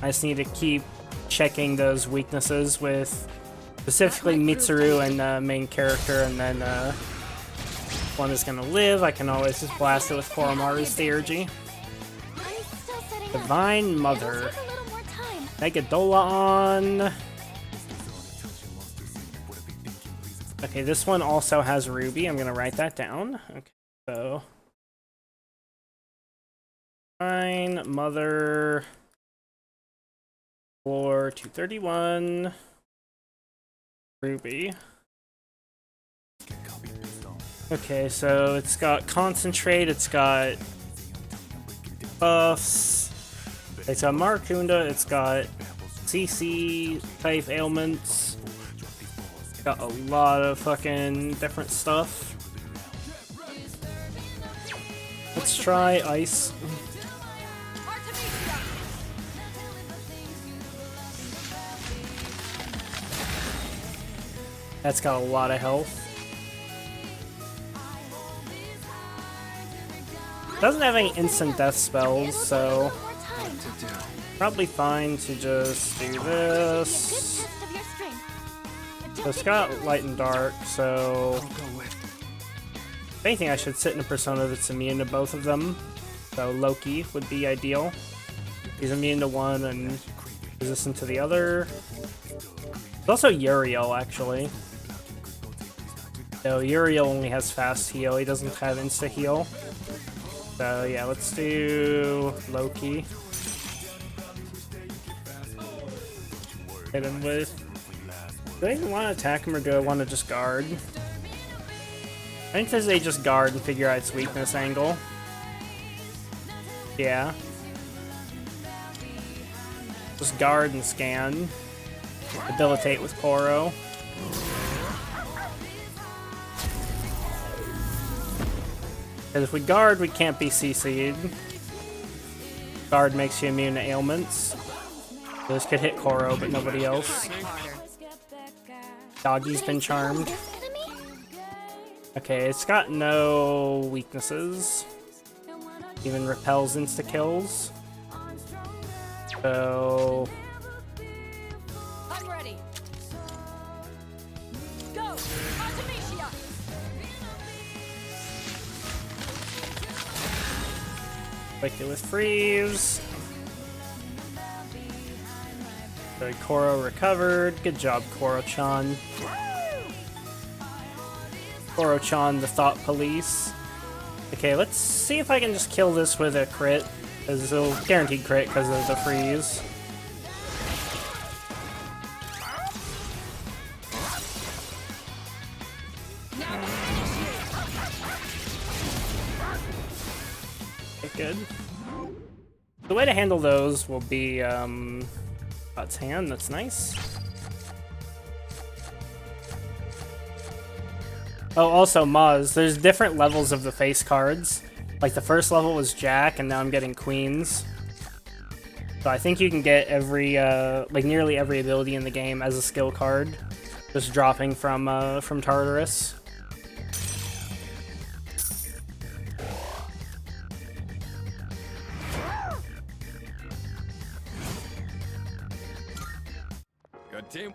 A: I just need to keep checking those weaknesses with specifically Mitsuru and main character, and then one is gonna live. I can always just blast it with Koromaru's Theurgy. Divine Mother. Megadola on. Okay, this one also has Ruby. I'm gonna write that down. Okay, so Divine Mother. Floor 231. Ruby. Okay, so it's got Concentrate, it's got buffs, it's got Maracunda, it's got CC type ailments, it's got a lot of fucking different stuff. Let's try Ice. That's got a lot of health. Doesn't have any instant death spells, so probably fine to just do this. So it's got Light and Dark, so if anything I should sit in a persona that's immune to both of them. So Loki would be ideal. He's immune to one and resistant to the other. There's also Uriel, actually. So Uriel only has fast heal, he doesn't have insta heal. So yeah, let's do Loki. Hit him with... Do I even want to attack him or do I want to just guard? I think they just guard and figure out its weakness angle. Yeah. Just guard and scan. Debilitate with Koro. Because if we guard, we can't be CC'd. Guard makes you immune to ailments. So this could hit Koro, but nobody else. Doggy's been charmed. Okay, it's got no weaknesses. Even repels insta-kills. So...
L: I'm ready. Go! Artemisia!
A: Ridiculous freeze. Good, Koro recovered. Good job, Koro-chan. Koro-chan, the thought police. Okay, let's see if I can just kill this with a crit. Because it'll guaranteed crit because of the freeze. Okay, good. The way to handle those will be, God's hand, that's nice. Oh, also, Maz, there's different levels of the face cards. Like, the first level was Jack, and now I'm getting Queens. So I think you can get every, like, nearly every ability in the game as a skill card. Just dropping from Tartarus.
D: Good team.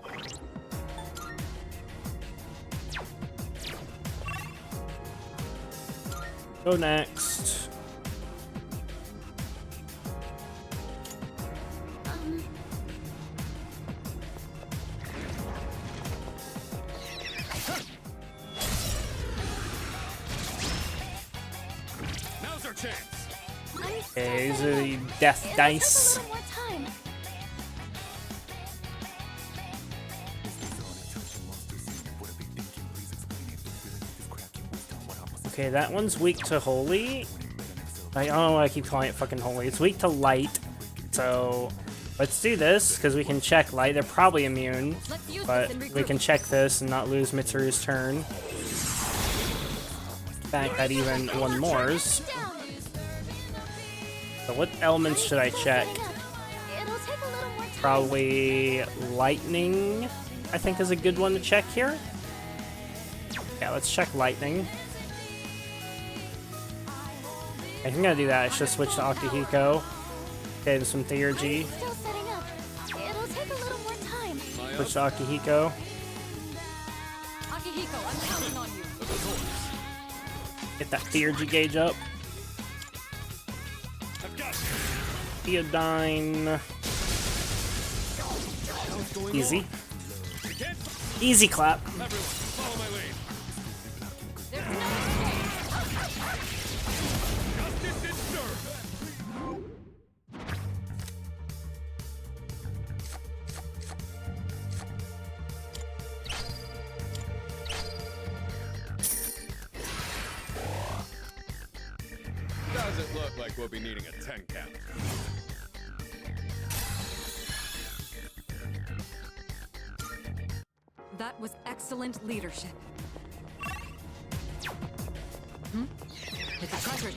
A: Go next.
D: Now's our chance.
A: Okay, these are the death dice. Okay, that one's weak to holy. I don't know why I keep calling it fucking holy. It's weak to light. So let's do this because we can check light. They're probably immune, but we can check this and not lose Mitsuru's turn. In fact, that even one more's. So what elements should I check? Probably lightning, I think, is a good one to check here. Yeah, let's check lightning. I think I'm gonna do that. I should switch to Akihiko. Okay, to some Theurgy. Switch to Akihiko.
L: Akihiko, I'm counting on you.
A: Get that Theurgy gauge up. Theodine. Easy. Easy clap.
D: Doesn't look like we'll be needing a 10 count.
B: That was excellent leadership. It's a treasure.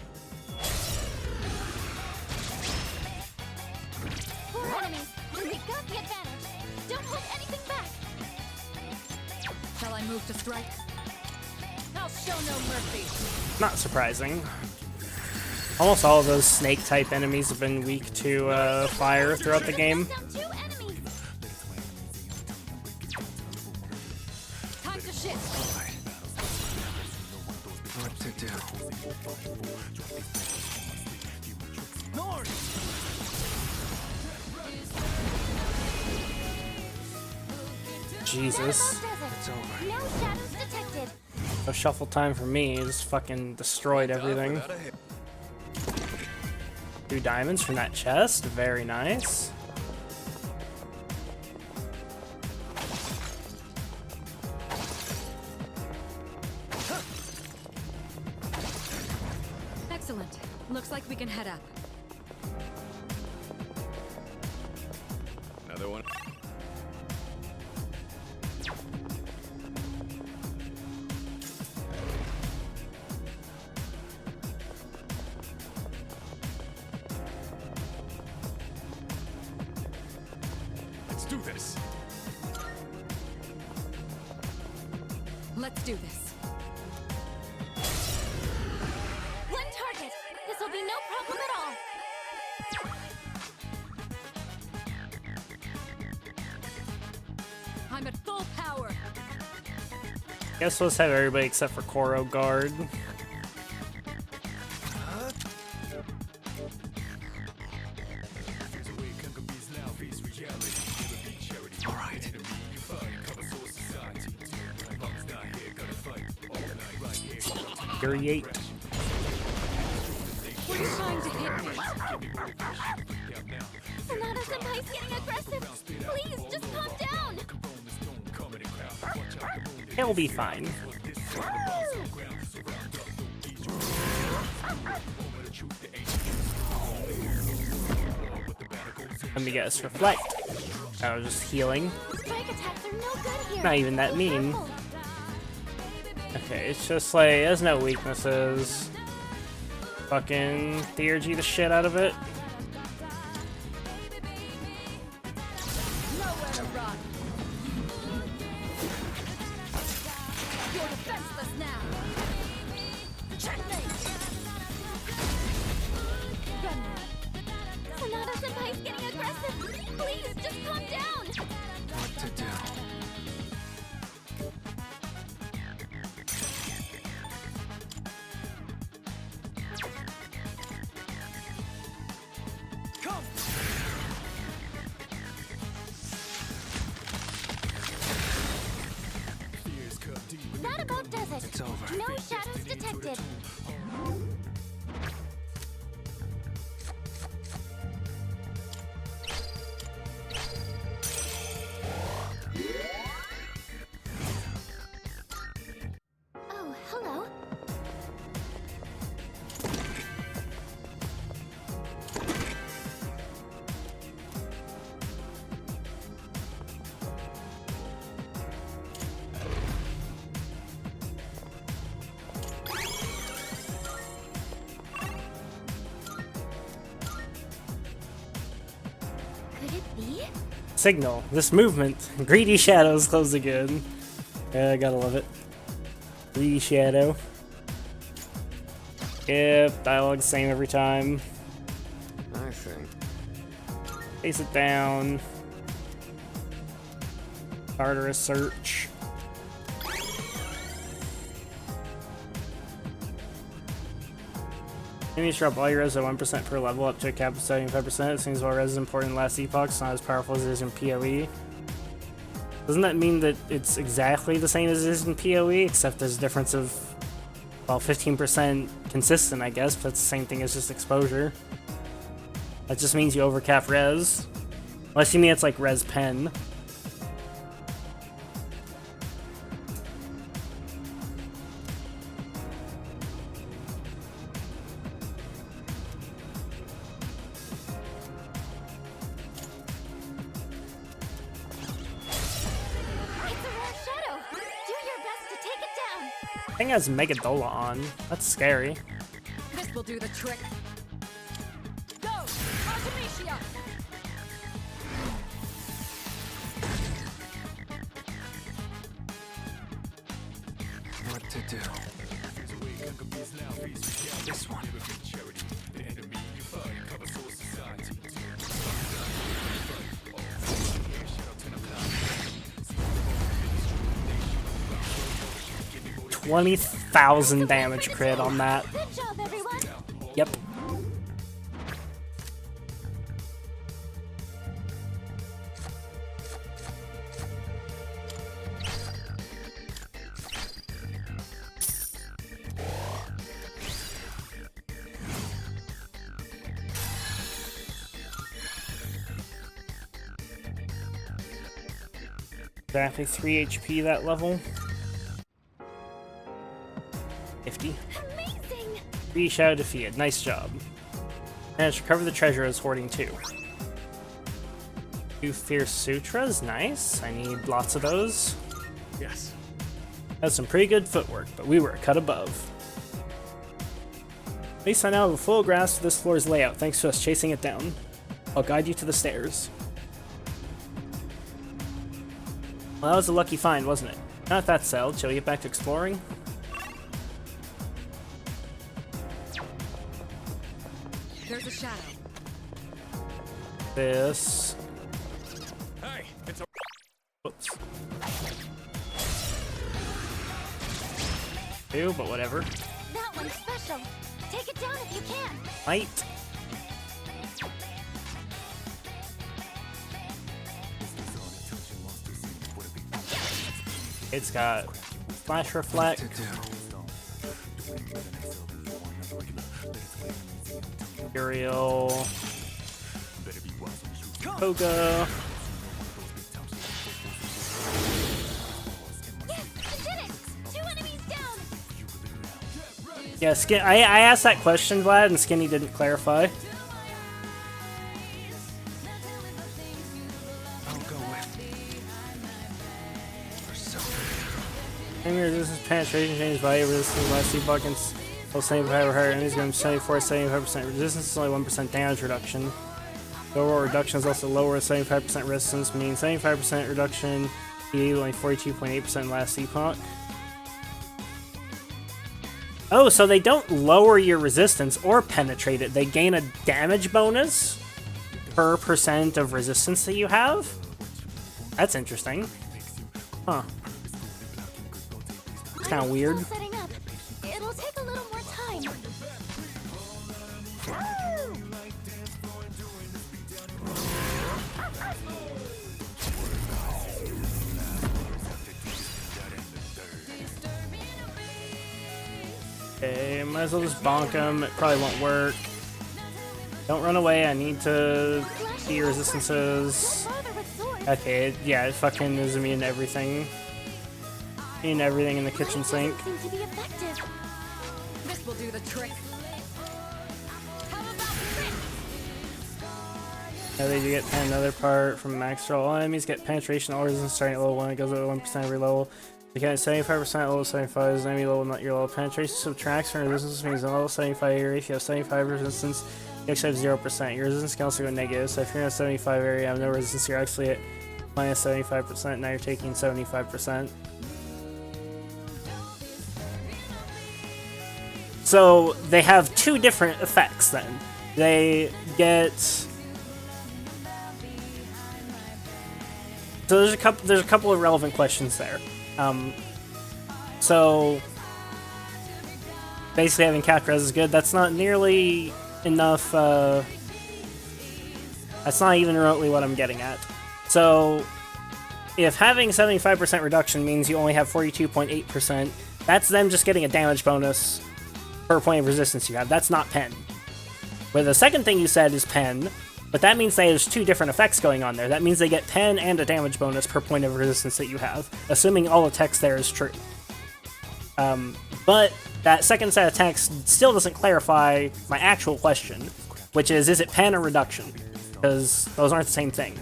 C: Poor enemies, and we got the advantage. Don't hold anything back.
B: Shall I move to strike?
L: I'll show no mercy.
A: Not surprising. Almost all of those snake-type enemies have been weak to fire throughout the game.
C: Down 2 enemies.
L: Time to shift.
J: What to do?
A: Jesus.
J: It's over.
C: No shadows detected.
A: No shuffle time for me. Just fucking destroyed everything. 2 diamonds from that chest. Very nice.
B: Excellent. Looks like we can head up.
D: Another one. Let's do this.
B: Let's do this.
I: One target! This'll be no problem at all!
B: I'm at full power.
A: Guess let's have everybody except for Koro guard.
J: Alright.
A: Infuriate.
B: What are you trying to hit me?
I: Sonata-senpai's getting aggressive! Please, just calm down!
A: He'll be fine. Let me guess. Reflect. I was just healing.
I: Strike attacks are no good here!
A: Not even that
I: Be
A: mean.
I: careful.
A: Okay, it's just like, there's no weaknesses. Fucking theurgy the shit out of it.
L: Nowhere to run. You're defenseless now. Checkmate.
I: Sonata-senpai's getting aggressive! Please, just calm down!
J: What to do?
I: That about does it!
J: It's over.
I: No shadows detected! Oh, hello. Could it be?
A: Signal. This movement. Greedy shadows close again. Yeah, I gotta love it. Greedy shadow. Yep, dialogue same every time.
D: I think.
A: Face it down. Tartarus search. Enemies drop all your res at 1% per level up to a cap of 75%. It seems while res is important in last epoch, it's not as powerful as it is in PoE. Doesn't that mean that it's exactly the same as it is in PoE, except there's a difference of, well, 15% consistent, I guess, but that's the same thing as just exposure. That just means you overcap res. Unless you mean it's like res pen.
I: It's a rare shadow! Do your best to take it down!
A: Thing has Megadola on. That's scary.
L: This will do the trick. Go! Artemisia!
J: What to do? This one.
A: $20,000 damage crit on that.
I: Good job, everyone!
A: Yep. Exactly 3 HP that level. 50.
I: Amazing!
A: 3 shadow defeated. Nice job. Managed to recover the treasure as hoarding 2. 2 fierce sutras. Nice. I need lots of those.
D: Yes.
A: That's some pretty good footwork, but we were a cut above. At least I now have a full grasp of this floor's layout, thanks to us chasing it down. I'll guide you to the stairs. Well, that was a lucky find, wasn't it? Now that that's settled, shall we get back to exploring?
L: There's a shadow.
A: This.
D: Hey, it's a...
A: Whoops. Ew, but whatever.
I: That one's special. Take it down if you can.
A: Light. It's got flash reflect. Imperial. Koga.
I: Yes, you did it! 2 enemies down!
A: Yeah, I asked that question, Vlad, and Skinny didn't clarify.
J: I'll go with Persona.
A: Enemy resistance penetration changes value resistance last C buckets. Will 75 higher enemies going to 75% resistance, only 1% damage reduction. The overall reduction is also lower 75% resistance, meaning 75% reduction, only 42.8% last epoch. Oh, so they don't lower your resistance or penetrate it. They gain a damage bonus per percent of resistance that you have? That's interesting. Huh. It's kind of weird.
I: Setting up. It'll take a little more time.
A: Okay, might as well just bonk him. It probably won't work. Don't run away. I need to see your resistances. Okay, yeah, it fucking is immune to everything. Immune to everything in the kitchen sink.
I: Seem to be effective.
L: This will do the trick.
A: Now they do get another part from max roll. All enemies get penetration all resistance starting at level 1. It goes over 1% every level. You get 75% level 75 is enemy level, not your level. Penetration subtracts from resistance, means on level 75 area, if you have 75 resistance, you actually have 0%. Your resistance can also go negative, so if you're in a 75 area, you have no resistance, you're actually at minus 75%, now you're taking 75%. So they have 2 different effects then. They get... So there's a couple of relevant questions there. So basically having cap res is good. That's not nearly enough. That's not even remotely what I'm getting at. So if having 75% reduction means you only have 42.8%, that's them just getting a damage bonus per point of resistance you have. That's not pen. Where the second thing you said is pen, but that means there's 2 different effects going on there. That means they get pen and a damage bonus per point of resistance that you have, assuming all the text there is true. But that second set of text still doesn't clarify my actual question, which is it pen or reduction? Because those aren't the same thing.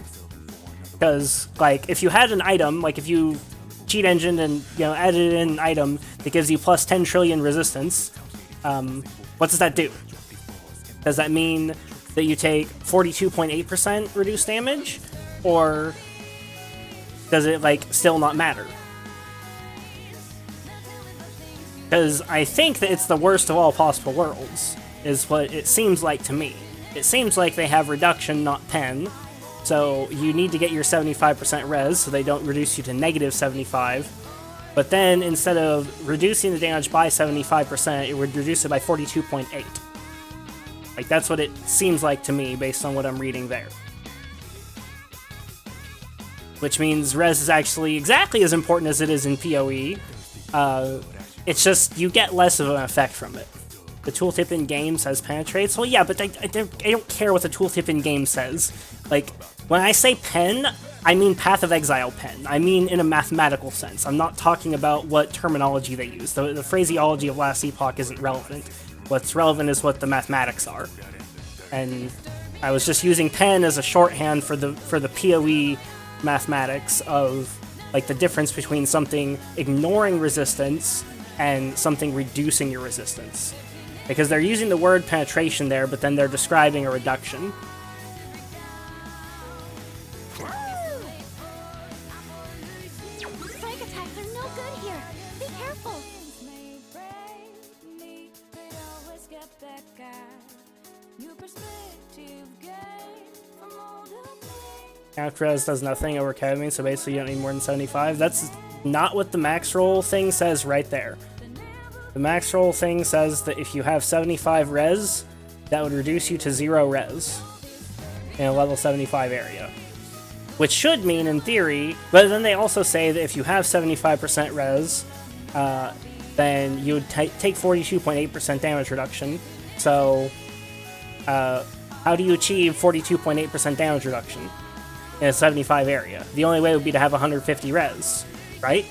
A: Because, like, if you had an item, like if you cheat engine and, you know, added in an item that gives you plus 10 trillion resistance, what does that do? Does that mean that you take 42.8% reduced damage, or does it, like, still not matter? Because I think that it's the worst of all possible worlds, is what it seems like to me. It seems like they have reduction, not pen, so you need to get your 75% res, so they don't reduce you to negative 75, but then instead of reducing the damage by 75%, it would reduce it by 42.8. Like, that's what it seems like to me, based on what I'm reading there. Which means res is actually exactly as important as it is in PoE. It's just, you get less of an effect from it. The tooltip in-game says penetrates. Well, yeah, but I don't care what the tooltip in-game says. Like, when I say pen, I mean Path of Exile pen. I mean in a mathematical sense. I'm not talking about what terminology they use. The phraseology of Last Epoch isn't relevant. What's relevant is what the mathematics are. And I was just using pen as a shorthand for the PoE mathematics of like the difference between something ignoring resistance and something reducing your resistance. Because they're using the word penetration there, but then they're describing a reduction.
I: Strike attacks are no good here. Be careful.
A: Res does nothing over Ketamine, so basically you don't need more than 75. That's not what the max roll thing says right there. The max roll thing says that if you have 75 res, that would reduce you to 0 res in a level 75 area. Which should mean, in theory, but then they also say that if you have 75% res, then you would take 42.8% damage reduction. So, how do you achieve 42.8% damage reduction in a 75 area? The only way would be to have 150 res, right?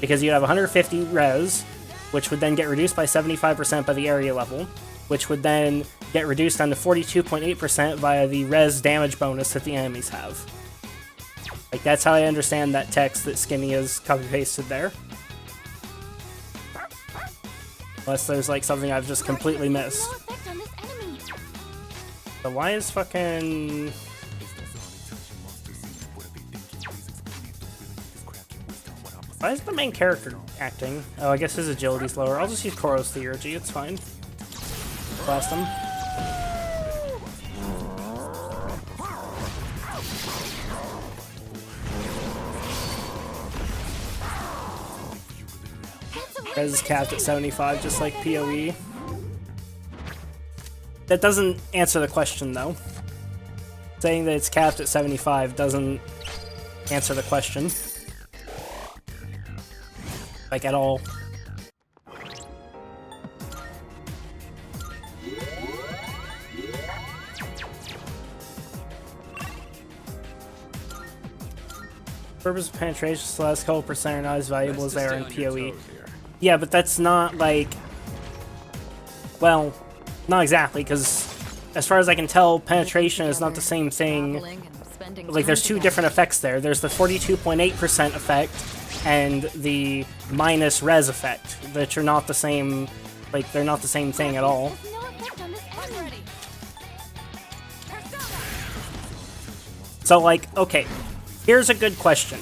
A: Because you'd have 150 res, which would then get reduced by 75% by the area level, which would then get reduced down to 42.8% via the res damage bonus that the enemies have. Like, that's how I understand that text that Skinny has copy-pasted there. Unless there's, like, something I've just completely missed. So why is fucking... Why is the main character acting? Oh, I guess his agility's lower. I'll just use Koro's Theurgy, it's fine. Blast him. Res is capped at 75, just like PoE. That doesn't answer the question, though. Saying that it's capped at 75 doesn't answer the question. Like, at all. Purpose of penetration still has a couple percent are not as valuable as they are in PoE. Yeah, but that's not, like... Well, not exactly, because as far as I can tell, penetration is not the same thing. Like, there's two different effects there. There's the 42.8% effect and the minus res effect, which are not the same... Like, they're not the same thing at all. So, like, okay. Here's a good question.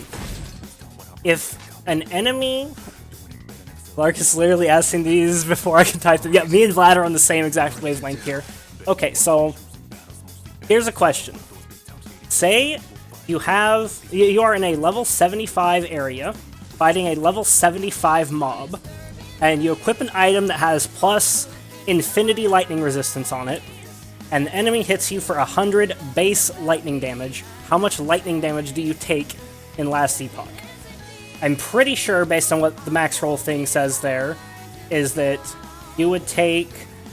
A: If an enemy... Lark is literally asking these before I can type them. Yeah, me and Vlad are on the same exact wavelength here. Okay, so... Here's a question. Say you are in a level 75 area, fighting a level 75 mob, and you equip an item that has plus infinity lightning resistance on it, and the enemy hits you for 100 base lightning damage. How much lightning damage do you take in Last Epoch? I'm pretty sure, based on what the max roll thing says there, is that you would take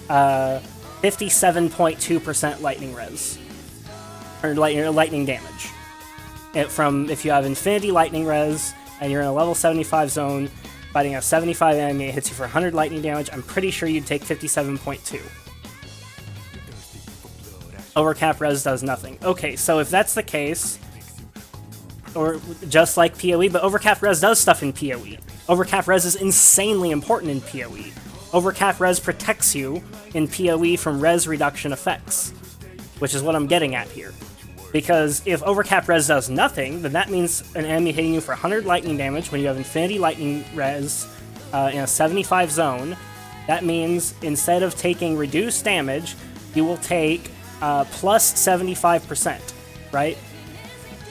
A: 57.2% lightning res. Or lightning damage. If you have infinity lightning res, and you're in a level 75 zone, fighting a 75 enemy, it hits you for 100 lightning damage, I'm pretty sure you'd take 57.2. Overcap res does nothing. Okay, so if that's the case, or just like PoE, but overcap res does stuff in PoE. Overcap res is insanely important in PoE. Overcap res protects you in PoE from res reduction effects, which is what I'm getting at here. Because if overcap res does nothing, then that means an enemy hitting you for 100 lightning damage when you have infinity lightning res in a 75 zone. That means instead of taking reduced damage, you will take plus 75%, right?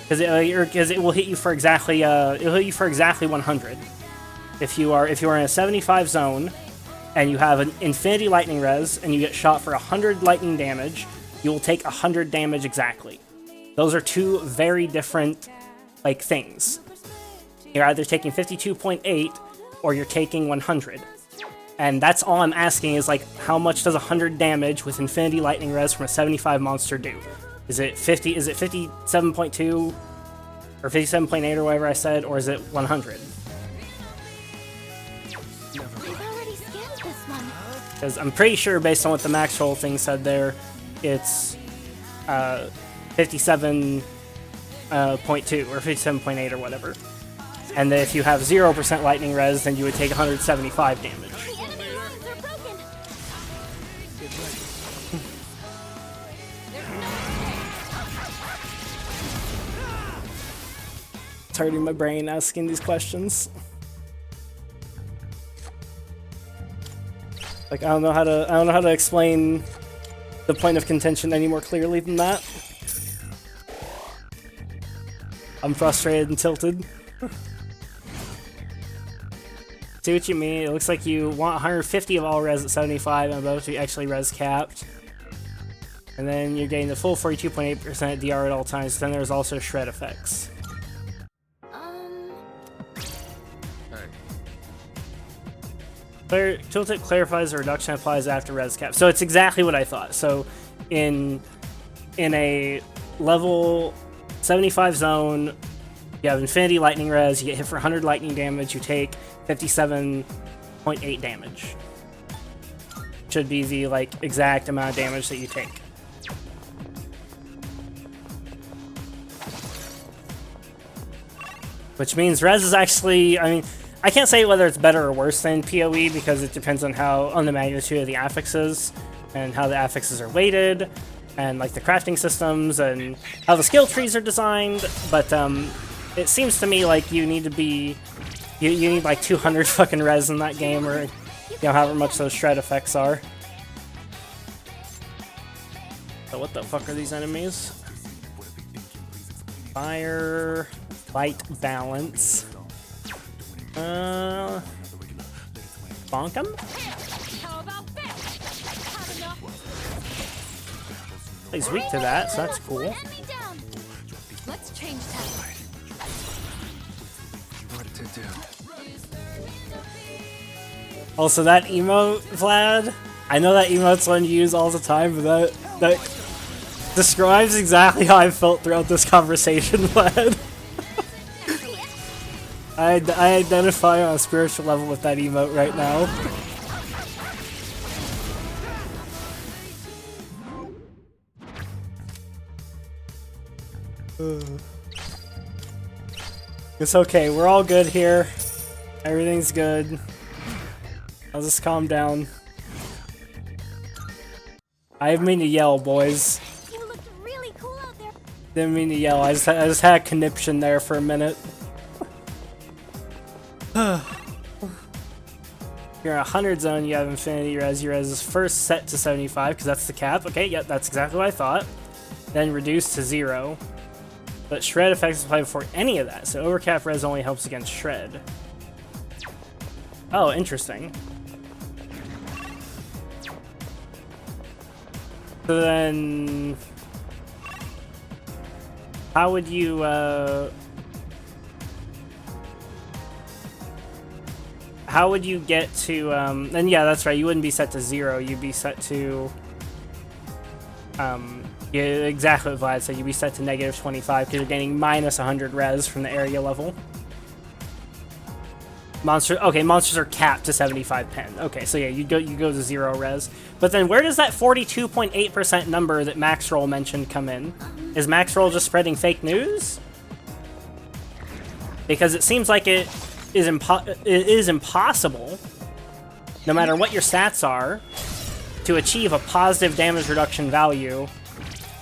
A: Because it will hit you for exactly 100. If you are in a 75 zone and you have an infinity lightning res and you get shot for 100 lightning damage, you will take 100 damage exactly. Those are two very different, like, things. You're either taking 52.8 or you're taking 100. And that's all I'm asking is, like, how much does 100 damage with infinity lightning res from a 75 monster do? Is it 57.2 or 57.8 or whatever I said, or is it 100?
I: I've already scanned this one.
A: Because I'm pretty sure, based on what the max roll thing said there, it's 57.2 or 57.8 or whatever. And then if you have 0% lightning res, then you would take 175 damage.
I: The enemy lines are broken.
A: It's hurting my brain asking these questions. Like, I don't know how to explain the point of contention any more clearly than that. I'm frustrated and tilted. See what you mean? It looks like you want 150 of all res at 75 and above to be actually res capped. And then you're getting the full 42.8% DR at all times. Then there's also shred effects. Tooltip clarifies the reduction applies after res cap. So it's exactly what I thought. So in a level 75 zone, you have infinity lightning res, you get hit for 100 lightning damage, you take 57.8 damage. Should be the like exact amount of damage that you take. Which means res is actually, I mean, I can't say whether it's better or worse than PoE because it depends on the magnitude of the affixes and how the affixes are weighted and like the crafting systems and how the skill trees are designed. But it seems to me like you need to be, you need like 200 fucking res in that game, or you know, however much those shred effects are. So what the fuck are these enemies? Fire, light balance. Bonk him? He's weak to that, so that's cool.
K: Let's change tack.
J: What to do?
A: Also, that emote, Vlad, I know that emote's one you use all the time, but that describes exactly how I felt throughout this conversation, Vlad. I identify on a spiritual level with that emote right now. It's okay, we're all good here. Everything's good. I'll just calm down. I didn't mean to yell, boys.
I: You looked really cool out there.
A: Didn't mean to yell, I just had a conniption there for a minute. You're in a 100 zone, you have infinity res. Your res is first set to 75 because that's the cap. Okay, yep, that's exactly what I thought. Then reduced to 0. But shred effects apply before any of that, so overcap res only helps against shred. Oh, interesting. So then, how would you how would you get to, and yeah, that's right, you wouldn't be set to 0, you'd be set to, yeah, exactly what Vlad said, you'd be set to -25 because you're getting minus 100 res from the area level. Monsters are capped to 75 pen. Okay, so yeah, you go to 0 res. But then where does that 42.8% number that Max Roll mentioned come in? Is Max Roll just spreading fake news? Because it seems like it is impossible, no matter what your stats are, to achieve a positive damage reduction value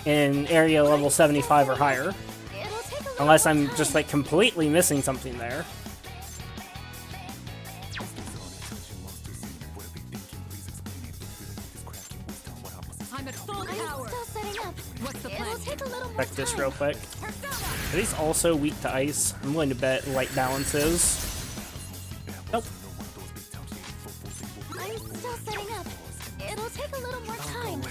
A: in area level 75 or higher. Unless I'm just like completely missing something there.
K: I'm at full power.
I: Still setting up.
K: What's the plan?
I: It'll take a little more
A: Check this
I: time.
A: real quick. Are these also weak to ice? I'm willing to bet light balance is. Nope.
I: I'm still setting up. It'll take a little more time.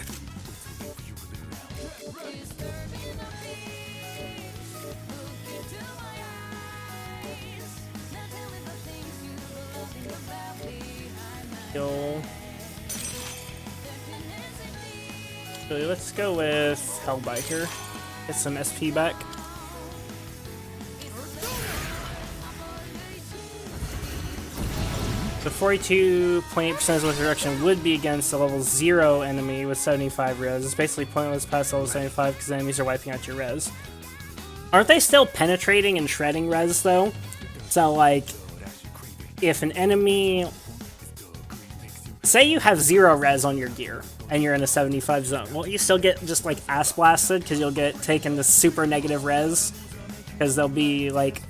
A: Kill. So let's go with Hellbiker. Get some SP back. The 42.8% with reduction would be against a level 0 enemy with 75 res. It's basically pointless past level 75 because enemies are wiping out your res. Aren't they still penetrating and shredding res though? So like, if an enemy... Say you have 0 res on your gear and you're in a 75 zone. Well, you still get just like ass blasted because you'll get taken to super negative res. Because they'll be like...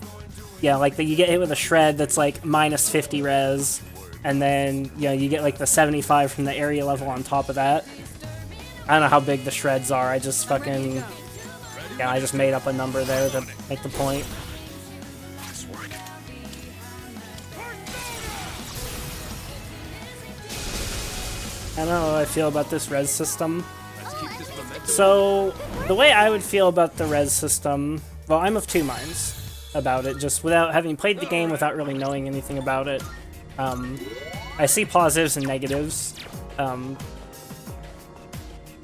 A: Yeah, like you get hit with a shred that's like minus 50 res, and then you get like the 75 from the area level on top of that. I don't know how big the shreds are. I just fucking I just made up a number there to make the point. I don't know how I feel about this res system. So the way I would feel about the res system, well, I'm of two minds about it, just without having played the game, without really knowing anything about it. I see positives and negatives.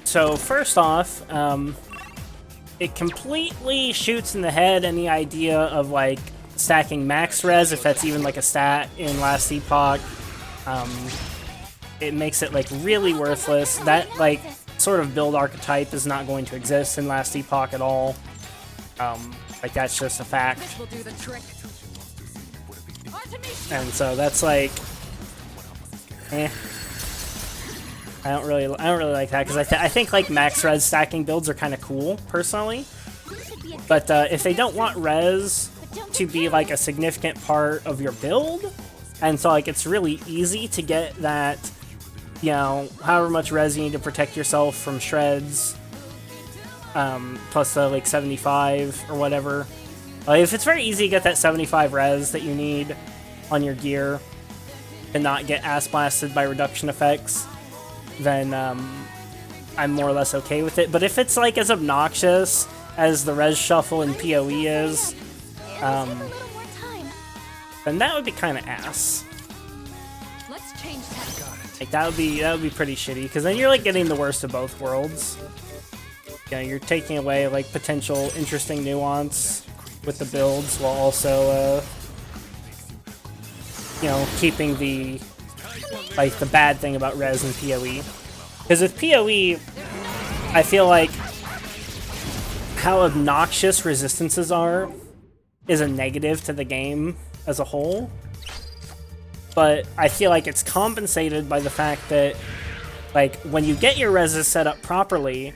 A: So first off, it completely shoots in the head any idea of like stacking max res, if that's even like a stat in Last Epoch. It makes it like really worthless. That like sort of build archetype is not going to exist in Last Epoch at all. Like that's just a fact. And so that's like, I don't really like that because I think like max res stacking builds are kind of cool personally. But if they don't want res to be like a significant part of your build, and so like it's really easy to get that, however much res you need to protect yourself from shreds. Plus the like 75 or whatever. If it's very easy to get that 75 res that you need on your gear and not get ass blasted by reduction effects, then I'm more or less okay with it. But if it's like as obnoxious as the res shuffle in PoE is, then that would be kind of ass.
L: Let's change that.
A: Like that would be pretty shitty because then you're like getting the worst of both worlds. You're taking away like potential interesting nuance with the builds while also keeping the bad thing about res and PoE. Because with PoE, I feel like how obnoxious resistances are is a negative to the game as a whole. But I feel like it's compensated by the fact that like when you get your reses set up properly,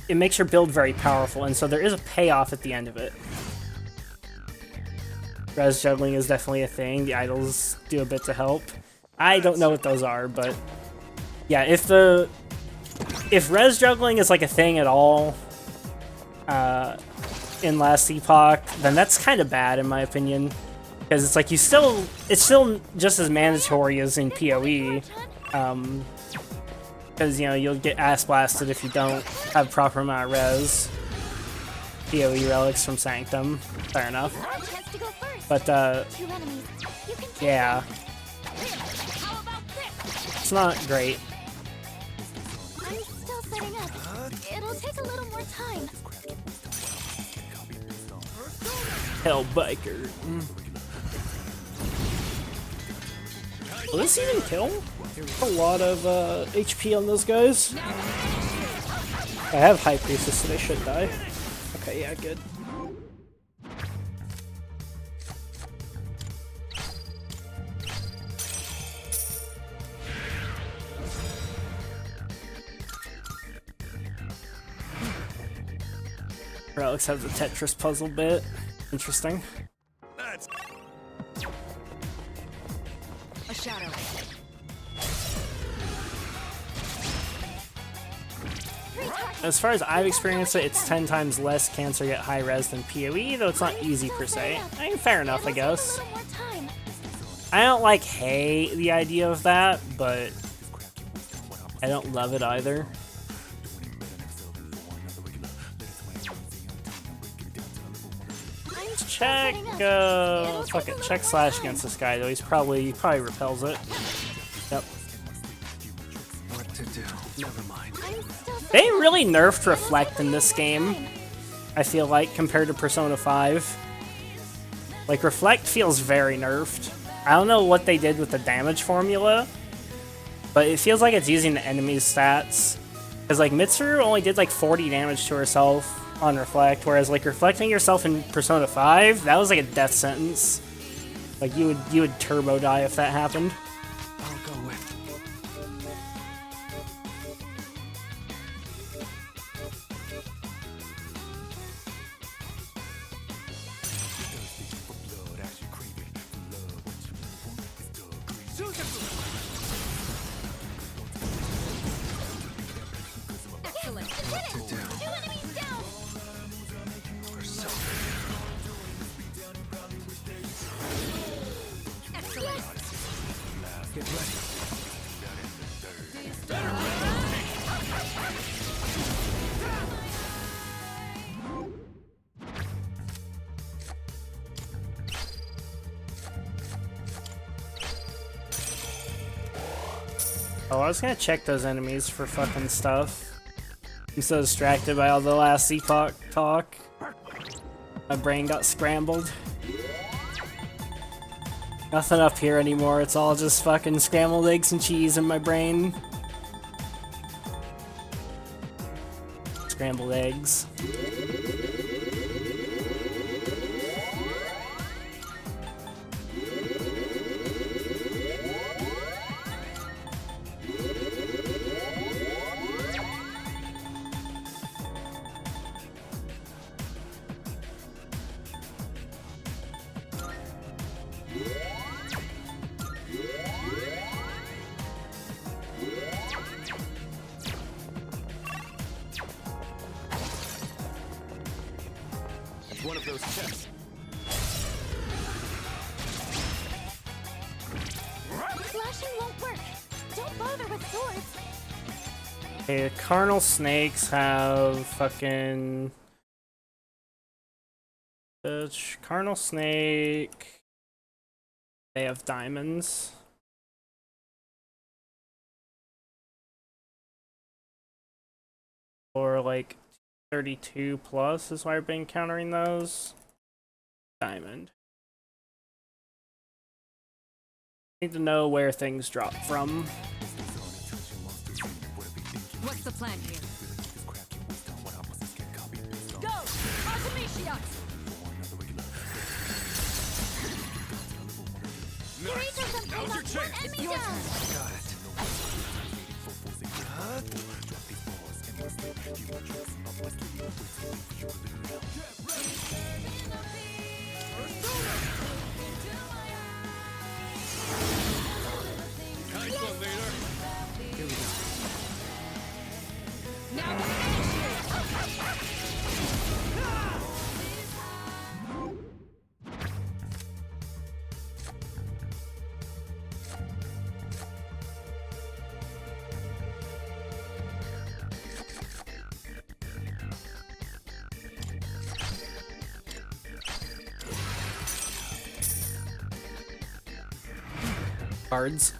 A: it makes your build very powerful, and so there is a payoff at the end of it. Res juggling is definitely a thing. The idols do a bit to help. I don't know what those are, but yeah, if res juggling is like a thing at all in Last Epoch, then that's kind of bad in my opinion, because it's like it's still just as mandatory as in PoE. Because, you'll get ass blasted if you don't have proper amount of res. PoE relics from Sanctum. Fair enough. But, yeah. It's not great.
I: I'm still setting up. It'll take a little more time.
A: Hellbiker. Will this even kill? A lot of HP on those guys. I have High Priestess, so they should die. Okay, yeah, good. Relics has a Tetris puzzle bit. Interesting.
L: A shadow.
A: As far as I've experienced it, it's 10 times less cancer yet high res than PoE, though it's not easy per se. I mean, fair enough, I guess. I don't hate the idea of that, but I don't love it either. Let's check, fuck it, check Slash against this guy, though. He probably repels it. Yep.
J: What to do? Never mind.
A: They really nerfed Reflect in this game, I feel like, compared to Persona 5. Like, Reflect feels very nerfed. I don't know what they did with the damage formula, but it feels like it's using the enemy's stats. Because like Mitsuru only did like 40 damage to herself on Reflect, whereas like reflecting yourself in Persona 5, that was like a death sentence. Like you would turbo die if that happened.
J: I'll go with.
K: Excellent.
J: Two down.
C: Two enemies down!
K: Excellent.
J: Get ready.
A: Oh, I was gonna check those enemies for fucking stuff. I'm so distracted by all the last Epoch talk. My brain got scrambled. Nothing up here anymore, it's all just fucking scrambled eggs and cheese in my brain. Scrambled eggs.
D: One of those chests.
C: Slashing won't work. Don't bother with swords.
A: Okay, the carnal snakes have fucking... Carnal snake... They have diamonds. Or like 32 plus is why I've been encountering those. Diamond. Need to know where things drop from.
L: What's the plan here? Go! Artemisia!
C: Now's your chance.
L: It's your turn.
J: Got it. Here we go.
L: Now finish it!
A: Cards.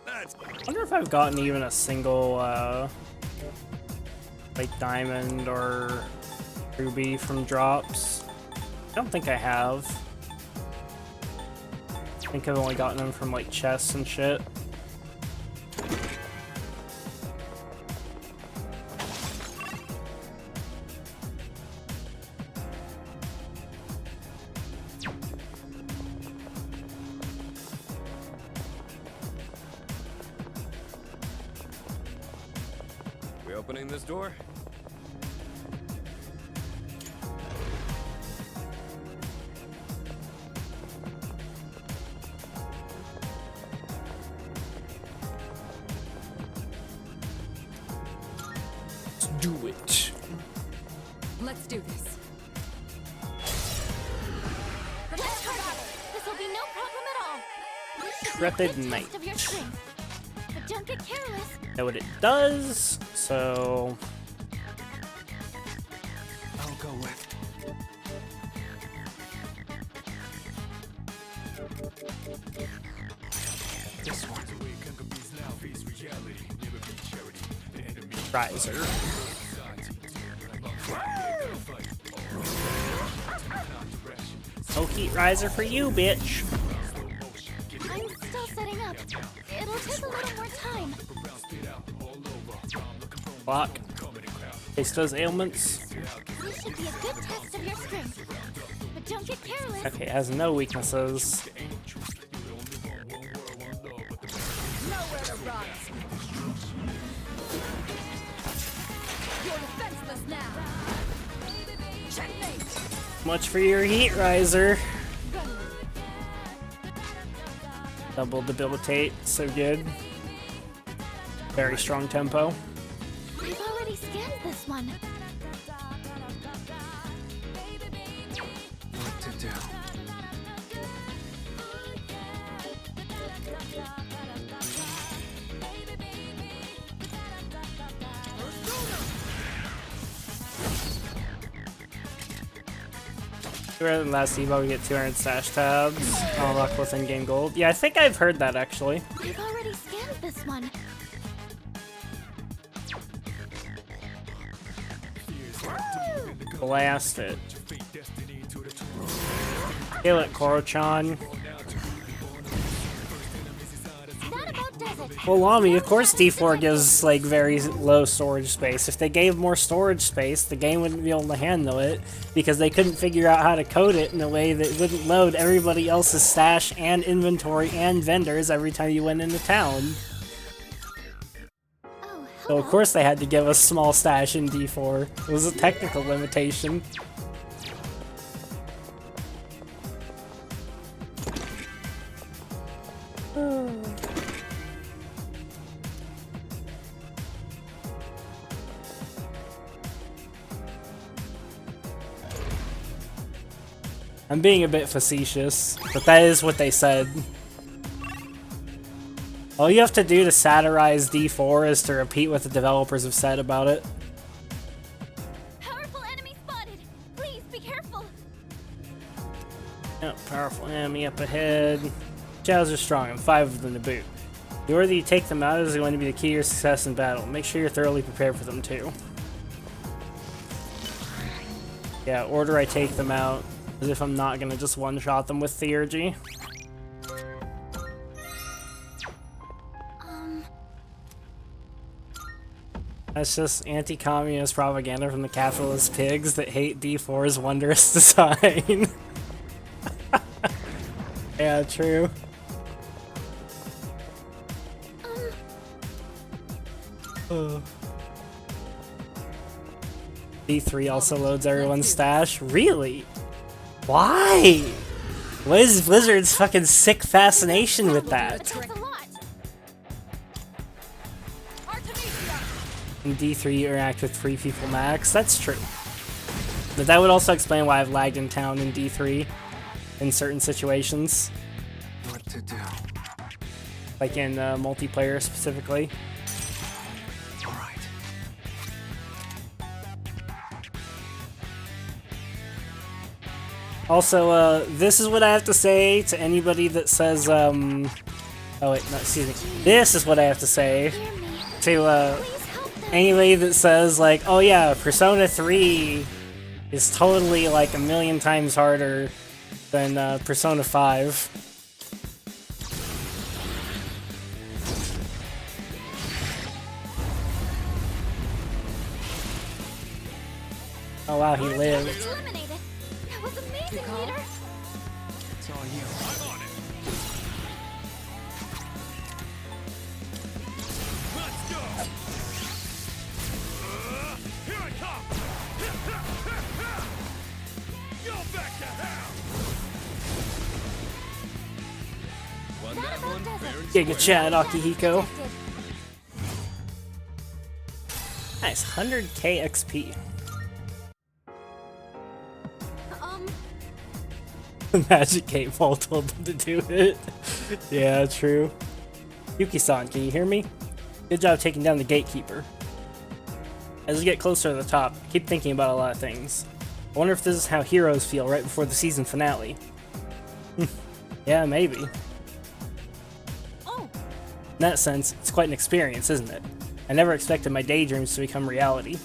A: I wonder if I've gotten even a single, like diamond or ruby from drops. I don't think I have. I think I've only gotten them from like chests and shit.
D: We opening this door?
A: Let's do it.
L: Let's do this.
C: Prepare for battle. This will be no problem at all. This should be a
A: Intrepid
C: good
A: Knight.
C: test of your strength. But don't get careless.
A: Know what it does, so
J: I'll go with. This one.
A: Riser. Heat Riser for you, bitch.
I: I'm still setting up. It'll take a little more time.
A: Block. Taste those ailments.
I: This should be a good test of your strength. But don't get careless.
A: Okay, it has no weaknesses.
L: Nowhere to run. You're defenseless now. Checkmate.
A: Much for your Heat Riser. Double debilitate, so good. Very strong tempo.
I: I've already scanned this one.
J: What to do?
A: Rather than last Evo, we get 200 stash tabs. Unlock with in-game gold. Yeah, I think I've heard that actually.
I: I've already scanned this one.
A: Blast it. Kill it, Koro-chan.
I: That about does it.
A: Well, Lami, of course D4 gives, like, very low storage space. If they gave more storage space, the game wouldn't be able to handle it, because they couldn't figure out how to code it in a way that wouldn't load everybody else's stash and inventory and vendors every time you went into town.
I: Oh,
A: So of course they had to give us small stash in D4. It was a technical limitation. I'm being a bit facetious, but that is what they said. All you have to do to satirize D4 is to repeat what the developers have said about it.
I: Powerful enemy spotted. Please be careful.
A: Yep, powerful enemy up ahead. Chows are strong, and 5 of them to boot. The order that you take them out is going to be the key to your success in battle. Make sure you're thoroughly prepared for them too. Yeah, order I take them out, as if I'm not gonna just one-shot them with Theurgy. That's just anti-communist propaganda from the capitalist pigs that hate D4's wondrous design. Yeah, true. D3 also loads everyone's stash? Really? Why? What is Blizzard's fucking sick fascination with that?
I: That's a lot.
A: In D3 you interact with 3 people max? That's true. But that would also explain why I've lagged in town in D3 in certain situations.
J: What to do?
A: Like in multiplayer specifically.
J: Alright.
A: Also, this is what I have to say to anybody that says, oh wait, no, excuse me. This is what I have to say to, anybody that says, like, oh yeah, Persona 3 is totally, like, a million times harder than, Persona 5. Oh wow, he lived.
I: Eliminated. That was amazing, leader.
J: It's all you.
D: I'm on it. Let's go. Here I come. Go back to hell. Won that one fair and
A: Giga Chad Akihiko. Nice, 100k XP. Magic 8 Ball told them to do it. Yeah, true. Yuki-san, can you hear me? Good job taking down the gatekeeper. As we get closer to the top, I keep thinking about a lot of things. I wonder if this is how heroes feel right before the season finale. Yeah, maybe. In that sense, it's quite an experience, isn't it? I never expected my daydreams to become reality.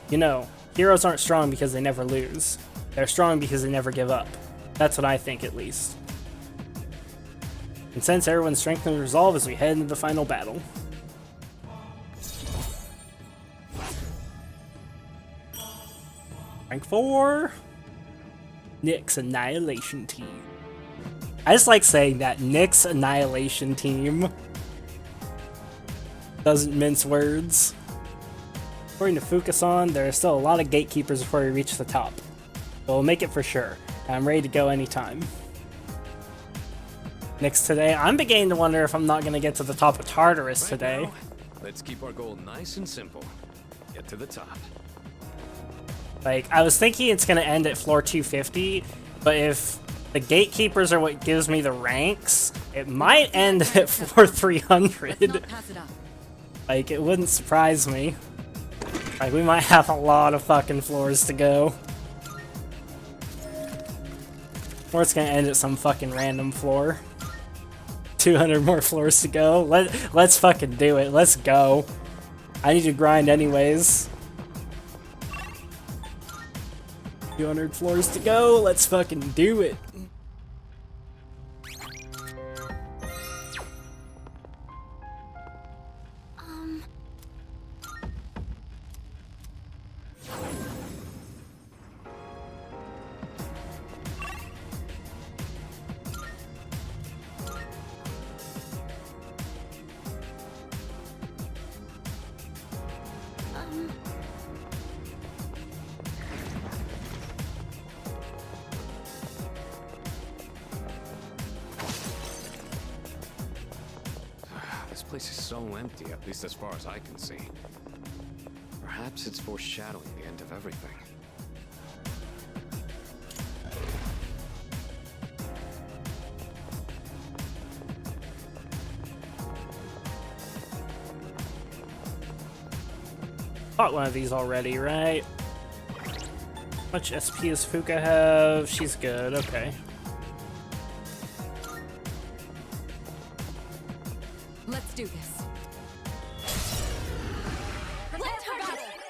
A: You know, heroes aren't strong because they never lose. They They're strong because they never give up. That's what I think, at least. And sense everyone's strength and resolve as we head into the final battle. Rank 4. Nick's Annihilation Team. I just like saying that, Nick's Annihilation Team. Doesn't mince words. According to Fukasan, there are still a lot of gatekeepers before we reach the top. But we'll make it for sure. I'm ready to go anytime. Next today, I'm beginning to wonder if I'm not going to get to the top of Tartarus today.
D: Now, let's keep our goal nice and simple. Get to the top.
A: Like, I was thinking it's going to end at floor 250, but if the gatekeepers are what gives me the ranks, it might end at floor 300. Like, it wouldn't surprise me. Like, we might have a lot of fucking floors to go. Or it's gonna end at some fucking random floor. 200 more floors to go. Let's fucking do it. Let's go. I need to grind anyways. 200 floors to go. Let's fucking do it.
D: This place is so empty, at least as far as I can see. Perhaps it's foreshadowing the end of everything.
A: Bought one of these already, right? How much SP does Fuka have? She's good, okay.
B: Let's do this.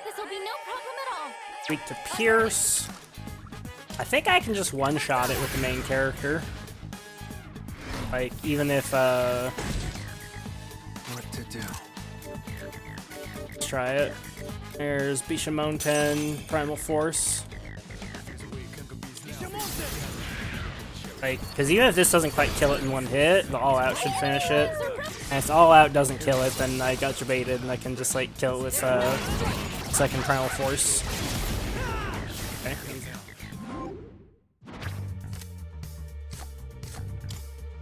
C: This'll be no problem at all.
A: Weak to Pierce. I think I can just one-shot it with the main character. Like, even if,
J: What to do?
A: let's try it. There's Bishamonten, Primal Force. Like, because even if this doesn't quite kill it in one hit, the all-out should finish it. And if the all-out doesn't kill it, then I got baited and I can just, like, kill it with, second Primal Force. Okay.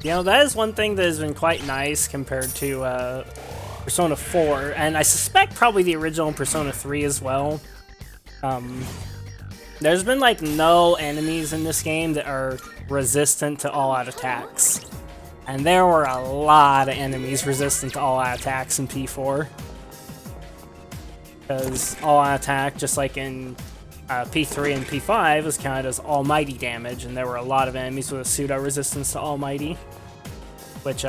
A: You know, that is one thing that has been quite nice compared to, Persona 4, and I suspect probably the original Persona 3 as well. There's been like no enemies in this game that are resistant to all-out attacks. And there were a lot of enemies resistant to all-out attacks in P4. Because all-out attack, just like in P3 and P5, was counted as almighty damage, and there were a lot of enemies with a pseudo-resistance to almighty. Which,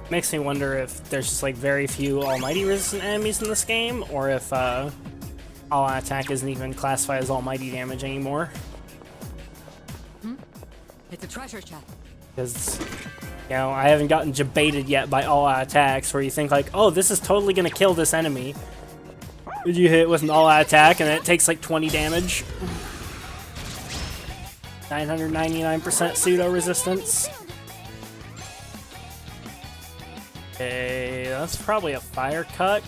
A: makes me wonder if there's just like very few almighty resistant enemies in this game, or if all-out attack isn't even classified as almighty damage anymore.
B: It's a treasure chest.
A: Because, you know, I haven't gotten jebaited yet by all-out attacks where you think like, oh, this is totally gonna kill this enemy. You hit it with an all-out attack and it takes like 20 damage. 999% pseudo-resistance. Okay, that's probably a fire cuck.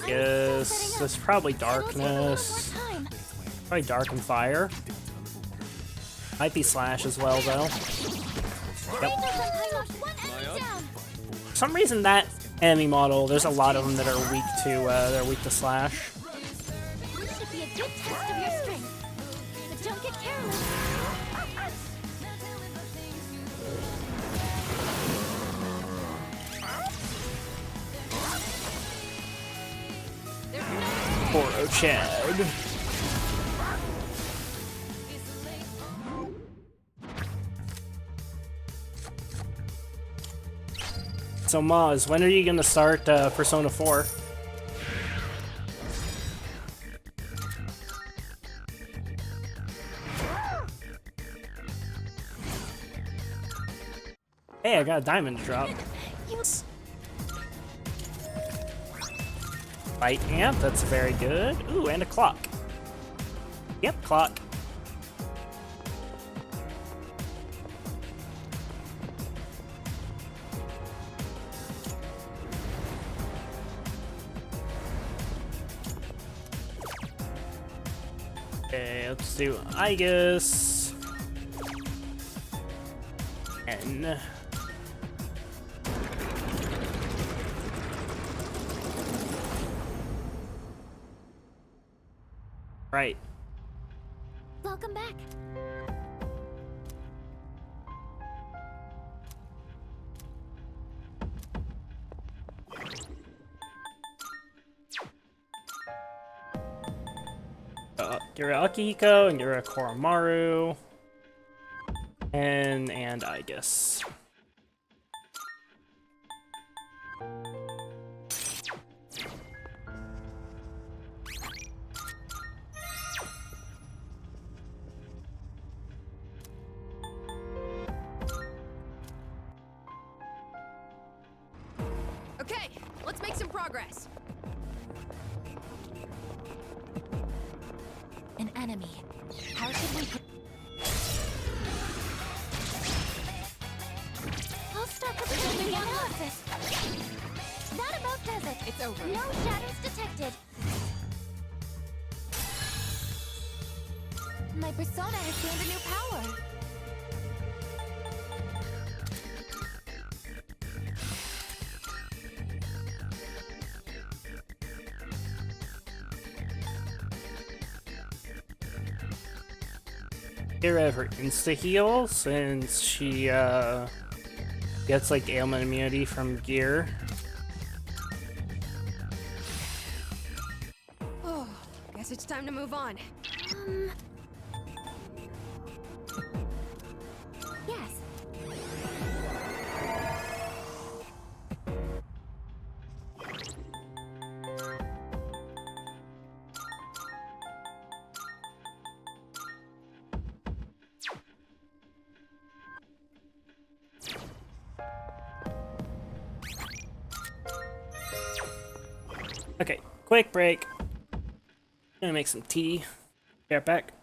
A: Yes, that's probably darkness. Probably dark and fire. Might be slash as well though. Yep. For some reason that enemy model, there's a lot of them that are weak to slash.
C: This should be a good test of your strength. But don't get careless.
A: Poor Ochad. So Maz, when are you gonna start Persona 4? Hey, I got a diamond to drop. Light amp, that's very good. Ooh, and a clock. Yep, clock. Okay, let's do Igus. N. Right.
I: Welcome back.
A: You're Akihiko and you're a Koromaru. And Igus.
L: Okay, let's make some progress.
I: An enemy. How should we... I'll start preparing the analysis. That about does it.
L: It's over.
I: No shadows detected. My persona has gained a new power.
A: Get rid of her insta-heal since she gets like ailment immunity from gear.
L: Oh, guess it's time to move on.
I: Yes.
A: Okay, quick break. Gonna make some tea. Be right back.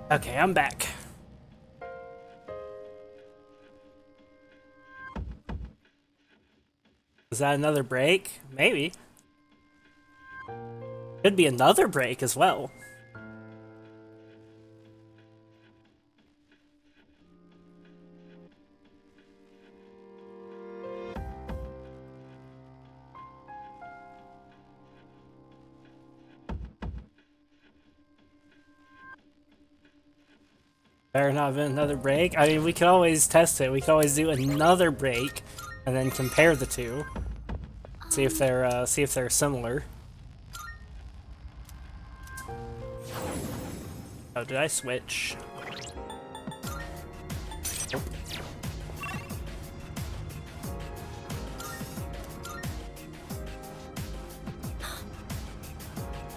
A: Okay, I'm back. Is that another break? Maybe. Could be another break as well. Better not have been another break. I mean, we could always test it. We could always do another break and then compare the two. See if they're similar. Oh, did I switch? Nope.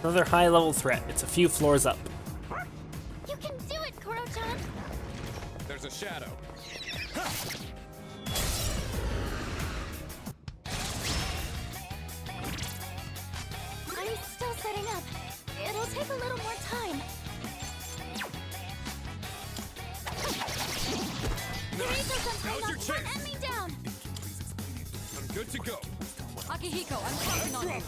A: Another high-level threat. It's a few floors up.
C: You can do it, Kuro-chan!
D: There's a shadow.
C: I'm still setting up. It'll take a little more time.
D: Now's your chance.
C: Let me down!
D: I'm good to go.
L: Akihiko, I'm counting on you.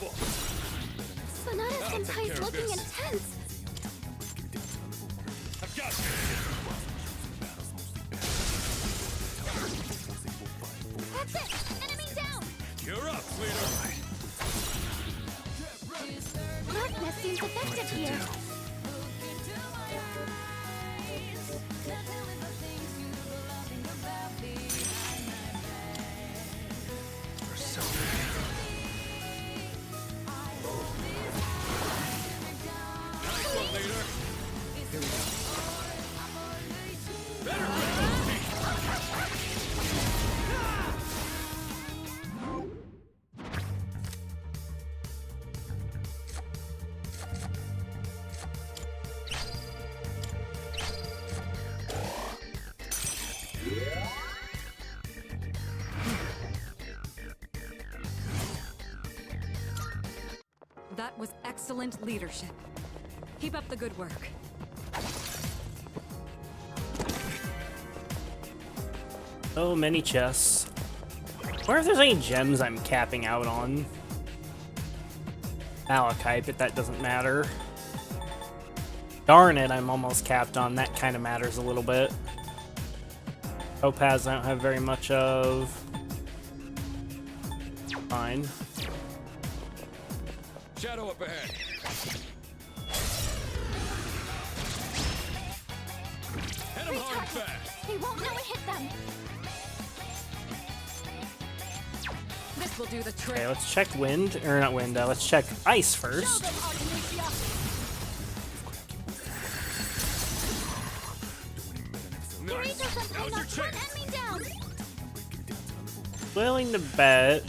C: Sonata-senpai's looking intense.
D: I've got you.
C: That's it! Enemy down!
D: You're up, sweetheart.
C: Darkness seems effective here.
D: Nice one, leader.
B: That was excellent leadership. Keep up the good work.
A: So many chests. I wonder if there's any gems I'm capping out on. Malachite, but that doesn't matter. Darn it, I'm almost capped on. That kind of matters a little bit. Topaz I don't have very much of. Fine.
D: Shadow up ahead. Hit him hard and fast.
C: They won't know it hit them.
L: This will do the trick.
A: Okay, let's check wind. Or not wind, let's check ice first.
D: Nice. Now's your chance.
C: Enemy down!
A: Willing to bet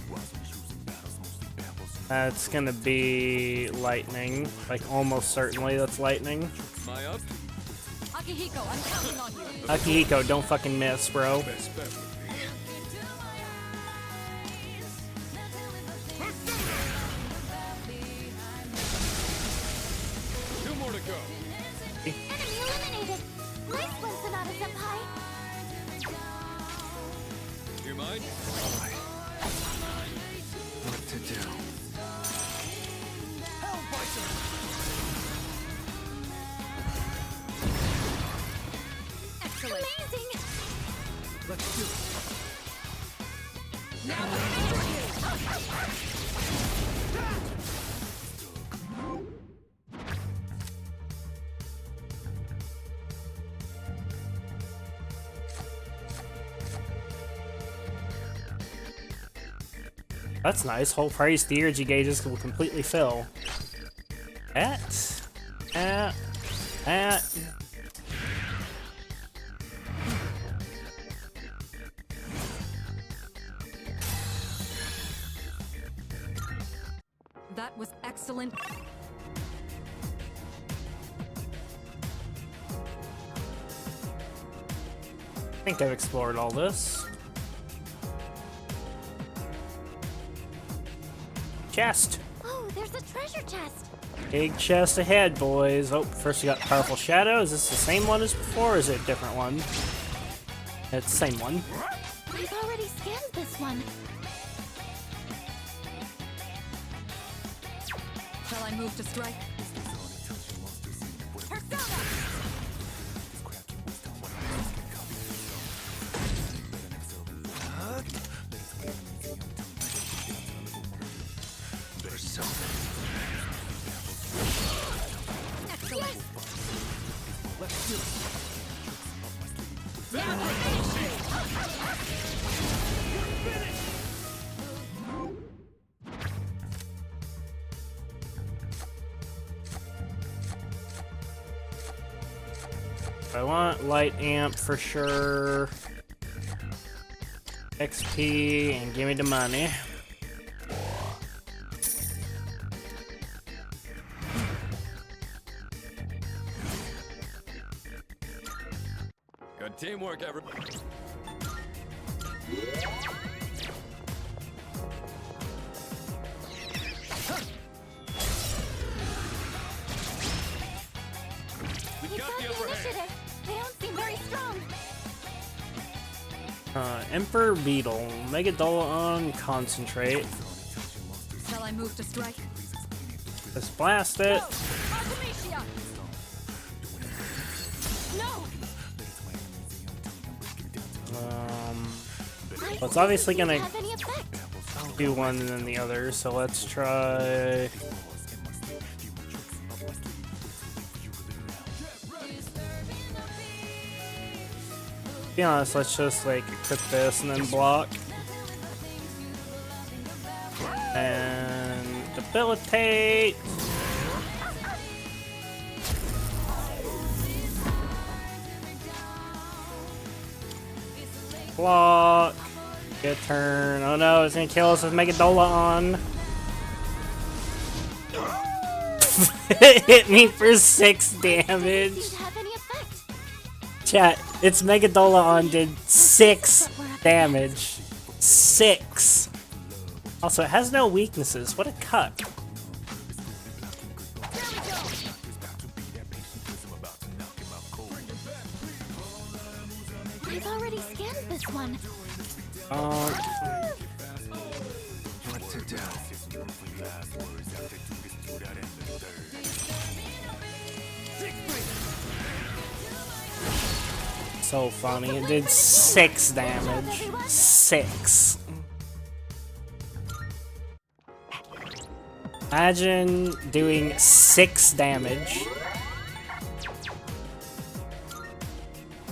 A: that's gonna be lightning. Like, almost certainly that's lightning.
D: Am I up?
L: Akihiko, I'm counting on you.
A: Akihiko, don't fucking miss, bro.
D: Best bet would be. Two more to go.
C: Enemy eliminated! Nice one, Sonata-senpai!
D: You mind?
J: What to do?
L: Excellent.
C: Amazing!
J: Let's do it.
A: That's nice. Whole price theurgy gauges will completely fill. At.
B: That was excellent.
A: I think I've explored all this. Chest.
I: Oh, there's a treasure chest.
A: Big chest ahead, boys. Oh, first we got Powerful Shadow. Is this the same one as before, or is it a different one? It's the same one.
I: I've already scanned this one.
B: Shall I move to strike? Persona!
I: Yes!
J: Let's do it.
I: Now to finish you!
A: I want light amp for sure. XP and give me the money.
D: Good teamwork, everyone. We
I: You've
D: got
I: got
D: the
I: the
D: upper hand.
I: initiative. They don't seem very strong.
A: Emperor Beetle, Megadolon, Concentrate.
B: Shall I move to strike?
A: Just blast it.
B: Artemisia! No!
A: Well, it's obviously gonna
I: Have any effect?
A: do one and then the other, so let's try. To be honest, let's just like equip this and then block. And debilitate. Block. Good turn. Oh no, it's gonna kill us with Megadolon. It hit me for 6 damage.
I: Did have any effect?
A: Chat, its Megadolon did 6 damage. 6. Also, it has no weaknesses. What a cuck.
I: I've already scanned this one.
J: What to do?
A: So funny. It did 6 damage. 6. Imagine doing 6 damage.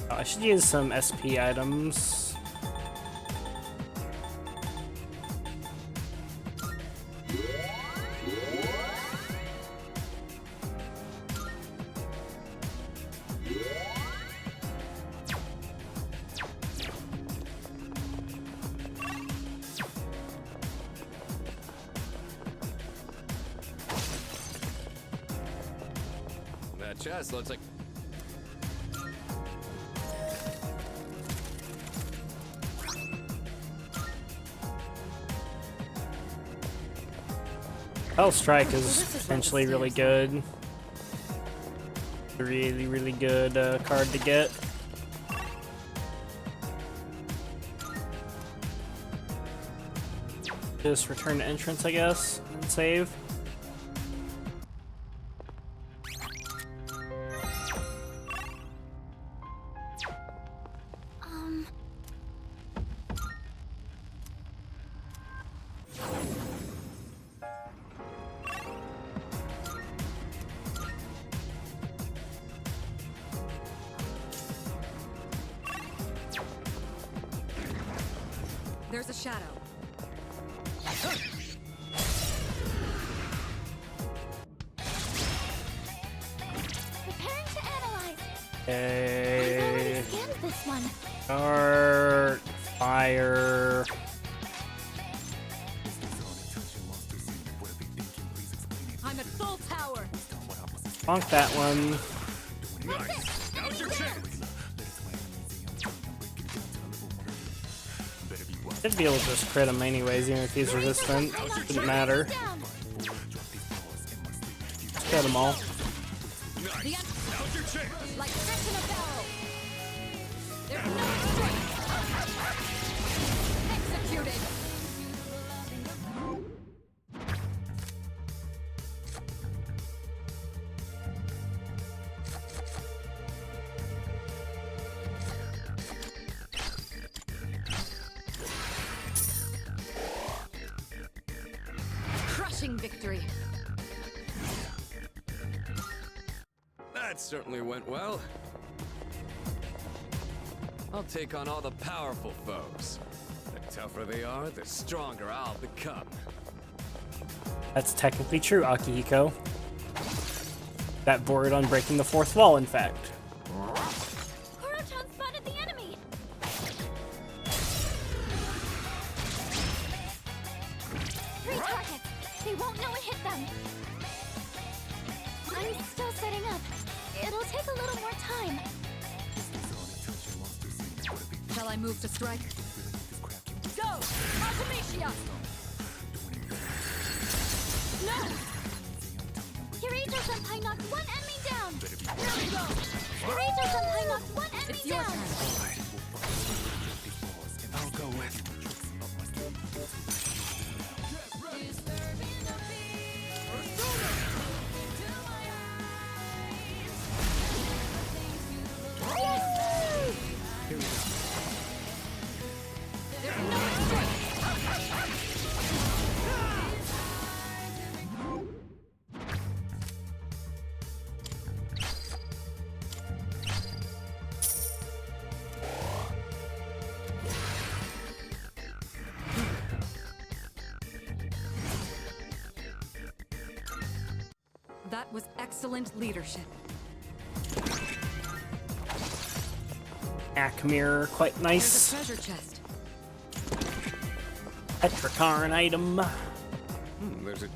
A: Oh, I should use some SP items.
D: That chest looks like.
A: Hell Strike is potentially really good. Really, really good card to get. Just return to entrance, I guess, and save.
B: There's a shadow.
I: Preparing to analyze.
A: Okay.
I: I've already scanned this one.
A: Start. Fire.
L: I'm at full power.
A: Bonk that one.
D: Nice. Now's your chance.
A: Should be able to just crit him anyways, even if he's resistant. Didn't matter. Crit them all.
D: Nice. Now's your chance.
L: Like fish in a barrel. There's no strength. Executed. Crushing victory.
D: That certainly went well. I'll take on all the powerful foes. The tougher they are, the stronger I'll become.
A: That's technically true, Akihiko. That board on breaking the fourth wall, in fact.
I: Kuro-chan spotted the enemy! Three targets! They won't know it hit them! I'm still setting up. It'll take a little more time.
L: Shall I move to strike? Go! Artemisia!
I: No! Kirito-senpai knocked one enemy down!
L: Here we go!
I: Kirito-senpai knocked one enemy
L: It's your
I: down!
L: turn.
J: I'll go with. Here we go.
L: There's no strength. That was excellent leadership.
A: Akmir, quite
L: There's
A: nice.
L: a treasure chest.
A: Petrikarn item.
D: There's a...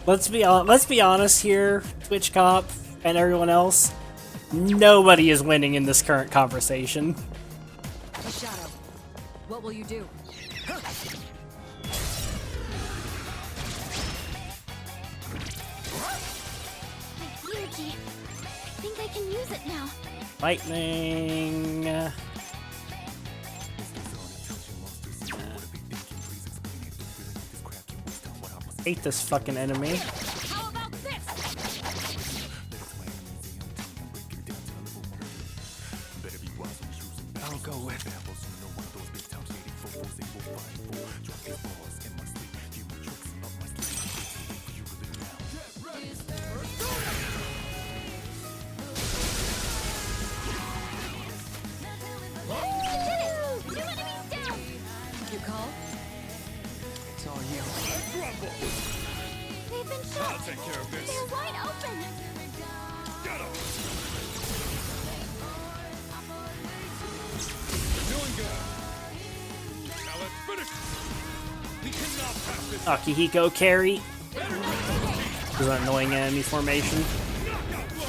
A: Let's be honest here, Twitch Cop and everyone else. Nobody is winning in this current conversation.
L: A shadow. What will you do?
I: My energy. I think I can use it now.
A: Lightning. Hate this fucking enemy.
L: How about this?
J: I'll go with.
I: I did it! 2 enemies down!
L: You call?
J: It's all you.
I: They've been shot!
D: I'll take care of this.
I: They're wide open!
D: Get him! Doing good. Now let's finish. We cannot pass this.
A: Akihiko carry. This is an annoying enemy formation.
D: Knockout blow.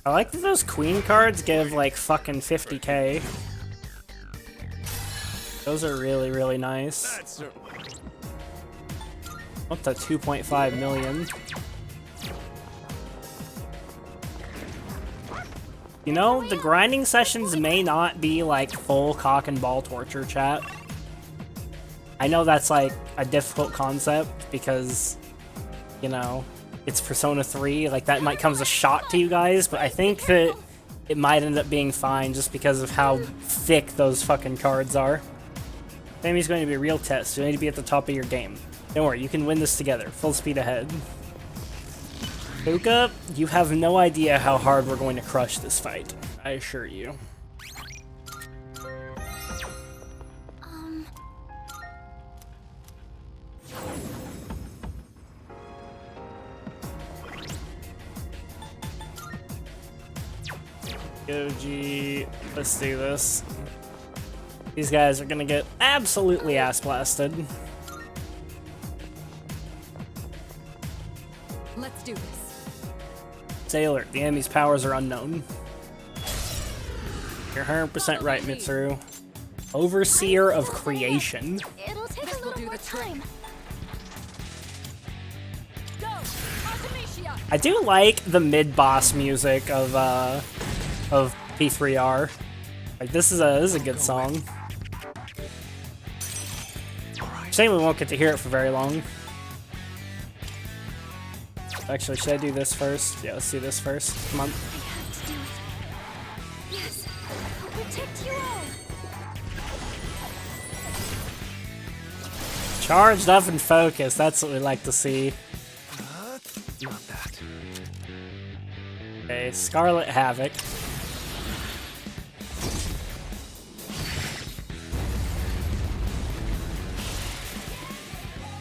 A: I like that those queen cards give like fucking 50k. Those are really, really nice.
D: That's certainly...
A: Up to 2.5 million. You know, the grinding sessions may not be like full cock and ball torture, chat. I know that's like a difficult concept because, you know, it's Persona 3, like that might come as a shock to you guys, but I think that it might end up being fine just because of how thick those fucking cards are. Sammy's going to be a real test. You need to be at the top of your game. Don't worry, you can win this together. Full speed ahead. Luca, you have no idea how hard we're going to crush this fight. I assure you. Goji, let's do this. These guys are gonna get absolutely ass blasted.
B: Let's do this.
A: Stay alert, the enemy's powers are unknown. You're 100% right, Mitsuru. Overseer of Creation.
C: It'll take a little more time.
L: Go! Artemisia!
A: I do like the mid-boss music of P3R. Like this is a good song. Shame we won't get to hear it for very long. Actually, should I do this first? Yeah, let's do this first. Come on.
C: I have to do it. Yes, I'll protect you all.
A: Charged up and focused. That's what we like to see.
J: Not that.
A: Okay, Scarlet Havoc.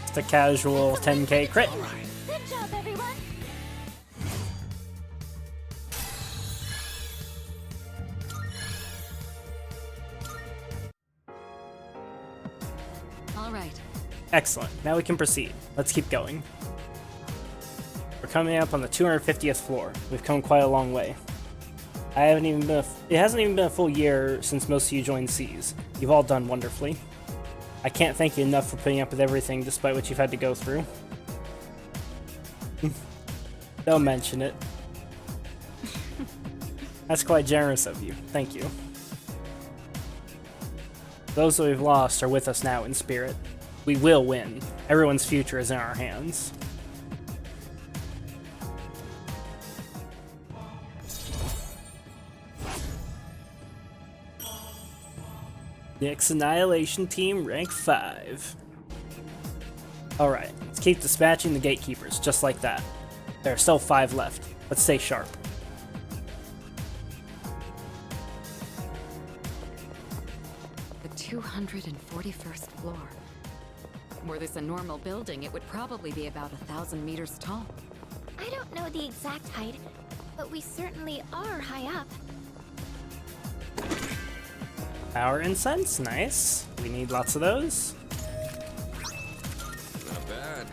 A: Just a casual 10k crit.
C: Good job, everyone.
B: All right.
A: Excellent. Now we can proceed. Let's keep going. We're coming up on the 250th floor. We've come quite a long way. It hasn't even been a full year since most of you joined Seas. You've all done wonderfully. I can't thank you enough for putting up with everything despite what you've had to go through. Don't mention it. That's quite generous of you. Thank you. Those that we've lost are with us now in spirit. We will win. Everyone's future is in our hands. Next Annihilation Team, rank 5. Alright, let's keep dispatching the gatekeepers, just like that. There are still 5 left. Let's stay sharp.
B: The 241st floor. Were this a normal building, it would probably be about 1,000 meters tall.
C: I don't know the exact height, but we certainly are high up.
A: Power incense, nice. We need lots of those.
D: Not bad.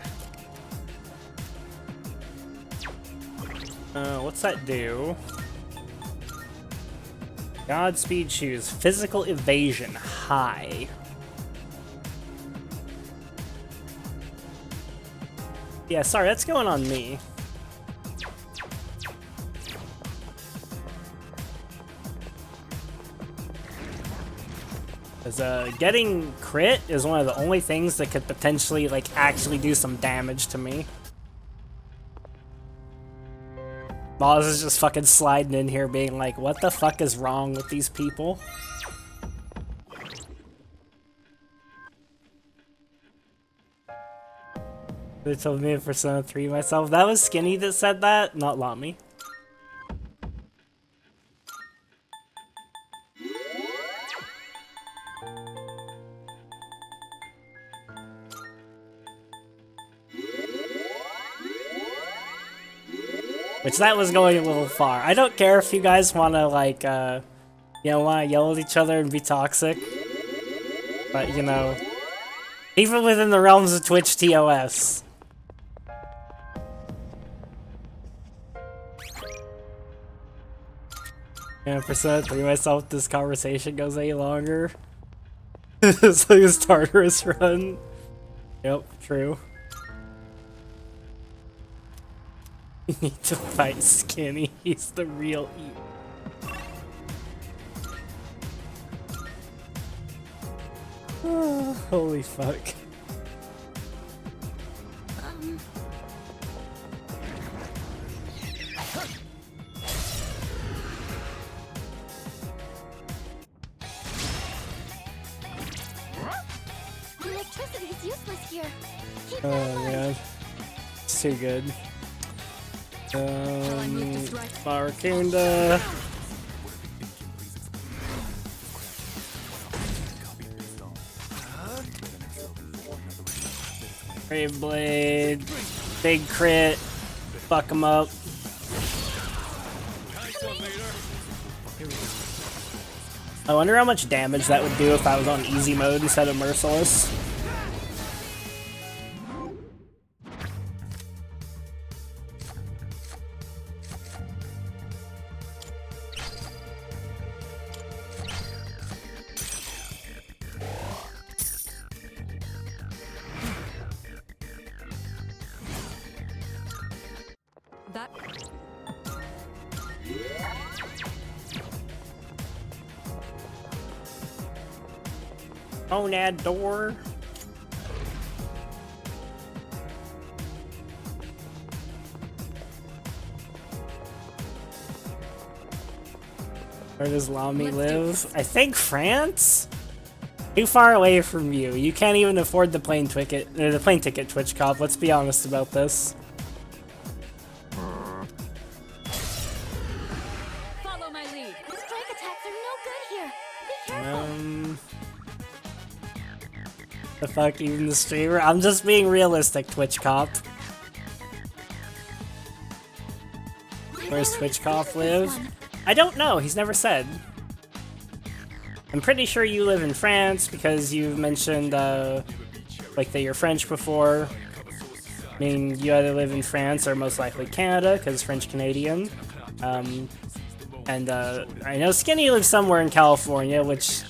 A: What's that do? Godspeed shoes. Physical evasion, high. Yeah, sorry, that's going on me. Because getting crit is one of the only things that could potentially, like, actually do some damage to me. Boz is just fucking sliding in here being like, what the fuck is wrong with these people? They told me in Persona 3 myself. That was Skinny that said that, not Lami. Which that was going a little far. I don't care if you guys want to, like, you know, want to yell at each other and be toxic. But, you know, even within the realms of Twitch TOS. Yeah, Persona 3 myself, this conversation goes any longer. It's like a Tartarus run. Yep, true. You need to fight Skinny, he's the real evil. Oh, holy fuck.
I: here. Keep
A: Oh
I: that in mind.
A: man, it's too good. Markanda. Brave Blade, big crit, fuck him up. I wonder how much damage that would do if I was on easy mode instead of Merciless.
L: That.
A: On that door. Where does Lamy live? I think France? Too far away from you. You can't even afford the plane ticket, or the plane ticket, Twitch Cop. Let's be honest about this.
L: Follow my lead.
I: Strike attacks are no good here. Be careful.
A: The fuck, even the streamer? I'm just being realistic, Twitch Cop. Where's Twitch Cop live? I don't know, he's never said. I'm pretty sure you live in France because you've mentioned, like, that you're French before. I mean, you either live in France or most likely Canada, because French-Canadian. I know Skinny lives somewhere in California, which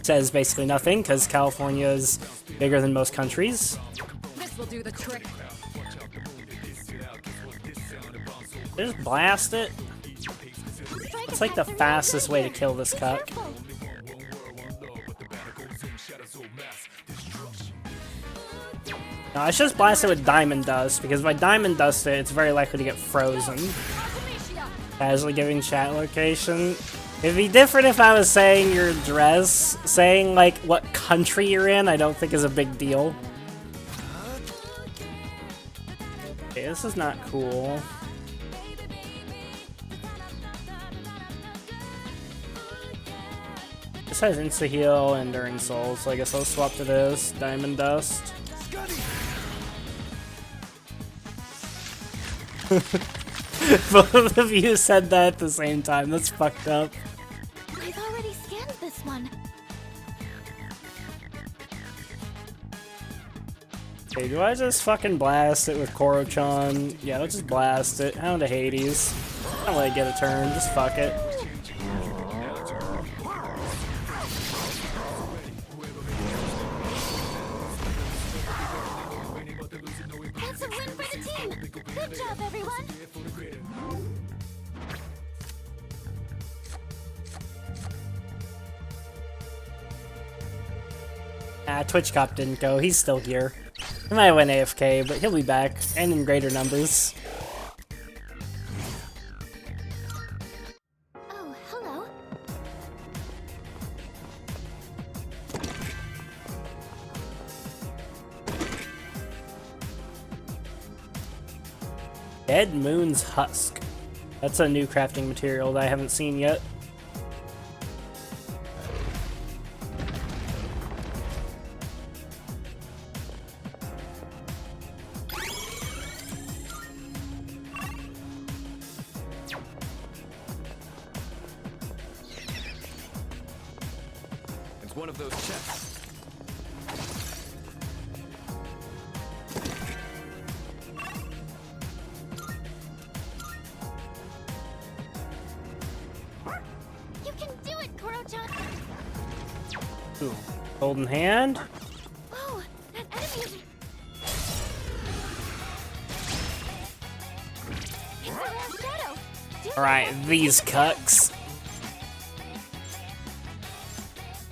A: says basically nothing, because California is bigger than most countries.
L: This will do the trick.
A: Just blast it. It's like the fastest way to kill this cuck. No, I should just blast it with Diamond Dust, because if I Diamond Dust it, it's very likely to get frozen. Casually giving chat location. It'd be different if I was saying your address. Saying, like, what country you're in, I don't think is a big deal. Okay, this is not cool. This has insta-heal and Enduring Soul, so I guess I'll swap to this. Diamond Dust. Both of you said that at the same time. That's fucked up.
I: I've already scanned this one.
A: Okay, do I just fucking blast it with Koro-chan? Yeah, let's just blast it. Hound of Hades. I'll let it get a turn. Just fuck it.
I: That's a win for the team! Good job, everyone!
A: Twitch Cop didn't go. He's still here. He might have went AFK, but he'll be back, and in greater numbers.
I: Oh, hello.
A: Dead Moon's Husk. That's a new crafting material that I haven't seen yet.
D: It's one of those chests.
I: You can do it, Koro-chan!
A: Ooh. Golden Hand?
I: Oh, that enemy! It's a rare shadow!
A: Alright, these cucks.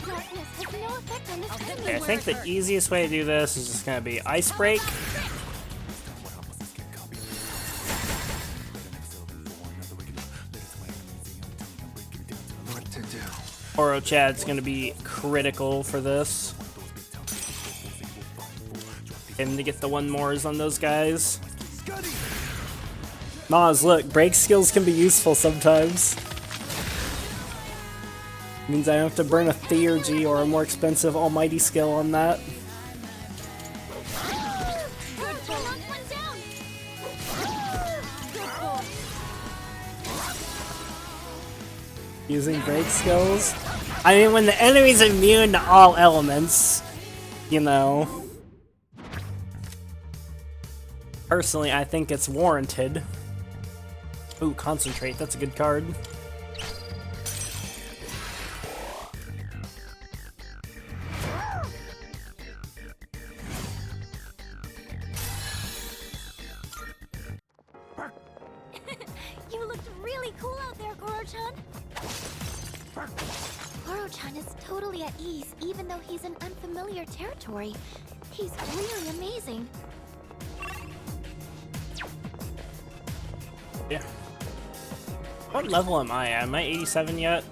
I: Darkness has no effect on this enemy.
A: Okay, I think the easiest way to do this is just gonna be Ice Break.
J: What to do?
A: Oro Chad's gonna be critical for this. Him to get the one mores on those guys. Maz, look, break skills can be useful sometimes. Means I don't have to burn a theurgy or a more expensive almighty skill on that. Using break skills? I mean, when the enemy's immune to all elements, you know. Personally, I think it's warranted. Ooh, concentrate, that's a good card.
I: You looked really cool out there, Koro-chan. Koro-chan is totally at ease, even though he's in unfamiliar territory. He's really amazing.
A: Yeah. What level am I at? Am I 87 yet?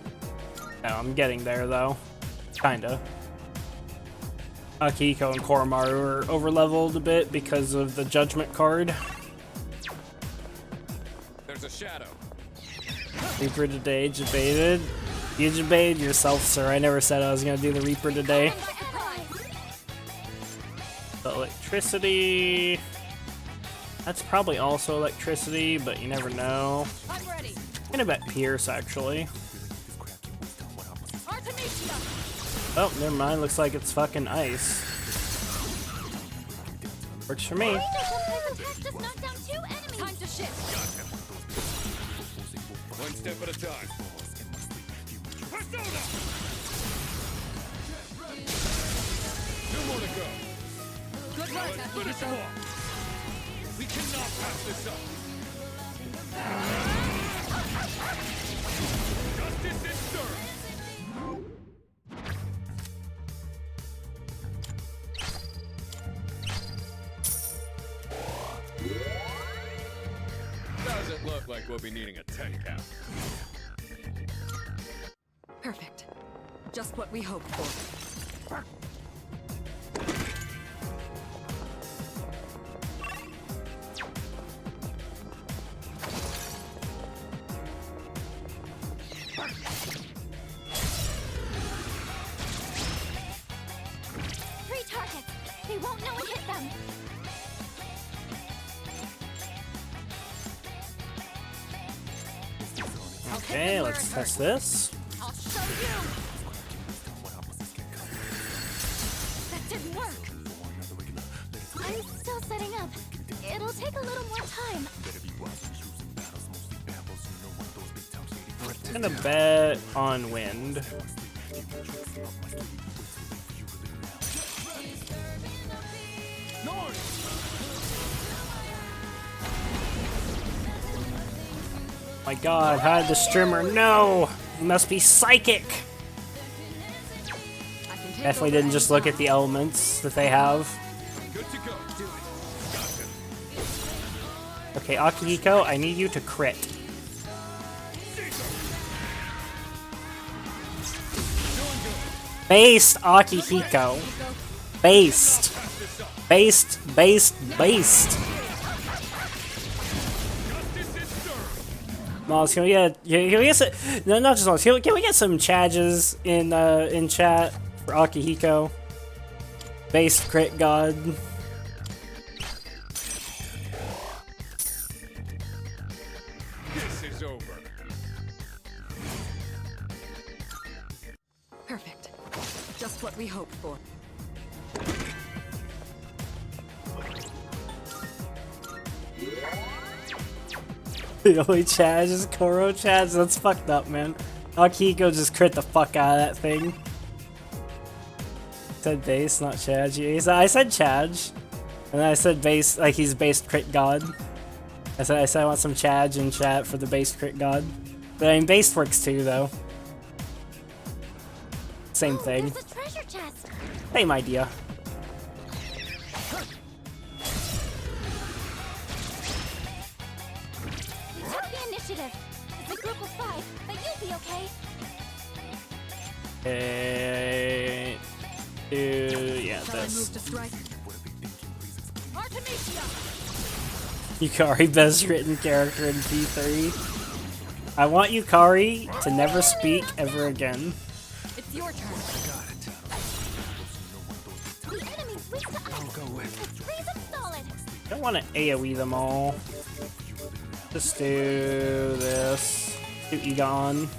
A: No, I'm getting there though. Kinda. Akihiko and Koromaru are over-leveled a bit because of the Judgment card.
D: There's a shadow.
A: Reaper today, debated. You debated yourself, sir. I never said I was gonna do the Reaper today. The electricity. That's probably also electricity, but you never know.
L: I'm ready.
A: I'm gonna bet Pierce, actually.
L: Artemisia.
A: Oh, never mind. Looks like it's fucking ice. Works for me.
L: Time to shift.
D: One step at a time. Persona! 2 more to go.
L: Good work,
D: Let's finish
L: Akihiko.
D: him off. We cannot pass this up. Justice is served. Doesn't look like we'll be needing a 10 cap.
L: Perfect. Just what we hoped for.
I: Three targets. They won't know it hit them.
A: Okay, let's test this.
L: I'll show you.
I: That didn't work. I'm still setting up. It'll take a little more time.
A: I'm gonna bet on wind. My god, how did the streamer know? He must be psychic! Definitely didn't just look at the elements that they have.
D: Good to go.
A: Okay, Akihiko, I need you to crit. Based Akihiko. Based. Based, based, based. Moss, can we get some, no, not just Moss, can we get some chadges in chat for Akihiko? Based crit god.
D: This is over.
L: Perfect. Just what we hoped for.
A: The only Chaz is Koro Chaz? That's fucked up, man. Akihiko just crit the fuck out of that thing. Said base, not Chad. I said Chad. And then I said base, like he's based crit god. I said I want some Chad in chat for the base crit god. But I mean, based works too, though. Same thing.
I: There's a treasure chest.
A: Same idea.
I: We took the initiative. It's a group of 5, but you'll be okay.
A: Yeah,
L: Shall I move
A: this.
L: to strike?
A: Yukari, best written character in P3. I want Yukari to never speak ever again.
L: It's your turn.
I: The enemy's weak to ice.
J: I'll go with.
I: Freeze them solid.
A: I don't want to AoE them all. Just do this. Do Egon.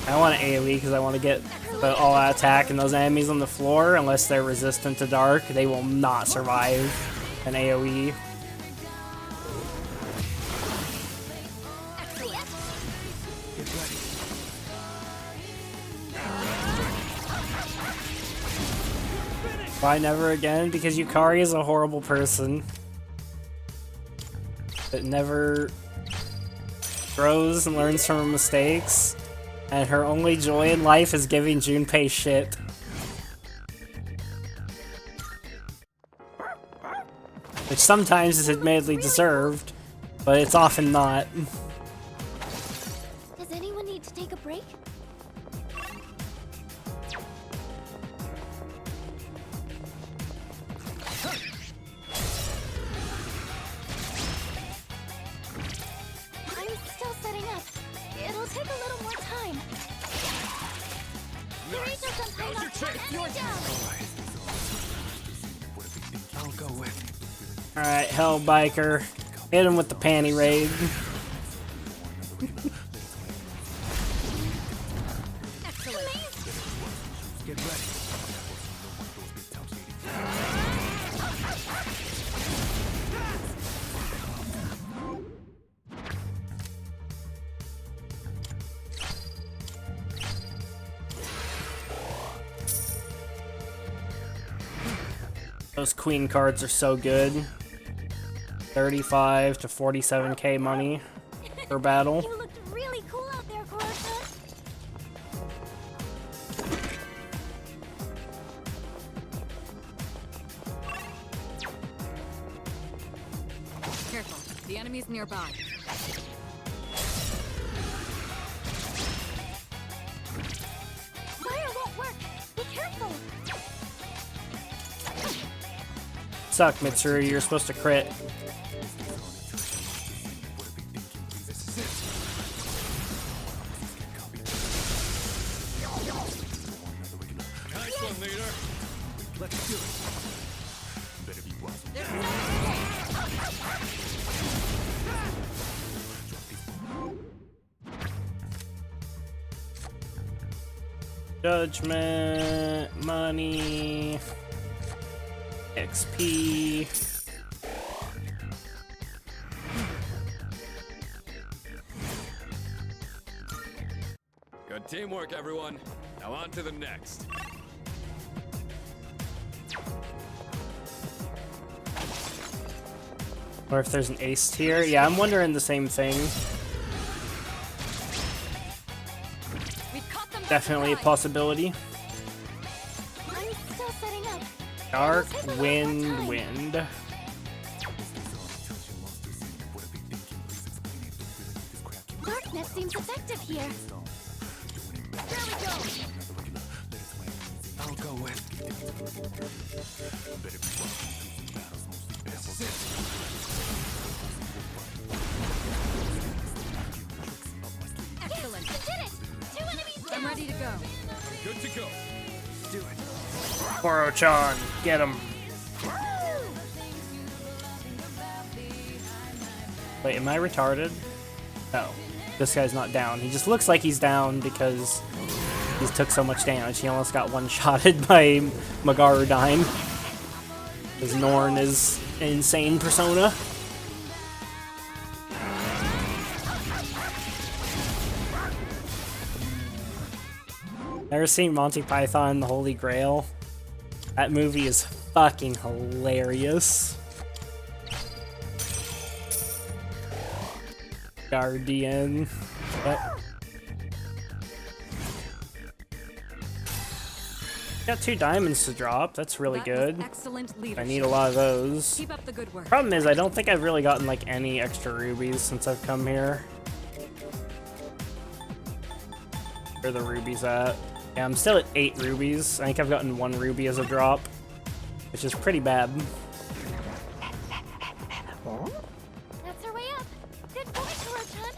A: I want to AoE because I want to get the all-out attack, and those enemies on the floor, unless they're resistant to dark, they will not survive an AoE. Why never again? Because Yukari is a horrible person that never grows and learns from her mistakes, and her only joy in life is giving Junpei shit. Which sometimes is admittedly deserved, but it's often not.
I: Does anyone need to take a break? I'm still setting up. It'll take a little more time. Kirito sometimes knocks one enemy down.
J: I'll go with.
A: Alright, Hell Biker. Hit him with the panty raid.
J: Get ready.
A: Those queen cards are so good. 35 to 47k money per battle.
I: You looked really cool out there, Kurosa.
B: Careful, the enemy's nearby.
I: Fire won't work. Be careful.
A: Suck, Mitsuru, you're supposed to crit.
D: Nice one, leader.
J: Let's do it.
A: Judgment, money, XP.
D: Good teamwork, everyone. Now on to the next.
A: Or if there's an ace tier. Yeah, I'm wondering the same thing. Definitely a possibility.
I: I'm still setting up.
A: Dark Wind.
I: Darkness seems effective here.
J: I'll go with. This is it.
I: Excellent. You did it. 2 enemies down.
B: I'm ready to go.
D: Good to go.
J: Do it.
A: Koro-chan, get him. Wait, am I retarded? No. This guy's not down. He just looks like he's down because he took so much damage. He almost got one-shotted by Magarudine. Because Norn is an insane persona. Ever seen Monty Python and the Holy Grail? That movie is fucking hilarious. Guardian. Yep. Got 2 diamonds to drop. That's really good.
B: Excellent leadership.
A: I need a lot of those.
B: Keep up the good work.
A: Problem is, I don't think I've really gotten like any extra rubies since I've come here. Where are the rubies at? Yeah, I'm still at 8 rubies. I think I've gotten 1 ruby as a drop, which is pretty bad.
C: That's our way up. Good point, Koro-chan.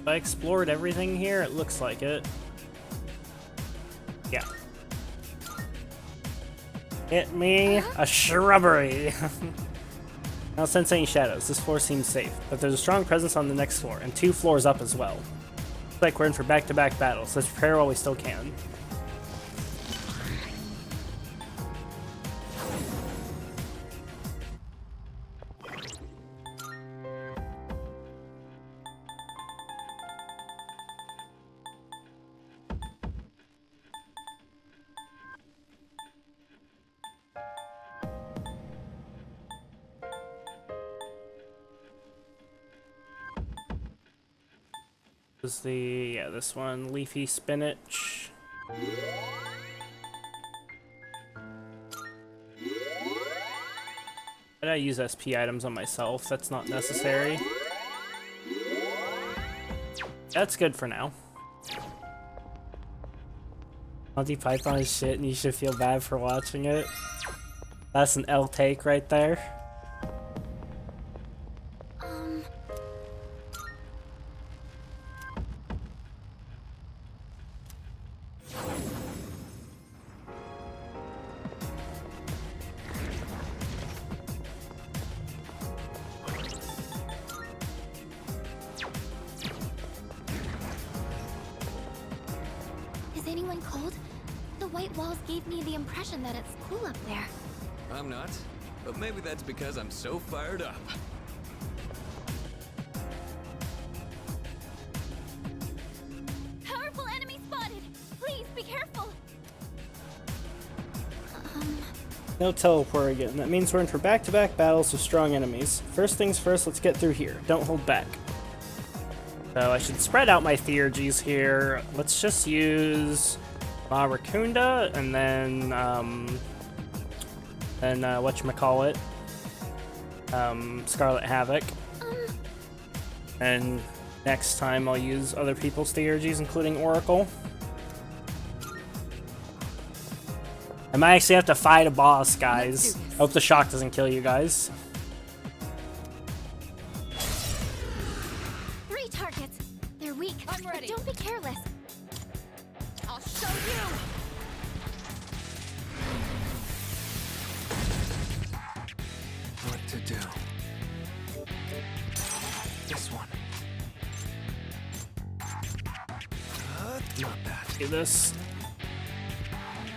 A: I explored everything here? It looks like it. Yeah. Hit me a shrubbery. Not sense any shadows. This floor seems safe, but there's a strong presence on the next floor, and 2 floors up as well. Looks like we're in for back-to-back battles. Let's prepare while we still can. Was this one, leafy spinach. Did I use SP items on myself? That's not necessary. That's good for now. Monty Python is shit and you should feel bad for watching it. That's an L take right there.
C: That it's cool up there.
D: I'm not, but maybe that's because I'm so fired up.
C: Powerful enemy spotted! Please be careful!
A: No teleport again. That means we're in for back-to-back battles with strong enemies. First things first, let's get through here. Don't hold back. So I should spread out my theurgies here. Let's just use Racunda, and then whatchamacallit, Scarlet Havoc. And next time I'll use other people's theurgies, including Oracle. I might actually have to fight a boss, guys. Hope the shock doesn't kill you guys.
C: 3 targets. They're weak.
H: I'm ready.
C: But don't be careless.
H: I'll show you!
J: What to do? This one. Not bad.
A: Do this.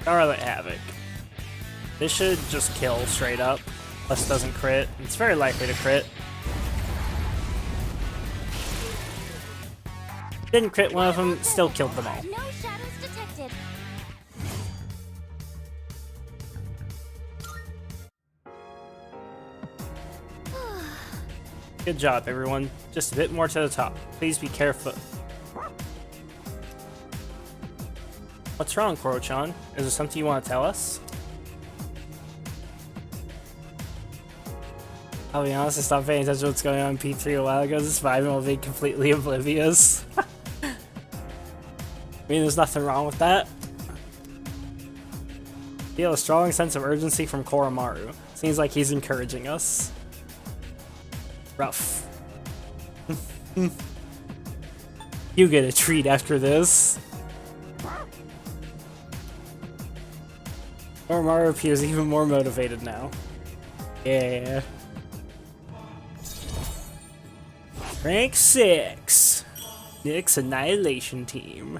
A: Scarlet Havoc. This should just kill straight up. Plus doesn't crit. It's very likely to crit. Didn't crit one of them, still killed them all.
C: No shadows detected.
A: Good job, everyone. Just a bit more to the top. Please be careful. What's wrong, Koro-chan? Is there something you want to tell us? I'll be honest, I stopped paying attention to what's going on in P3 a while ago. This is vibing while being completely oblivious. I mean, there's nothing wrong with that. Feel a strong sense of urgency from Koromaru. Seems like he's encouraging us. Rough. You get a treat after this. Koromaru appears even more motivated now. Yeah. Rank 6. Nick's Annihilation Team.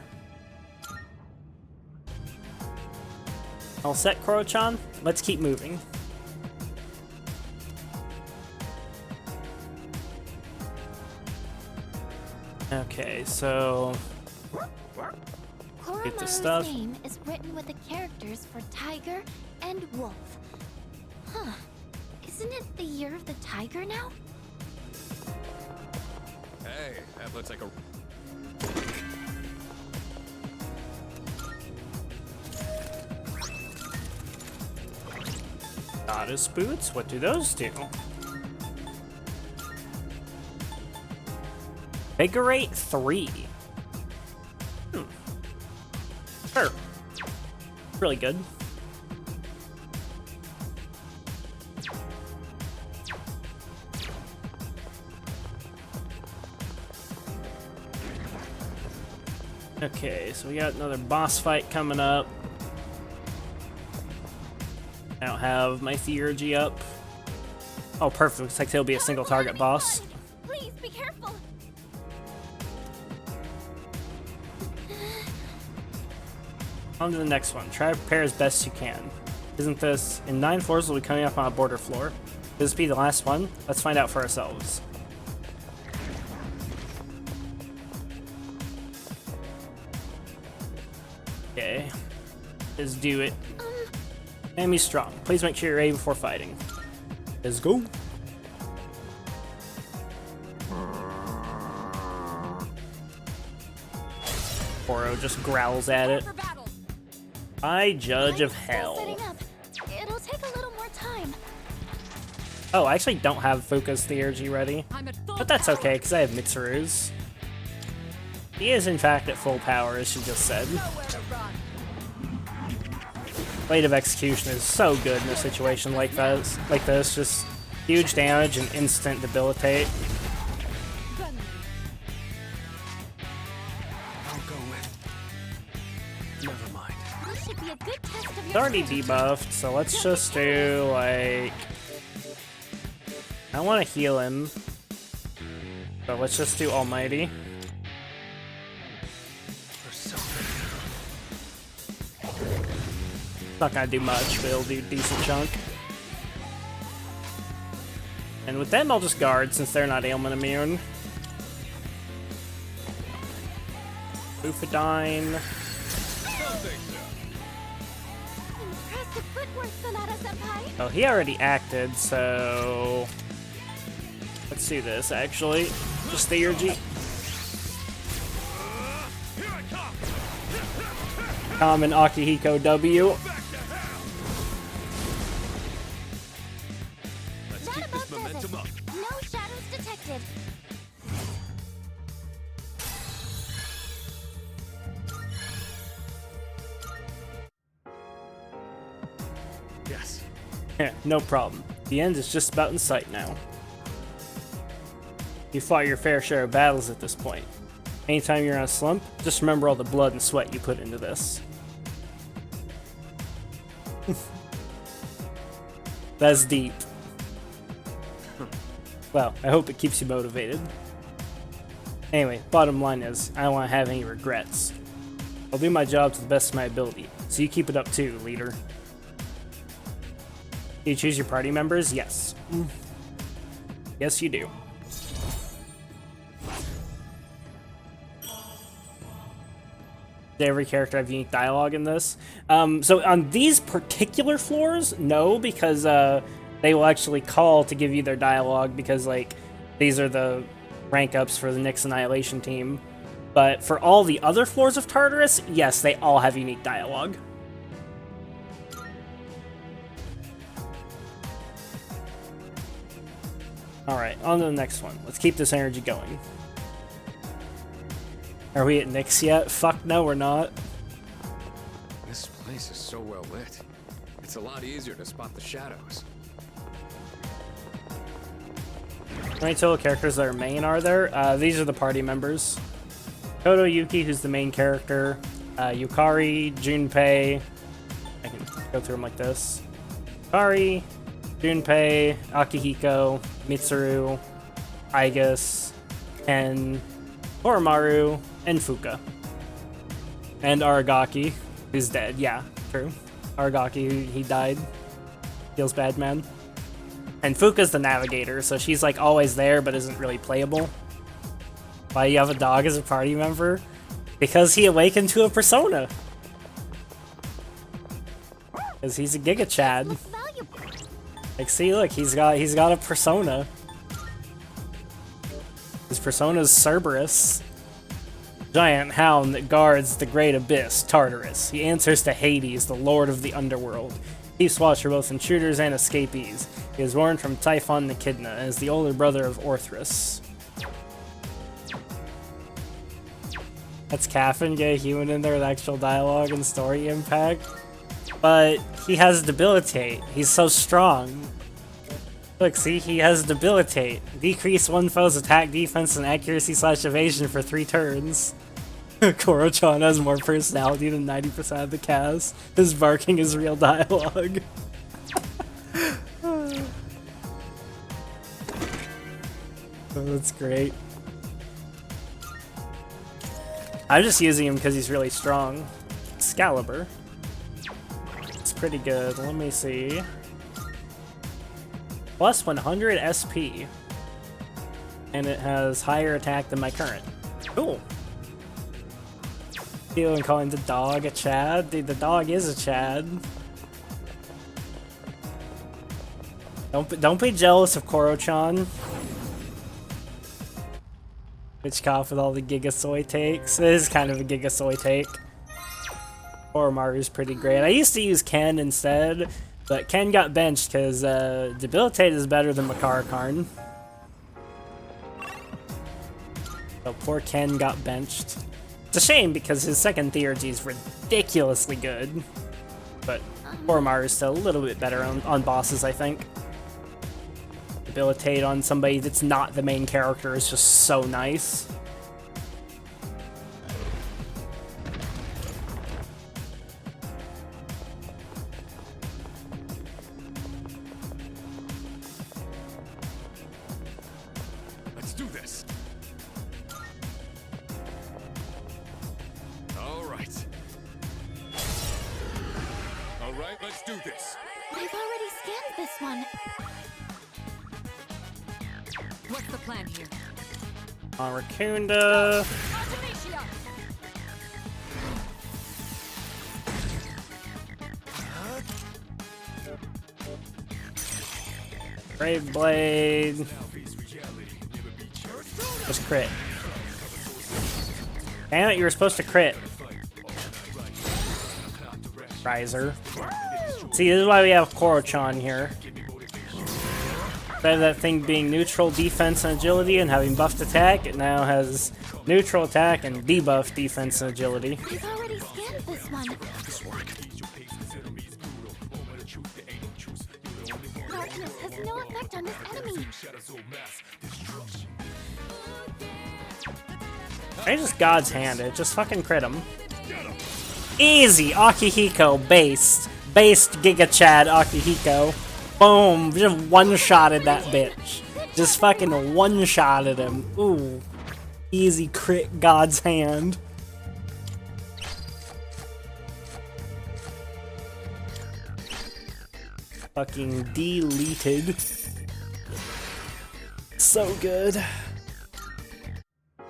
A: All set, Koro-chan? Let's keep moving. Okay, so get the stuff.
C: Koromaru's name is written with the characters for tiger and wolf. Huh. Isn't it the year of the tiger now?
D: Hey, that looks like a...
A: Goddess boots? What do those do? Invigorate 3. Sure. Really good. Okay, so we got another boss fight coming up. I don't have my theurgy up. Oh, perfect. Looks like he'll be a single target boss.
I: Please be careful.
A: On to the next one. Try to prepare as best you can. Isn't this... In 9 floors will be coming up on a border floor. Will this be the last one? Let's find out for ourselves. Okay. Let's do it. Enemy strong. Please make sure you're ready before fighting. Let's go. Oro just growls at it. I judge of hell.
I: It'll take a little more time.
A: Oh, I actually don't have Fuka's theurgy ready. But that's okay, because I have Mitsuru's. He is, in fact, at full power, as she just said. Blade of Execution is so good in a situation like this. Just huge damage and instant debilitate.
J: I'll go with. Never mind.
I: This should be a good test of
A: It's
I: your
A: already debuffed, so let's just do, like... I want to heal him. So let's just do Almighty. Not gonna do much, but it'll do a decent chunk. And with them, I'll just guard since they're not ailment immune. Bufadine.
I: impressive footwork, Sonata-senpai.
A: Oh, he already acted, so... Let's do this, actually. Just theurgy. Common Akihiko W.
I: That about does it. No shadows detected.
D: Yes.
A: No problem. The end is just about in sight now. You fought your fair share of battles at this point. Anytime you're on a slump, just remember all the blood and sweat you put into this. That's deep. Well, I hope it keeps you motivated. Anyway, bottom line is, I don't want to have any regrets. I'll do my job to the best of my ability, so you keep it up too, leader. Do you choose your party members? Yes. Yes, you do. Did every character have unique dialogue in this? So on these particular floors, no, because they will actually call to give you their dialogue because, like, these are the rank ups for the Nyx Annihilation team. But for all the other floors of Tartarus, yes, they all have unique dialogue. Alright, on to the next one. Let's keep this energy going. Are we at Nyx yet? Fuck no, we're not.
D: This place is so well lit. It's a lot easier to spot the shadows.
A: How many total characters that are main are there? These are the party members. Koto Yuki, who's the main character. Yukari, Junpei. I can go through them like this. Yukari, Junpei, Akihiko, Mitsuru, Aigus, Ken, Oromaru, and Fuka. And Aragaki, who's dead. Yeah, true. Aragaki, he died. Feels bad, man. And Fuka's the navigator, so she's like always there but isn't really playable. Why you have a dog as a party member? Because he awakened to a persona. Because he's a Giga Chad. Like, see, look, he's got a persona. His persona's Cerberus. Giant hound that guards the great abyss, Tartarus. He answers to Hades, the lord of the underworld. Keeps watch for both intruders and escapees. He is born from Typhon and Echidna and is the older brother of Orthrus. That's Caffin, get a human in there with actual dialogue and story impact. But he has Debilitate. He's so strong. Look, see, he has Debilitate. Decrease one foe's attack, defense, and accuracy / evasion for 3 turns. Koro-chan has more personality than 90% of the cast. His barking is real dialogue. Oh, that's great. I'm just using him because he's really strong. Excalibur. It's pretty good. Let me see. Plus 100 SP. And it has higher attack than my current. Cool. Feeling calling the dog a Chad? Dude, the dog is a Chad. Don't be jealous of Koro-chan. Bitch cough with all the Gigasoy takes. It is kind of a Gigasoy take. Oromaru's pretty great. I used to use Ken instead, but Ken got benched because Debilitate is better than Makara-Karn. So poor Ken got benched. It's a shame because his second theurgy is ridiculously good. But Oromaru is still a little bit better on bosses, I think. Debilitate on somebody that's not the main character is just so nice.
D: Let's do this. All right. All right, let's do this.
I: I've already scanned this one.
L: What's the plan here?
A: Rakunda. Brave Blade. Just crit. Damn it, you were supposed to crit. Riser. See, this is why we have Koro-chan here. Instead of that thing being neutral defense and agility and having buffed attack, it now has neutral attack and debuffed defense and agility.
I: I've already scanned this one. Darkness has no effect on this enemy.
A: I just God's Hand it, just fucking crit him. Easy! Akihiko, based. Based Giga Chad Akihiko. Boom! Just one-shotted that bitch. Just fucking one-shotted him. Ooh. Easy crit God's Hand. Fucking deleted. So good.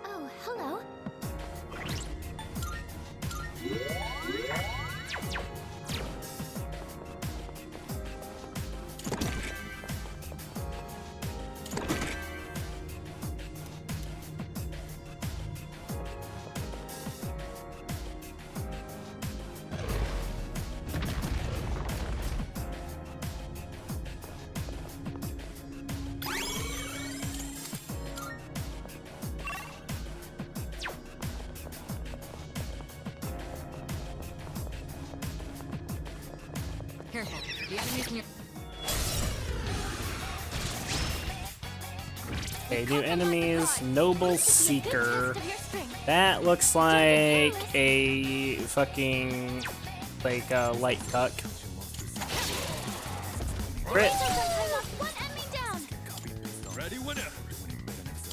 I: Oh, hello.
L: Careful. The enemy's near.
A: Okay, new enemies. Noble Seeker. That looks like a fucking light tuck. Crit.
D: Ready whenever.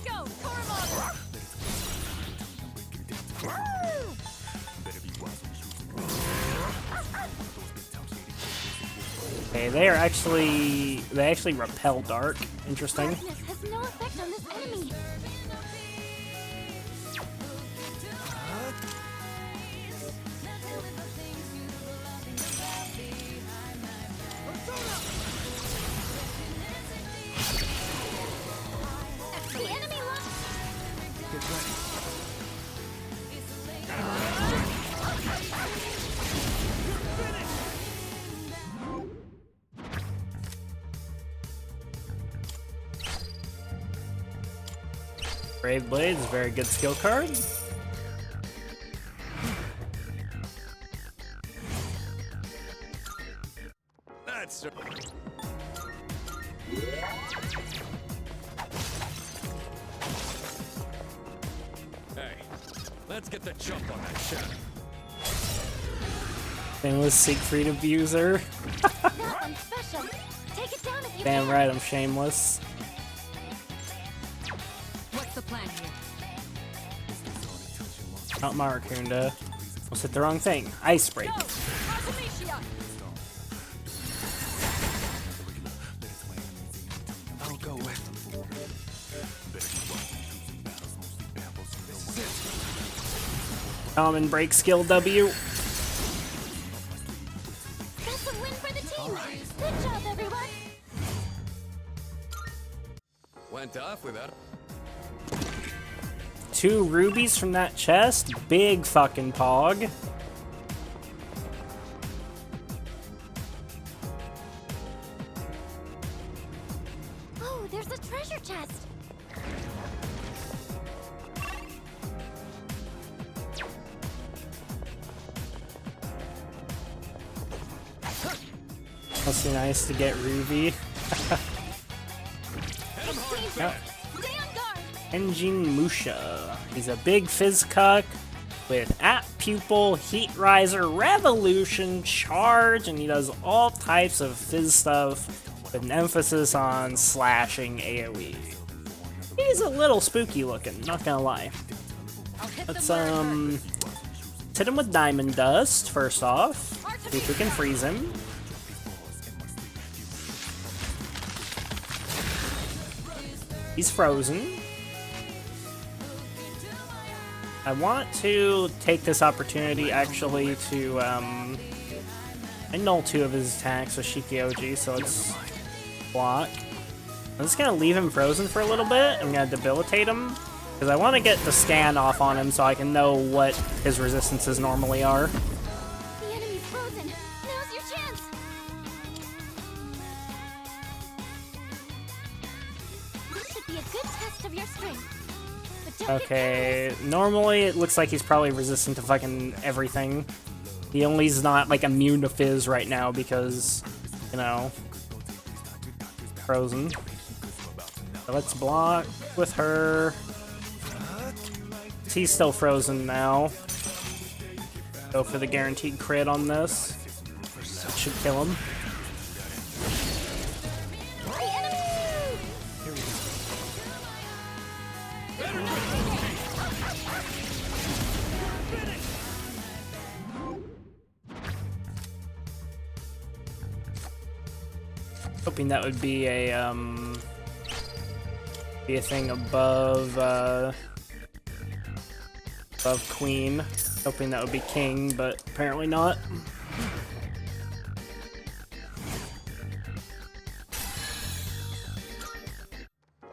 L: Go, Koromaru!
A: Okay, they actually repel dark. Interesting.
I: Darkness has no effect on this enemy. The enemy
A: Brave Blade is a very good skill card.
D: That's Hey, let's get the jump on that shadow.
A: Shameless Siegfried abuser.
I: That one's special. Take it down if you
A: Damn
I: can.
A: right, I'm shameless.
L: What's the plan here?
A: Not Marakunda. Almost hit the wrong thing. Ice break.
L: Go! Artemisia!
J: I'll go with.
A: Common break skill W.
I: That's a win for the team. Good job, everyone.
D: Went off without.
A: 2 rubies from that chest. Big fucking pog.
I: Oh, there's a treasure chest.
A: Must be nice to get ruby. Yep.
I: Stay on guard.
A: Enjin Musha. He's a big fizz cuck with at pupil, heat riser, revolution, charge, and he does all types of fizz stuff with an emphasis on slashing AoE. He's a little spooky looking, not gonna lie. Let's hit him with diamond dust first off. See if we can freeze him. He's frozen. I want to take this opportunity actually to annul 2 of his attacks with Shikioji, so let's block. I'm just gonna leave him frozen for a little bit. I'm gonna debilitate him because I want to get the scan off on him so I can know what his resistances normally are.
I: The enemy's frozen. Now's your chance. This should be a good test of your strength. But don't get
A: Okay, normally it looks like he's probably resistant to fucking everything. He only's not like immune to fizz right now because, you know, frozen. So let's block with her. He's still frozen now. Go for the guaranteed crit on this. That should kill him. Hoping that would be a thing above above queen. Hoping that would be king, but apparently not.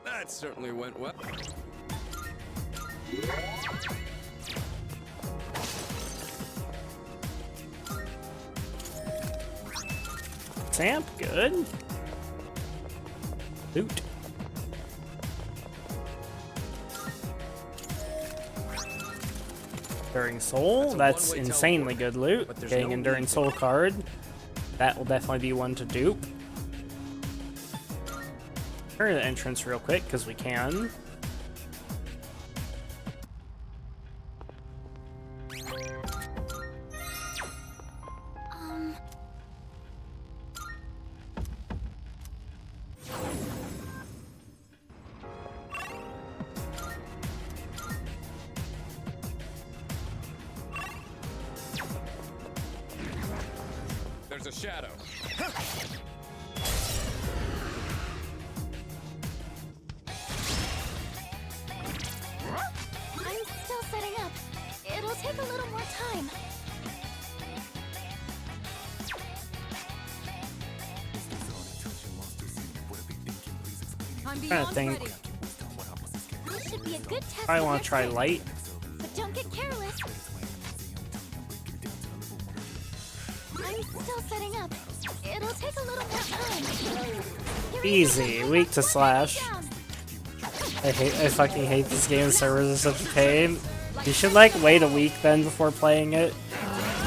D: That certainly went well.
A: Samp, good. Loot. Enduring Soul, that's insanely good loot. Getting Enduring Soul card. That will definitely be one to dupe. Hurry the entrance real quick, because we can.
D: There's a shadow.
I: I'm still setting up. It'll take a little more time.
L: I'm
A: I
L: beyond
A: think
L: ready.
I: This should be a good test.
A: I
I: of
A: want
I: your
A: to try
I: strength.
A: light.
I: But don't get careless. I'm still setting up. It'll take a little more time.
A: Easy, weak to slash. I fucking hate this game. Servers are such a pain. You should like wait a week then before playing it.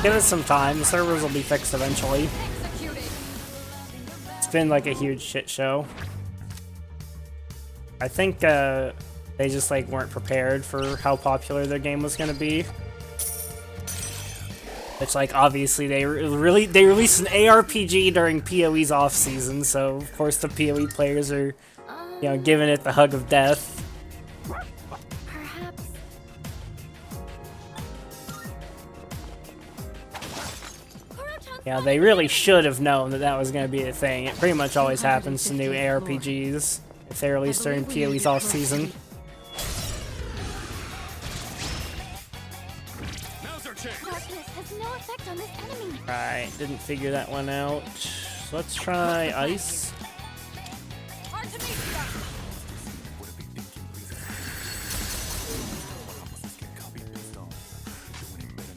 A: Give it some time. The servers will be fixed eventually.
L: Executed.
A: been like a huge shit show. I think they just like weren't prepared for how popular their game was gonna be. It's like obviously they released an ARPG during PoE's off season, so of course the PoE players are, you know, giving it the hug of death.
C: Perhaps.
A: Yeah, they really should have known that that was going to be a thing. It pretty much always happens to new ARPGs if they release during PoE's off season.
C: Darkness has no effect on this enemy.
A: Right, didn't figure that one out. So let's try ice.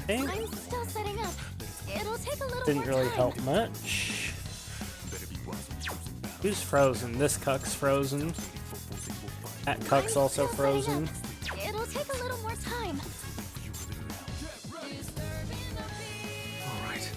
A: Okay.
C: I'm still setting up. It'll take a little
A: Didn't
C: more
A: really
C: time.
A: help much. Who's frozen? This cuck's frozen. That cuck's also frozen.
C: It'll take a little more time.
J: Alright.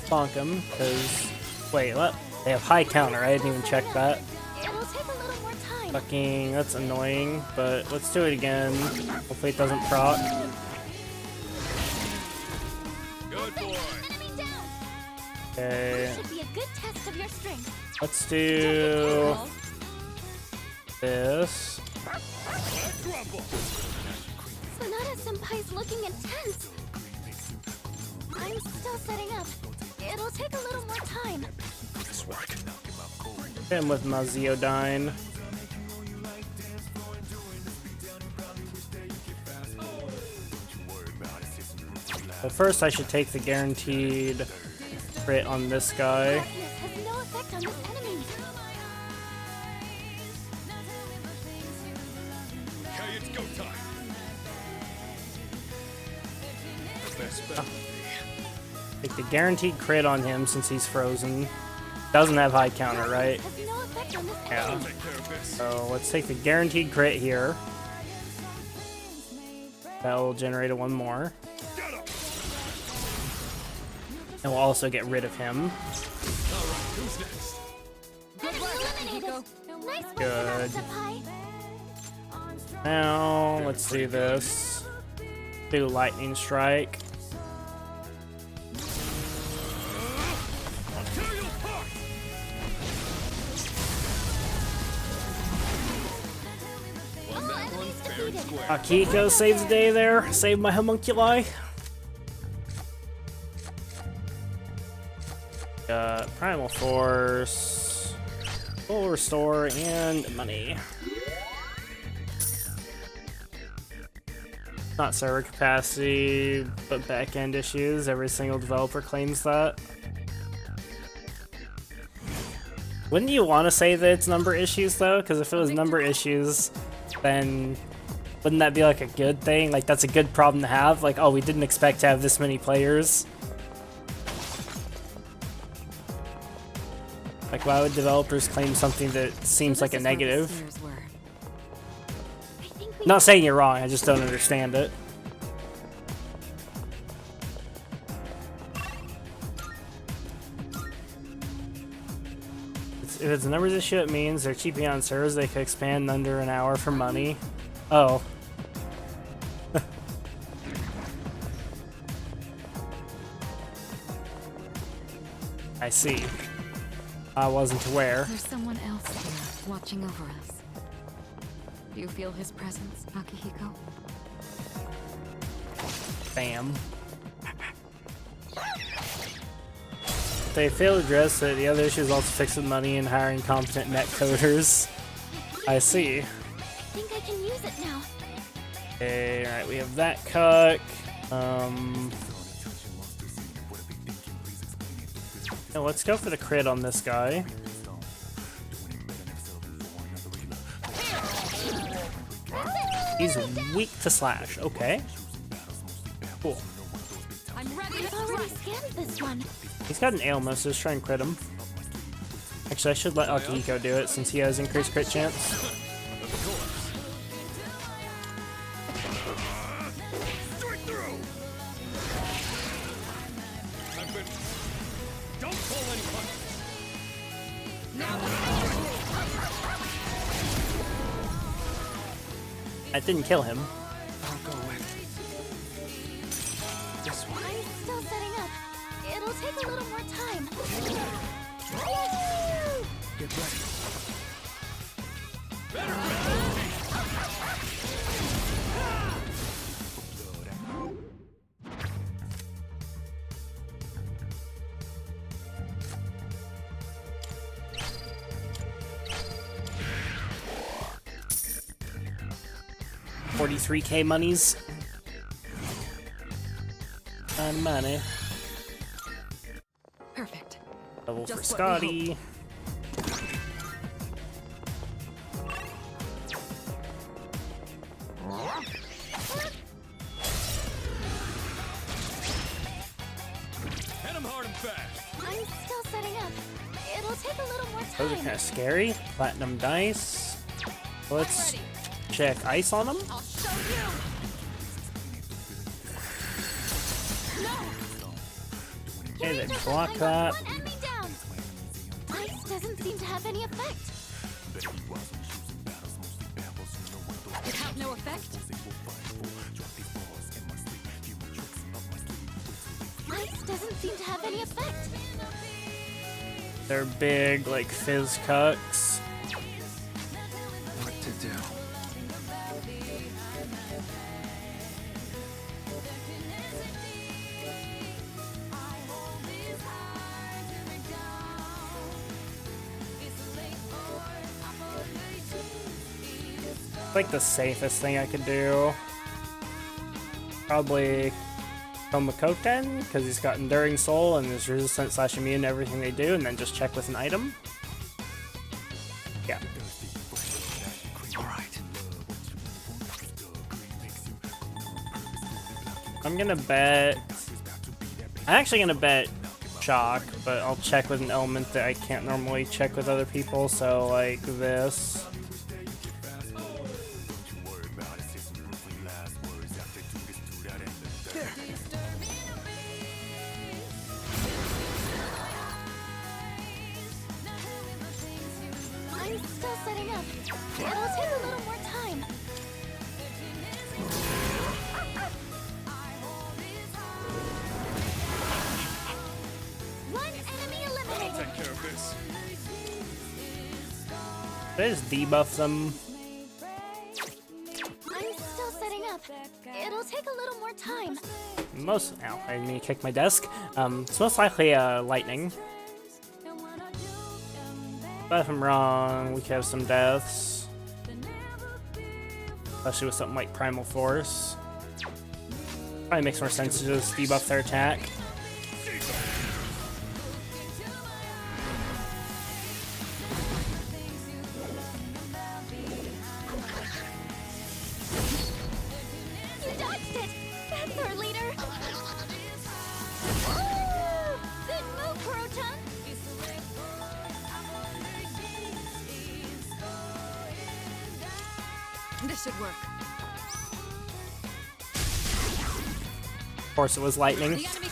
A: Bonk him, because... Wait, what? They have high counter, I didn't even check that.
C: It'll take a little more time.
A: Fucking, that's annoying, but let's do it again. Hopefully it doesn't proc.
D: Good boy.
C: Enemy down.
A: Okay,
C: Should be a good test of your strength.
A: let's do... this.
C: Sonata-senpai's looking intense. I'm still setting up. It'll take a little more time.
A: Hit him with Maziodyne. But first I should take the guaranteed crit on this guy.
C: Darkness has no effect on this enemy.
D: Okay, it's go time.
A: Take the guaranteed crit on him since he's frozen. Doesn't have high counter, right?
C: Has no effect on this
A: Yeah.
C: enemy.
D: Take care of this.
A: So let's take the guaranteed crit here. That will generate one more. And we'll also get rid of him.
D: Who's next?
C: Eliminated. Nice work,
A: Good.
C: Sonata-senpai.
A: Now, let's do this. Do lightning strike.
D: I'll tear you apart. Won that one fair and square.
A: Akiko saves the day there. Saved my homunculi. Primal Force, full restore, and money. Not server capacity, but back-end issues. Every single developer claims that. Wouldn't you want to say that it's number issues, though? Because if it was number issues, then wouldn't that be like a good thing? Like, that's a good problem to have? Like, oh, we didn't expect to have this many players. Like, why would developers claim something that seems like a negative? Not saying you're wrong, I just don't understand it. If it's a numbers issue, it means they're cheaping on servers. They could expand in under an hour for money. Oh. I see. I wasn't aware.
B: There's someone else here, watching over us. Do you feel his presence, Akihiko?
A: Bam. If they fail to address it, the other issue is also fixing money and hiring competent net coders. I see.
C: I think I can use it now.
A: Okay, alright, we have that cuck. Yeah, let's go for the crit on this guy. He's weak to slash. Okay. Cool.
C: I'm ready. I've already scanned this one.
A: He's got an ailment, so let's try and crit him. Actually, I should let Akihiko do it since he has increased crit chance. That didn't kill him.
J: I'll go with this one.
I: I'm still setting up. It'll take a little more time.
J: Get ready.
A: 43k monies. And money.
B: Perfect.
A: Level for
B: Just what we
A: Scotty.
D: Hit him hard and fast.
I: I'm still setting up. It'll take a little more
A: Those are
I: time.
A: kind of scary. Platinum dice. Let's check ice on them.
H: I'll show you!
A: Okay, they block that.
I: One enemy down. Ice doesn't seem to have any effect.
B: It have no effect?
I: Ice doesn't seem to have any effect.
A: They're big, like fizz cucks.
J: What to do?
A: It's like the safest thing I could do. Probably Komakoten, because he's got Enduring Soul and is resistant / immune to everything they do, and then just check with an item. Yeah.
J: Alright.
A: I'm gonna bet... I'm actually gonna bet Shock, but I'll check with an element that I can't normally check with other people, so like this.
I: I'm still setting up. It'll take a little more time. One enemy eliminated.
D: Take care of this.
A: Did I just debuff them?
I: I'm still setting up. It'll take a little more time.
A: Most... Ow, I didn't mean to kick my desk. It's most likely lightning. But if I'm wrong, we could have some deaths. Especially with something like Primal Force. Probably makes more sense to just debuff their attack.
I: You dodged it. That's our leader. Ooh, good move, Kuro-chan.
B: This should work.
A: Of course it was lightning.
B: The enemy.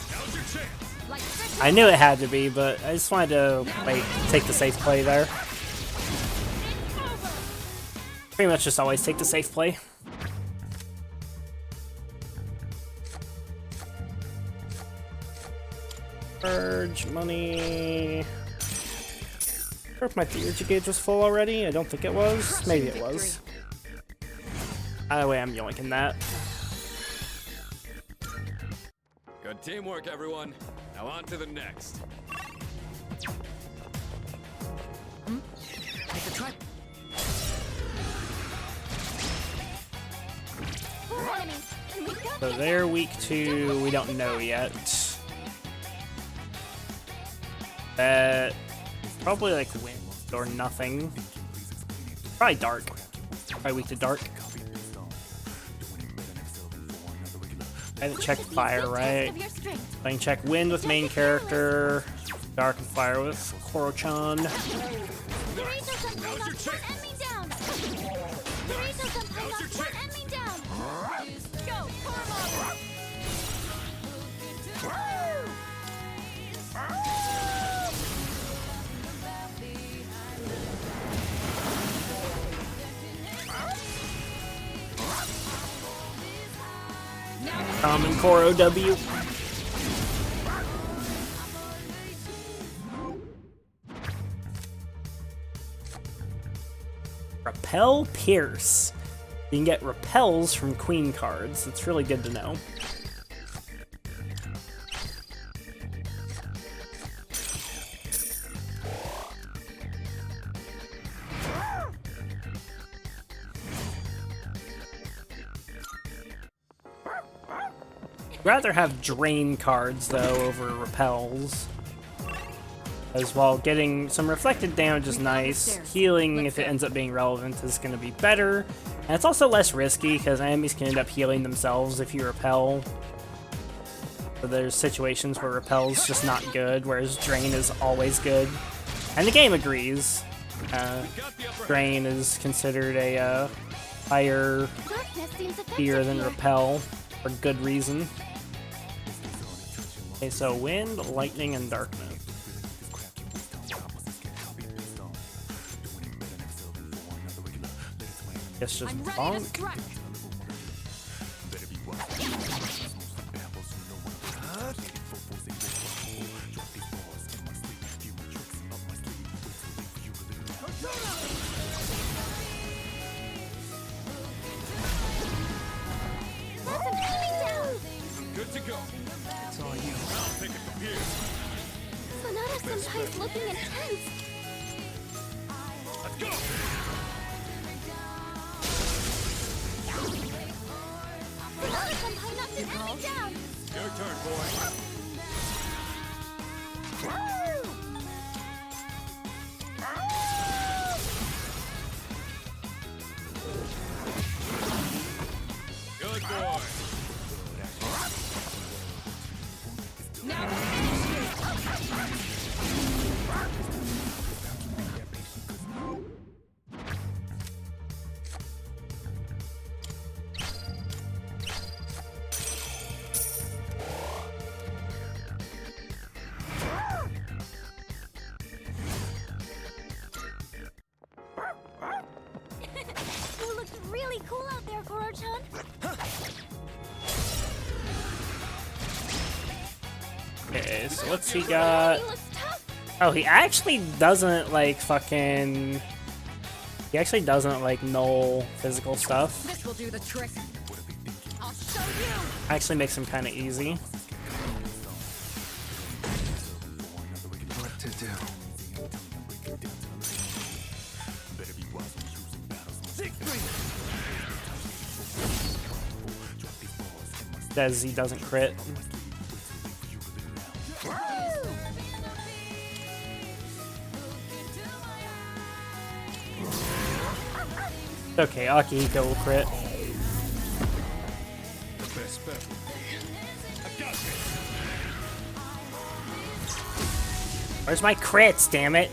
B: Like fish.
A: I knew it had to be, but I just wanted to like take the safe play there. Pretty much just always take the safe play. Purge money. Or if my theurgy gauge was full already. I don't think it was. Maybe it was. Either way, I'm yoinking that.
D: Good teamwork, everyone. Now on to the next.
B: Take a try.
I: Four enemies, and we've got
A: So they're weak to, we don't know yet. That probably like wind or nothing. Probably dark. Probably weak to dark. I haven't checked fire, right?
I: of your strength.
A: I can check wind with main character, dark and fire with Koro-chan.
I: Naruto-senpai knocked one enemy down. Naruto-senpai knocked one enemy down. Go, Karma!
A: Common Core OW. Repel Pierce. You can get repels from queen cards. It's really good to know. Rather have drain cards though over repels. As well, getting some reflected damage is nice. Healing, if it ends up being relevant, is going to be better. And it's also less risky because enemies can end up healing themselves if you repel. So there's situations where repel's just not good, whereas drain is always good. And the game agrees. Drain is considered a higher tier than repel for good reason. Okay, so wind, lightning, and darkness. Guess just bonk.
D: Good to go.
J: It's all you.
D: I'll take it from here.
I: Sonata's sometimes looking intense.
D: Let's go.
I: Sonata-senpai knocked an enemy down.
D: Your turn, boy. Good boy.
I: You look really cool out there, Koro-chan.
A: Okay, so what's he got?
I: He looks tough.
A: Oh, he actually doesn't like fucking... He actually doesn't like null physical stuff.
L: This will do the trick. I'll show you.
A: Actually makes him kind of easy.
J: What to do?
A: Says he doesn't crit. Okay, Akihiko will crit.
D: The best bet. I've got this.
A: Where's my crits, damn it?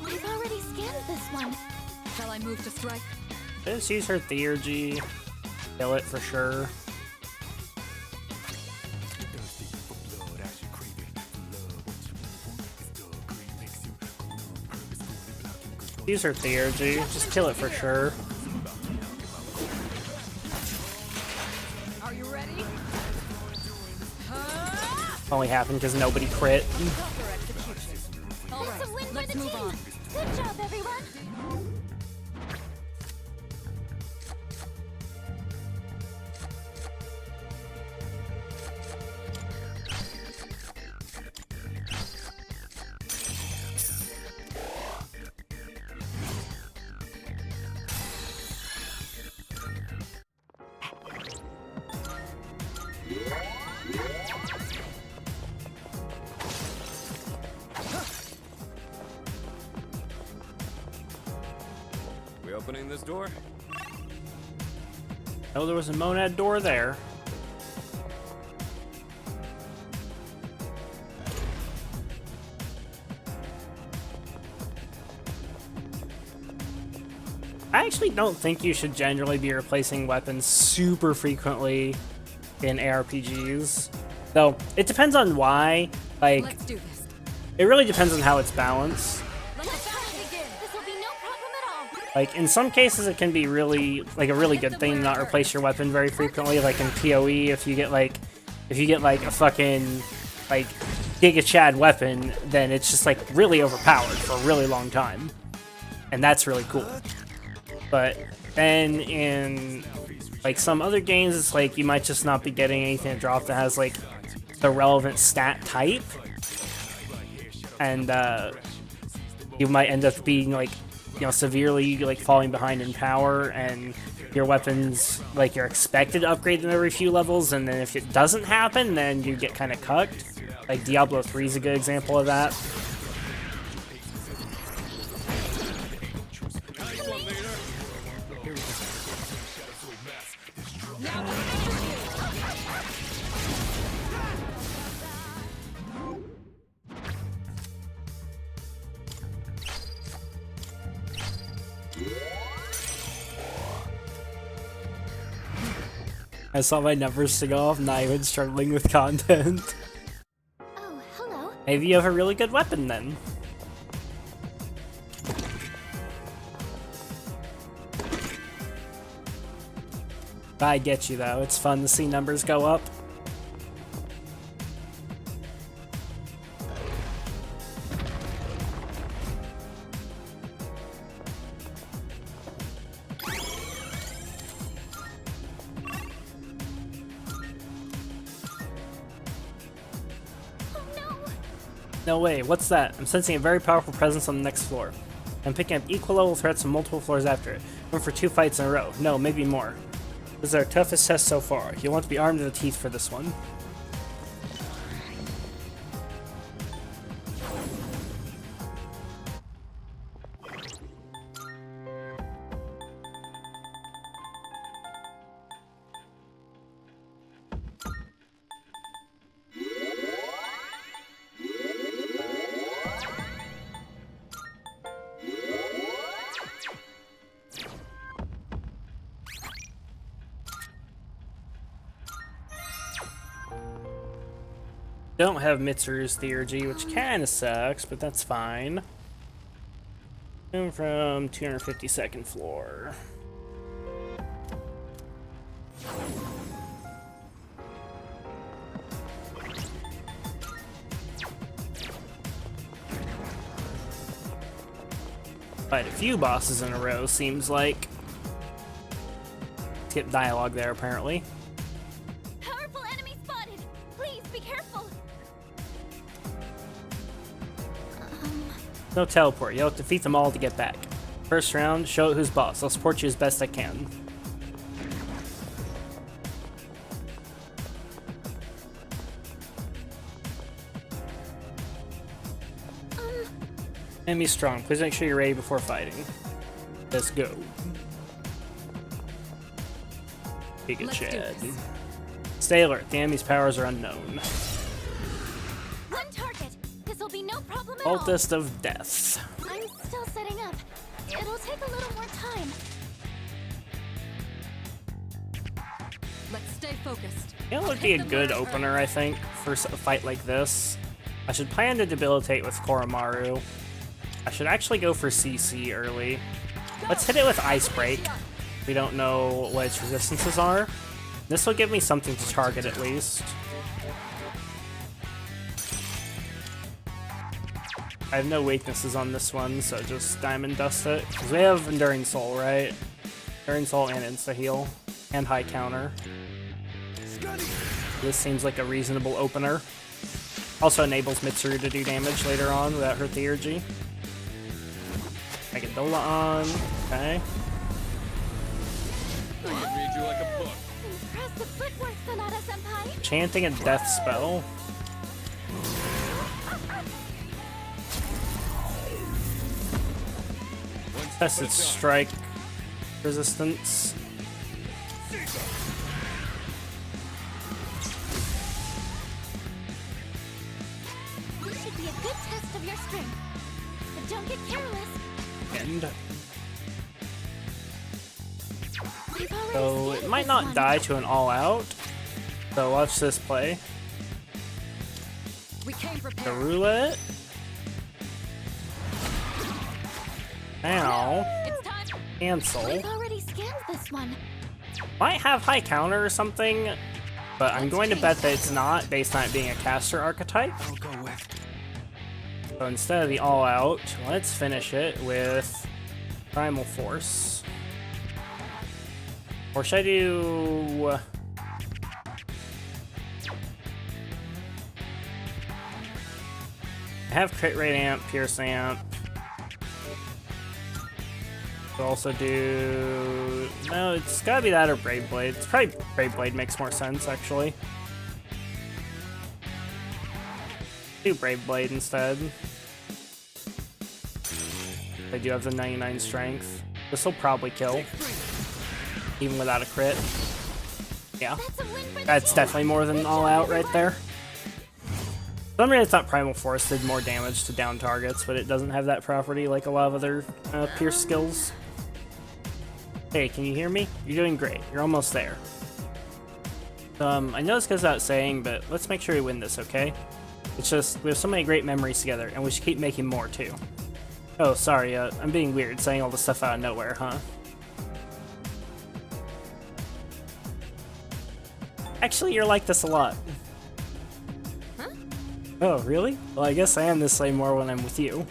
I: I've already scanned this one.
L: Shall I move to strike?
A: Just use her theurgy. Kill it for sure. Use her theurgy. Just kill it for sure.
L: Are you ready?
A: Only happened because nobody crit.
L: Proper execution. All
I: That's a win
L: right,
I: for
L: let's
I: the
L: move
I: team.
L: on.
I: Good job, everyone.
D: We opening this door?
A: Oh, there was a monad door there. I actually don't think you should generally be replacing weapons super frequently in ARPGs. Though, it depends on why. Like,
L: Let's do this.
A: it really depends on how it's balanced.
L: Let the battle begin.
I: The
A: Like, in some cases it can be really, like, a really good thing to not replace your weapon very frequently, like in PoE, if you get, like, a fucking, like, Giga Chad weapon, then it's just, like, really overpowered for a really long time. And that's really cool. But then in, like, some other games, it's like you might just not be getting anything to drop that has, like, the relevant stat type. And, you might end up being, like, you know, severely, like, falling behind in power, and your weapons, like, you're expected to upgrade them every few levels, and then if it doesn't happen, then you get kind of cucked. Like, Diablo 3 is a good example of that. I saw my numbers sing off, not even struggling with content.
I: Oh, hello.
A: Maybe you have a really good weapon then. I get you though, it's fun to see numbers go up. No way, what's that? I'm sensing a very powerful presence on the next floor. I'm picking up equal level threats from multiple floors after it. Went for 2 fights in a row. No, maybe more. This is our toughest test so far. You'll want to be armed to the teeth for this one. Don't have Mitsuru's Theurgy, which kinda sucks, but that's fine. I'm from 252nd floor. Fight a few bosses in a row, seems like. Skip dialogue there, apparently.
I: Powerful enemy spotted! Please be careful!
A: No teleport, you'll have to defeat them all to get back. First round, show it who's boss. I'll support you as best I can. Enemy strong, please make sure you're ready before fighting. Let's go. Giga Chad. Stay alert, the enemy's powers are unknown.
I: One target! This'll be no problem at all!
A: Cultist of Death.
I: I'm still setting up. It'll take a little more time.
L: Let's stay focused.
A: It would be a good opener, I think, for a fight like this. I should plan to debilitate with Koromaru. I should actually go for CC early. Let's hit it with Ice Break. We don't know what its resistances are. This will give me something to target at least. I have no weaknesses on this one, so just Diamond Dust it. Because we have Enduring Soul, right? Enduring Soul and Insta-Heal. And High Counter. This seems like a reasonable opener. Also enables Mitsuru to do damage later on without her Theurgy. Megadola on. Okay.
D: I can read you like a book.
I: Impressive footwork, Sonata-senpai!
A: Chanting a death spell. Tested strike resistance.
I: This should be a good test of your strength. But don't get careless.
A: And so it might not die to an all-out. So watch this play.
L: We came
A: The
L: prepared.
A: roulette. Now
L: It's time.
A: Cancel.
I: I've already scanned this one.
A: Might have high counter or something, but I'm going to bet that it's not, based on it being a caster archetype.
J: I'll go with.
A: So instead of the all-out, let's finish it with Primal Force. Or should I do... I have crit rate amp, pierce amp. Could also do... No, it's gotta be that or Brave Blade. It's probably Brave Blade makes more sense, actually. Do Brave Blade instead. I do have the 99 strength. This will probably kill, even without a crit. Yeah, that's definitely more than all out right there. For some reason I thought Primal Force did more damage to down targets, but it doesn't have that property like a lot of other pierce skills. Hey, can you hear me? You're doing great. You're almost there. I know this goes without saying, but let's make sure we win this, okay? It's just, we have so many great memories together, and we should keep making more, too. Oh, sorry, I'm being weird, saying all this stuff out of nowhere, huh? Actually, you're like this a lot.
H: Huh?
A: Oh, really? Well, I guess I am this way more when I'm with you.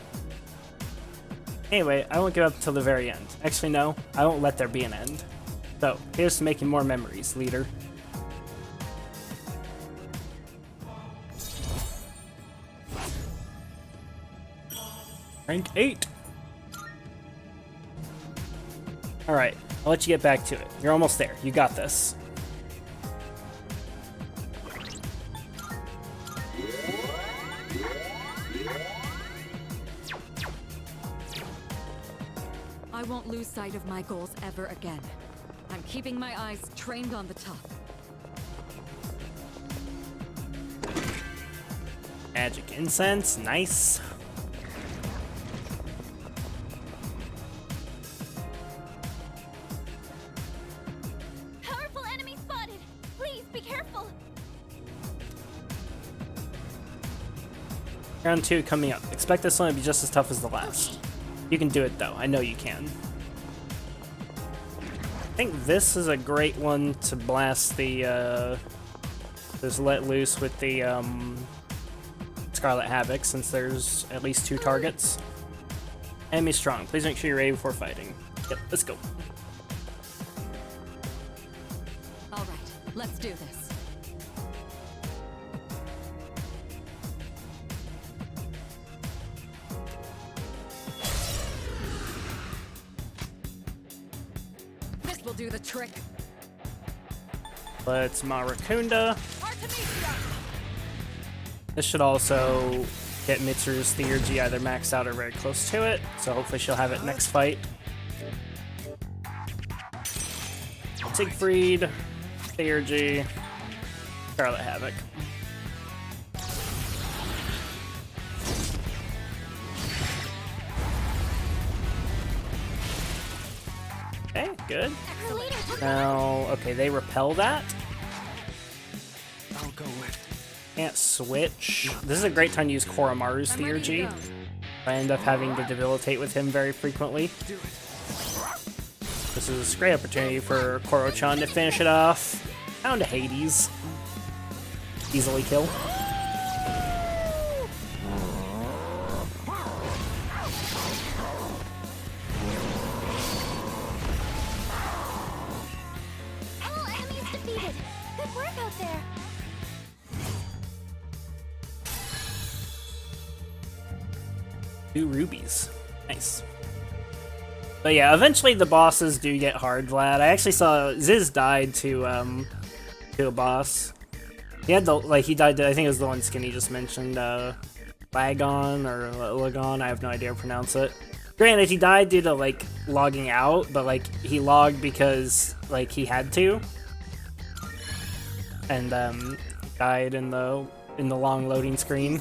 A: Anyway, I won't give up till the very end. Actually, no, I won't let there be an end. So, here's to making more memories, leader. Rank 8! Alright, I'll let you get back to it. You're almost there. You got this.
B: I won't lose sight of my goals ever again. I'm keeping my eyes trained on the top.
A: Magic incense, nice.
I: Powerful enemy spotted. Please be careful.
A: Round 2 coming up. Expect this one to be just as tough as the last. You can do it though, I know you can. I think this is a great one to blast the, just let loose with the, Scarlet Havoc, since there's at least 2 targets. Enemy strong, please make sure you're ready before fighting. Yep, let's go.
B: All right, let's do this. This will do the trick.
A: Let's Marakunda.
L: Artemisia!
A: This should also get Mitsuru's Theurgy either maxed out or very close to it, so hopefully she'll have it next fight. Siegfried, Theurgy, Scarlet Havoc. Okay, good. Now, okay, they repel that.
J: I'll go with.
A: Can't switch. This is a great time to use Koromaru's Theurgy. I end up having to debilitate with him very frequently.
J: Do it.
A: This is a great opportunity for Koro-chan to finish it off. Down to Hades. Easily kill.
I: All enemies defeated. Good work out there.
A: Two rubies. Nice. But yeah, eventually the bosses do get hard, Vlad. I actually saw Ziz died to a boss. He had the, like, he died to, I think it was the one Skinny just mentioned, Lagon or Lagon, I have no idea how to pronounce it. Granted, he died due to, like, logging out, but, like, he logged because, like, he had to. And, died in the long loading screen.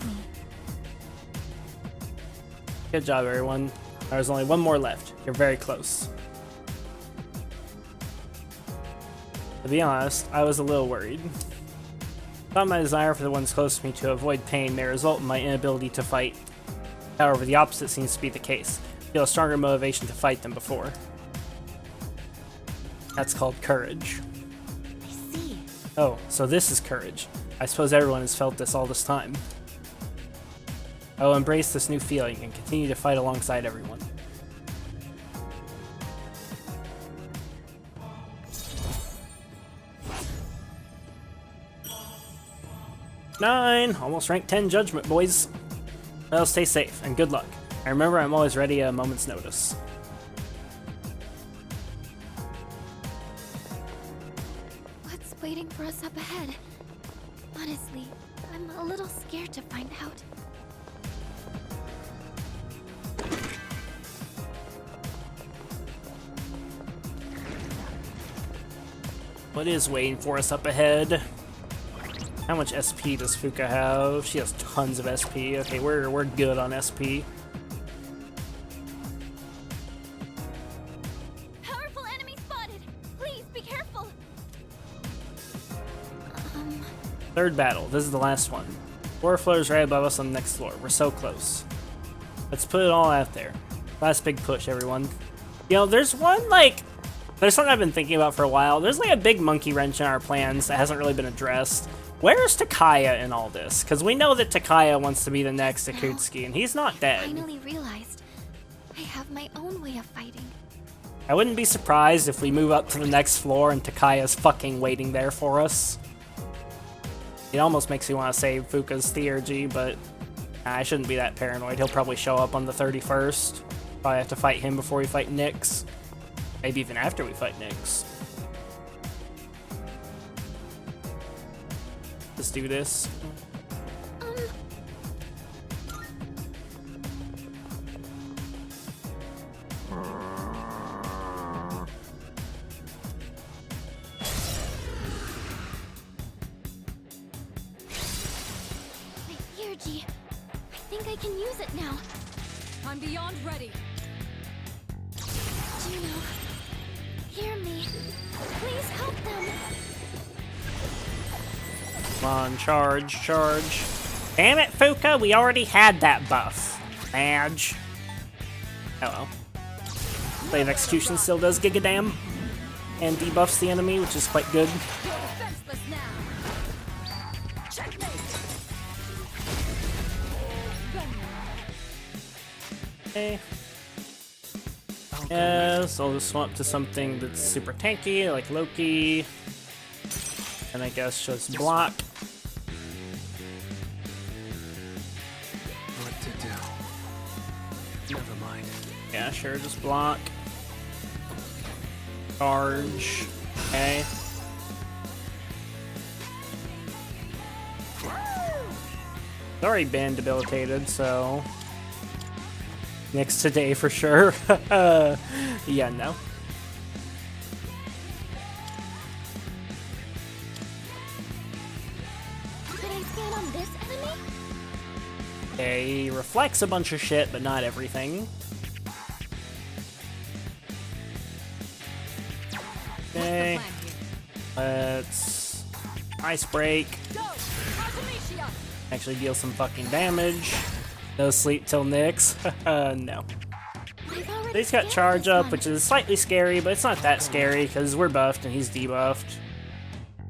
A: Good job, everyone. There's only one more left. You're very close. To be honest, I was a little worried. Thought my desire for the ones close to me to avoid pain may result in my inability to fight. However, the opposite seems to be the case. I feel a stronger motivation to fight than before. That's called courage.
I: I see.
A: Oh, so this is courage. I suppose everyone has felt this all this time. I will embrace this new feeling and continue to fight alongside everyone. Nine! Almost rank 10 judgment, boys. Well, stay safe, and good luck. And remember, I'm always ready at a moment's notice.
I: What's waiting for us up ahead? Honestly, I'm a little scared to find out.
A: What is waiting for us up ahead? How much SP does Fuka have? She has tons of SP. Okay, we're good on SP.
I: Powerful enemy spotted! Please be careful!
A: Third battle. This is the last one. 4 floors right above us on the next floor. We're so close. Let's put it all out there. Last big push, everyone. You know, there's something I've been thinking about for a while. There's like a big monkey wrench in our plans that hasn't really been addressed. Where's Takaya in all this? Because we know that Takaya wants to be the next Akutsuki, and he's not
I: I
A: dead.
I: finally realized I have my own way of fighting.
A: I wouldn't be surprised if we move up to the next floor and Takaya's fucking waiting there for us. It almost makes me want to save Fuka's theurgy, but I shouldn't be that paranoid. He'll probably show up on the 31st. Probably have to fight him before we fight Nyx. Maybe even after we fight Nyx. Let's do this.
I: My theurgy. I think I can use it now.
L: I'm beyond ready.
I: Juno, hear me. Please help them.
A: Come on, charge, charge. Damn it, Fuka, we already had that buff. Badge. Oh well. Blade Execution still does Gigadam. And debuffs the enemy, which is quite good.
L: You're defenseless now. Checkmate.
A: Okay. Yes, I'll just swap to something that's super tanky, like Loki. And I guess just block.
J: What to do? Never mind.
A: Yeah, sure, just block. Charge. Okay. It's already been debilitated, so... Next today for sure. Yeah, no.
I: Could I stand on this enemy?
A: Okay, he reflects a bunch of shit, but not everything. Okay. Let's ice break.
L: Go! Artemisia!
A: Actually deal some fucking damage. No sleep till Nyx. No.
I: I've already
A: He's got
I: scanned
A: charge
I: this
A: up,
I: one.
A: which is slightly scary, but it's not that scary because we're buffed and he's debuffed.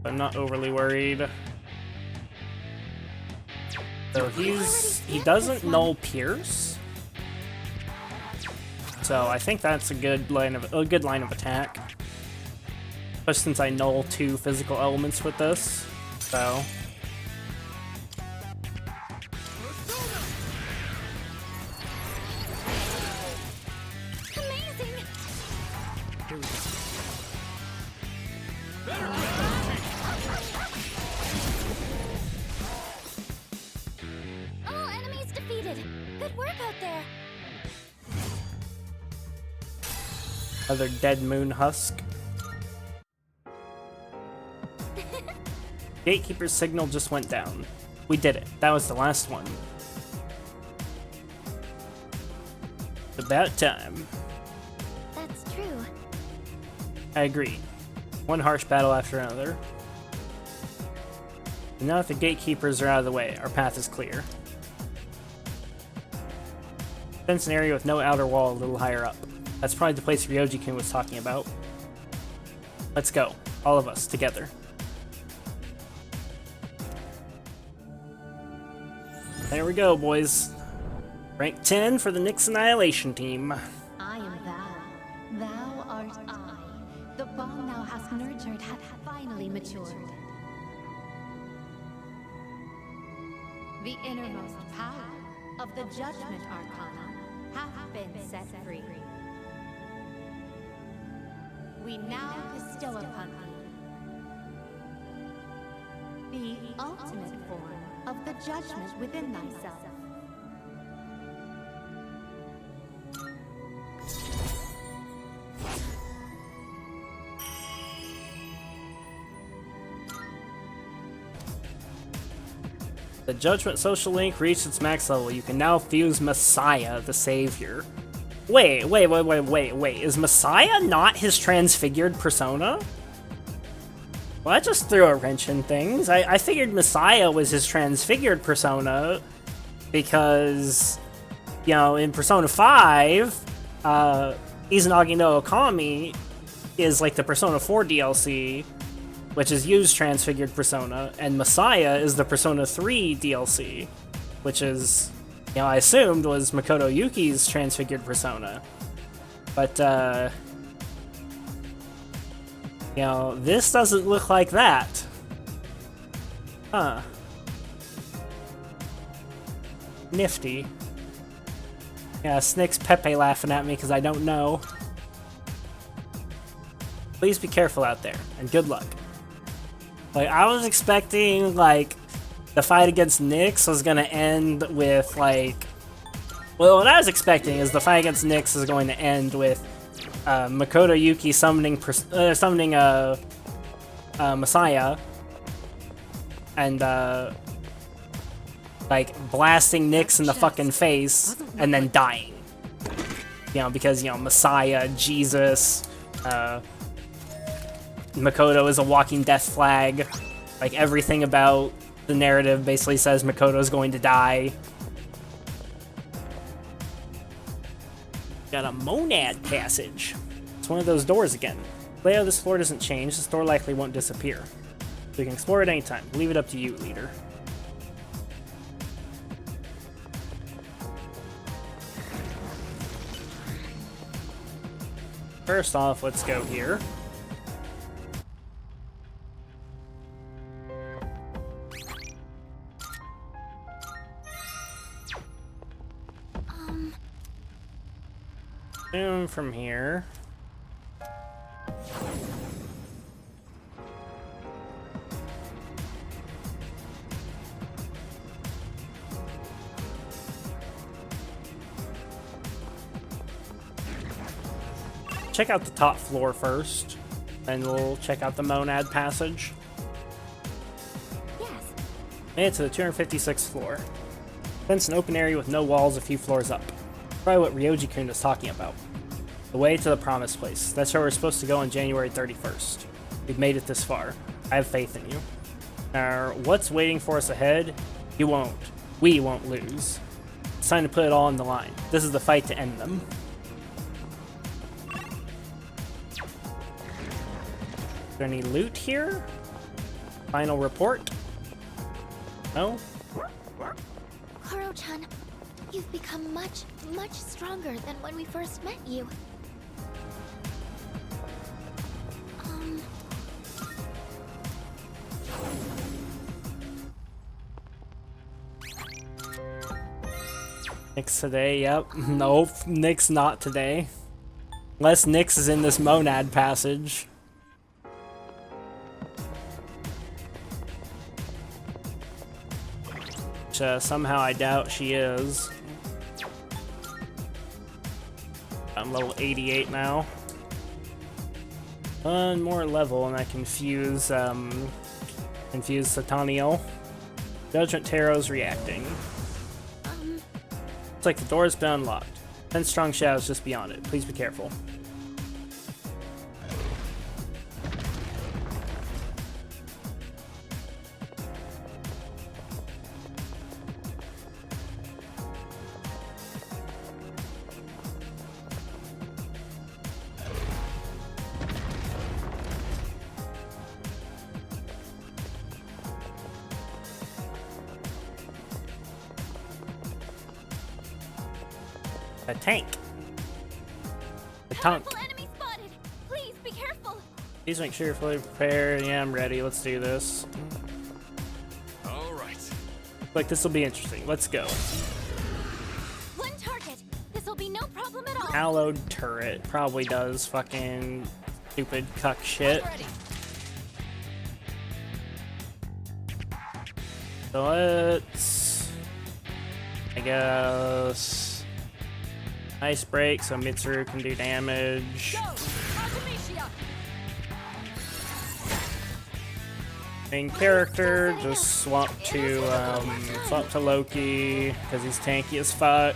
A: I'm not overly worried. So he doesn't null pierce. So I think that's a good line of attack. Especially since I null 2 physical elements with this. So
I: Amazing! All enemies defeated. Good work out there.
A: another dead moon husk. Gatekeeper's signal just went down. We did it. That was the last one. About time.
I: That's true.
A: I agree. One harsh battle after another. And now that the gatekeepers are out of the way, our path is clear. Fence an area with no outer wall a little higher up. That's probably the place Ryoji-kun was talking about. Let's go. All of us together. There we go, boys. Rank 10 for the Nyx Annihilation team.
K: I am thou. Thou art I. The bond thou hast nurtured hath finally matured. The innermost power of the Judgment Arcana hath been set free. We now bestow upon thee the ultimate form of the judgment within thyself.
A: The Judgment social link reached its max level. You can now fuse Messiah, the Savior. Wait. Is Messiah not his transfigured persona? Well, that just threw a wrench in things. I figured Messiah was his transfigured persona because, you know, in Persona 5, Izanagi no Okami is like the Persona 4 DLC, which is used transfigured persona, and Messiah is the Persona 3 DLC, which is, you know, I assumed was Makoto Yuki's transfigured persona. But, you know, this doesn't look like that. Huh. Nifty. Yeah, Snick's Pepe laughing at me because I don't know. Please be careful out there, and good luck. Like, I was expecting, like, the fight against Nyx was gonna end with, like... Well, what I was expecting is the fight against Nyx is going to end with Makoto Yuki summoning Messiah and, like, blasting Nyx in the fucking face and then dying. You know, because, you know, Messiah, Jesus, Makoto is a walking death flag. Like, everything about the narrative basically says Makoto's going to die. Got a monad passage. It's one of those doors again. The layout of this floor doesn't change. This door likely won't disappear. So you can explore it anytime. Leave it up to you, leader. First off, let's go here. From here. Check out the top floor first, then we'll check out the Monad passage.
C: Yes.
A: Made it to the 256th floor. Fence an open area with no walls a few floors up. Probably what Ryoji-kun is talking about. The way to the promised place. That's where we're supposed to go on January 31st. We've made it this far. I have faith in you. Now, what's waiting for us ahead? You won't. We won't lose. It's time to put it all on the line. This is the fight to end them. Is there any loot here? Final report? No?
C: Koro-chan, you've become much, much stronger than when we first met you.
A: Nyx today, yep. Nope, Nyx not today. Unless Nyx is in this Monad passage. Which, somehow I doubt she is. I'm level 88 now. One more level and I can fuse Sataniel. Judgment Tarot's reacting. Looks like the door has been unlocked. 10 strong shadows just beyond it. Please be careful. A tank. A tank.
I: Enemy spotted. Please be careful.
A: Please make sure you're fully prepared. Yeah, I'm ready. Let's do this.
D: All right.
A: Like, this will be interesting. Let's go.
I: One target. This will be no problem at all.
A: Hallowed turret. Probably does fucking stupid cuck shit. So let's... I guess... Ice break so Mitsuru can do damage. Main character, just swap to Loki, because he's tanky as fuck.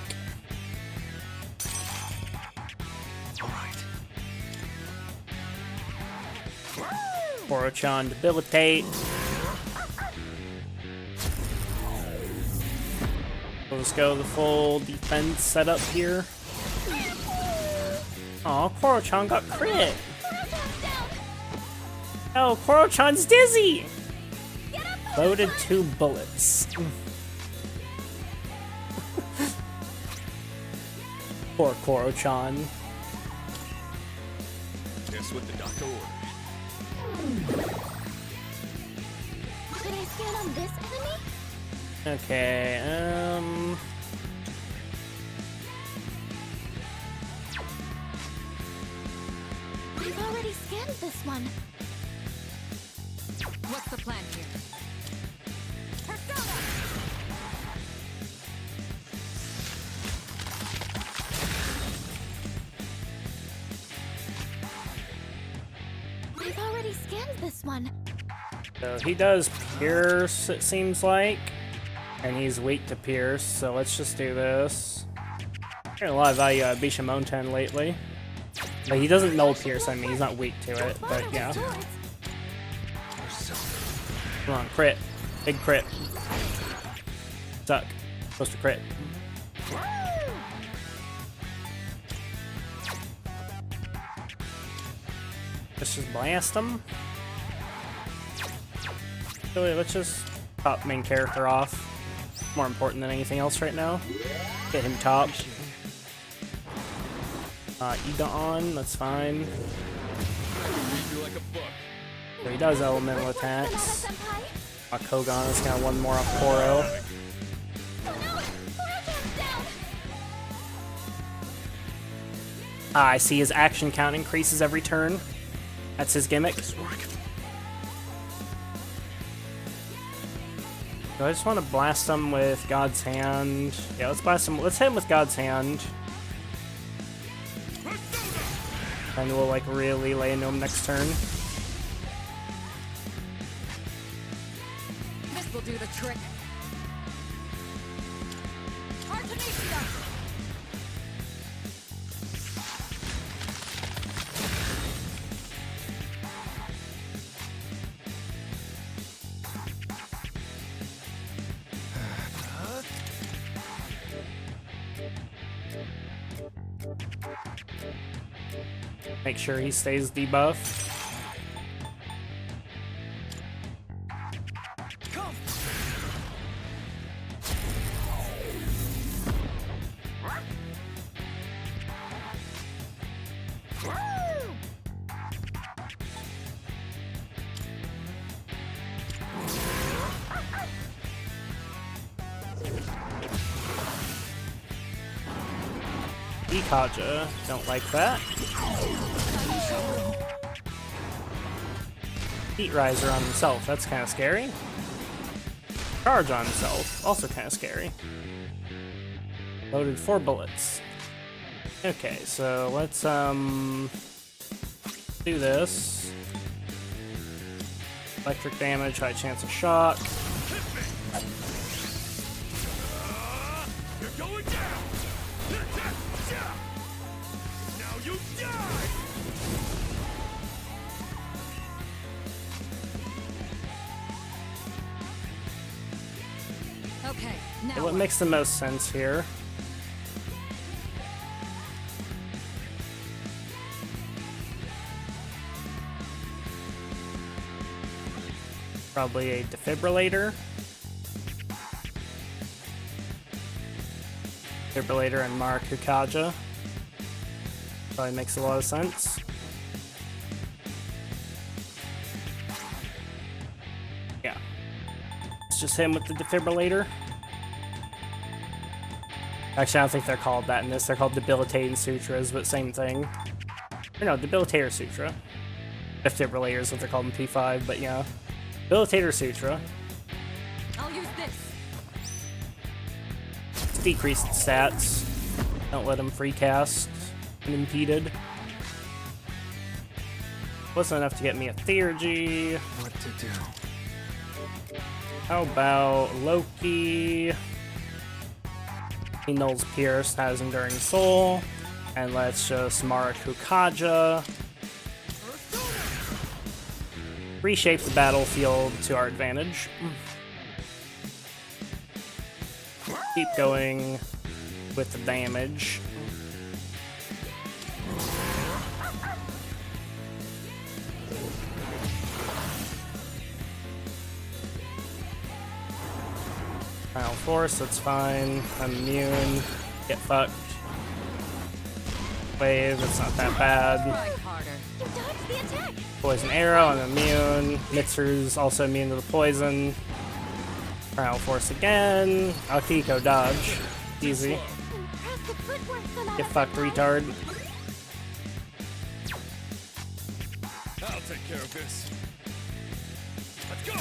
J: Alright.
A: Korochan debilitate. We'll just go the full defense setup here. Aw, Korochan got crit! Oh, Korochan's dizzy! Loaded 2 bullets. Poor Korochan.
D: Guess what the doctor ordered.
I: Should I scan on this enemy?
A: Okay,
I: I've already scanned this one.
L: What's the plan here? Persona!
I: I've already scanned this one.
A: so he does pierce, it seems like. And he's weak to pierce, so let's just do this. Getting a lot of value out of Bishamonten lately. But he doesn't null pierce, I mean, he's not weak to it, but yeah. Come on, crit. Big crit. Suck. Supposed to crit. Let's just blast him. Really, let's just top main character off. More important than anything else right now. Get him top. Egon, that's fine. So he does elemental attacks. Kogan is kind of one more off Koro. I see his action count increases every turn. That's his gimmick. So I just want to blast him with God's Hand. Yeah, let's blast him. Let's hit him with God's Hand. And we'll like really lay into him next turn.
L: This will do the trick. Artemisia!
A: Make sure he stays debuffed. Ikaja, don't like that. Heat Riser on himself, that's kind of scary. Charge on himself, also kind of scary. Loaded 4 bullets. Okay, so let's do this. Electric damage, high chance of shock.
D: You're going down. Now you die.
L: Okay, now
A: Okay, what makes the most sense here? Probably a defibrillator. Defibrillator and Marakukaja. Probably makes a lot of sense. Yeah. Let's just hit him with the Defibrillator. Actually, I don't think they're called that in this. They're called Debilitating Sutras, but same thing. Or no, Debilitator Sutra. Defibrillator is what they're called in P5, but yeah. Debilitator Sutra.
L: I'll use this.
A: It's decreased stats. Don't let him free cast unimpeded. Wasn't enough to get me a Theurgy.
J: What to do?
A: How about Loki? He nulls Pierce, has Enduring Soul. And let's just Marakukaja. Reshape the battlefield to our advantage. Keep going with the damage. Final Force, that's fine. I'm immune. Get fucked. Wave, it's not that bad.
L: Try harder.
C: You dodged the attack!
A: Poison Arrow, I'm immune. Mitsuru's also immune to the poison. Final Force again. Akiko dodge. Easy.
C: Impressive footwork, Sonata.
A: Get fucked, retard.
D: I'll take care of this. Let's go!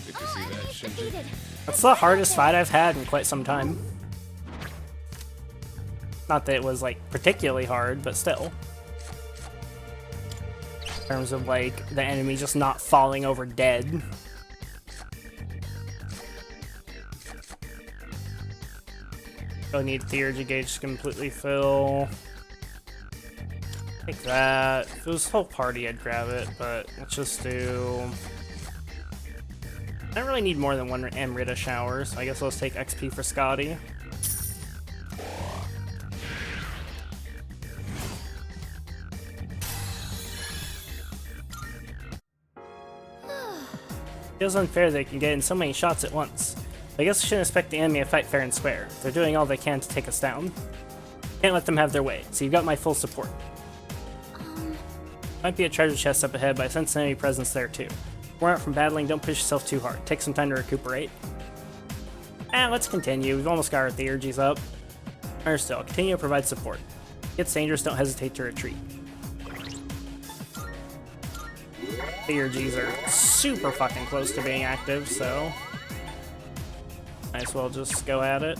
D: Did you see that,
C: Enemies
D: Shinji?
C: defeated.
A: That's the hardest fight I've had in quite some time. Not that it was, like, particularly hard, but still. In terms of, like, the enemy just not falling over dead. Don't need Theurgy gauge to completely fill. Take that. If it was whole party, I'd grab it, but let's just do... I don't really need more than one Amrita shower, so I guess let's take XP for Scotty. Feels unfair they can get in so many shots at once. I guess I shouldn't expect the enemy to fight fair and square. They're doing all they can to take us down. Can't let them have their way, so you've got my full support. Might be a treasure chest up ahead, but I sense enemy presence there too. We're out from battling, don't push yourself too hard. Take some time to recuperate. Let's continue. We've almost got our Theurgies up. Or still, continue to provide support. If it gets dangerous, don't hesitate to retreat. Theurgies are super fucking close to being active, so might as well just go at it.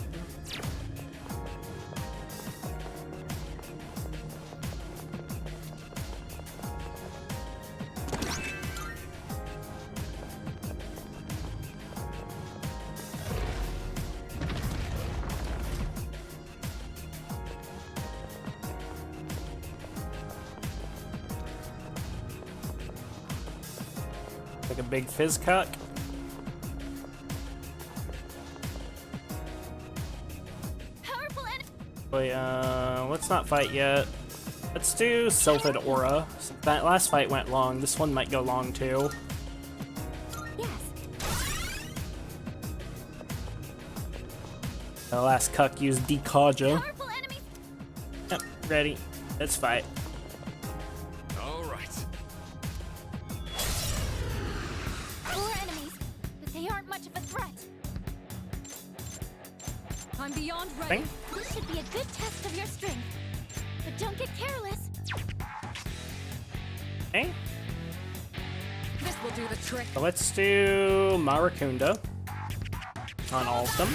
A: Like a big fizz cuck. Wait, let's not fight yet. Let's do Sylphid Aura. That last fight went long. This one might go long too.
C: Yes.
A: The last cuck used Dekaja.
C: Powerful enemies.
A: Yep, ready. Let's fight.
D: All right.
C: 4 enemies, but they aren't much of a threat.
L: I'm beyond ready.
A: Thing?
C: This should be a good test of your strength. But don't get careless.
A: Okay.
L: This will do the trick.
A: So let's do Marakunda on all of them.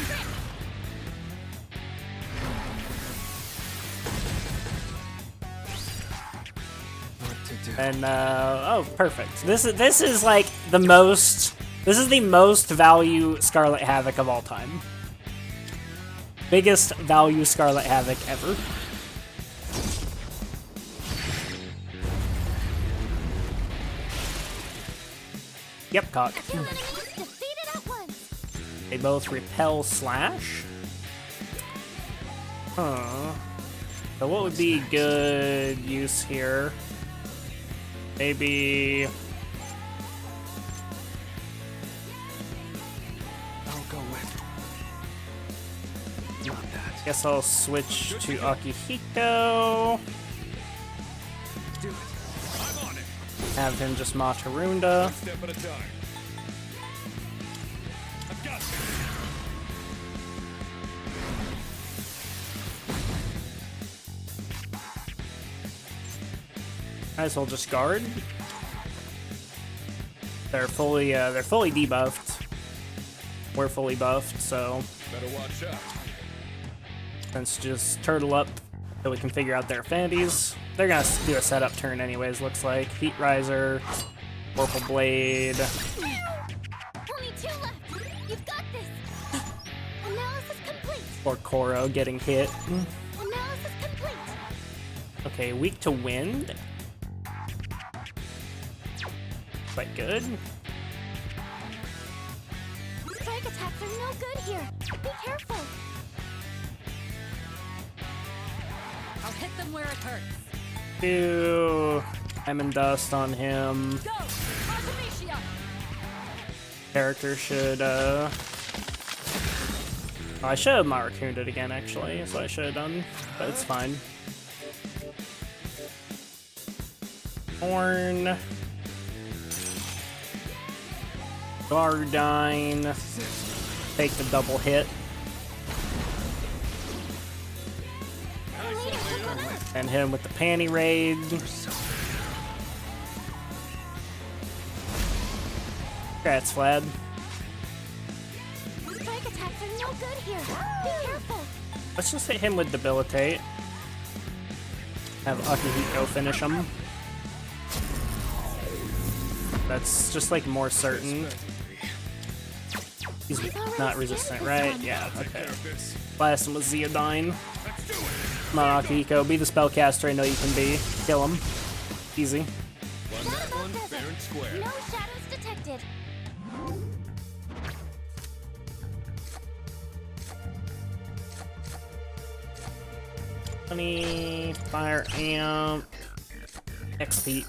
J: What to do?
A: And oh, perfect. This is like the most. This is the most value Scarlet Havoc of all time. Biggest value Scarlet Havoc ever. Yep, cock.
C: 2 enemies defeated at once.
A: They both repel slash. Huh. So what would be good use here? Maybe
J: I'll go with. Not that.
A: Guess I'll switch to Akihiko.
D: Do it. I'm on it.
A: Have him just Matarunda.
D: Step at a time. I've got this.
A: Might as well just guard. They're fully debuffed. We're fully buffed, so
D: Better watch out.
A: let's just turtle up so we can figure out their affinities. They're gonna do a setup turn anyways, looks like. Heat Riser, Purple Blade.
I: Only 2 left. You've got this. Analysis complete.
A: Or Koro getting hit.
I: Analysis complete.
A: Okay, weak to wind. Quite good.
I: Strike attacks are no good here. Be careful.
L: I'll hit them where it hurts.
A: Do Diamond Dust on him.
L: Go! Artemisia!
A: Character should, oh, I should have Maracooned it again, actually. That's what I should have done, but it's fine. Horn. Gardine. Take the double hit. And hit him with the Panty Raid. Congrats, Vlad.
I: Strike attacks are no good here. Be careful.
A: Let's just hit him with Debilitate. Have Akihiko finish him. That's just like more certain. He's not resistant, right? Yeah, okay. Last one was Zeodyne. Come on, Akihiko, be the spellcaster I know you can be. Kill him. Easy.
D: Won that one fair and square.
I: No shadows detected.
A: Honey, Fire Amp, XP.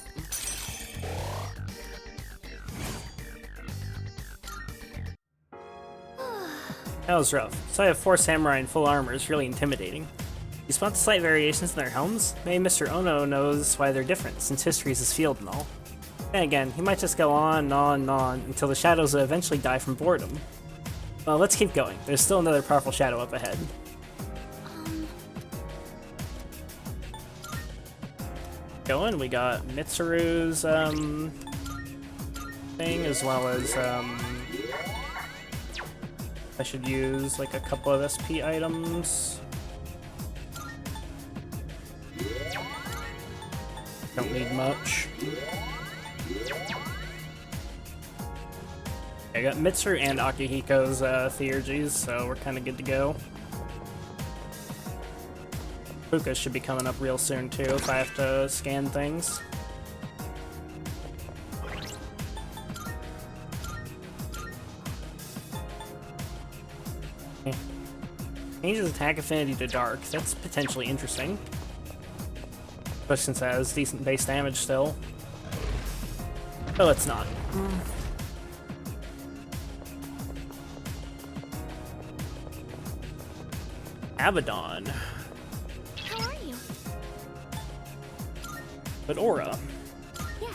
A: That was rough. So I have 4 samurai in full armor. It's really intimidating. You spot slight variations in their helms? Maybe Mr. Ono knows why they're different, since history is his field and all. And again, he might just go on and on and on until the shadows will eventually die from boredom. Well, let's keep going. There's still another powerful shadow up ahead. Going, we got Mitsuru's thing, as well as I should use like a couple of SP items. Don't need much. I got Mitsuru and Akihiko's theurgies, so we're kind of good to go. Fuka should be coming up real soon too if I have to scan things. Changes attack affinity to dark. That's potentially interesting. But since it has decent base damage still. Oh, it's not. Abaddon.
I: How are you?
A: But Aura.
I: Yes.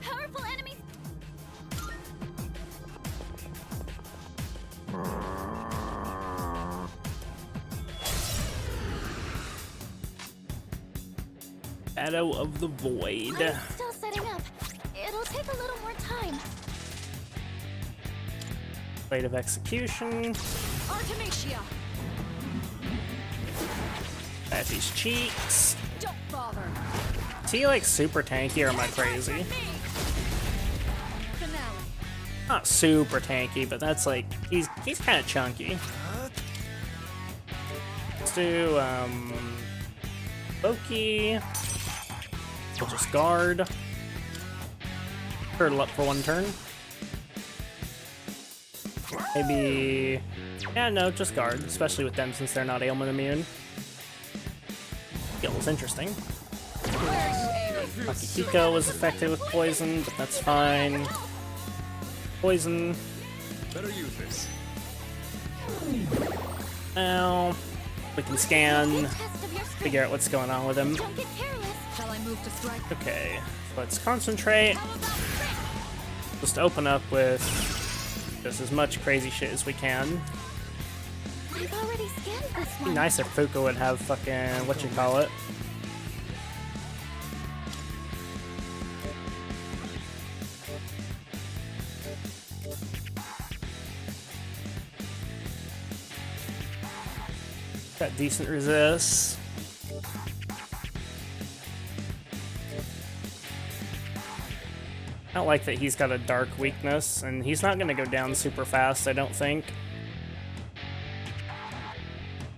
I: Powerful enemies.
A: Shadow of the Void.
I: I'm still setting up. It'll take a little more time.
A: Blade of Execution.
L: Artemisia!
A: At these cheeks.
L: Don't bother.
A: Is he like super tanky or am I crazy?
L: Finale.
A: Not super tanky, but that's like he's kind of chunky. Let's do Loki. We'll just guard. Turtle up for 1 turn. Maybe, yeah, no, just guard, especially with them since they're not ailment immune. Skill's interesting.
L: Where's you aiming?
A: Akihiko was affected with poison, but that's fine. Poison.
D: Better use this.
A: Now, we can scan, figure out what's going on with him.
C: Don't get careless.
L: Shall I move to strike?
A: Okay, let's concentrate. Just open up with just as much crazy shit as we can.
C: I've already scanned this
A: It'd be
C: one.
A: nice if Fuka would have fucking, whatchamacallit. Got decent resist. I don't like that he's got a dark weakness, and he's not gonna go down super fast, I don't think.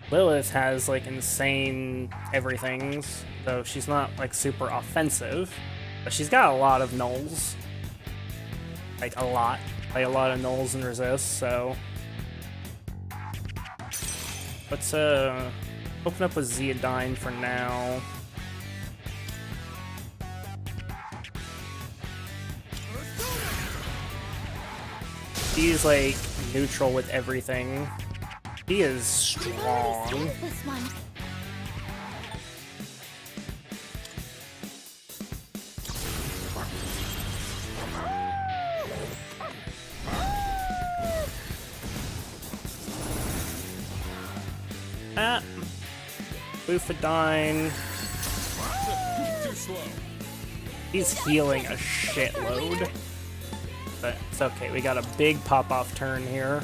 A: Lilith has like insane everythings, though she's not like super offensive, but she's got a lot of nulls. Like a lot of nulls and resists, so. Let's open up with Zeodyne for now. He's like neutral with everything. He is strong.
C: This one.
A: Ah, Bufadine.
D: Too slow.
A: He's healing a shitload. But it's okay, we got a big pop-off turn here.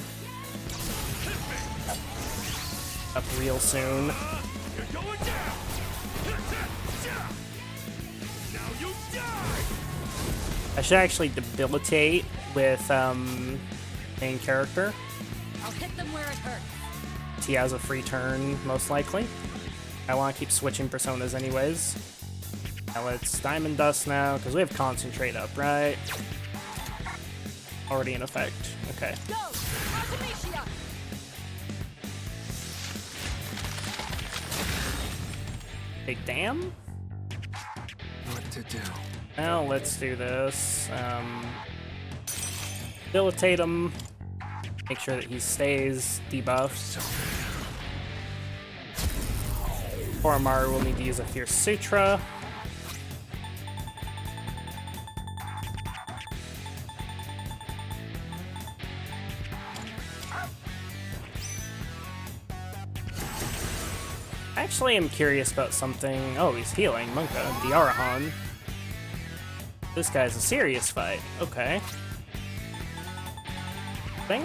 A: Up real soon.
D: You're going down. Now you die.
A: I should actually debilitate with main character.
L: I'll hit them where it hurts.
A: He has a free turn, most likely. I want to keep switching personas anyways. Now let's Diamond Dust now, because we have Concentrate up, right? Already in effect. Okay.
L: Go! Artemisia!
A: Big damn?
J: What to do?
A: Now let's do this. Debilitate him. Make sure that he stays debuffed. Oromaru will need to use a Fierce Sutra. Actually, I'm curious about something. Oh, he's healing. Monka, the Arahan. This guy's a serious fight. Okay. Thing?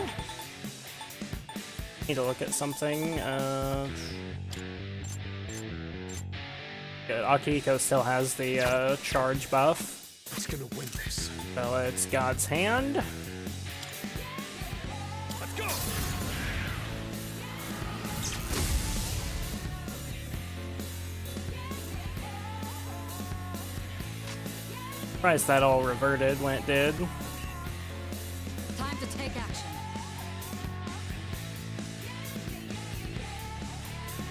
A: Need to look at something. Good. Akihiko still has the charge buff.
J: Who's gonna win this?
A: So it's God's Hand.
D: Let's go.
A: Surprised that all reverted when it did.
L: Time to take action.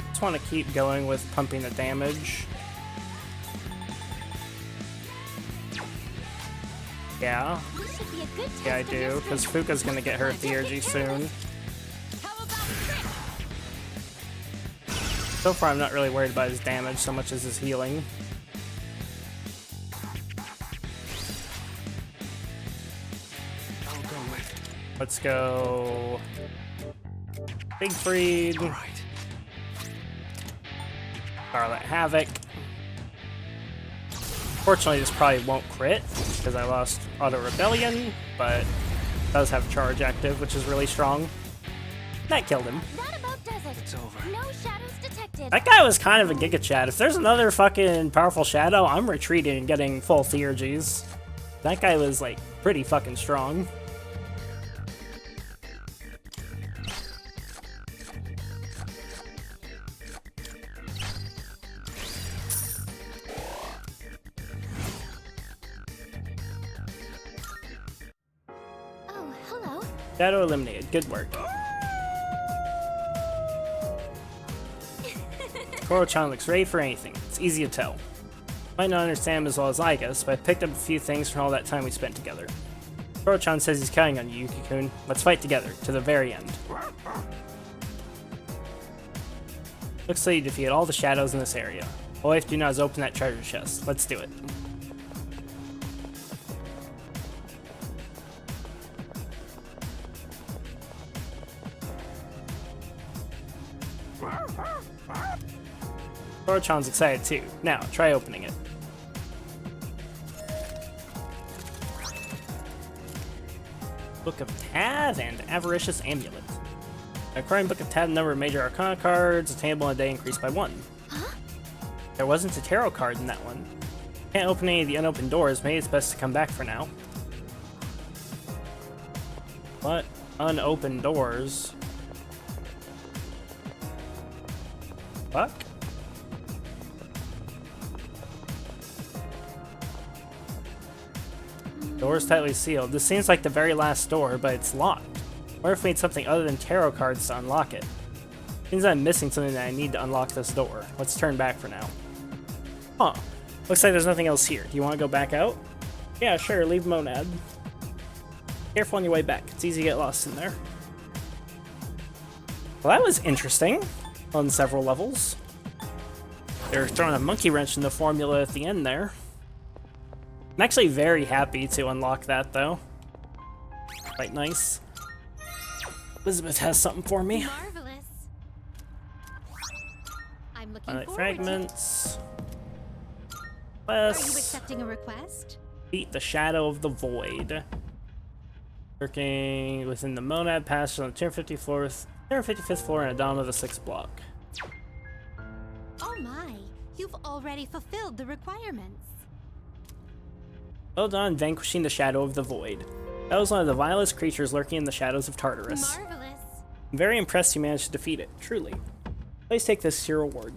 A: Just want to keep going with pumping the damage. Yeah.
C: This should be a good test
A: Yeah, I
C: of your
A: do, because
C: strength.
A: Fuka's gonna get her Theurgy soon.
L: How about this?
A: So far, I'm not really worried about his damage so much as his healing.
J: I'll go with.
A: Let's go. Siegfried.
J: All right.
A: Scarlet Havoc. Fortunately, this probably won't crit because I lost Auto Rebellion, but it does have charge active, which is really strong. That killed him.
C: That about does it.
J: It's over.
C: No shadows detected.
A: That guy was kind of a Giga Chad. If there's another fucking powerful shadow, I'm retreating and getting full Theurgies. That guy was like pretty fucking strong.
C: Oh, hello.
A: Shadow eliminated. Good work. Koro-chan looks ready for anything. It's easy to tell. Might not understand him as well as I guess, but I picked up a few things from all that time we spent together. Koro-chan says he's counting on you, Yuki-kun. Let's fight together, to the very end. Looks like you defeated all the shadows in this area. All we have to do now is open that treasure chest. Let's do it. Koro-chan's excited too. Now, try opening it. Book of Tad and Avaricious Amulet. Acquiring Book of Tad, number of major arcana cards, attainable in a day increased by 1.
I: Huh?
A: There wasn't a tarot card in that one. Can't open any of the unopened doors, maybe it's best to come back for now. What? Unopened doors? Fuck? Door's tightly sealed. This seems like the very last door, but it's locked. What if we need something other than tarot cards to unlock it? Seems I'm missing something that I need to unlock this door. Let's turn back for now. Huh. Looks like there's nothing else here. Do you want to go back out? Yeah, sure. Leave Monad. Careful on your way back. It's easy to get lost in there. Well, that was interesting on several levels. They're throwing a monkey wrench in the formula at the end there. I'm actually very happy to unlock that, though. Quite nice. Elizabeth has something for me.
K: Marvelous. I'm looking
A: Alright,
K: forward
A: fragments.
K: to it. Are you
A: Quest.
K: accepting a request?
A: Beat the Shadow of the Void. Working within the Monad Passage on the 255th floor in a dome of the 6th block.
K: Oh my, you've already fulfilled the requirements.
A: Well done vanquishing the Shadow of the Void. That was one of the vilest creatures lurking in the shadows of Tartarus.
K: Marvelous.
A: I'm very impressed you managed to defeat it, truly. Please take this as your reward.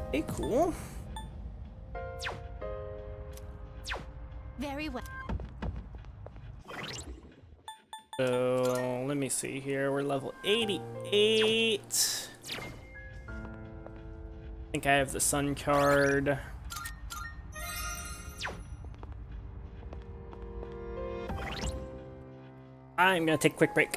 A: Okay, cool.
K: Very well.
A: So, let me see here. We're level 88. I think I have the Sun card. I'm gonna take a quick break.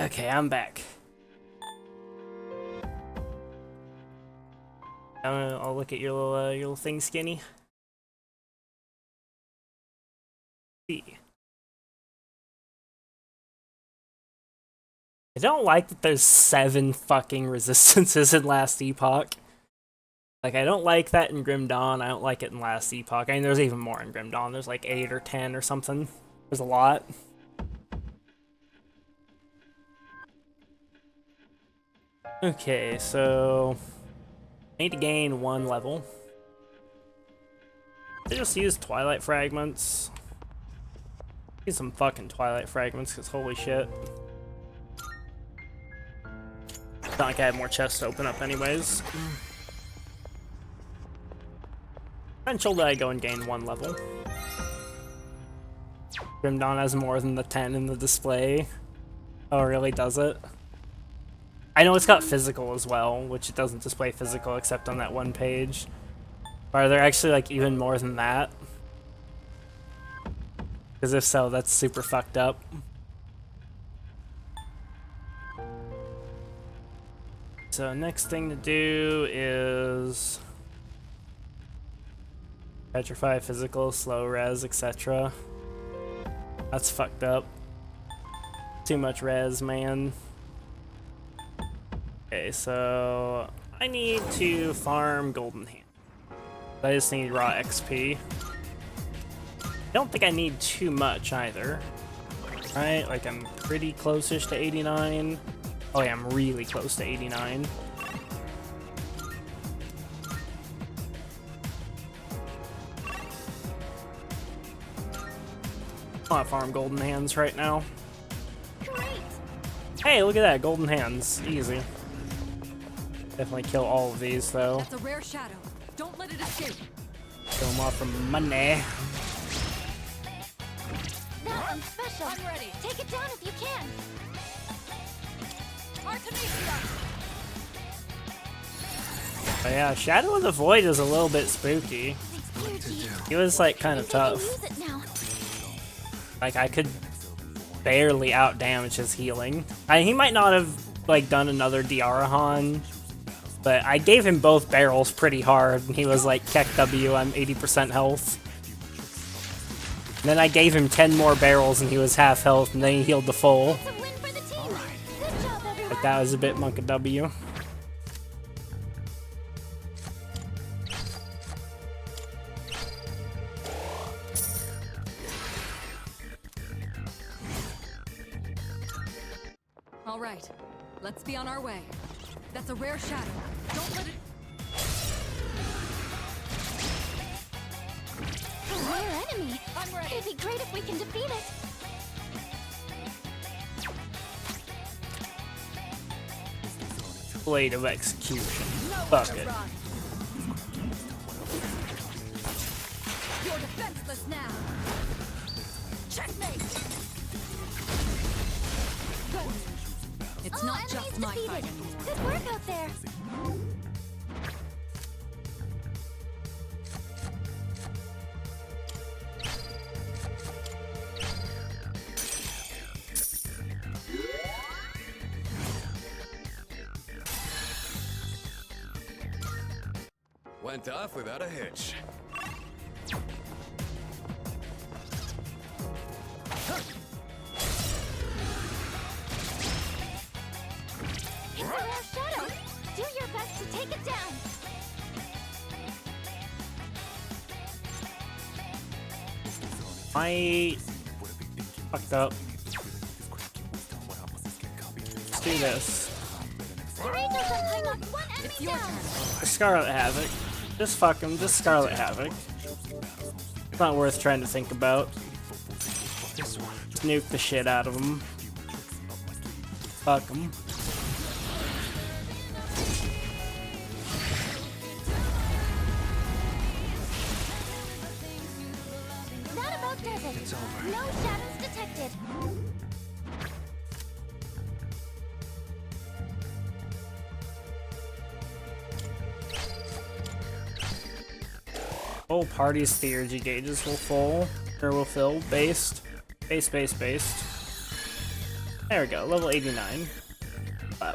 A: Okay, I'm back. I'll look at your little thing, Skinny. See. I don't like that there's 7 fucking resistances in Last Epoch. Like, I don't like that in Grim Dawn. I don't like it in Last Epoch. I mean, there's even more in Grim Dawn. There's like 8 or 10 or something. There's a lot. Okay, so I need to gain 1 level. I just use Twilight Fragments. Use some fucking Twilight Fragments, because holy shit. It's not like I have more chests to open up anyways. Potential that I go and gain 1 level. Grim Dawn has more than the 10 in the display. Oh, really? Does it? I know it's got physical as well, which it doesn't display physical except on that 1 page. Are there actually like even more than that? Because if so, that's super fucked up. So next thing to do is petrify, physical, slow res, etc. That's fucked up. Too much res, man. Okay, so I need to farm golden hand. I just need raw XP. I don't think I need too much either. Right? Like I'm pretty close-ish to 89. Oh yeah, I'm really close to 89. I want to farm golden hands right now.
C: Great.
A: Hey, look at that, golden hands. Easy. Definitely kill all of these though.
L: That's a rare shadow. Don't let it escape.
A: Kill them off for money.
C: That one's special.
L: I'm ready.
C: Take it down if you can.
L: Artemisia!
A: But yeah, Shadow of the Void is a little bit spooky. He was like kind of tough.
C: Use it now.
A: Like I could barely out damage his healing. He might not have like done another Diarahan, but I gave him both barrels pretty hard, and he was like, Keck W, I'm 80% health. And then I gave him 10 more barrels, and he was half health, and then he healed the full.
C: It's a win for the team. Good job, everyone.
A: Like that was a bit Monka W.
L: All right, let's be on our way. That's a rare shadow. Don't let it...
C: A rare enemy.
L: I'm ready.
C: It'd be great if we can defeat it.
A: Blade of Execution.
L: Nowhere
A: Fuck
L: to
A: it.
L: run. You're defenseless now. Checkmate. It's not
C: Enemies
L: just my
C: defeated.
L: fight anymore.
C: Good work out there.
D: Went off without a hitch.
C: It's a rare shadow. Do your best to take it down.
A: I fucked up. Let's do this.
C: Your angels are playing off one enemy down.
A: Scarlet Havoc. Just fuck him, just Scarlet Havoc. It's not worth trying to think about. Just nuke the shit out of him. Fuck him.
C: That about does it.
J: It's over.
C: No shadows detected.
A: Whole party's theurgy gauges will fill. Based. Based. There we go, level 89. Wow.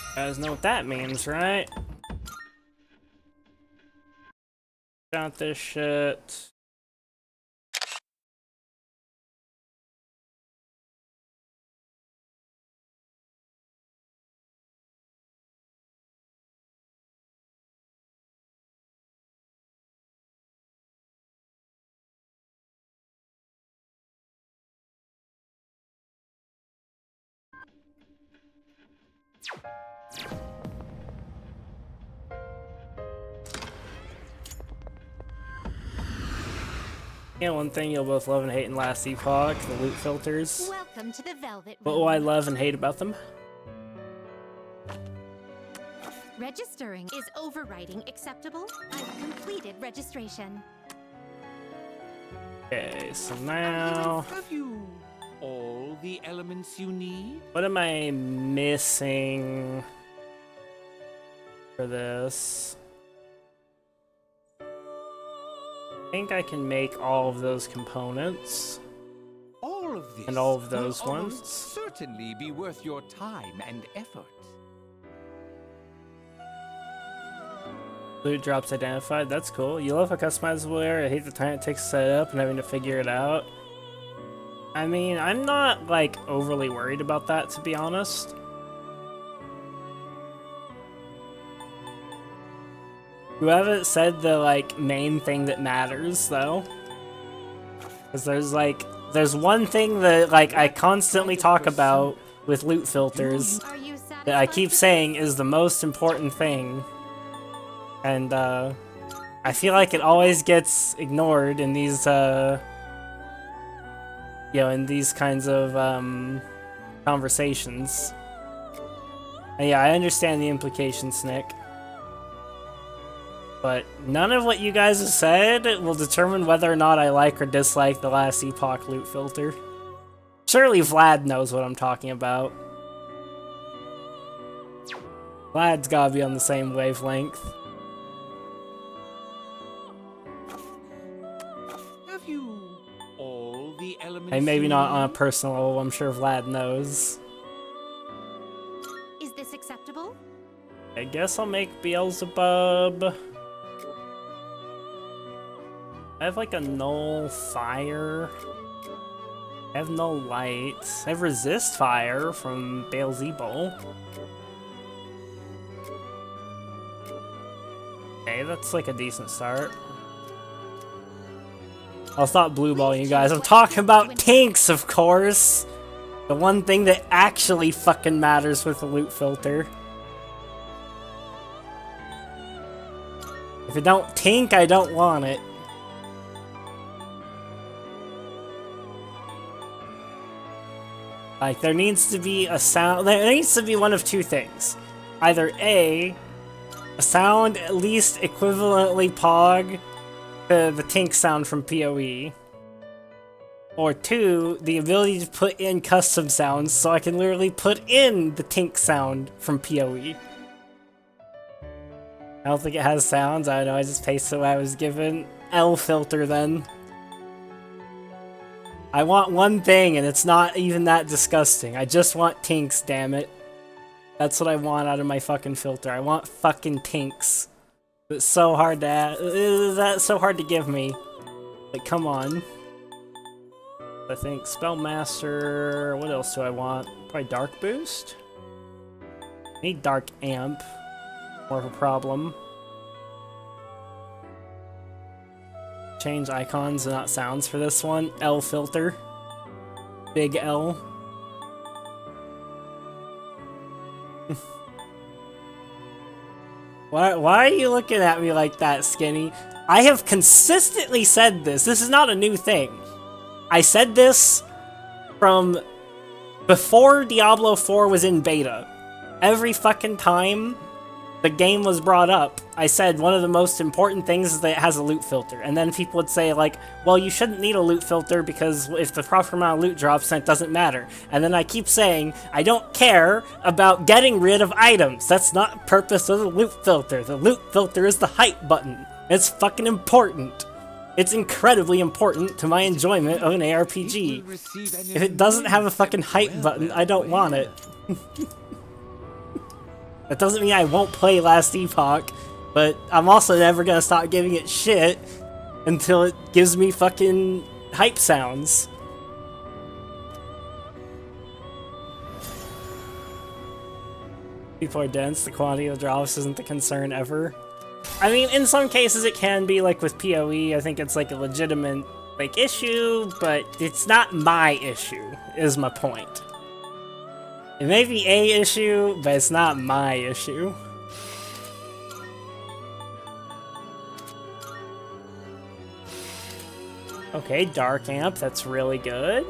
A: You guys know what that means, right? Got this shit. Yeah, one thing you'll both love and hate in Last Epoch, the loot filters.
K: Welcome to the Velvet
A: What
K: Room.
A: will I love and hate about them?
K: Registering is overriding acceptable. I've completed registration.
A: Okay, so now...
M: Have you all the elements you need?
A: What am I missing for this? I think I can make all of those components.
M: All of this
A: And all of those
M: will almost
A: ones.
M: certainly be worth your time and effort.
A: Loot drops identified, that's cool. You love a customizable area, I hate the time it takes to set it up and having to figure it out. I mean, I'm not, like, overly worried about that, to be honest. You haven't said the, like, main thing that matters, though. Because there's one thing that, like, I constantly talk about with loot filters that I keep saying is the most important thing. And, I feel like it always gets ignored in these, in these kinds of, conversations. And yeah, I understand the implications, Nick. But none of what you guys have said will determine whether or not I like or dislike the Last Epoch loot filter. Surely Vlad knows what I'm talking about. Vlad's gotta be on the same wavelength.
M: Have you all the elements
A: And maybe
M: you
A: not on a
M: need?
A: personal level, I'm sure Vlad knows.
K: Is this acceptable?
A: I guess I'll make Beelzebub. I have like a null fire. I have no light. I have resist fire from Beelzebub. Okay, that's like a decent start. I'll stop blue balling you guys. I'm talking about tanks, of course! The one thing that actually fucking matters with the loot filter. If it don't tink, I don't want it. Like, there needs to be a sound. There needs to be one of two things. Either A, a sound at least equivalently pog to the tink sound from PoE. Or two, the ability to put in custom sounds so I can literally put in the tink sound from PoE. I don't think it has sounds. I don't know, I just pasted what I was given. L filter then. I want one thing and it's not even that disgusting. I just want tinks, damn it. That's what I want out of my fucking filter. I want fucking tinks. It's so hard to add. That's so hard to give me. Like, come on. I think Spellmaster. What else do I want? Probably Dark Boost? I need Dark Amp. More of a problem. Change icons and not sounds for this one. L filter. Big L. Why are you looking at me like that, Skinny? I have consistently said this. This is not a new thing. I said this from before Diablo 4 was in beta. Every fucking time the game was brought up. I said one of the most important things is that it has a loot filter. And then people would say like, well, you shouldn't need a loot filter because if the proper amount of loot drops, then it doesn't matter. And then I keep saying, I don't care about getting rid of items. That's not the purpose of the loot filter. The loot filter is the hype button. It's fucking important. It's incredibly important to my enjoyment of an ARPG. If it doesn't have a fucking hype button, I don't want it. That doesn't mean I won't play Last Epoch, but I'm also never gonna stop giving it shit until it gives me fucking hype sounds. People are dense, the quantity of drops isn't the concern ever. I mean, in some cases it can be, like with PoE, I think it's like a legitimate like issue, but it's not my issue, is my point. It may be a issue, but it's not my issue. Okay, Dark Amp, that's really good.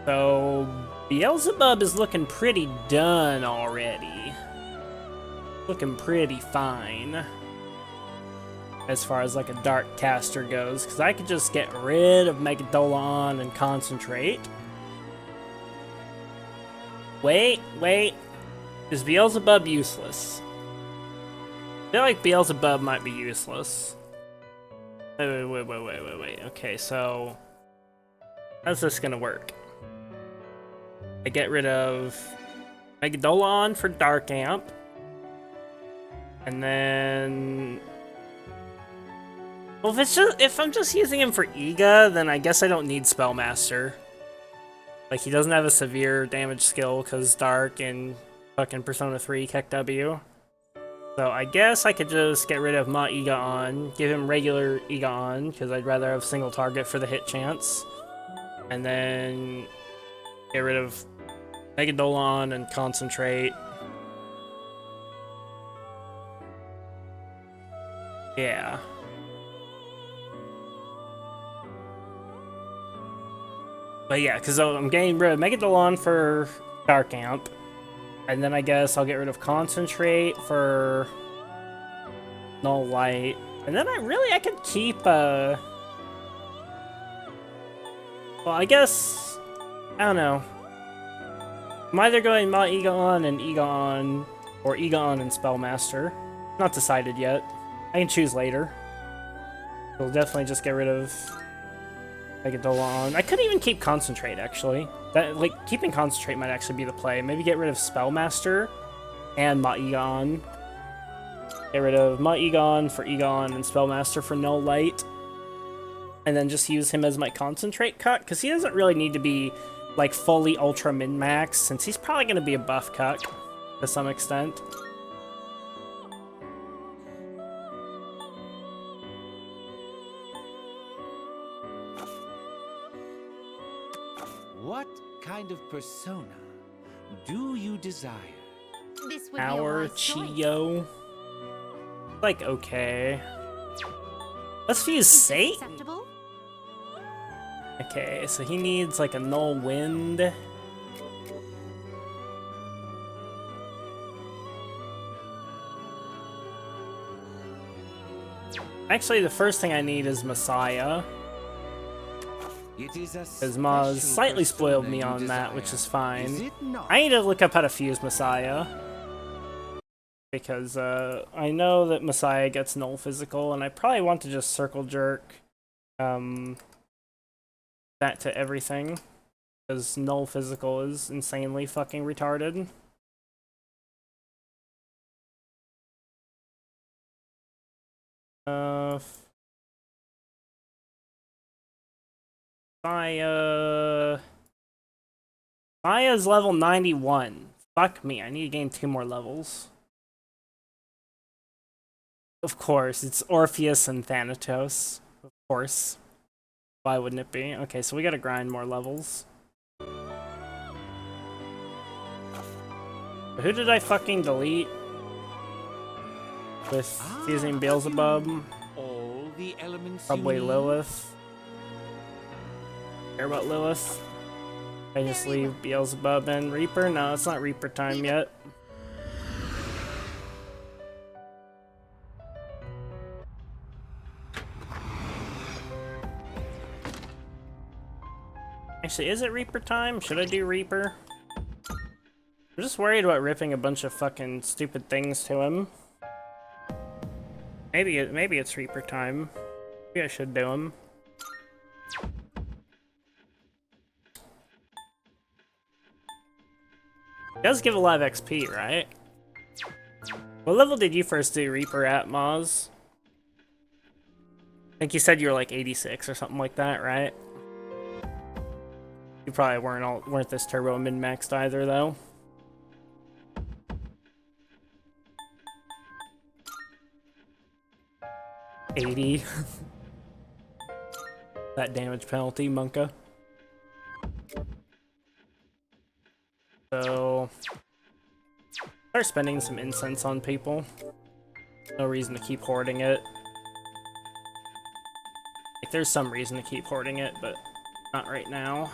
A: So, Beelzebub is looking pretty done already. Looking pretty fine. As far as like a Dark Caster goes, because I could just get rid of Megadolon and concentrate. Wait. Is Beelzebub useless? I feel like Beelzebub might be useless. Wait. Okay, so how's this gonna work? I get rid of Megadolon for Dark Amp. And then... well, if I'm just using him for Iga, then I guess I don't need Spellmaster. Like, he doesn't have a severe damage skill because Dark and fucking Persona 3 Keck W. So I guess I could just get rid of Ma Iga on, give him regular Iga on, because I'd rather have single target for the hit chance. And then get rid of Megadolon and concentrate. Yeah. But yeah, because I'm getting rid of Megadolon for Dark Amp. And then I guess I'll get rid of Concentrate for Null Light. And then I could keep, well, I guess, I don't know. I'm either going Ma Egon and Egon, or Egon and Spellmaster. Not decided yet. I can choose later. We'll definitely just get rid of Megadolon. I could even keep Concentrate, actually. That, like, keeping Concentrate might actually be the play. Maybe get rid of Spellmaster and Ma Egon. Get rid of Ma Egon for Egon and Spellmaster for Null Light. And then just use him as my Concentrate cut, because he doesn't really need to be, like, fully Ultra Min-Max, since he's probably going to be a buff cut to some extent.
M: What kind of persona do you desire?
K: This would
A: Our
K: be a wise choice.
A: Chio. Like, okay. Let's use Satan.
K: Acceptable?
A: Okay, so he needs like a null wind. Actually, the first thing I need is Messiah. Because Maz slightly spoiled me on that, which is fine. I need to look up how to fuse Messiah. Because I know that Messiah gets null physical, and I probably want to just circle jerk that to everything. Because null physical is insanely fucking retarded. Maya's level 91. Fuck me, I need to gain 2 more levels. Of course, it's Orpheus and Thanatos. Of course. Why wouldn't it be? Okay, so we gotta grind more levels. Who did I fucking delete? With using Beelzebub?
M: All the elements
A: Probably
M: you need.
A: Lilith. Care about Lilith? I just leave Beelzebub and Reaper? No, it's not Reaper time yet. Actually, is it Reaper time? Should I do Reaper? I'm just worried about ripping a bunch of fucking stupid things to him. Maybe it's Reaper time. Maybe I should do him. It does give a lot of XP, right? What level did you first do Reaper at, Maz? I think you said you were like 86 or something like that, right? You probably weren't this turbo min-maxed either, though. $80. That damage penalty, Monka. So start spending some incense on people. No reason to keep hoarding it. Like, there's some reason to keep hoarding it, but not right now.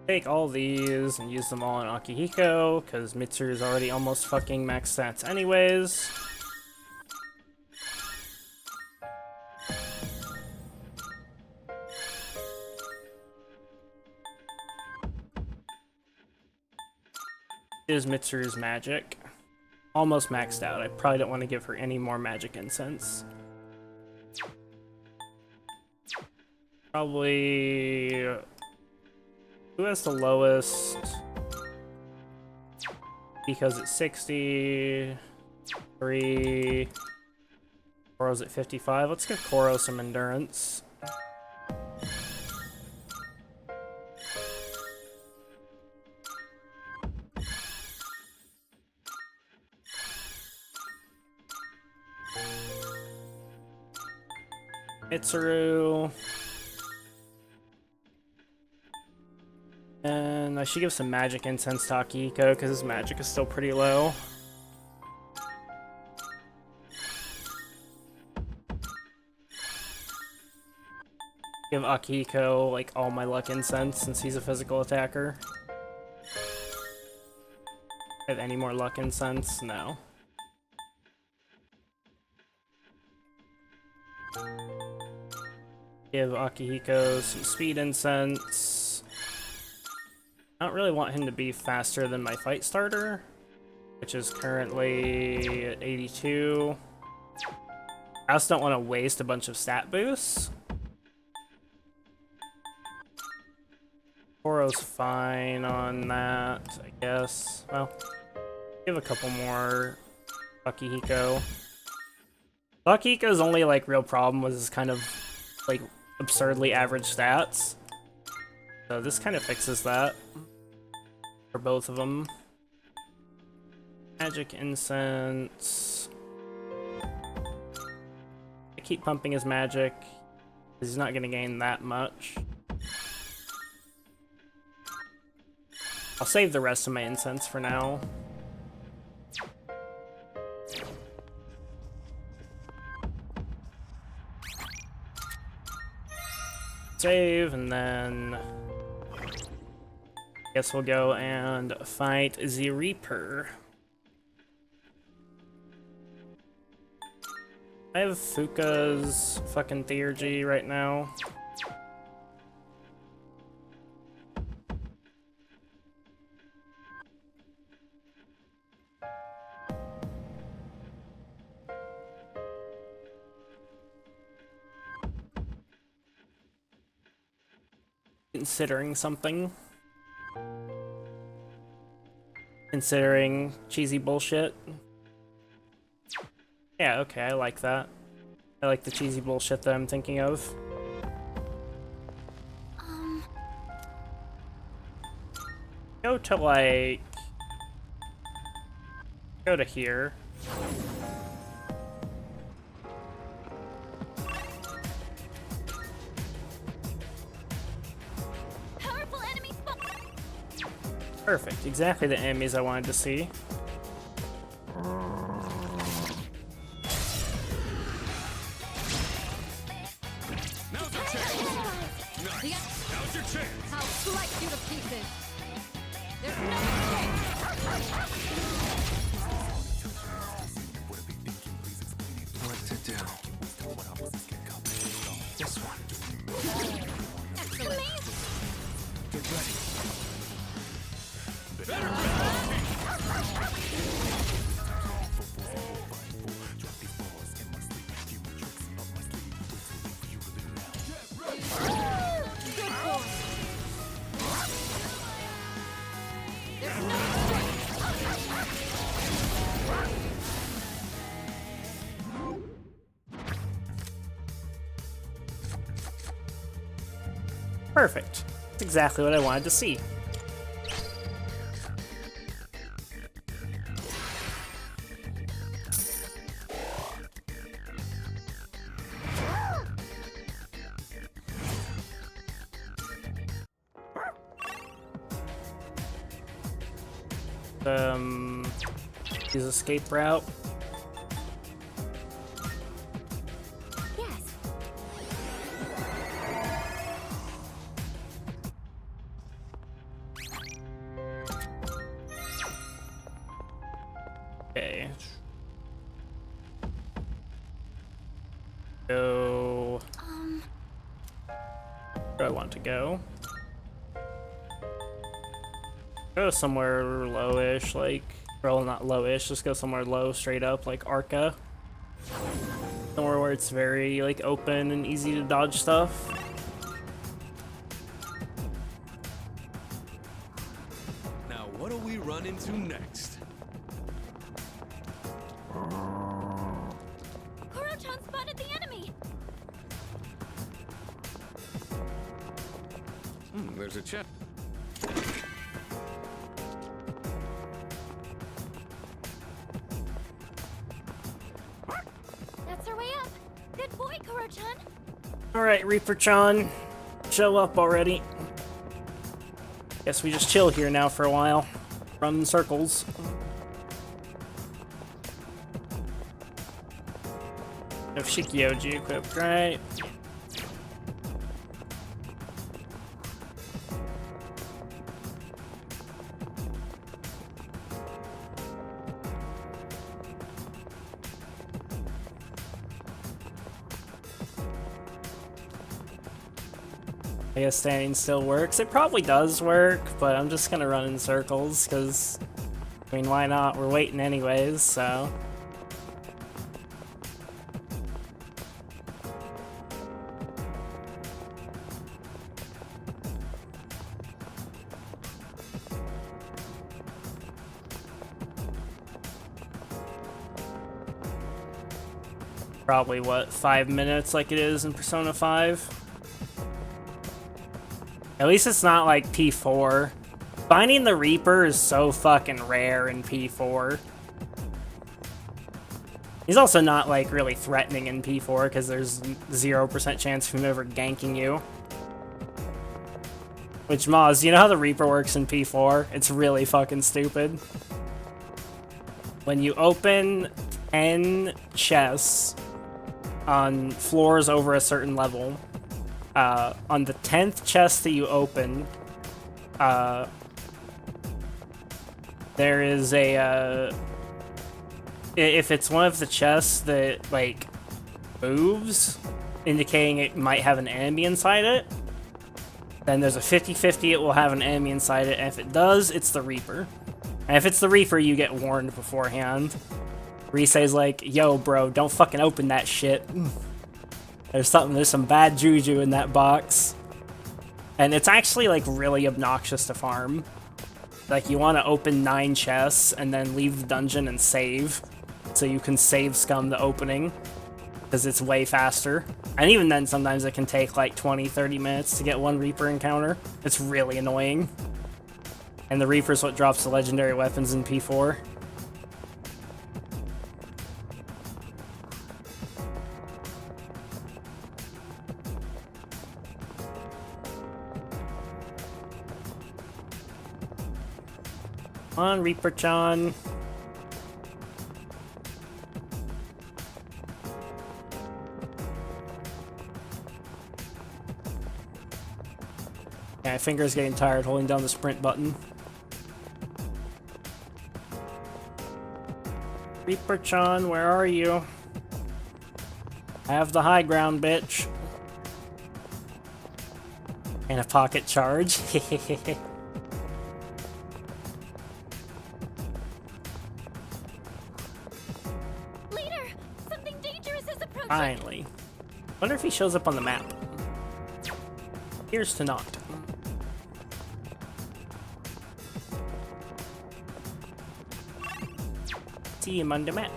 A: Take all these and use them all on Akihiko, because Mitsuru is already almost fucking max stats anyways. Is Mitsuru's magic. Almost maxed out. I probably don't want to give her any more magic incense. Probably... Who has the lowest? Because it's 60... 3... Koro's at 55. Let's give Koro some endurance. Mitsuru. And I should give some magic incense to Akihiko because his magic is still pretty low. Give Akihiko like all my luck incense since he's a physical attacker. Have any more luck incense? No. Give Akihiko some speed incense. I don't really want him to be faster than my fight starter, which is currently at 82. I also don't want to waste a bunch of stat boosts. Koro's fine on that, I guess. Well, give a couple more Akihiko. Akihiko's only like real problem was his kind of like absurdly average stats. So this kind of fixes that for both of them. Magic incense. I keep pumping his magic because he's not going to gain that much. I'll save the rest of my incense for now. Save, and then I guess we'll go and fight the Reaper. I have Fuka's fucking theurgy right now. Considering something. Considering cheesy bullshit. Yeah, okay, I like that. I like the cheesy bullshit that I'm thinking of. Go to like... Go to here. Perfect, exactly the enemies I wanted to see.
L: Now's your chance. Nice. Now's your chance. I'll slice you to pieces. There's no
J: What to do? This one.
L: excellent.
A: Perfect. That's exactly what I wanted to see. Use escape route.
C: Yes.
A: Okay. Go. Where do I want to go? Go somewhere lowish, like, well, not lowish, just go somewhere low, straight up, like Arca. Somewhere where it's very, like, open and easy to dodge stuff.
D: Now, what do we run into next?
C: Kuro-chan spotted the enemy!
D: There's a chest.
C: That's our way up. Good boy, Kuro-chan.
A: Alright, Reaper-chan. Show up already. Guess we just chill here now for a while. Run in circles. Have Shikioji equipped, right? I guess standing still works. It probably does work, but I'm just gonna run in circles, because, I mean, why not? We're waiting anyways, so... Probably, what, 5 minutes like it is in Persona 5? At least it's not like P4. Finding the Reaper is so fucking rare in P4. He's also not, like, really threatening in P4, because there's 0% chance of him ever ganking you. Which, Maz, you know how the Reaper works in P4? It's really fucking stupid. When you open 10 chests on floors over a certain level, on the 10th chest that you open, there is a, if it's one of the chests that, like, moves, indicating it might have an enemy inside it, then there's a 50-50 it will have an enemy inside it, and if it does, it's the Reaper. And if it's the Reaper, you get warned beforehand. Risei's like, yo, bro, don't fucking open that shit. There's some bad juju in that box. And it's actually, like, really obnoxious to farm. Like, you want to open 9 chests and then leave the dungeon and save, so you can save scum the opening, because it's way faster. And even then, sometimes it can take, like, 20-30 minutes to get one Reaper encounter. It's really annoying. And the Reaper's what drops the legendary weapons in P4. Come on, Reaper-chan. Yeah, my finger's getting tired holding down the sprint button. Reaper-chan, where are you? I have the high ground, bitch. And a pocket charge. Finally. Wonder if he shows up on the map. Here's to not. See him on the map.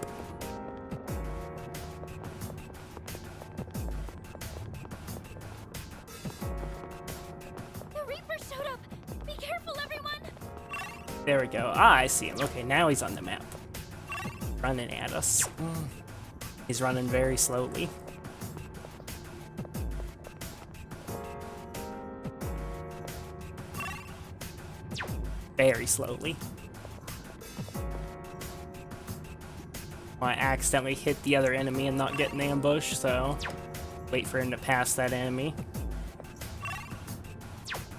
I: showed up! Be careful, everyone!
A: There we go. Ah, I see him. Okay, now he's on the map. Running at us. He's running very slowly. Very slowly. I accidentally hit the other enemy and not get an ambush, so wait for him to pass that enemy.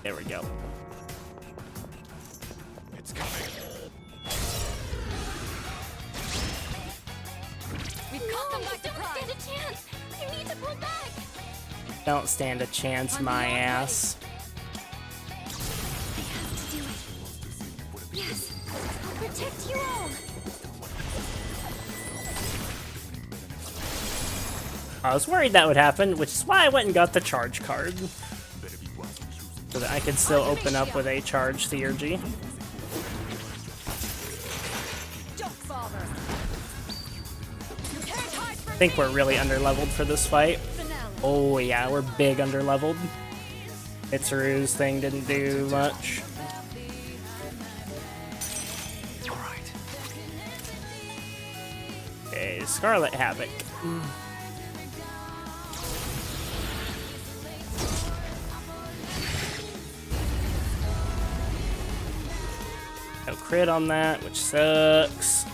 A: There we go.
D: It's coming.
L: We've caught them by
I: Don't
L: surprise.
I: stand a chance! You need to pull back!
A: Don't stand a chance, my ass.
I: I have to do it. Yes, I'll protect you all!
A: I was worried that would happen, which is why I went and got the charge card. So that I could still open up with a charge theurgy. I think we're really underleveled for this fight. Oh yeah, we're big underleveled. Mitsuru's thing didn't do much. Okay, Scarlet Havoc. No crit on that, which sucks.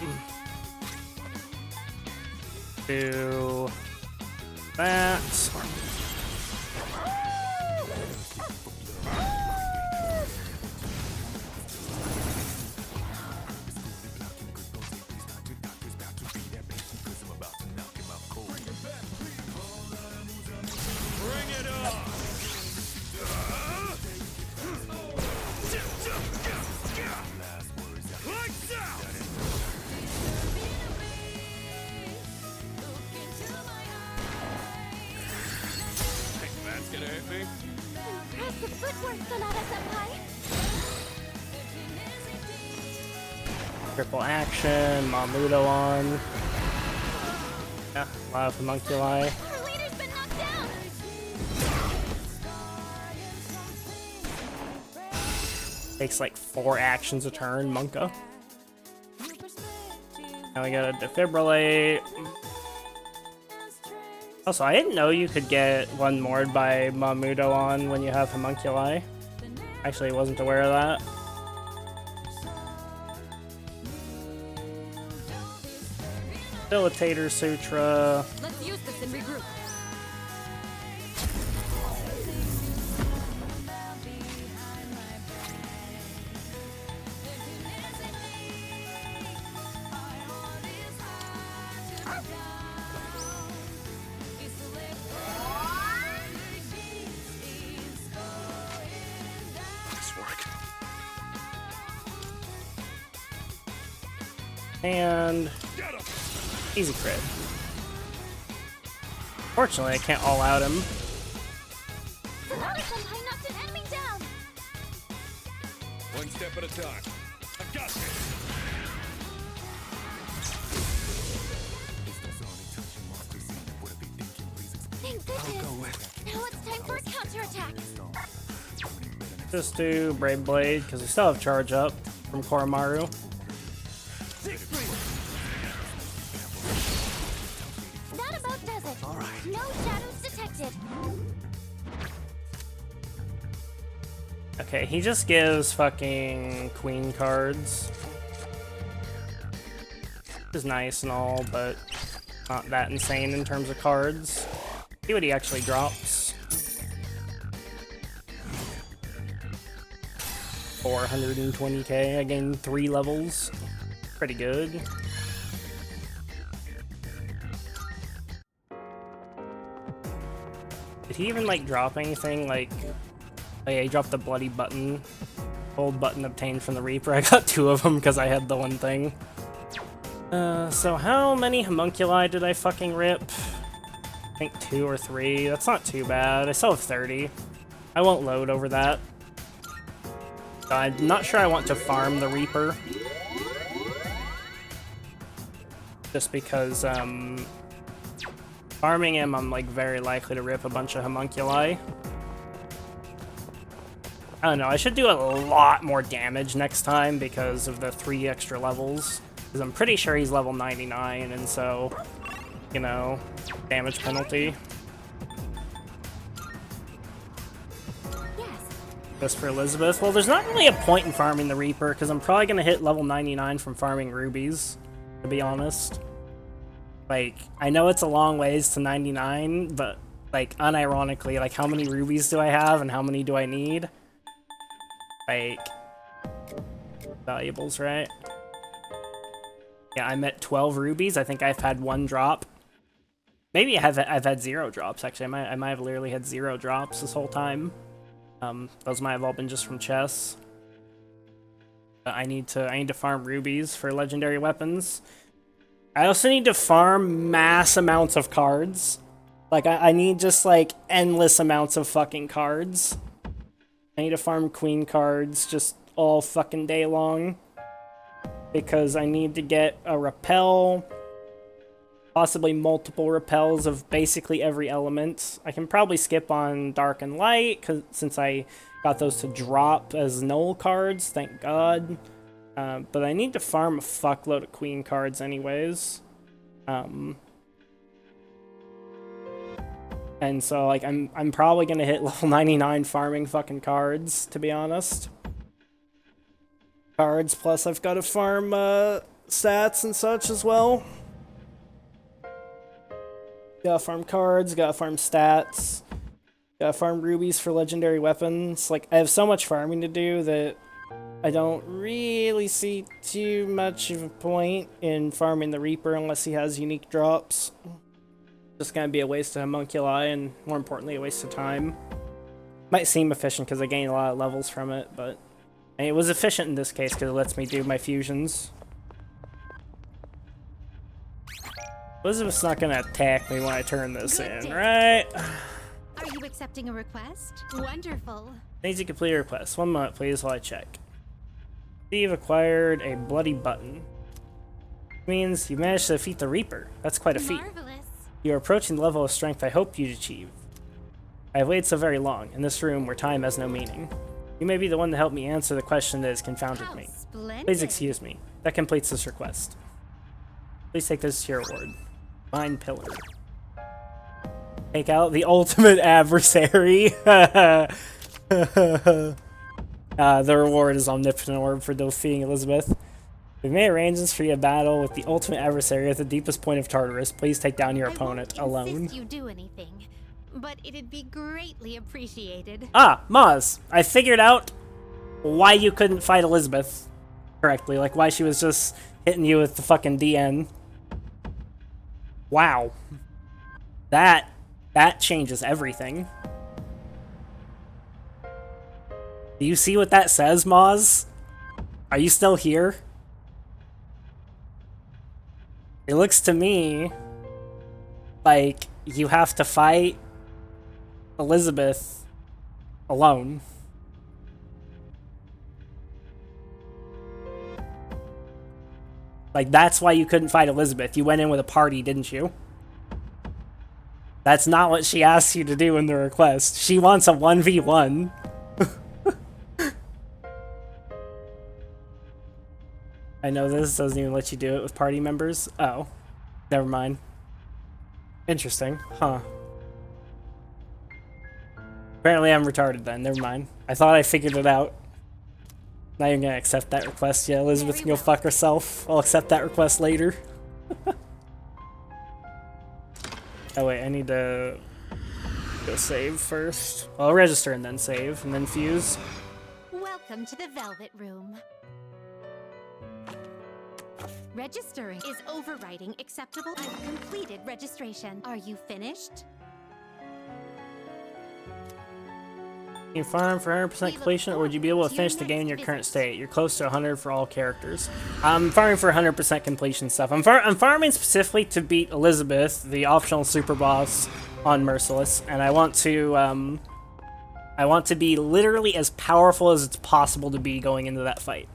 A: Do that.
D: Bring it on! Lights out! Think that's gonna hit me?
I: Impressive footwork, Sonata-senpai!
A: Triple action, Mamuto on. Yeah, a lot of homunculi.
I: Our leader's been knocked down!
A: Takes like 4 actions a turn, Monka. Now we gotta defibrillate. Also, I didn't know you could get one moored by Mamuto on when you have homunculi. Actually, wasn't aware of that. Facilitator Sutra.
L: Let's use this and regroup.
D: Nice work.
A: And easy crit. Fortunately, I can't all out him.
I: Sonata-senpai knocked an enemy down!
D: One step at a time. I've got this.
I: Thank goodness! Now it's time for a counterattack!
A: Just do Brave Blade, because we still have charge up from Koromaru.
I: That about does it! No shadows detected!
A: Okay, he just gives fucking queen cards. Which is nice and all, but not that insane in terms of cards. See what he actually drops. 420k, I gained 3 levels. Pretty good. Did he even like drop anything like... Oh yeah, he dropped the bloody button. Old button obtained from the Reaper. I got 2 of them because I had the one thing. So how many homunculi did I fucking rip? I think 2 or 3. That's not too bad. I still have 30. I won't load over that. I'm not sure I want to farm the Reaper. Just because, farming him, I'm like very likely to rip a bunch of homunculi. I don't know, I should do a lot more damage next time because of the 3 extra levels. Because I'm pretty sure he's level 99, and so, you know, damage penalty. Just for Elizabeth. Well, there's not really a point in farming the Reaper, because I'm probably going to hit level 99 from farming rubies, to be honest. Like, I know it's a long ways to 99, but, like, unironically, like, how many rubies do I have, and how many do I need? Like, valuables, right? Yeah, I'm at 12 rubies. I think I've had 1 drop. Maybe I've had 0 drops, actually. I might have literally had 0 drops this whole time. Those might have all been just from chests. But I need to farm rubies for legendary weapons. I also need to farm mass amounts of cards. Like, I need just, like, endless amounts of fucking cards. I need to farm queen cards just all fucking day long. Because I need to get a repel. Possibly multiple repels of basically every element. I can probably skip on dark and light, since I got those to drop as null cards, thank God. But I need to farm a fuckload of queen cards anyways. And so, like, I'm probably gonna hit level 99 farming fucking cards, to be honest. Cards, plus I've got to farm stats and such as well. Gotta farm cards, gotta farm stats, gotta farm rubies for legendary weapons. Like, I have so much farming to do that I don't really see too much of a point in farming the Reaper unless he has unique drops. Just gonna be a waste of homunculi and, more importantly, a waste of time. Might seem efficient because I gain a lot of levels from it, but I mean, it was efficient in this case because it lets me do my fusions. Elizabeth's not gonna attack me when I turn this in, right?
K: Are you accepting a request? Wonderful.
A: Needs to complete a request. 1 moment, please, while I check. You've acquired a bloody button. Means you managed to defeat the Reaper. That's quite a feat.
K: Marvelous.
A: You are approaching the level of strength I hoped you'd achieve. I have waited so very long, in this room where time has no meaning. You may be the one to help me answer the question that has confounded me.
K: Splendid.
A: Please excuse me. That completes this request. Please take this as your reward. Mind Pillar. Take out the ultimate adversary. The reward is Omnipotent Orb for defeating Elizabeth. We may arrange this for you a battle with the ultimate adversary at the deepest point of Tartarus. Please take down your opponent alone.
K: I won't insist you do anything, but it'd be greatly appreciated.
A: Ah, Maz, I figured out why you couldn't fight Elizabeth correctly. Like, why she was just hitting you with the fucking DN. Wow. That changes everything. Do you see what that says, Maz? Are you still here? It looks to me like you have to fight Elizabeth alone. Like, that's why you couldn't fight Elizabeth. You went in with a party, didn't you? That's not what she asked you to do in the request. She wants a 1v1. I know this doesn't even let you do it with party members. Oh. Never mind. Interesting. Huh. Apparently I'm retarded then. Never mind. I thought I figured it out. Not even gonna accept that request yet. Elizabeth can go fuck herself. I'll accept that request later. Oh wait, I need to go save first. I'll register and then save, and then fuse.
K: Welcome to the Velvet Room. Registering is overriding acceptable. I've completed registration. Are you finished?
A: Can you farm for 100% completion, or would you be able to finish the game in your current state? You're close to 100 for all characters. I'm farming for 100% completion stuff. I'm farming specifically to beat Elizabeth, the optional super boss on Merciless, and I want to be literally as powerful as it's possible to be going into that fight.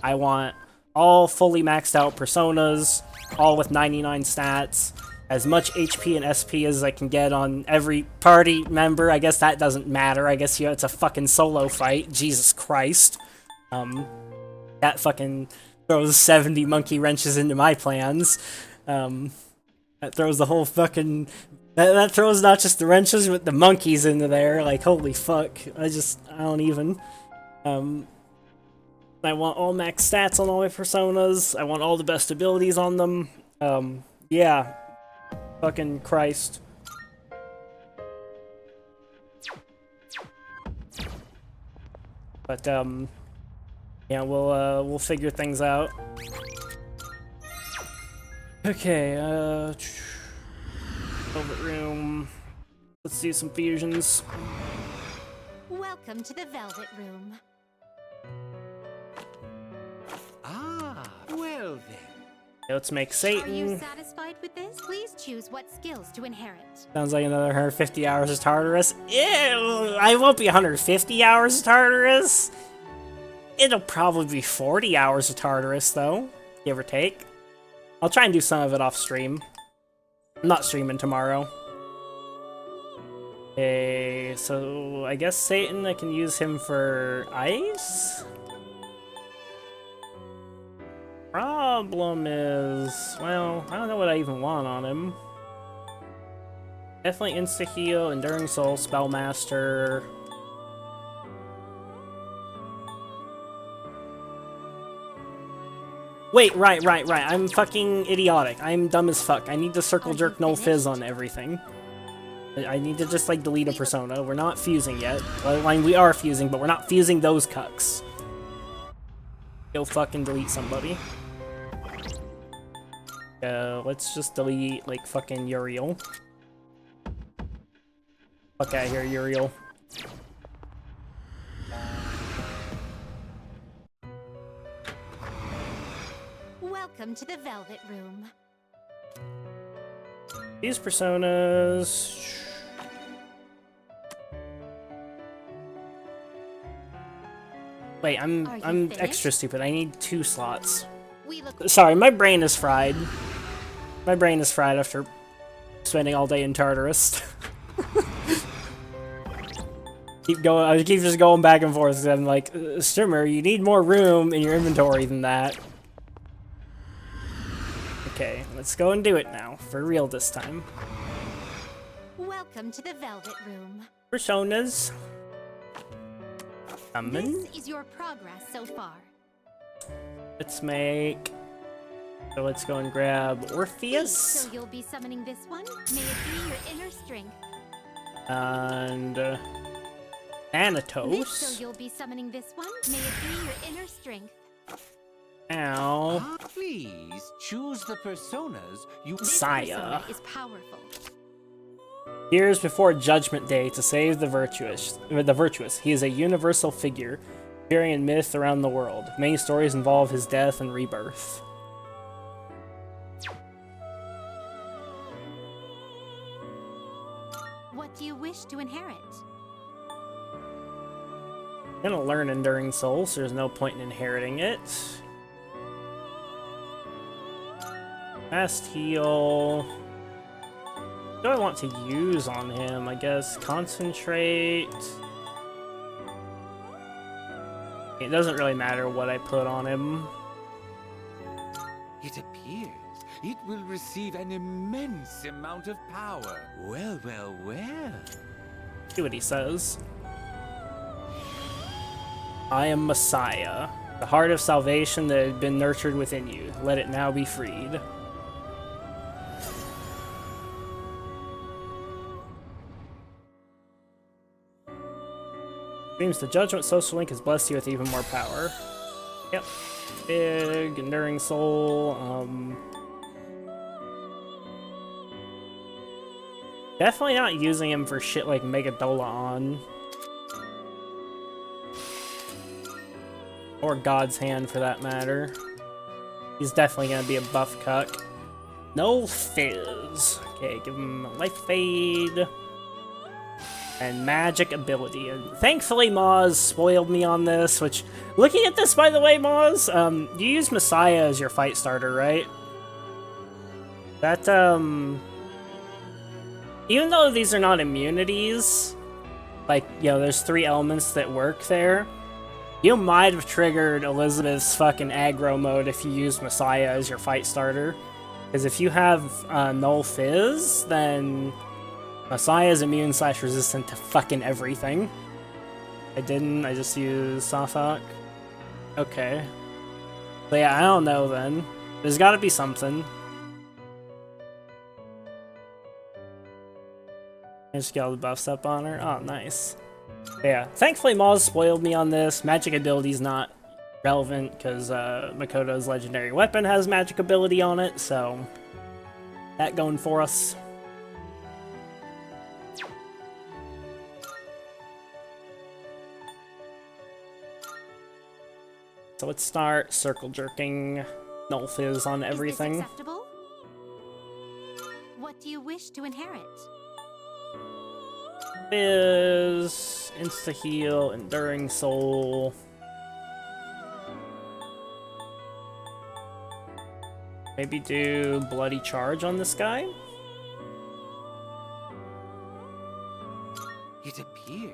A: I want all fully maxed out personas, all with 99 stats. as much HP and SP as I can get on every party member. I guess that doesn't matter. I guess, it's a fucking solo fight. Jesus Christ. That fucking throws 70 monkey wrenches into my plans. That throws the whole fucking... That throws not just the wrenches, but the monkeys into there. Like, holy fuck. I don't even... I want all max stats on all my personas. I want all the best abilities on them. Yeah. Fucking Christ. But, yeah, we'll figure things out. Okay, Velvet Room. Let's do some fusions.
K: Welcome to the Velvet Room.
M: Well then.
A: Let's make
K: Are you
A: Satan.
K: satisfied with this? Please choose what skills to inherit.
A: Sounds like another 150 hours of Tartarus. Ew, I won't be 150 hours of Tartarus. It'll probably be 40 hours of Tartarus, though, give or take. I'll try and do some of it off stream. I'm not streaming tomorrow. Okay, so I guess Satan, I can use him for ice? Problem is, well, I don't know what I even want on him. Definitely insta-heal, Enduring Soul, Spellmaster. Wait, right. I'm fucking idiotic. I'm dumb as fuck. I need to circle jerk no fizz on everything. I need to just, like, delete a persona. We're not fusing yet. Well, I mean, we are fusing, but we're not fusing those cucks. Go fucking delete somebody. Let's just delete, like, fucking Uriel. Fuck out of here, Uriel.
K: Welcome to the Velvet Room.
A: These personas... Wait, I'm extra stupid. I need 2 slots. Sorry, my brain is fried. My brain is fried after spending all day in Tartarus. I keep just going back and forth because I'm like, Streamer, you need more room in your inventory than that. Okay, let's go and do it now. For real this time.
K: Welcome to the Velvet Room.
A: Personas.
K: This is your progress so far.
A: Let's make... So let's go and grab Orpheus.
K: So you'll be summoning this one? May it be your inner strength.
A: And... Thanatos.
K: So you'll be summoning this one? May it be your inner strength.
A: Ow.
M: Please choose the personas you...
A: Saya.
K: Persona is powerful.
A: Years before Judgment Day to save the virtuous. He is a universal figure, appearing in myth around the world. Many stories involve his death and rebirth.
K: What do you wish to inherit?
A: I'm gonna learn Enduring Soul, so there's no point in inheriting it. Fast heal. What do I want to use on him? I guess concentrate. It doesn't really matter what I put on him.
M: It appears it will receive an immense amount of power. Well.
A: See what he says. I am Messiah, the heart of salvation that had been nurtured within you. Let it now be freed. Dreams the Judgment Social Link has blessed you with even more power. Yep. Big, Enduring Soul, Definitely not using him for shit like Megadola. Or God's Hand, for that matter. He's definitely gonna be a buff cuck. No fizz. Okay, give him a life fade. And magic ability. And thankfully, Moz spoiled me on this, which... Looking at this, by the way, Moz, you use Messiah as your fight starter, right? That, even though these are not immunities, like, you know, there's 3 elements that work there, you might have triggered Elizabeth's fucking aggro mode if you used Messiah as your fight starter. Because if you have Null Fizz, then Messiah is immune / resistant to fucking everything. I didn't, I just used Safak. Okay. So yeah, I don't know then. There's gotta be something. I just got all the buffs up on her. Oh, nice. But yeah, thankfully Moz spoiled me on this. Magic ability's not relevant because Makoto's legendary weapon has magic ability on it, so that going for us. So let's start circle jerking Null Fizz on everything.
K: Is this acceptable? What do you wish to inherit?
A: Fizz, insta-heal, Enduring Soul. Maybe do Bloody Charge on this guy?
M: It appears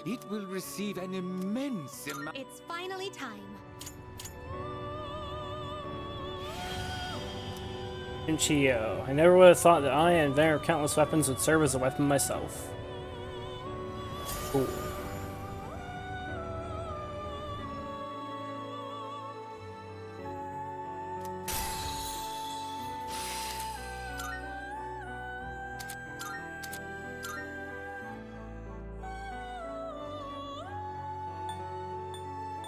M: it will receive an immense amount.
K: It's finally time.
A: Pinchio. I never would have thought that I, an inventor of countless weapons, would serve as a weapon myself. Cool.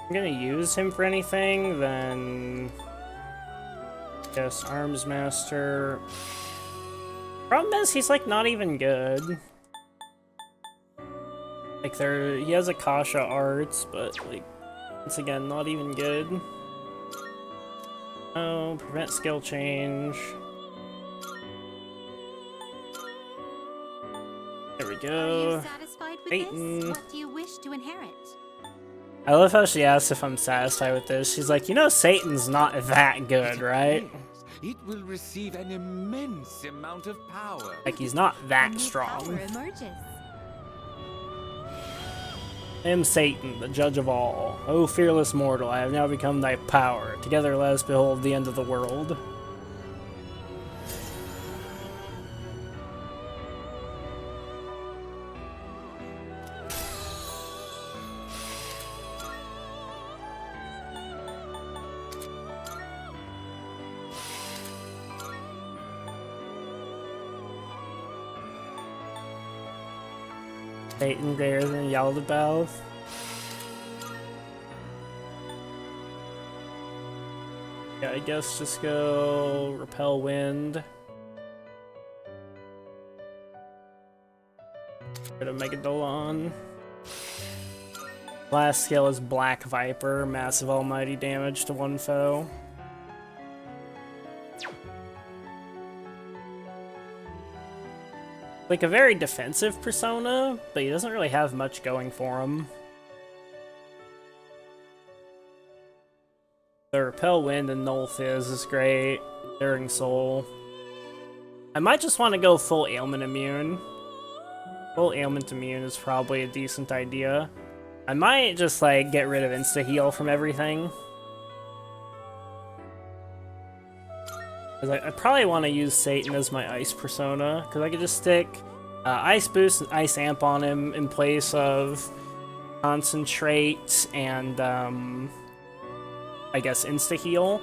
A: I'm gonna use him for anything, then yes, Arms Master. Problem is, he's like not even good. Like he has Akasha arts, but like once again, not even good. Oh, prevent skill change. There we go.
K: Are you satisfied with
A: Satan.
K: this? What do you wish to inherit?
A: I love how she asks if I'm satisfied with this. She's like, you know, Satan's not that good, right?
M: It will receive an immense amount of power.
A: Like, he's not that
K: New
A: strong.
K: power emerges.
A: I am Satan, the judge of all. O fearless mortal, I have now become thy power. Together let us behold the end of the world. Satan greater than Yaldabaoth. Yeah, I guess just go Repel Wind. Rid of Megadolon. Last skill is Black Viper, massive almighty damage to one foe. Like a very defensive persona, but he doesn't really have much going for him. The Repel Wind and Null Fizz is great. Enduring Soul. I might just want to go full ailment immune. Full ailment immune is probably a decent idea. I might just like get rid of insta-heal from everything. I probably want to use Satan as my Ice persona, because I could just stick Ice Boost and Ice Amp on him in place of Concentrate and, I guess, Insta-Heal.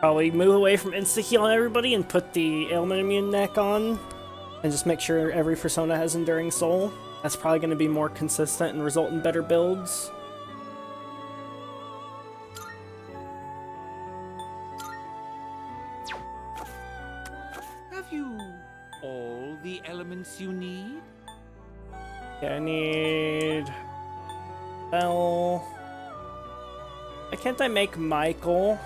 A: Probably move away from Insta-Heal on everybody and put the Ailment Immune neck on, and just make sure every persona has Enduring Soul. That's probably going to be more consistent and result in better builds.
M: Have you all the elements you need?
A: Yeah, I need... Well... Why can't I make Michael?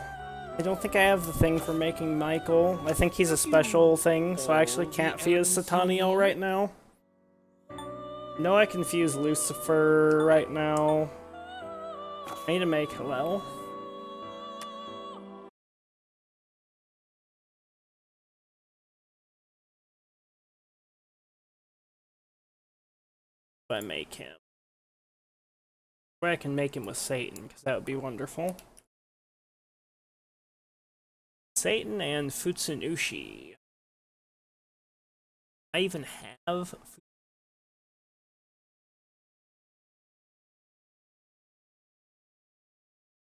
A: I don't think I have the thing for making Michael. I think he's a special thing, so I actually can't fuse Sataniel right now. No, I can fuse Lucifer right now. I need to make Hillel. If I make him. Where I can make him with Satan, because that would be wonderful. Satan and Futsunushi. I even have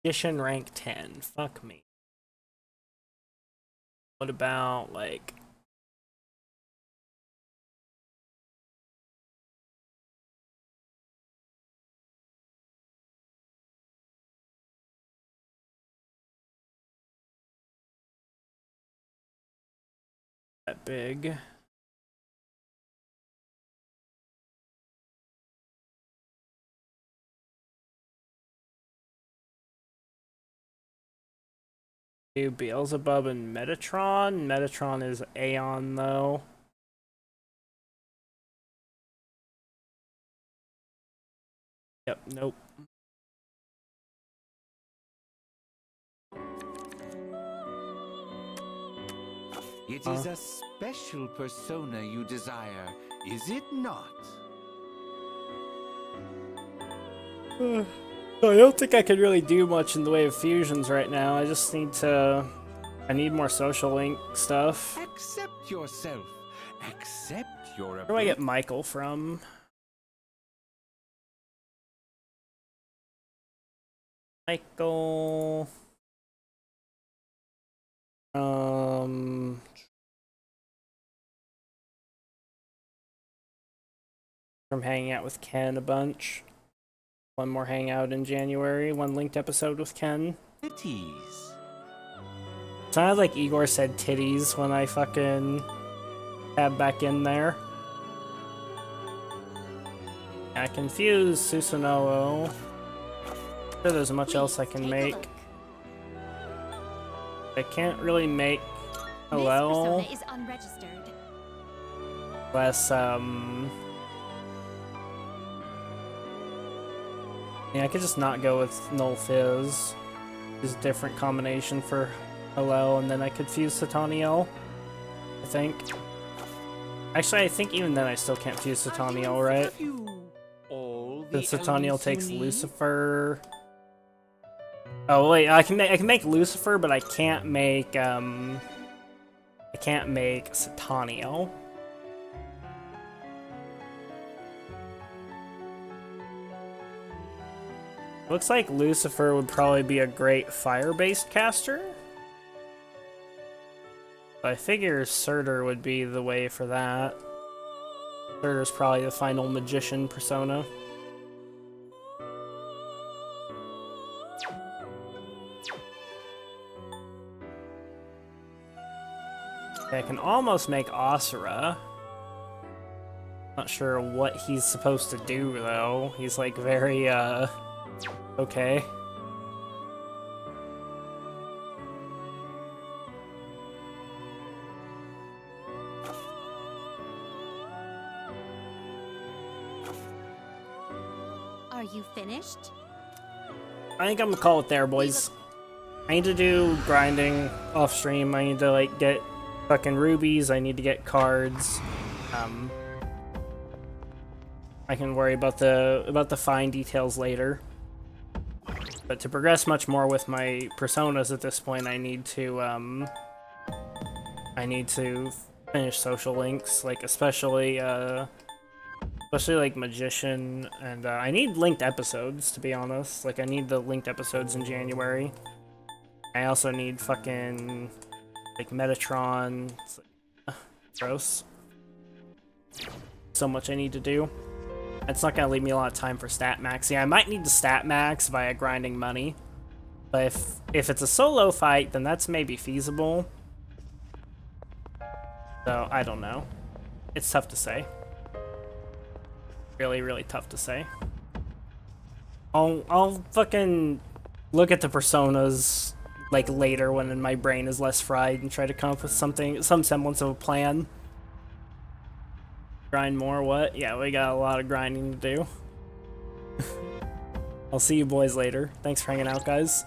A: Magician rank 10. Fuck me. What about, like... that big? Beelzebub and Metatron. Metatron is Aeon, though. Yep, nope.
M: It is a special persona you desire, is it not?
A: I don't think I could really do much in the way of fusions right now. I just need to... I need more social link stuff.
M: Accept yourself. Accept your ability.
A: Where do I get Michael from? Michael... From hanging out with Ken a bunch. One more hangout in January, one linked episode with Ken.
M: Titties.
A: Sounded like Igor said titties when I fucking tabbed back in there. I confused Susanoo. Sure, there's much else I can make. I can't really make Hello.
C: This persona is unregistered.
A: Less, yeah, I could just not go with Null Fizz. There's a different combination for Hello, and then I could fuse Sataniel, I think. Actually, I think even then I still can't fuse Sataniel, right? The Sataniel takes Lucifer. Oh wait, I can make Lucifer, but I can't make Sataniel. Looks like Lucifer would probably be a great fire-based caster. I figure Surtur would be the way for that. Surtur's probably the final magician persona. Okay, I can almost make Asura. Not sure what he's supposed to do though. He's like very okay.
K: Are you finished?
A: I think I'm gonna call it there, boys. I need to do grinding off stream. I need to like get fucking rubies. I need to get cards. I can worry about the fine details later. But to progress much more with my personas at this point, I need to finish social links, like especially like Magician, and I need linked episodes, to be honest. Like I need the linked episodes in January. I also need fucking like Metatron. It's like, gross. So much I need to do. It's not gonna leave me a lot of time for stat max. Yeah, I might need to stat max via grinding money. But if it's a solo fight, then that's maybe feasible. So, I don't know. It's tough to say. Really, really tough to say. I'll fucking look at the personas like later when my brain is less fried and try to come up with some semblance of a plan. Grind more, what? Yeah, we got a lot of grinding to do. I'll see you boys later. Thanks for hanging out, guys.